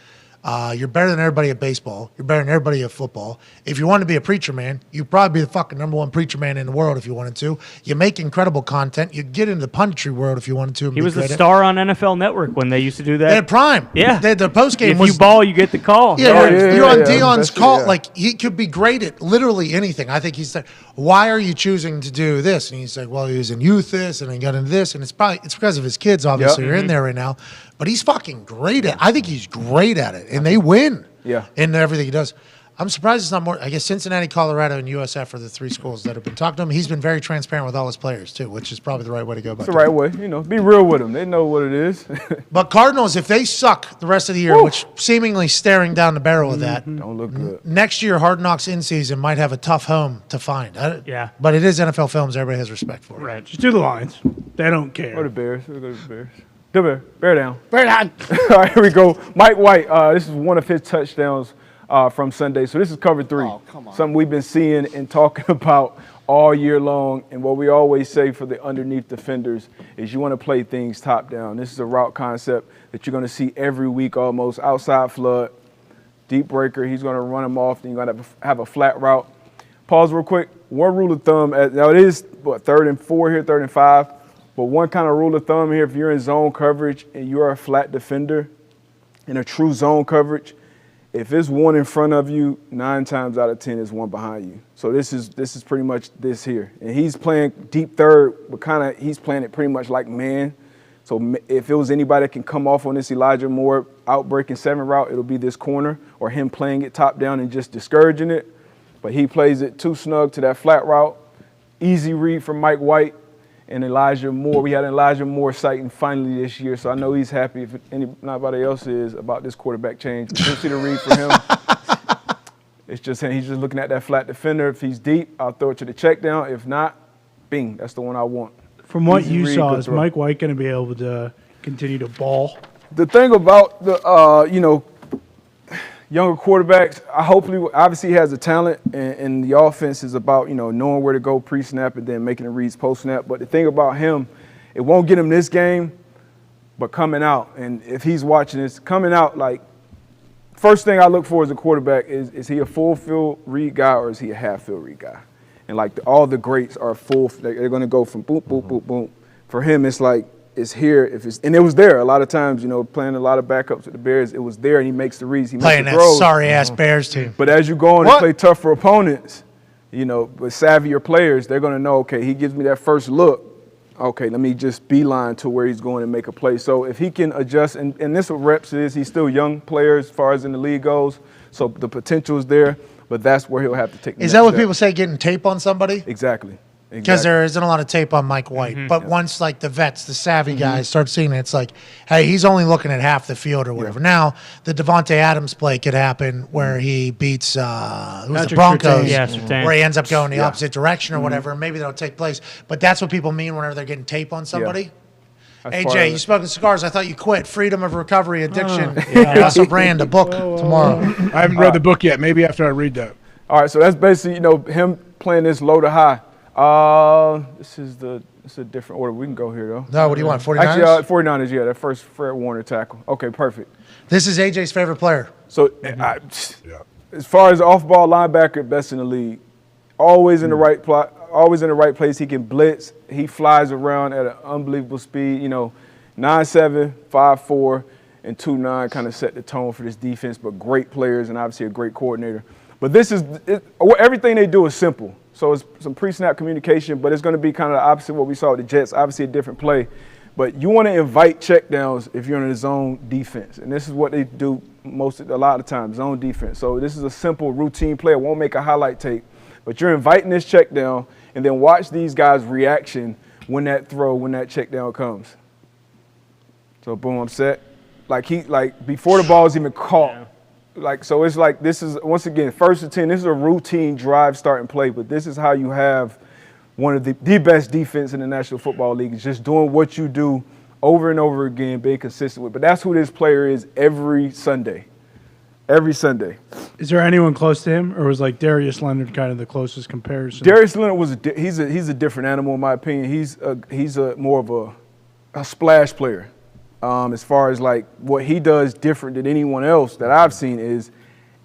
you're better than everybody at baseball. You're better than everybody at football. If you want to be a preacher man, you'd probably be the fucking number one preacher man in the world if you wanted to. You make incredible content. You get into the punditry world if you wanted to. He was the star on NFL Network when they used to do that. They had Prime. Yeah. The post game If you ball, you get the call. Yeah, you're on yeah, Dion's that's call. it, yeah. Like, he could be great at literally anything. I think he said, why are you choosing to do this? And he's like, well, he was in youth this, and he got into this. And it's because of his kids, obviously, are in there right now. But he's fucking great at it. I think he's great at it. and they win. Yeah. In everything he does. I'm surprised it's not more. I guess Cincinnati, Colorado, and USF are the 3 schools that have been talking to him. He's been very transparent with all his players, too, which is probably the right way to go about it. It's the right way. Be real with them. They know what it is. But Cardinals, if they suck the rest of the year, which seemingly staring down the barrel of that, don't look good. Next year, Hard Knocks in season might have a tough home to find. Yeah. But it is NFL Films. Everybody has respect for it. Right. Just do the Lions. They don't care. Or the Bears. We'll go to the Bears. The Bear down. Bear down. All right, here we go. Mike White. This is one of his touchdowns from Sunday. So this is cover 3. Oh, come on. Something we've been seeing and talking about all year long. And what we always say for the underneath defenders is you want to play things top down. This is a route concept that you're going to see every week almost. Outside flood, deep breaker. He's going to run them off. Then you're going to have a flat route. Pause real quick. One rule of thumb. Now it is, 3rd and 4 here, 3rd and 5. But one kind of rule of thumb here, if you're in zone coverage and you're a flat defender in a true zone coverage, if it's one in front of you, 9 times out of 10 is one behind you. So this is pretty much this here. And he's playing deep third, but he's playing it pretty much like man. So if it was anybody that can come off on this Elijah Moore outbreaking 7 route, it'll be this corner or him playing it top down and just discouraging it. But he plays it too snug to that flat route. Easy read from Mike White and Elijah Moore. We had Elijah Moore sighting finally this year, so I know he's happy if nobody else is about this quarterback change. You'll see the read for him. It's just he's just looking at that flat defender. If he's deep, I'll throw it to the check down. If not, bing, that's the one I want. From what Easy you read, saw, good is throw. Mike White going to be able to continue to ball? The thing about the younger quarterbacks, obviously he has the talent, and the offense is about knowing where to go pre-snap and then making the reads post-snap. But the thing about him, it won't get him this game, but coming out, and if he's watching this, coming out, like, first thing I look for as a quarterback is he a full field read guy or is he a half field read guy? And like all the greats are full. They're going to go from boom, boom, boom, boom. For him, it's like it's here. And it was there a lot of times. Playing a lot of backups with the Bears, it was there, and he makes the reads. He Playing makes that the throws. sorry ass Bears team. But as you go on and play tougher opponents, with savvier players, they're going to know. Okay, he gives me that first look. Okay, let me just beeline to where he's going and make a play. So if he can adjust, and this what reps is, he's still young player as far as in the league goes. So the potential is there. But that's where he'll have to take the Is next that what step. people say, getting tape on somebody? Exactly. Because there isn't a lot of tape on Mike White. But once, like, the vets, the savvy guys start seeing it, it's like, hey, he's only looking at half the field or whatever. Now, the Devontae Adams play could happen where he beats the Broncos, where he ends up going the opposite direction or whatever, and maybe that'll take place. But that's what people mean whenever they're getting tape on somebody. AJ, you smoking cigars. I thought you quit. Freedom of Recovery Addiction. Russell Brand, a book tomorrow. I haven't read the book yet. Maybe after I read that. All right, so that's basically, him playing this low to high. This is a different order. We can go here, though. No, what do you want, 49ers? Actually, 49ers, yeah, that first Fred Warner tackle. Okay, perfect. This is AJ's favorite player. So, as far as off-ball linebacker, best in the league. Always in the right plot. Always in the right place. He can blitz. He flies around at an unbelievable speed. 9'7", 5'4", and 2'9" kind of set the tone for this defense, but great players and obviously a great coordinator. But everything they do is simple. So it's some pre-snap communication, but it's going to be kind of the opposite of what we saw with the Jets. Obviously a different play. But you want to invite checkdowns if you're in a zone defense. And this is what they do a lot of times, zone defense. So this is a simple routine play. It won't make a highlight tape. But you're inviting this check down, and then watch these guys' reaction when that check down comes. So boom, I'm set. Before the ball is even caught. So it's like this is, once again, 1st and 10. This is a routine drive starting play, but this is how you have one of the best defense in the National Football League. Is just doing what you do over and over again, being consistent with. But that's who this player is every Sunday. Every Sunday. Is there anyone close to him, or was Darius Leonard kind of the closest comparison? Darius Leonard he's a different animal in my opinion. He's a more of a splash player. As far as what he does different than anyone else that I've seen is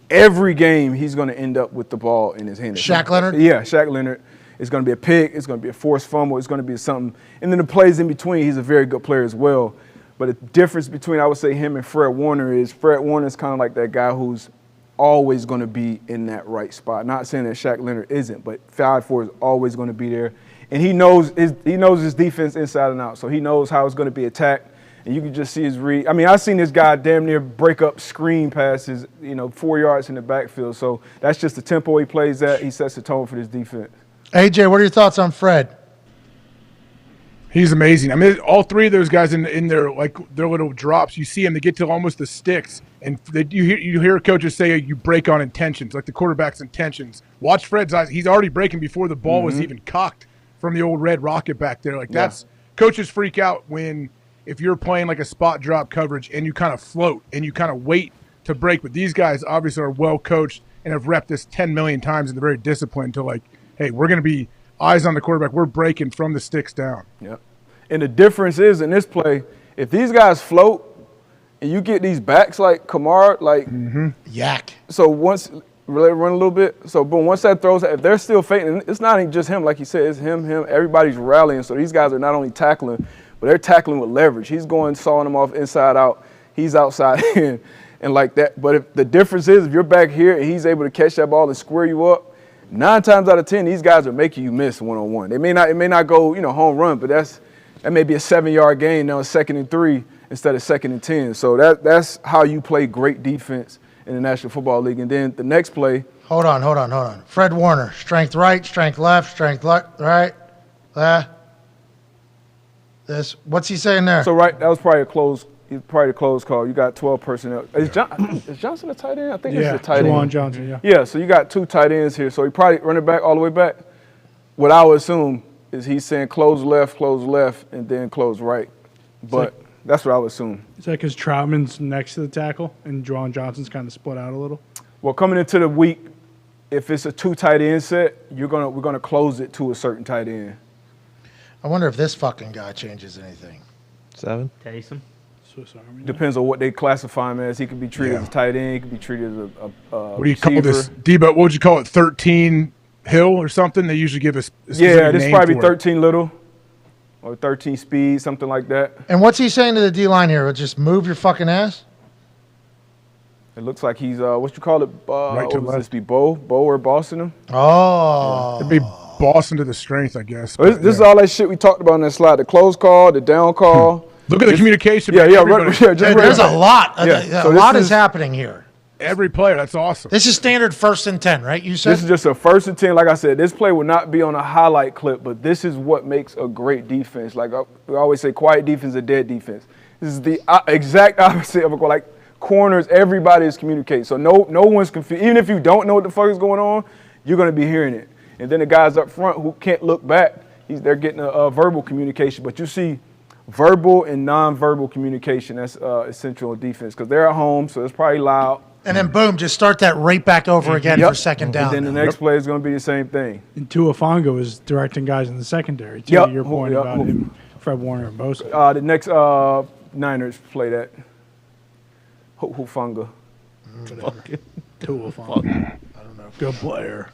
every game he's going to end up with the ball in his hand. Shaq Leonard? Yeah, Shaq Leonard. It's going to be a pick. It's going to be a forced fumble. It's going to be something. And then the plays in between, he's a very good player as well. But the difference between, I would say, him and Fred Warner is Fred Warner's kind of like that guy who's always going to be in that right spot. Not saying that Shaq Leonard isn't, but 5'4" is always going to be there. And he knows his defense inside and out. So he knows how it's going to be attacked. and you can just see his read. I mean, I've seen this guy damn near break up screen passes, 4 yards in the backfield. So that's just the tempo he plays at. He sets the tone for this defense. AJ, what are your thoughts on Fred? He's amazing. I mean, all three of those guys in their little drops, you see them, they get to almost the sticks, and you hear coaches say you break on intentions, like the quarterback's intentions. Watch Fred's eyes. He's already breaking before the ball was even cocked from the old red rocket back there. That's coaches freak out if you're playing like a spot drop coverage and you kind of float and you kind of wait to break. But these guys obviously are well coached and have repped this 10 million times, and they're very disciplined to hey, we're going to be eyes on the quarterback. We're breaking from the sticks down. Yep. And the difference is in this play, if these guys float and you get these backs like Kamara, yak. So once really run a little bit. So boom, once that throws, if they're still faking, it's not even just him, like you said, it's him. Everybody's rallying. So these guys are not only tackling, but they're tackling with leverage. He's sawing them off inside out. He's outside in, and like that. But if the difference is if you're back here and he's able to catch that ball and square you up, 9 times out of 10, these guys are making you miss one-on-one. It may not go, home run, but that may be a 7-yard gain now, 2nd and 3 instead of 2nd and 10. So that's how you play great defense in the National Football League. And then the next play. Hold on. Fred Warner, strength right, strength left, strength right. This. What's he saying there? So that was probably a close call. You got 12 personnel. Is Johnson a tight end? I think it's a tight end. Juwan Johnson, yeah. Yeah, so you got 2 tight ends here. So he probably running back all the way back. What I would assume is he's saying close left, and then close right. But that's what I would assume. Is that because Troutman's next to the tackle and Juwan Johnson's kind of split out a little? Well, coming into the week, if it's a 2 tight end set, we're gonna close it to a certain tight end. I wonder if this fucking guy changes anything. 7. Taysom. Swiss Army. Depends on what they classify him as. He could be treated as a tight end. He could be treated as a what do you call this? Debo, what would you call it? 13 Hill or something? They usually give us a specific this name probably for 13 Little or 13 Speed, something like that. And what's he saying to the D-line here? Just move your fucking ass? It looks like he's, what you call it? Right to would left. this be Bo or Boston him? Oh. It'd be Boston to the strength, I guess. This is all that shit we talked about on that slide. The close call, the down call. Look at the communication. Yeah, There's a lot. Yeah. A lot is happening here. Every player, that's awesome. This is standard 1st and 10, right? You said this is just a 1st and 10. Like I said, this play will not be on a highlight clip, but this is what makes a great defense. Like we always say, quiet defense, a dead defense. This is the exact opposite of like corners. Everybody is communicating, so no one's confused. Even if you don't know what the fuck is going on, you're going to be hearing it. And then the guys up front who can't look back, they're getting a verbal communication. But you see verbal and nonverbal communication. That's essential in defense because they're at home, so it's probably loud. And then boom, just start that right back over again for second down. And then the next play is going to be the same thing. And Tuafongo is directing guys in the secondary, too, to your point about him, Fred Warner and Bosa. The next Niners play that. Hufanga. Tuafongo. I don't know. Good player.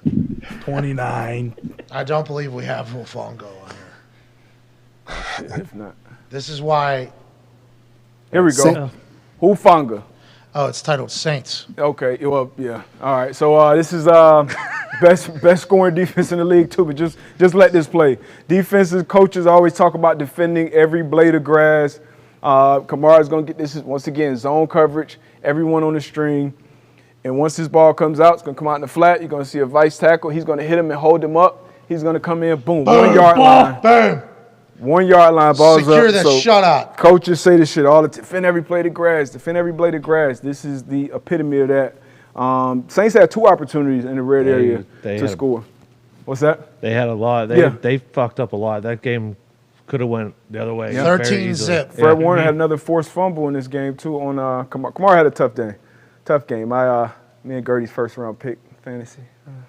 29. I don't believe we have Hufongo on here. If not. This is why. Here we go. Hufanga. Oh, it's titled Saints. Okay, well, yeah. All right, so this is best scoring defense in the league too. But just let this play. Defenses coaches always talk about defending every blade of grass. Kamara's gonna get this once again zone coverage. Everyone on the string, and once this ball comes out, it's gonna come out in the flat. You're gonna see a vice tackle. He's gonna hit him and hold him up. He's gonna come in, boom, 1 yard line. Boom. 1 yard line, balls Secure up. that So shutout. coaches say this shit all the time. Defend every blade of grass. Defend every blade of grass. This is the epitome of that. Saints had 2 opportunities in the red area to score. What's that? They had a lot. They fucked up a lot. That game could have went the other way. 13-zip. Fred Warner had another forced fumble in this game too. On Kamara. Kamara had a tough game. Me and Gertie's first round pick fantasy.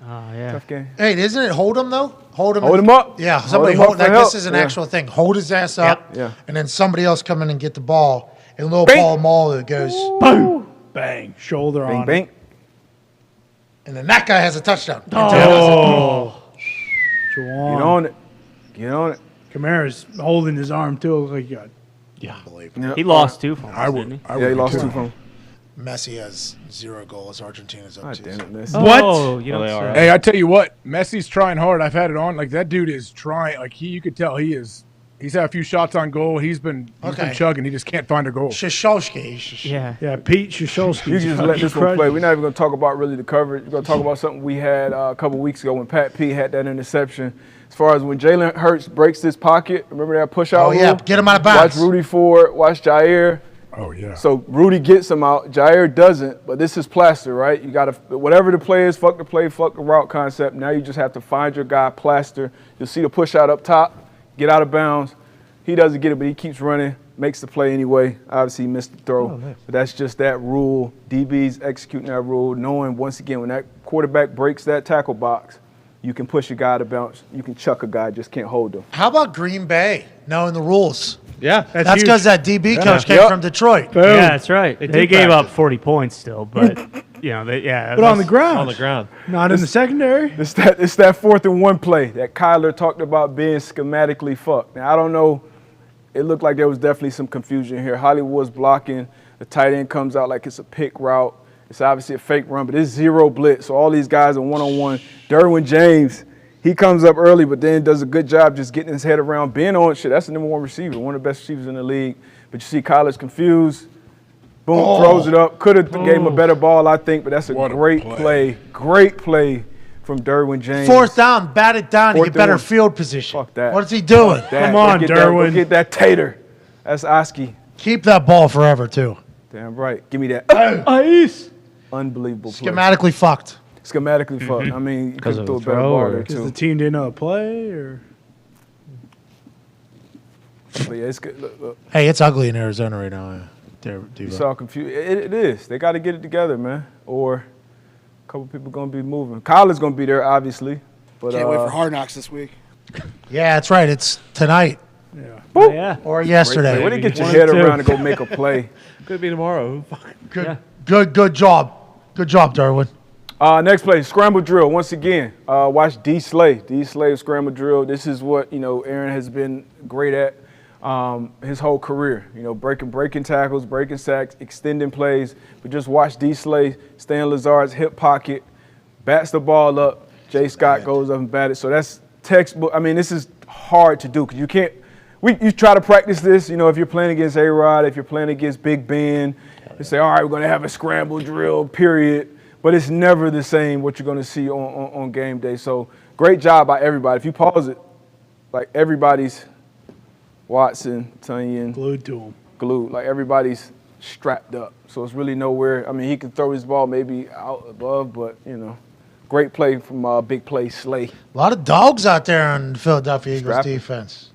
Tough game. Hey, isn't it hold him though? Hold him up. Yeah, somebody hold. Like, this is an actual thing. Hold his ass up. Yeah. And then somebody else come in and get the ball. And little Paul Mall goes boom, bang, shoulder Bang, on. bang. And then that guy has a touchdown. Oh. Get on it. Kamara's holding his arm too. Looks like he got. Yeah, believe Yeah. He lost 2 from us, didn't he? He lost 2 from him. Messi has 0 goals. Argentina's up 2. Damn it, Messi. What? Oh, you don't Hey, I tell you what, Messi's trying hard. I've had it on. Like that dude is trying. Like you could tell he is He's had a few shots on goal. He's been chugging. He just can't find a goal. Shishowski. Yeah, Pete Shishowski. You can just let this one play. We're not even going to talk about really the coverage. We're going to talk about something we had a couple weeks ago when Pat P had that interception. As far as when Jalen Hurts breaks this pocket, remember that push-out rule? Yeah, get him out of bounds. Watch Rudy Ford, watch Jair. Oh, yeah. So Rudy gets him out. Jair doesn't, but this is plaster, right? You got to, whatever the play is, fuck the play, fuck the route concept. Now you just have to find your guy, plaster. You'll see the push-out up top, get out of bounds. He doesn't get it, but he keeps running, makes the play anyway. Obviously, he missed the throw. Oh, nice. But that's just that rule. DB's executing that rule, knowing, once again, when that quarterback breaks that tackle box, you can push a guy out of bounds. You can chuck a guy, just can't hold him. How about Green Bay knowing the rules? Yeah. That's because that DB coach came from Detroit. Yeah, that's right. They gave up 40 points still, but, But on the ground. On the ground. Not in the secondary. It's that 4th and 1 play that Kyler talked about being schematically fucked. Now, I don't know. It looked like there was definitely some confusion here. Hollywood's blocking. The tight end comes out like it's a pick route. It's obviously a fake run, but it's zero blitz. So all these guys are one-on-one. Derwin James, he comes up early, but then does a good job just getting his head around, being on shit. That's the number 1 receiver, one of the best receivers in the league. But you see Kyler's confused. Boom, throws it up. Could have gave him a better ball, I think, but that's a great play. Great play from Derwin James. 4th down, bat it down to get better 1. field position. Fuck that. What is he doing? Come on, Derwin. Go get that tater. That's Oski. Keep that ball forever, too. Damn right. Give me that. Ice. Unbelievable play. Schematically fucked. Schematically fucked. I mean, you could of throw a the better throw, ball or- there, Because too. the team didn't know how to play, or But yeah, it's good. Look. Hey, it's ugly in Arizona right now. You saw confused. It is. They got to get it together, man. Or a couple people going to be moving. Kyler's going to be there, obviously. But Can't wait for Hard Knocks this week. Yeah, that's right. It's tonight. yeah, yeah. Or yesterday. Way to get your head around and go make a play. Could be tomorrow. Good job. Good job, Darwin. Next play, scramble drill. Once again, watch D. Slay. D. Slay scramble drill. This is what Aaron has been great at his whole career. Breaking tackles, breaking sacks, extending plays. But just watch D. Slay stay in Lazard's hip pocket, bats the ball up. Jay Scott goes up and bat it. So that's textbook. I mean, this is hard to do because you can't. You try to practice this. If you're playing against A-Rod, if you're playing against Big Ben, you say, all right, we're going to have a scramble drill, period. But it's never the same what you're going to see on game day. So great job by everybody. If you pause it, like everybody's Watson, Tunyon. Glued to him. Glued. Like everybody's strapped up. So it's really nowhere. I mean, he can throw his ball maybe out above, but, great play from Big Play Slay. A lot of dogs out there on the Philadelphia Eagles Scrappy. defense.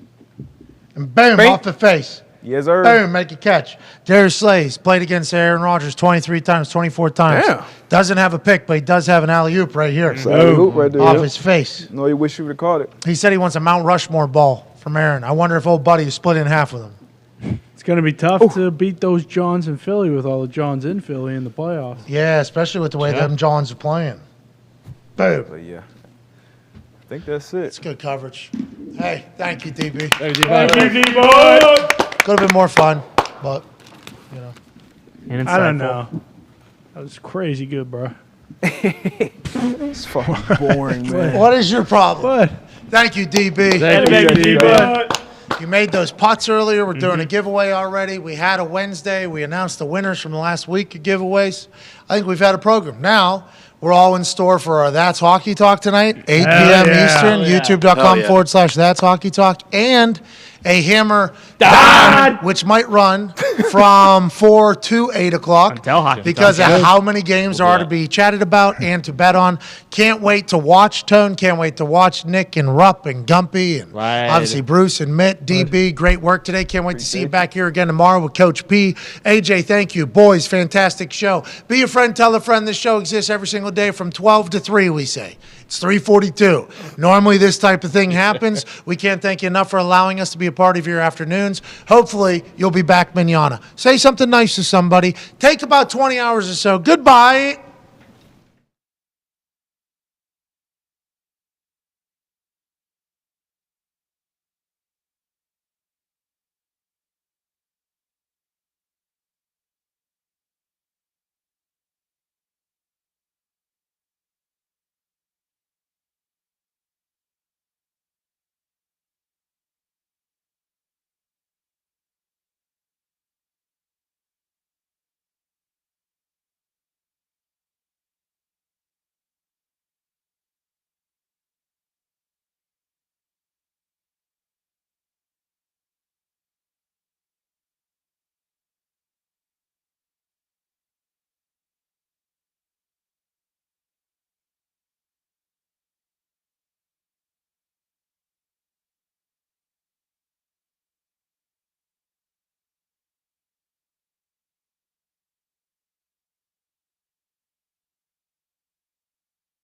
And boom, Bing. off the face. Yes, sir. Boom, make a catch. Darius Slay's played against Aaron Rodgers 23 times, 24 times. Damn. Doesn't have a pick, but he does have an alley-oop right here. Alley-oop right there, Off yeah. his face. No, you wish you would have caught it. He said he wants a Mount Rushmore ball from Aaron. I wonder if old buddy is split in half with him. It's going to be tough to beat those Johns in Philly with all the Johns in Philly in the playoffs. Yeah, especially with the way them Johns are playing. Boom. But yeah, I think that's it. It's good coverage. Hey, thank you, DB. Thank you, Could have been more fun, but, And I don't insightful. know. That was crazy good, bro. It's fucking boring, man. What is your problem? What? Thank you, DB. Thank you, DB. You made those putts earlier. We're doing a giveaway already. We had a Wednesday. We announced the winners from the last week of giveaways. I think we've had a program. Now, we're all in store for our That's Hockey Talk tonight, 8 p.m. Eastern, youtube.com/That's Hockey Talk, and a Hammer Dahn, which might run from 4 to 8 o'clock Until hockey because talk, of how many games there are to be chatted about and to bet on. Can't wait to watch Tone. Can't wait to watch Nick and Rupp and Gumpy and obviously Bruce and Mitt, DB. Great work today. Can't wait to see you back here again tomorrow with Coach P. AJ, thank you. Boys, fantastic show. Be a friend, tell a friend. This show exists every single day from 12 to 3, we say. It's 3:42. Normally this type of thing happens. We can't thank you enough for allowing us to be a part of your afternoons. Hopefully you'll be back manana. Say something nice to somebody. Take about 20 hours or so. Goodbye.